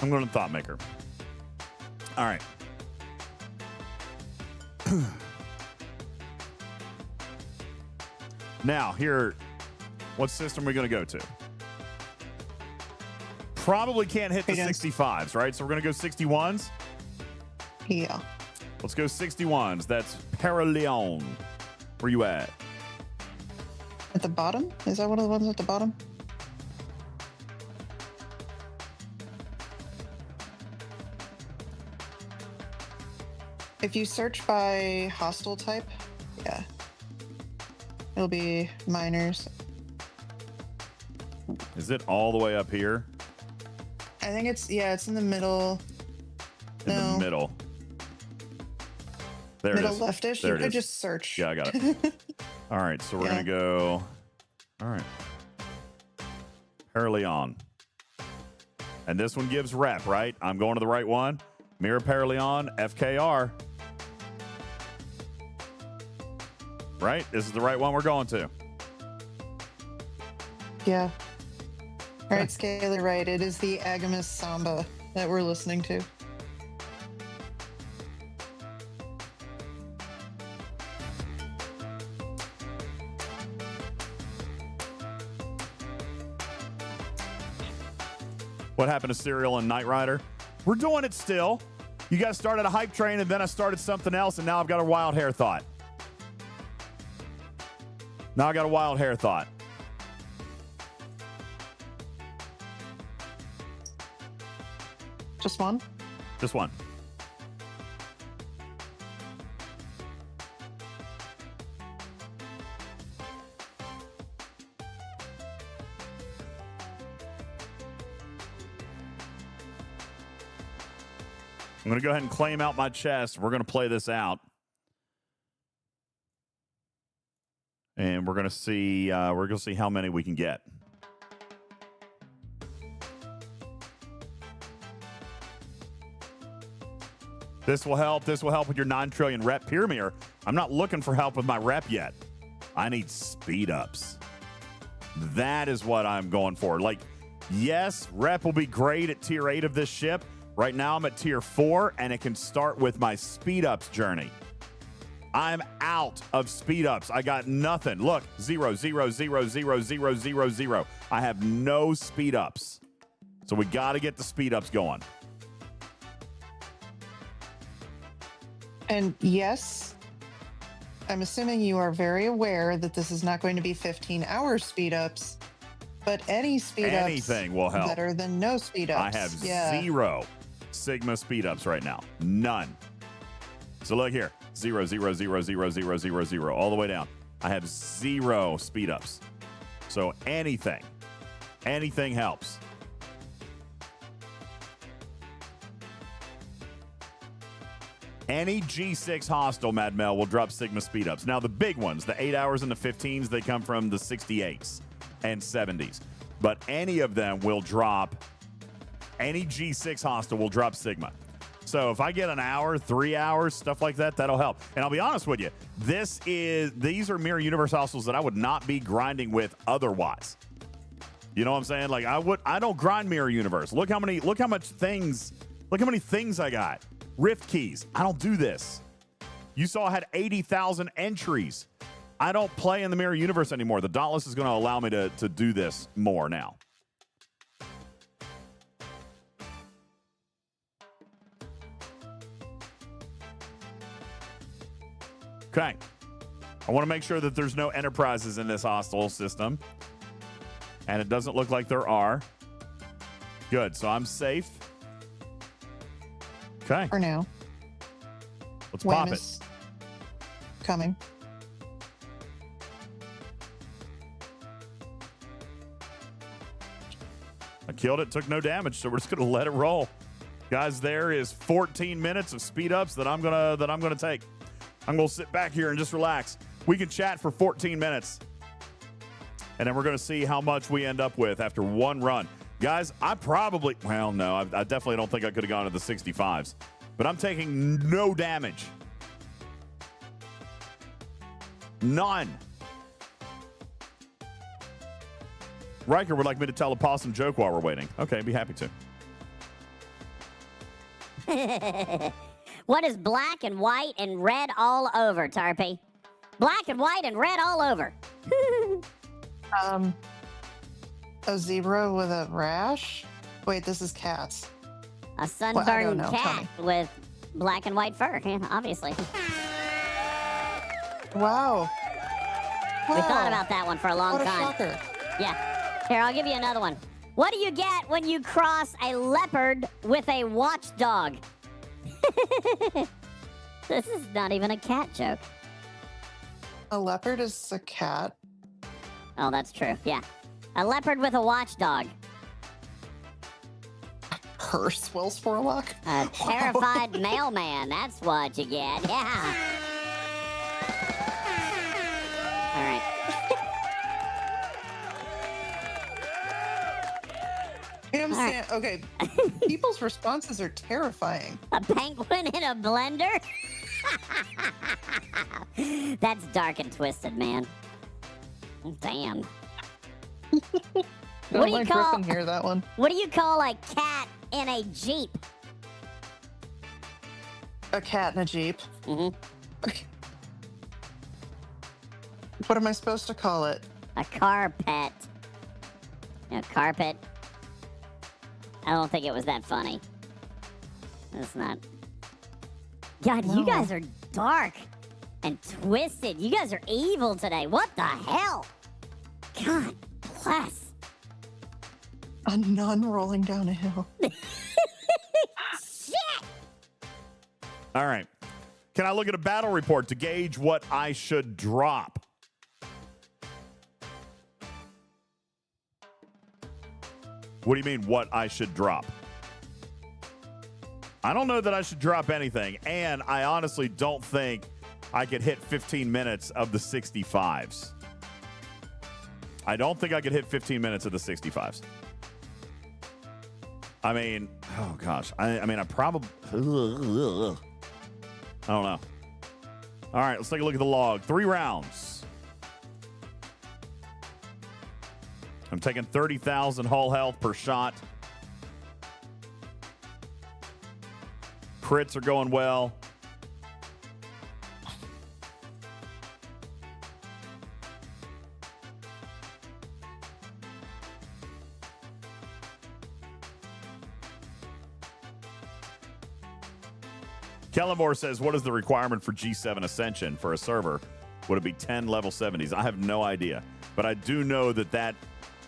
I'm going to Thought Maker. All right. Now, here, what system are we going to go to? Probably can't hit the 65s, right? So we're going to go 61s? Yeah. Let's go 61s. That's Paraleon. Where you at? At the bottom? Is that one of the ones at the bottom? If you search by hostile type, yeah. It'll be minors. Is it all the way up here? I think it's it's in the middle. In the middle. There Middle it is. leftish. There You it could is. just search. Yeah, I got it. All right, so we're gonna go. All right. Paraleon. And this one gives rep, right? I'm going to the right one. Mirror Paraleon, FKR. Right? This is the right one we're going to. Yeah. All right, Scalar, right. It is the Agamus Samba that we're listening to. What happened to Serial and Knight Rider? We're doing it still. You guys started a hype train, and then I started something else, and now I've got a wild hair thought. Now I got a wild hair thought. Just one? Just one. I'm going to go ahead and claim out my chest. We're going to play this out. And we're going to see how many we can get. This will help. This will help with your 9 trillion rep Pyramir. I'm not looking for help with my rep yet. I need speed ups. That is what I'm going for. Like, yes, rep will be great at tier 8 of this ship. Right now I'm at tier 4, and it can start with my speed ups journey. I'm out of speed ups. I got nothing. Look, 0, 0, 0, 0, 0, 0, 0. I have no speed ups. So we got to get the speed ups going. And yes, I'm assuming you are very aware that this is not going to be 15-hour speed ups, but anything will help. Better than no speed ups. I have 0 Sigma speed ups right now. None. So look here. 0, 0, 0, 0, 0, 0, 0, all the way down. I have 0 speed ups. So anything helps. Any G6 hostile, Mad Mel, will drop Sigma speed ups. Now, the big ones, the 8 hours and the 15s, they come from the 68s and 70s. But any of them will drop, any G6 hostile will drop Sigma. So if I get an hour, 3 hours, stuff like that, that'll help. And I'll be honest with you, these are Mirror Universe hostiles that I would not be grinding with otherwise. You know what I'm saying? Like I don't grind Mirror Universe. Look how many things I got. Rift keys. I don't do this. You saw I had 80,000 entries. I don't play in the Mirror Universe anymore. The Dauntless is going to allow me to do this more now. Okay. I want to make sure that there's no enterprises in this hostile system. And it doesn't look like there are. Good. So I'm safe. Okay. For now. Let's pop it. Is coming. I killed it, took no damage, so we're just gonna let it roll. Guys, there is 14 minutes of speed ups that I'm gonna take. I'm gonna sit back here and just relax. We can chat for 14 minutes. And then we're gonna see how much we end up with after one run. Guys, I definitely don't think I could have gone to the 65s. But I'm taking no damage. None. Riker would like me to tell a possum joke while we're waiting. Okay, be happy to. What is black and white and red all over, Tarpy? Black and white and red all over. A zebra with a rash? Wait, this is cats. A sunburned know. cat with black and white fur, yeah, obviously. Wow. We Wow. thought about that one for a long What a time. shocker. Yeah. Here, I'll give you another one. What do you get when you cross a leopard with a watchdog? This is not even a cat joke. A leopard is a cat. Oh, that's true. Yeah. A leopard with a watchdog. Hearse Wells Forlock. A terrified mailman. That's what you get. Yeah. All right. I'm All saying, okay, people's responses are terrifying. A penguin in a blender? That's dark and twisted, man. Damn. What do you let call? Griffin hear that one. What do you call a cat in a jeep? A cat in a jeep. Mm-hmm. What am I supposed to call it? A carpet. No, carpet. I don't think it was that funny. It's not. God, you No. guys are dark and twisted. You guys are evil today. What the hell? God bless. A nun rolling down a hill. Shit! All right. Can I look at a battle report to gauge what I should drop? What do you mean, what I should drop? I don't know that I should drop anything, and I honestly don't think I could hit 15 minutes of the 65s. I don't think I could hit 15 minutes of the 65s. I mean, oh gosh. I mean, I probably... I don't know. All right, let's take a look at the log. 3 rounds. I'm taking 30,000 hull health per shot. Crits are going well. Kellamore says, what is the requirement for G7 Ascension for a server? Would it be 10 level 70s? I have no idea. But I do know that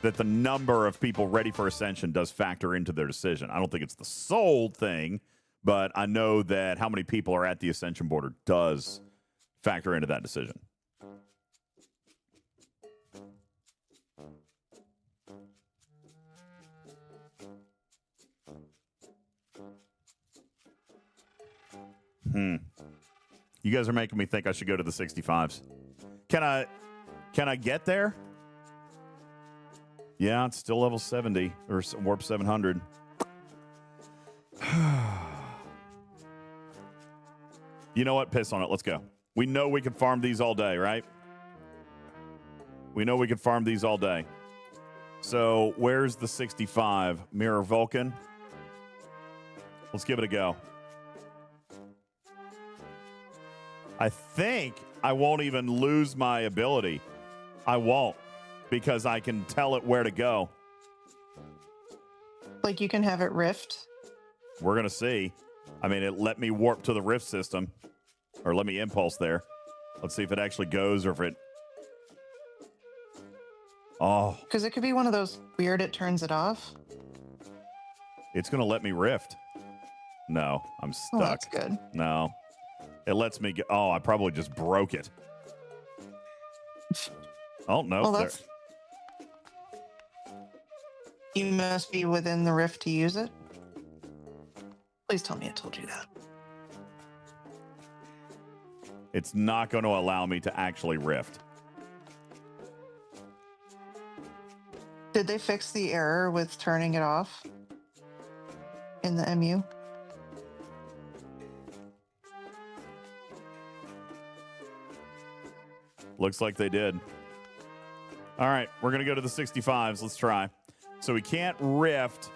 the number of people ready for Ascension does factor into their decision. I don't think it's the sole thing, but I know that how many people are at the Ascension border does factor into that decision. You guys are making me think I should go to the 65s. Can I get there? Yeah, it's still level 70 or warp 700. You know what? Piss on it. Let's go. We know we can farm these all day, right? We know we can farm these all day. So where's the 65? Mirror Vulcan. Let's give it a go. I think I won't even lose my ability. I won't, because I can tell it where to go. Like you can have it rift. We're going to see. I mean, it let me warp to the rift system, or let me impulse there. Let's see if it actually goes or if it... Oh. Because it could be one of those weird it turns it off. It's going to let me rift. No, I'm stuck. Oh, that's good. No. It lets me go. Oh, I probably just broke it. Oh, no. Well, that's... You must be within the rift to use it. Please tell me I told you that. It's not going to allow me to actually rift. Did they fix the error with turning it off in the MU? Looks like they did. All right, we're going to go to the 65s. Let's try. So we can't rift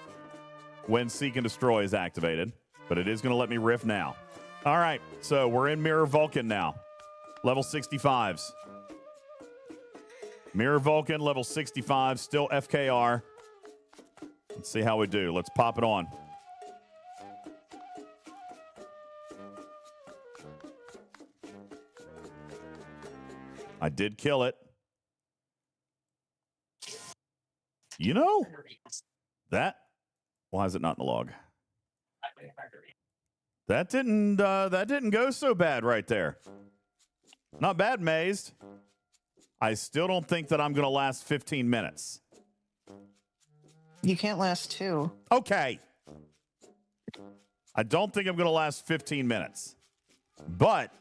when Seek and Destroy is activated, but it is going to let me rift now. All right, so we're in Mirror Vulcan now. Level 65s. Mirror Vulcan, level 65, still FKR. Let's see how we do. Let's pop it on. I did kill it. You know, that, why is it not in the log? That didn't go so bad right there. Not bad, Mazed. I still don't think that I'm going to last 15 minutes. You can't last 2. Okay. I don't think I'm going to last 15 minutes. But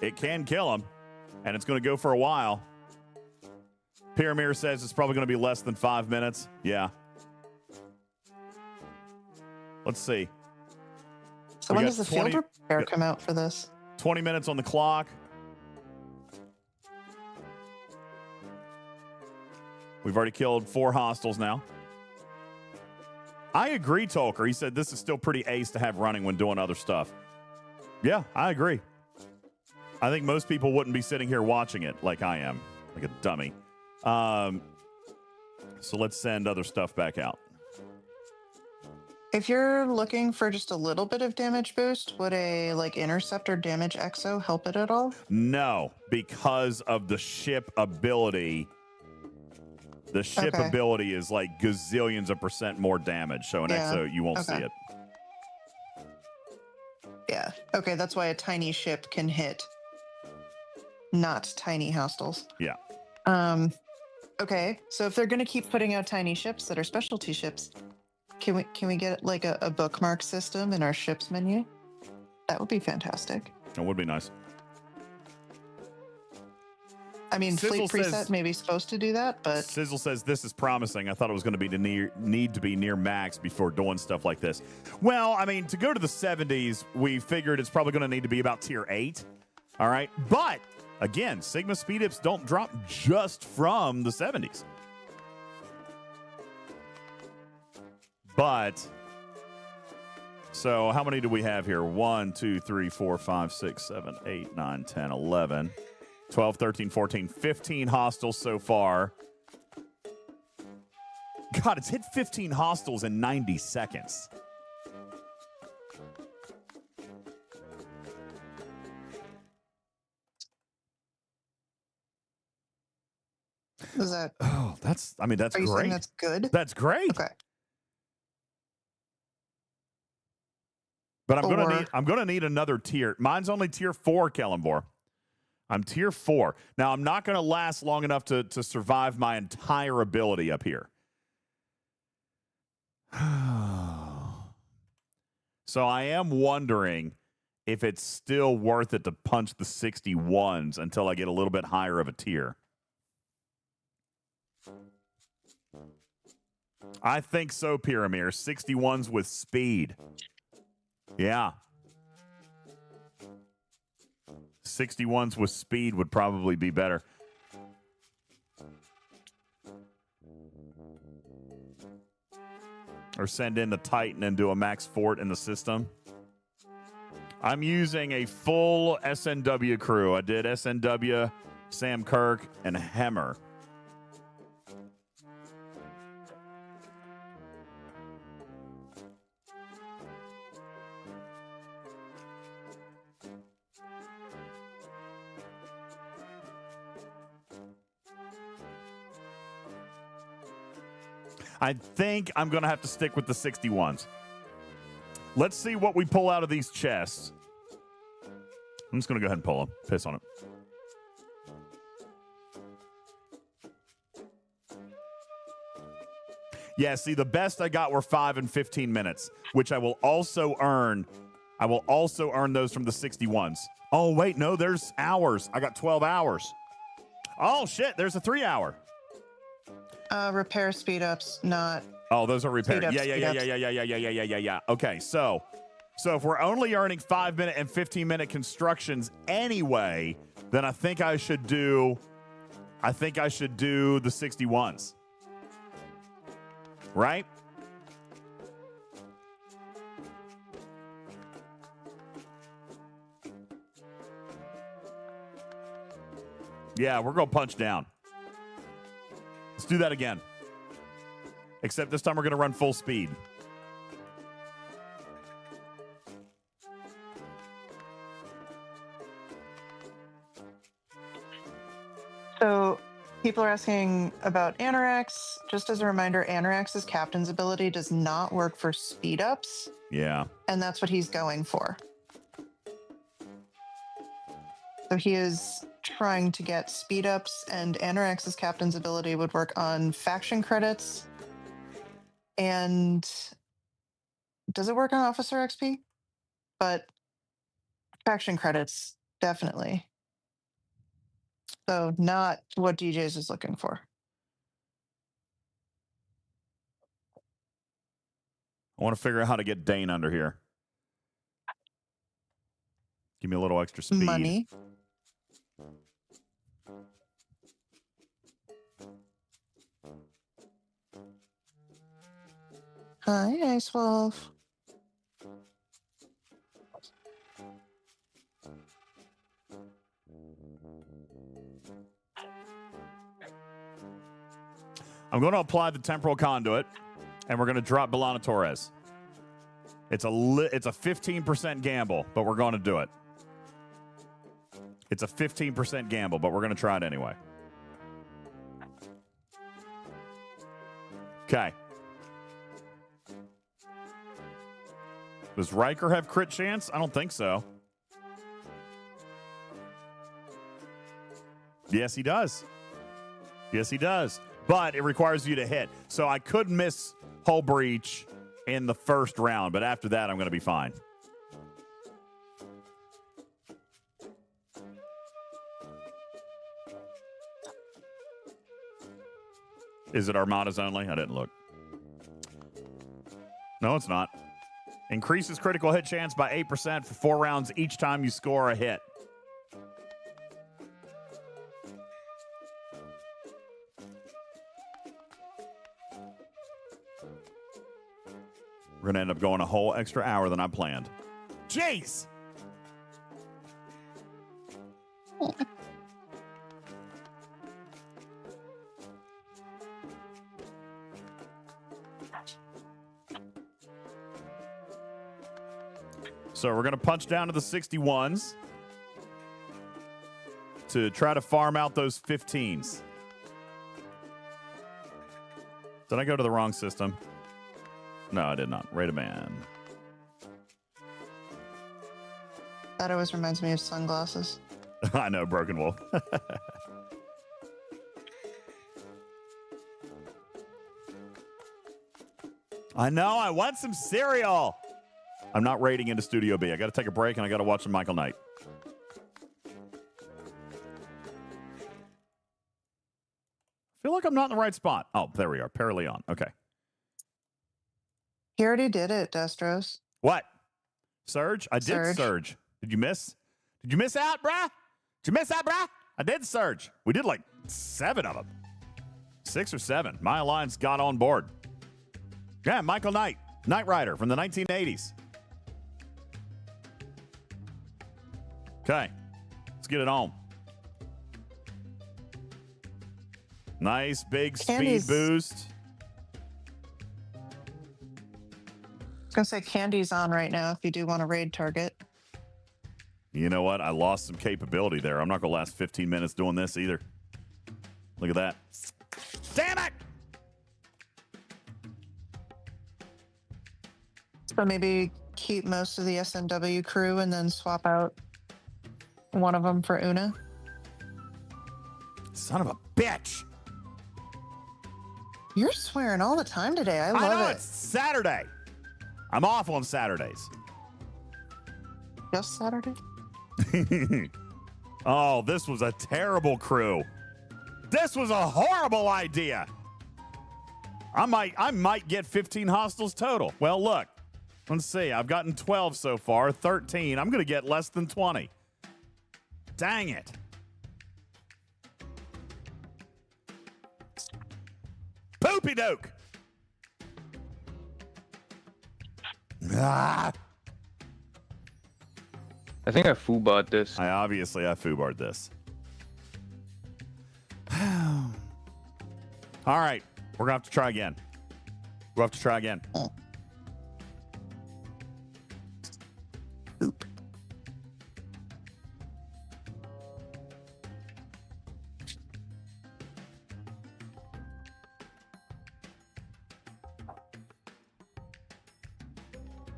it can kill him, and it's going to go for a while. Pyramir says it's probably going to be less than 5 minutes. Yeah. Let's see. So when does the field repair come out for this? 20 minutes on the clock. We've already killed 4 hostiles now. I agree, Tolker. He said this is still pretty ace to have running when doing other stuff. Yeah, I agree. I think most people wouldn't be sitting here watching it like I am, like a dummy. So let's send other stuff back out. If you're looking for just a little bit of damage boost, would a interceptor damage exo help it at all? No, because of the ship ability. The ship ability is like gazillions of % more damage. So an exo, you won't see it. Yeah. Okay, that's why a tiny ship can hit not tiny hostiles. Yeah. Okay, so if they're going to keep putting out tiny ships that are specialty ships, can we get like a bookmark system in our ships menu? That would be fantastic. It would be nice. I mean, Sizzle Fleet Preset says, may be supposed to do that, but Sizzle says this is promising. I thought it was going to be need to be near max before doing stuff like this. Well, I mean, to go to the 70s, we figured it's probably going to need to be about tier 8. All right, but again, Sigma speed ups don't drop just from the 70s. But, so how many do we have here? 1, 2, 3, 4, 5, 6, 7, 8, 9, 10, 11, 12, 13, 14, 15 hostiles so far. God, it's hit 15 hostiles in 90 seconds. is that? Oh, that's Are you great. saying that's good? That's great. Okay. But I'm gonna need another tier. Mine's only tier 4, Kellenbor. I'm tier 4. Now I'm not gonna last long enough to survive my entire ability up here. So I am wondering if it's still worth it to punch the 61s until I get a little bit higher of a tier. I think so, Pyramir. 61s with speed. Yeah. 61s with speed would probably be better. Or send in the Titan and do a max fort in the system. I'm using a full SNW crew. I did SNW, Sam Kirk, and Hemmer. I think I'm going to have to stick with the 61s. Let's see what we pull out of these chests. I'm just going to go ahead and pull them. Piss on it. Yeah, see, the best I got were 5 and 15 minutes, which I will also earn. I will also earn those from the 61s. Oh, wait, no, there's hours. I got 12 hours. Oh, shit, there's a 3-hour. Repair speed ups, not. Oh, those are repair. Speed ups, Yeah. Okay, so if we're only earning 5-minute and 15-minute constructions anyway, then I think I should do the 61s. Right? Yeah, we're going to punch down. Let's do that again. Except this time we're going to run full speed. So People are asking about Anorax. Just as a reminder, Anorax's captain's ability does not work for speed ups. Yeah. And that's what he's going for. So he is trying to get speed ups, and Anorax's captain's ability would work on faction credits. And does it work on officer XP? But faction credits, definitely. So not what DJs is looking for. I want to figure out how to get Dane under here. Give me a little extra speed. Money. Hi, Ice Wolf. I'm going to apply the temporal conduit, and we're going to drop Belana Torres. It's a 15% gamble, but we're going to do it. It's a 15% gamble, but we're going to try it anyway. Okay. Does Riker have crit chance? I don't think so. Yes, he does. Yes, he does. But it requires you to hit. So I could miss hull breach in the first round, but after that, I'm going to be fine. Is it Armadas only? I didn't look. No, it's not. Increases critical hit chance by 8% for 4 rounds each time you score a hit. We're going to end up going a whole extra hour than I planned. Jeez! So we're going to punch down to the 61s to try to farm out those 15s. Did I go to the wrong system? No, I did not. Rate of man. That always reminds me of sunglasses. I know, Broken Wolf. I know, I want some cereal. I'm not raiding into Studio B. I got to take a break and I got to watch some Michael Knight. I feel like I'm not in the right spot. Oh, there we are. Paraleon. Okay. He already did it, Destros. What? Surge? I did Surge. Surge. Did you miss? Did you miss out, bruh? Did you miss out, bruh? I did Surge. We did like 7 of them. 6 or 7. My Alliance got on board. Yeah, Michael Knight. Knight Rider from the 1980s. Okay. Let's get it on. Nice big Candy's- speed boost. I was going to say Candy's on right now if you do want to raid target. You know what? I lost some capability there. I'm not going to last 15 minutes doing this either. Look at that. Damn it! So maybe keep most of the SNW crew and then swap out one of them for Una. Son of a bitch. You're swearing all the time today. I love know, it. it's Saturday. I'm off on Saturdays. Just Saturday? Oh, this was a terrible crew. This was a horrible idea. I might get 15 hostiles total. Well, look. Let's see. I've gotten 12 so far, 13. I'm going to get less than 20. Dang it. Poopy doke. Ah. I think I foobarred this. I foobarred this. All right. We're going to have to try again. We'll have to try again. Oop.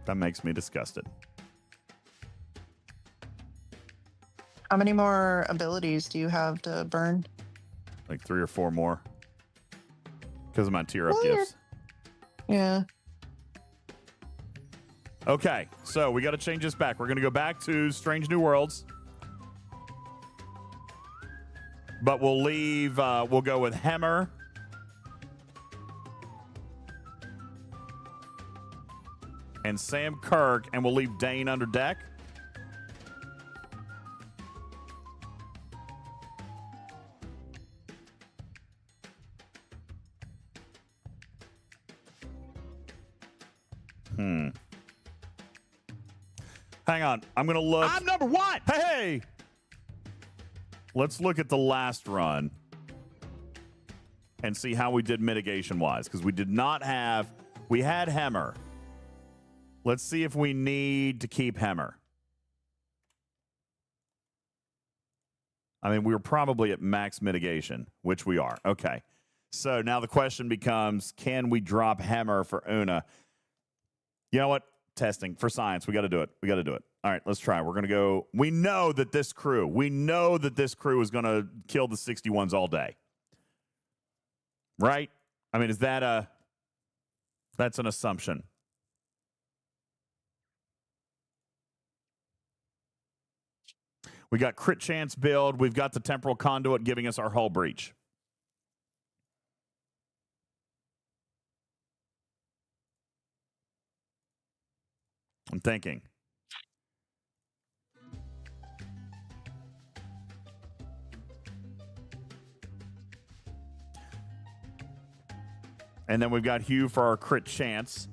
That makes me disgusted. How many more abilities do you have to burn? Like 3 or 4 more. Because of my tier up Well, gifts. Yeah. Okay, so we got to change this back. We're going to go back to Strange New Worlds. But we'll leave, we'll go with Hemmer. And Sam Kirk, and we'll leave Dane under deck. Hang on. I'm going to look. I'm number 1. Hey! Let's look at the last run and see how we did mitigation-wise. Because we did not have... We had Hemmer. Let's see if we need to keep Hemmer. I mean, we were probably at max mitigation, which we are. Okay. So now the question becomes, can we drop Hemmer for Una? You know what? Testing for science. We got to do it. We got to do it. All right, let's try. We're going to go. We know that this crew is going to kill the 61s all day. Right? I mean, is that that's an assumption. We got crit chance build. We've got the temporal conduit giving us our hull breach. I'm thinking. And then we've got Hugh for our crit chance.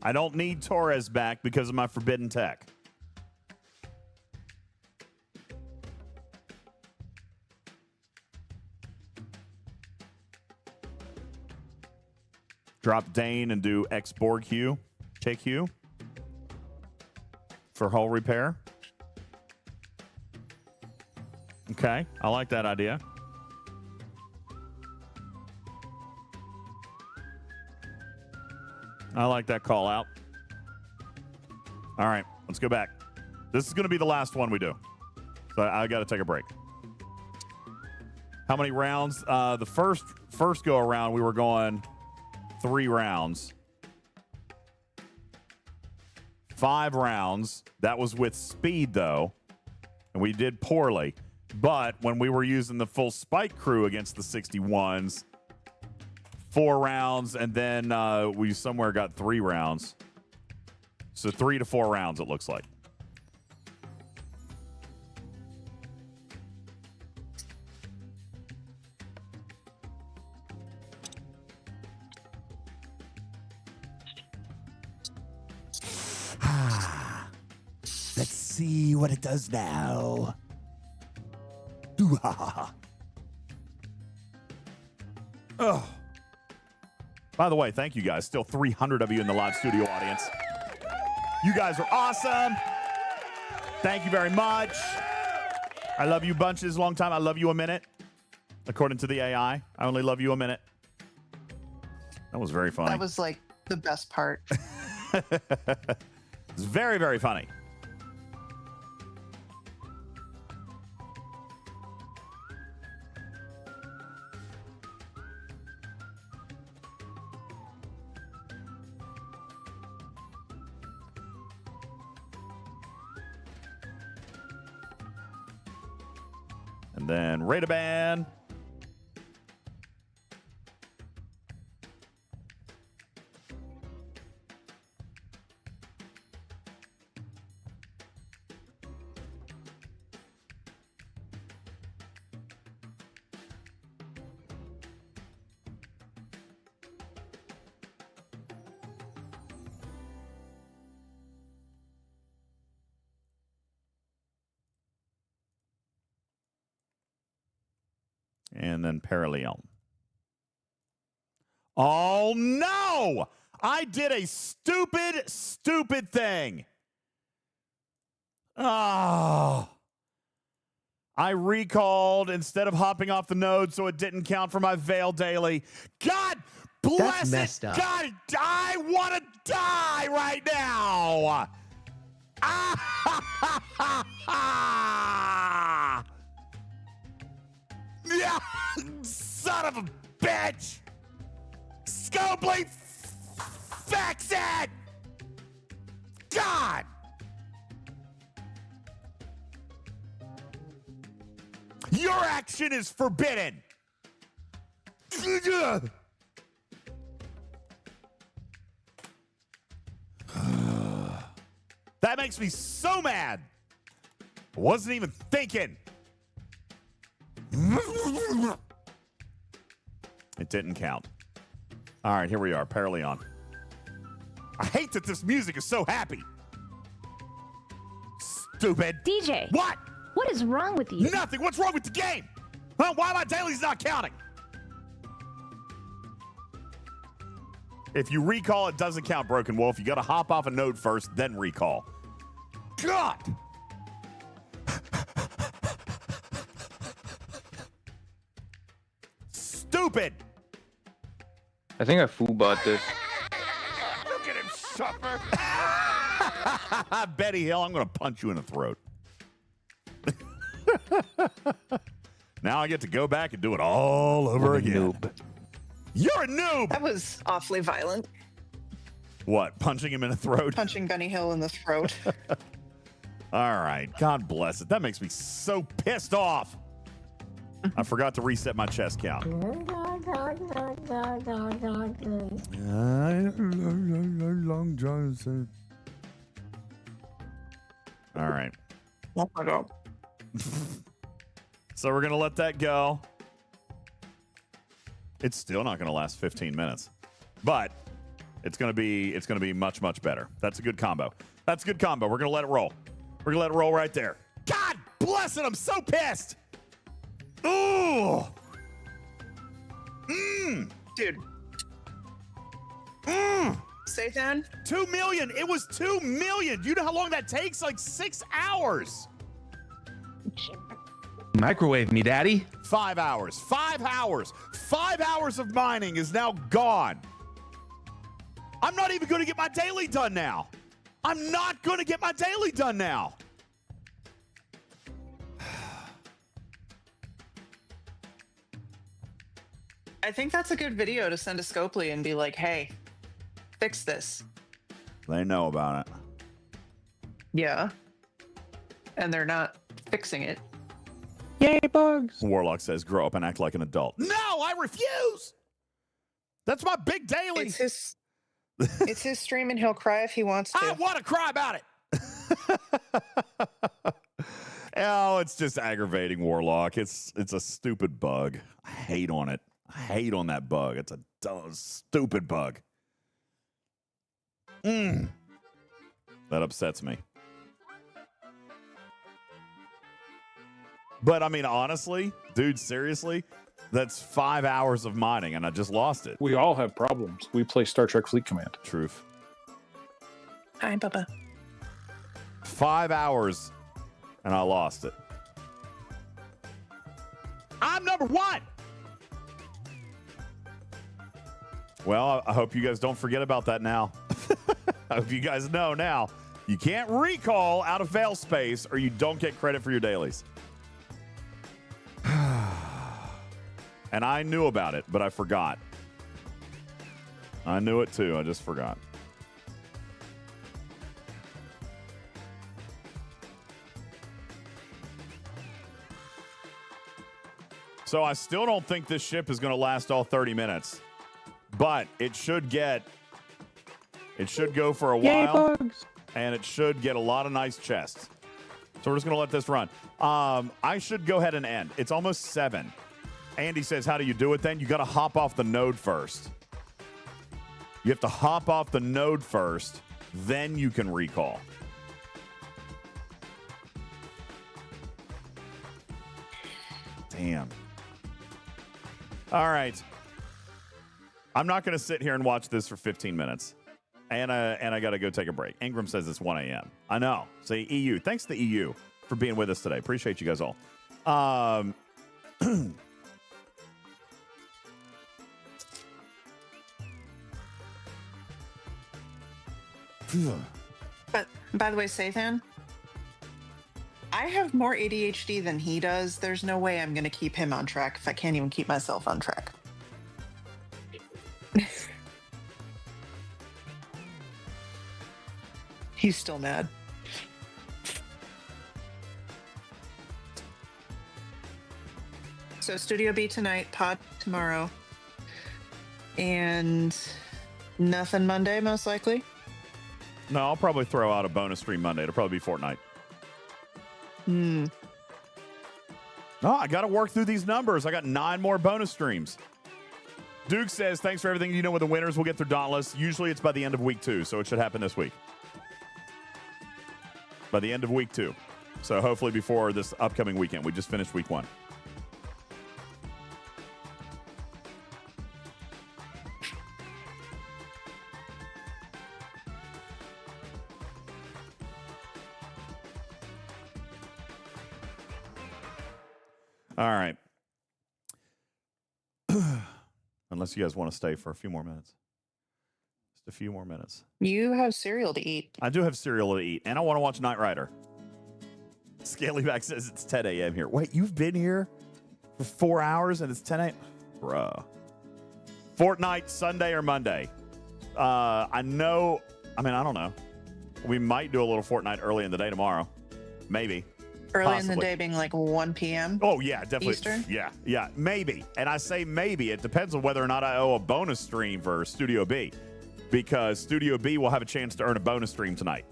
I don't need Torres back because of my forbidden tech. Drop Dane and do X-Borg Hugh. Take Hugh for hull repair. Okay, I like that idea. I like that call out. All right, let's go back. This is going to be the last one we do. So I got to take a break. How many rounds? The first go around, we were going 3 rounds. 5 rounds. That was with speed, though. And we did poorly. But when we were using the full spike crew against the 61s, 4 rounds, and then we somewhere got 3 rounds. So 3 to 4 rounds, it looks like. Let's see what it does now. Oh. By the way, thank you guys. Still 300 of you in the live studio audience. You guys are awesome. Thank you very much. I love you bunches. Long time. I love you a minute. According to the AI, I only love you a minute. That was very funny. That was like the best part. It's very, very funny. And then Radaban. And then Paraleon. Oh, no! I did a stupid thing. Oh. I recalled instead of hopping off the node, so it didn't count for my Veil daily. God bless That's messed up. God, I want to die right now. Yeah, son of a bitch. Scopely, fix it. God. Your action is forbidden. That makes me so mad. I wasn't even thinking. It didn't count. All right, here we are, Paraleon. I hate that this music is so happy. Stupid. DJ. What? What is wrong with you? Nothing. What's wrong with the game? Huh? Why are my dailies not counting? If you recall, it doesn't count, Broken Wolf. You got to hop off a node first, then recall. God! Stupid! I think I foolbot this. Look at him suffer. Betty Hill, I'm going to punch you in the throat. Now I get to go back and do it all over again. Noob. You're a noob! That was awfully violent. What, punching him in the throat? Punching Benny Hill in the throat. All right, God bless it. That makes me so pissed off. I forgot to reset my chest count. Long Johnson. All right. Oh my God. So we're gonna let that go. It's still not gonna last 15 minutes, but it's gonna be much, much better. That's a good combo. That's a good combo. We're gonna let it roll. We're gonna let it roll right there. God bless it. I'm so pissed. Ooh. Dude. Say then. 2 million. It was 2 million. Do you know how long that takes? Like 6 hours. Microwave me, daddy. 5 hours. 5 hours. 5 hours of mining is now gone. I'm not even going to get my daily done now. I'm not going to get my daily done now. I think that's a good video to send to Scopely and be like, hey, fix this. They know about it. Yeah. And they're not fixing it. Yay, bugs. Warlock says, grow up and act like an adult. No, I refuse. That's my big daily. It's his stream and he'll cry if he wants to. I want to cry about it. Oh, it's just aggravating, Warlock. It's a stupid bug. I hate on it. I hate on that bug. It's a dumb, stupid bug. That upsets me. But I mean, honestly, dude, seriously, that's 5 hours of mining and I just lost it. We all have problems. We play Star Trek Fleet Command. Truth. Hi, Bubba. 5 hours and I lost it. I'm number one. Well, I hope you guys don't forget about that now. I hope you guys know now. You can't recall out of veil space or you don't get credit for your dailies. And I knew about it, but I forgot. I knew it too. I just forgot. So I still don't think this ship is going to last all 30 minutes. But it should go for a while. Bugs. And it should get a lot of nice chests. So we're just going to let this run. I should go ahead and end. It's almost 7. Andy says, how do you do it then? You got to hop off the node first. You have to hop off the node first, then you can recall. Damn. All right. I'm not going to sit here and watch this for 15 minutes. And I got to go take a break. Ingram says it's 1 a.m. I know. Say EU. Thanks to EU for being with us today. Appreciate you guys all. But by the way, Sathan, I have more ADHD than he does. There's no way I'm going to keep him on track if I can't even keep myself on track. He's still mad. So Studio B tonight, pod tomorrow, and nothing Monday, most likely. No, I'll probably throw out a bonus stream Monday. It'll probably be Fortnite. No, I got to work through these numbers. I got 9 more bonus streams. Duke says, thanks for everything. You know when the winners will get through Dauntless. Usually it's by the end of week 2, so it should happen this week. By the end of week 2. So hopefully before this upcoming weekend. We just finished week 1. All right. Unless you guys want to stay for a few more minutes. Just a few more minutes. You have cereal to eat. I do have cereal to eat, and I want to watch Knight Rider. Scalyback says it's 10 a.m. here. Wait, you've been here for 4 hours and it's 10 a.m.? Bruh. Fortnite, Sunday or Monday? I know. I mean, I don't know. We might do a little Fortnite early in the day tomorrow. Maybe. Early Possibly. in the day being like 1 p.m. Oh, yeah, definitely. Eastern? Yeah, maybe. And I say maybe. It depends on whether or not I owe a bonus stream for Studio B. Because Studio B will have a chance to earn a bonus stream tonight.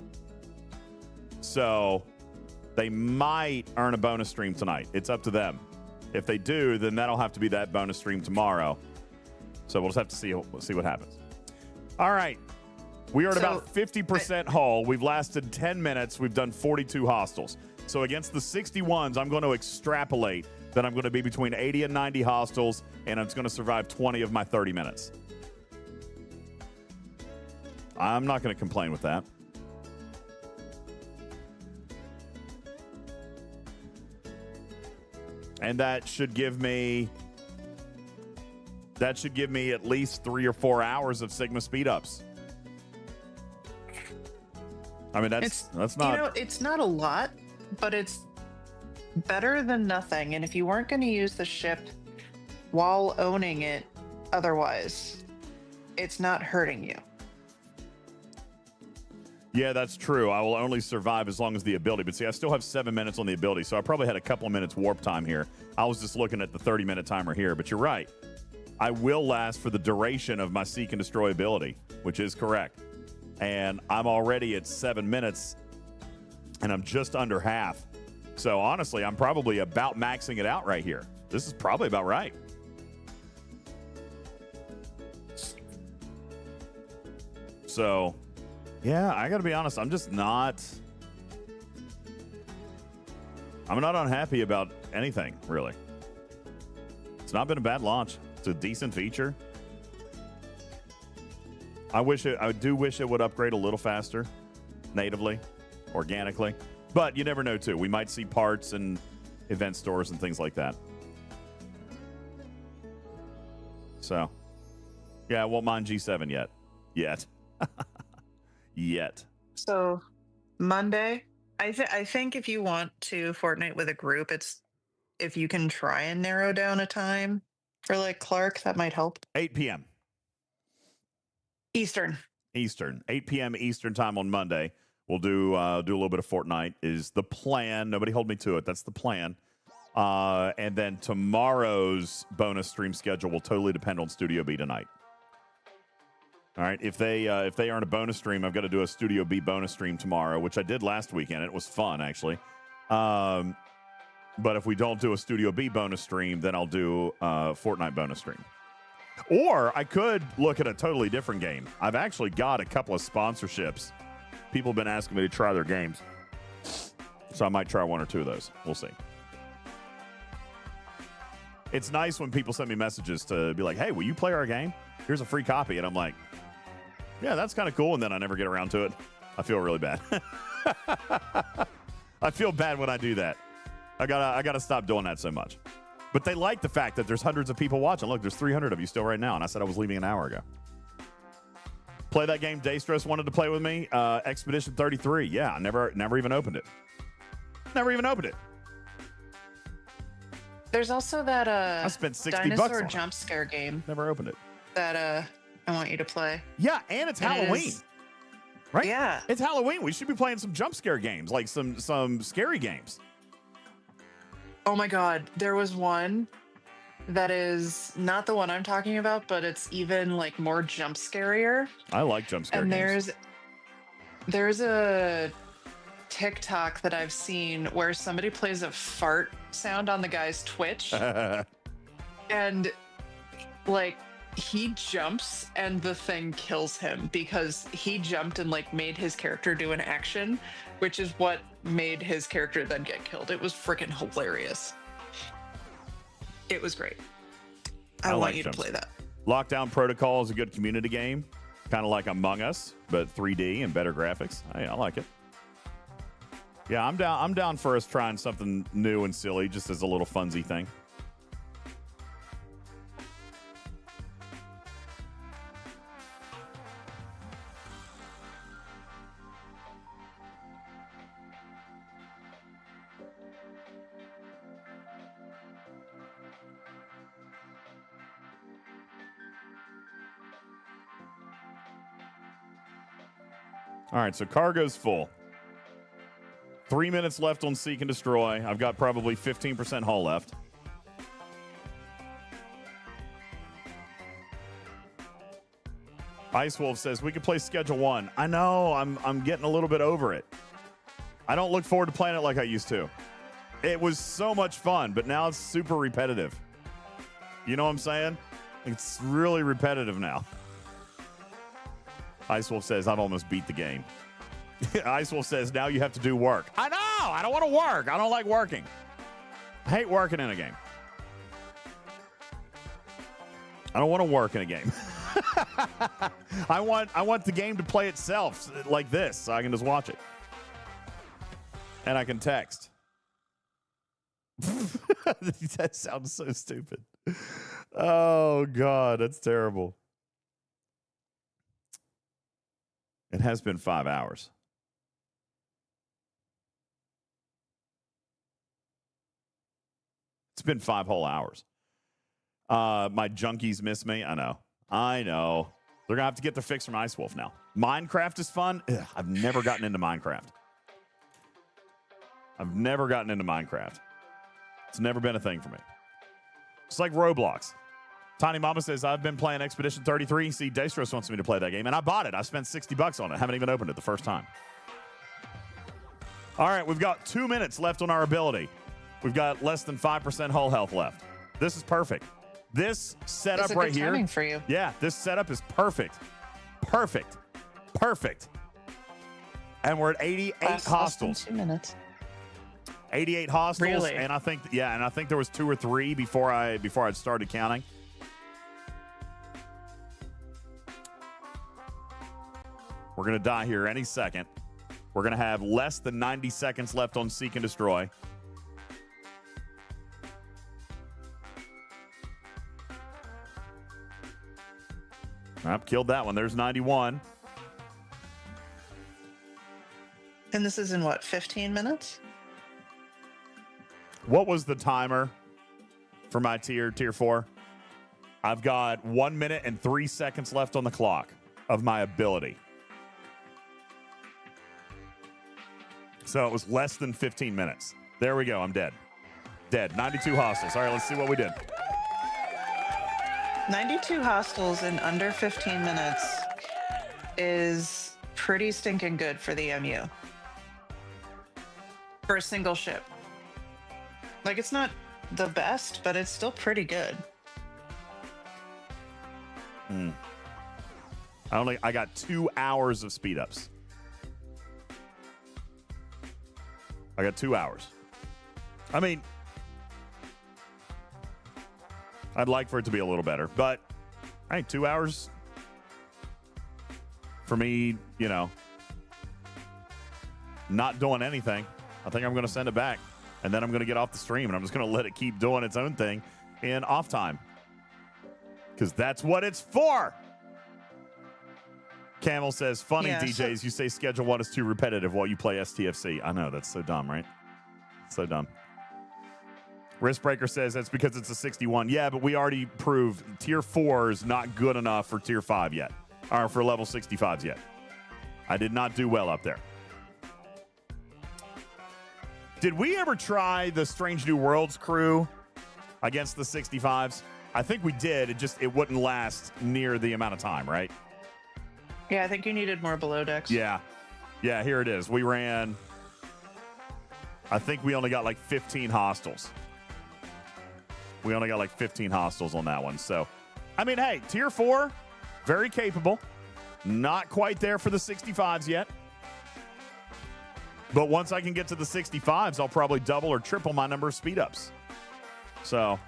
So they might earn a bonus stream tonight. It's up to them. If they do, then that'll have to be that bonus stream tomorrow. So we'll just have to see what happens. All right. We are at about 50% hull. We've lasted 10 minutes. We've done 42 hostiles. So against the 61s, I'm going to extrapolate that I'm going to be between 80 and 90 hostiles, and I'm going to survive 20 of my 30 minutes. I'm not going to complain with that. And that should give me at least 3 or 4 hours of Sigma speed ups. I mean, that's not. You know, it's not a lot, but it's better than nothing. And if you weren't going to use the ship while owning it, otherwise, it's not hurting you. Yeah, that's true. I will only survive as long as the ability. But see, I still have 7 minutes on the ability, so I probably had a couple of minutes warp time here. I was just looking at the 30-minute timer here, but you're right. I will last for the duration of my seek and destroy ability, which is correct. And I'm already at 7 minutes, and I'm just under half. So honestly, I'm probably about maxing it out right here. This is probably about right. So, yeah, I got to be honest. I'm not unhappy about anything, really. It's not been a bad launch. It's a decent feature. I do wish it would upgrade a little faster, natively, organically. But you never know, too. We might see parts and event stores and things like that. So, yeah, I won't mind G7 yet. Yet. So, Monday, I think if you want to Fortnite with a group, it's if you can try and narrow down a time for like Clark, that might help. 8 p.m. Eastern. 8 p.m. Eastern time on Monday. We'll do a little bit of Fortnite is the plan. Nobody hold me to it. That's the plan. And then tomorrow's bonus stream schedule will totally depend on Studio B tonight. All right. If they earn a bonus stream, I've got to do a Studio B bonus stream tomorrow, which I did last weekend. It was fun, actually. But if we don't do a Studio B bonus stream, then I'll do a Fortnite bonus stream. Or I could look at a totally different game. I've actually got a couple of sponsorships. People have been asking me to try their games. So I might try 1 or 2 of those. We'll see. It's nice when people send me messages to be like, hey, will you play our game? Here's a free copy. And I'm like, yeah, that's kind of cool. And then I never get around to it. I feel really bad. I feel bad when I do that. I gotta stop doing that so much. But they like the fact that there's hundreds of people watching. Look, there's 300 of you still right now, and I said I was leaving an hour ago. Play that game Daystros wanted to play with me. Expedition 33. Yeah, I never even opened it. Never even opened it. There's also that I spent $60 dinosaur on jump scare game Never opened it. that I want you to play. Yeah, and it's Halloween. Right? Yeah. It's Halloween. We should be playing some jump scare games, like some scary games. Oh my god, there was one that is not the one I'm talking about, but it's even like more jump scarier. I like jump scare And games. there's a TikTok that I've seen where somebody plays a fart sound on the guy's Twitch. And like he jumps and the thing kills him because he jumped and like made his character do an action, which is what made his character then get killed. It was freaking hilarious. It was great. I want like you to jumps. play that. Lockdown Protocol is a good community game, kind of like Among Us, but 3D and better graphics. I like it. Yeah, I'm down for us trying something new and silly, just as a little funsy thing. All right, so cargo's full. 3 minutes left on Seek and Destroy. I've got probably 15% hull left. Ice Wolf says we could play Schedule 1. I know, I'm getting a little bit over it. I don't look forward to playing it like I used to. It was so much fun, but now it's super repetitive. You know what I'm saying? It's really repetitive now. Ice Wolf says I've almost beat the game. Ice Wolf says now you have to do work. I know. I don't want to work. I don't like working. I hate working in a game. I don't want to work in a game. I want the game to play itself like this, so I can just watch it. And I can text. That sounds so stupid. Oh God, that's terrible. It has been 5 hours. It's been 5 whole hours. My junkies miss me. I know. They're going to have to get the fix from Ice Wolf now. Minecraft is fun. Ugh, I've never gotten into Minecraft. It's never been a thing for me. It's like Roblox. Tiny Mama says, I've been playing Expedition 33. See, Daystros wants me to play that game, and I bought it. I spent $60 on it. Haven't even opened it the first time. All right, we've got 2 minutes left on our ability. We've got less than 5% hull health left. This is perfect. This setup right here. Timing for you. Yeah, this setup is perfect. Perfect. And we're at 88 hostels. 2 minutes. 88 hostels. Really? And I think there was 2 or 3 before I'd started counting. We're going to die here any second. We're going to have less than 90 seconds left on Seek and Destroy. I've killed that one. There's 91. And this is in what, 15 minutes? What was the timer for my tier 4? I've got 1 minute and 3 seconds left on the clock of my ability. So it was less than 15 minutes. There we go. I'm dead. 92 hostels. All right, let's see what we did. 92 hostels in under 15 minutes is pretty stinking good for the MU. For a single ship. Like, it's not the best, but it's still pretty good. I got 2 hours of speed ups. I got 2 hours. I mean, I'd like for it to be a little better, but hey, 2 hours for me, not doing anything. I think I'm going to send it back. And then I'm going to get off the stream, and I'm just going to let it keep doing its own thing in off time. Because that's what it's for. Camel says, funny DJs, you say schedule 1 is too repetitive while you play STFC. I know, that's so dumb, right? So dumb. Wristbreaker says that's because it's a 61. Yeah, but we already proved tier 4 is not good enough for tier 5 yet. Or for level 65s yet. I did not do well up there. Did we ever try the Strange New Worlds crew against the 65s? I think we did. It wouldn't last near the amount of time, right? Yeah, I think you needed more below decks. Yeah. Yeah, here it is. We ran, I think we only got like 15 hostiles. We only got like 15 hostiles on that one. So, I mean, hey, tier 4, very capable. Not quite there for the 65s yet. But once I can get to the 65s, I'll probably double or triple my number of speed ups. So,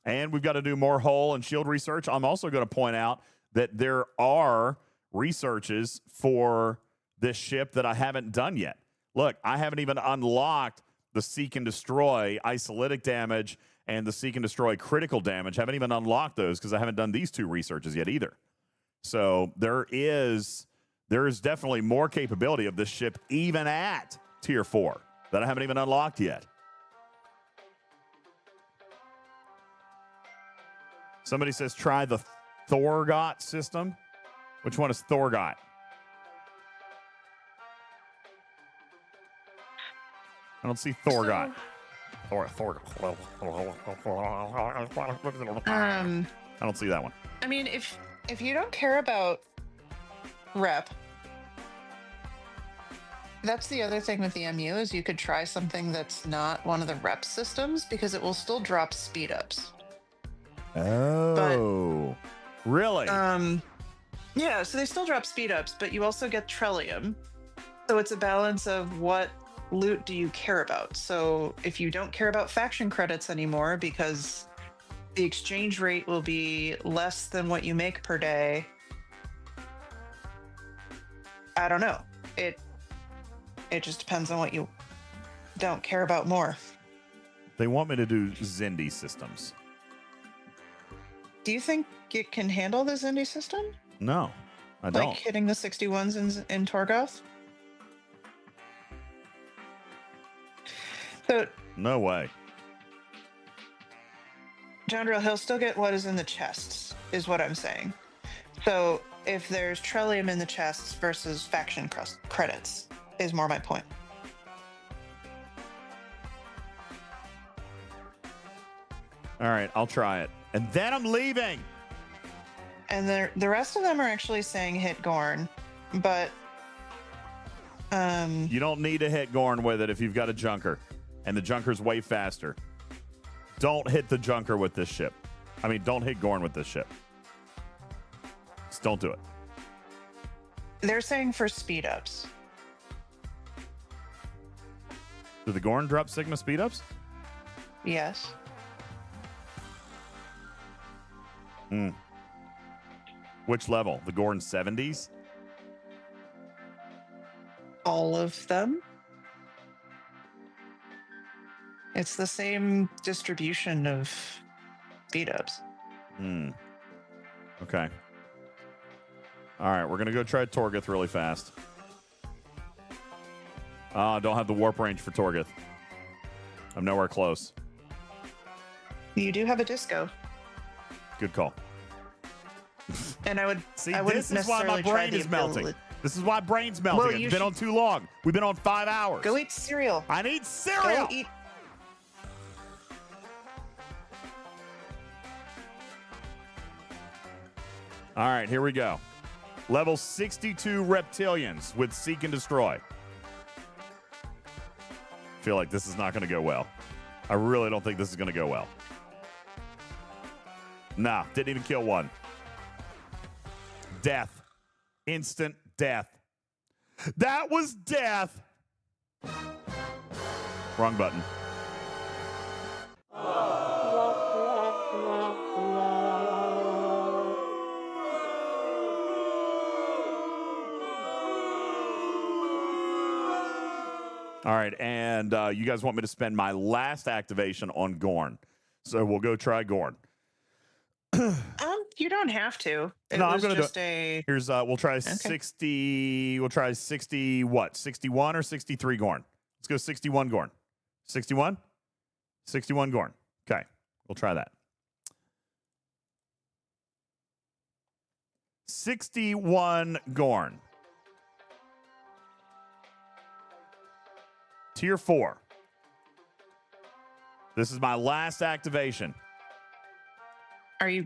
and we've got to do more hull and shield research. I'm also going to point out that there are researches for this ship that I haven't done yet. Look, I haven't even unlocked the Seek and Destroy isolitic damage and the Seek and Destroy critical damage. Haven't even unlocked those because I haven't done these 2 researches yet either. So there is definitely more capability of this ship even at tier 4 that I haven't even unlocked yet. Somebody says try the Thorgot system. Which one is Thorgot? I don't see Thorgot. I don't see that one. I mean, if you don't care about rep, that's the other thing with the MU is you could try something that's not one of the rep systems because it will still drop speed ups. Oh, really? Yeah, so they still drop speed ups, but you also get Trellium. So it's a balance of what loot do you care about. So if you don't care about faction credits anymore because the exchange rate will be less than what you make per day, I don't know. It just depends on what you don't care about more. They want me to do Zindi systems. Do you think it can handle the Zindi system? No, I don't. Like hitting the 61s in Torgoth? So No way. Jandril, he'll still get what is in the chests, is what I'm saying. So if there's Trellium in the chests versus faction credits, is more my point. All right, I'll try it. And then I'm leaving. And the rest of them are actually saying hit Gorn, but you don't need to hit Gorn with it if you've got a Junker, and the Junker's way faster. Don't hit the Junker with this ship. I mean, don't hit Gorn with this ship. Just don't do it. They're saying for speed ups. Do the Gorn drop Sigma speed ups? Yes. Which level? The Gorn 70s? All of them. It's the same distribution of speed ups. Okay. All right, we're going to go try Torgoth really fast. I don't have the warp range for Torgoth. I'm nowhere close. You do have a disco. Good call. And I would See, I wouldn't this is why my necessarily try brain the is melting. ability. This is why brain's melting. Well, It's you been on too long. We've been on 5 hours. Go eat cereal. I need cereal. Go eat. All right, here we go. Level 62 reptilians with Seek and Destroy. Feel like this is not going to go well. I really don't think this is going to go well. Nah, didn't even kill one. Death. Instant death. That was death. Wrong button. All right, and you guys want me to spend my last activation on Gorn. So we'll go try Gorn. You don't have to. No, I'm gonna just do a. Here's we'll try 60. We'll try 60. What? 61 or 63 Gorn? Let's go 61 Gorn. 61. 61 Gorn. Okay, we'll try that. 61 Gorn. Tier 4. This is my last activation. Are you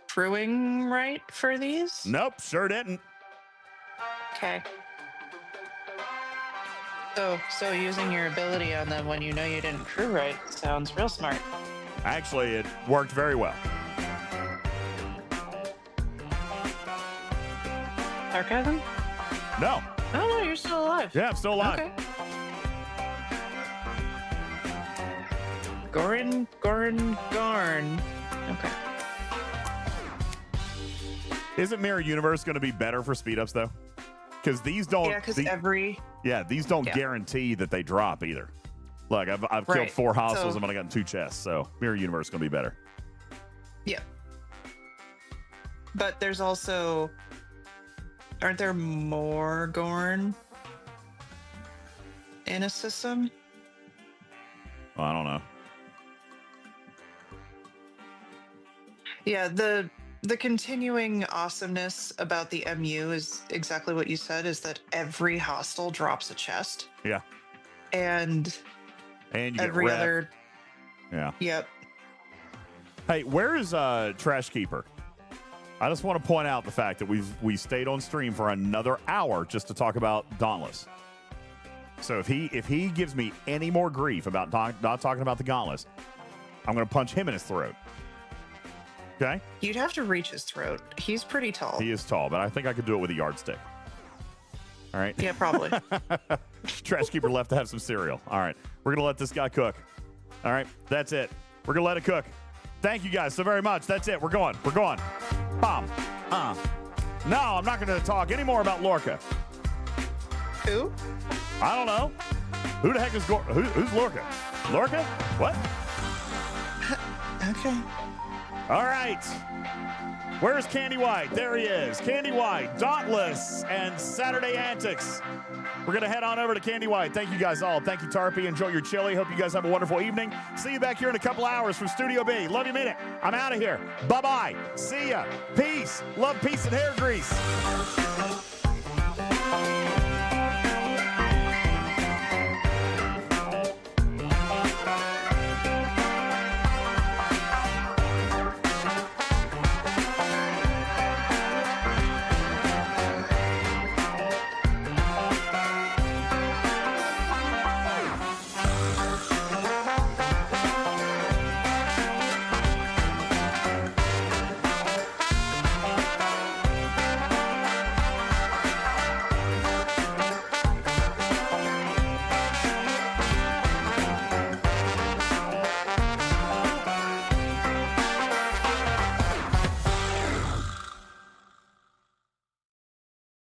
crewing right for these? Nope, sure didn't. Okay. So using your ability on them when you know you didn't crew right sounds real smart. Actually, it worked very well. Sarcasm? No. Oh, no, you're still alive. Yeah, I'm still alive. Okay. Gorn. Okay. Isn't Mirror Universe going to be better for speed ups though? Because these don't. Yeah, because these don't guarantee that they drop either. Look, I've killed 4 hostiles and I've gotten 2 chests, so Mirror Universe is going to be better. Yeah. But there's also, aren't there more Gorn in a system? Well, I don't know. Yeah, the continuing awesomeness about the MU is exactly what you said, is that every hostile drops a chest. Yeah. And you get every rep. other. Yeah. Yep. Hey, where is Trash Keeper? I just want to point out the fact that we stayed on stream for another hour just to talk about Dauntless. So if he gives me any more grief about not talking about the Dauntless, I'm going to punch him in his throat. Okay? You'd have to reach his throat. He's pretty tall. He is tall, but I think I could do it with a yardstick. All right? Yeah, probably. Trash Keeper left to have some cereal. All right. We're going to let this guy cook. All right. That's it. We're going to let it cook. Thank you guys so very much. That's it. We're going. Bomb. No, I'm not going to talk anymore about Lorca. Who? I don't know. Who the heck is who's Lorca? Lorca? What? Okay. All right. Where's Candy White? There he is. Candy White, Dauntless, and Saturday Antics. We're going to head on over to Candy White. Thank you guys all. Thank you, Tarpy. Enjoy your chili. Hope you guys have a wonderful evening. See you back here in a couple hours from Studio B. Love you, mean it. I'm out of here. Bye-bye. See ya. Peace. Love, peace, and hair grease.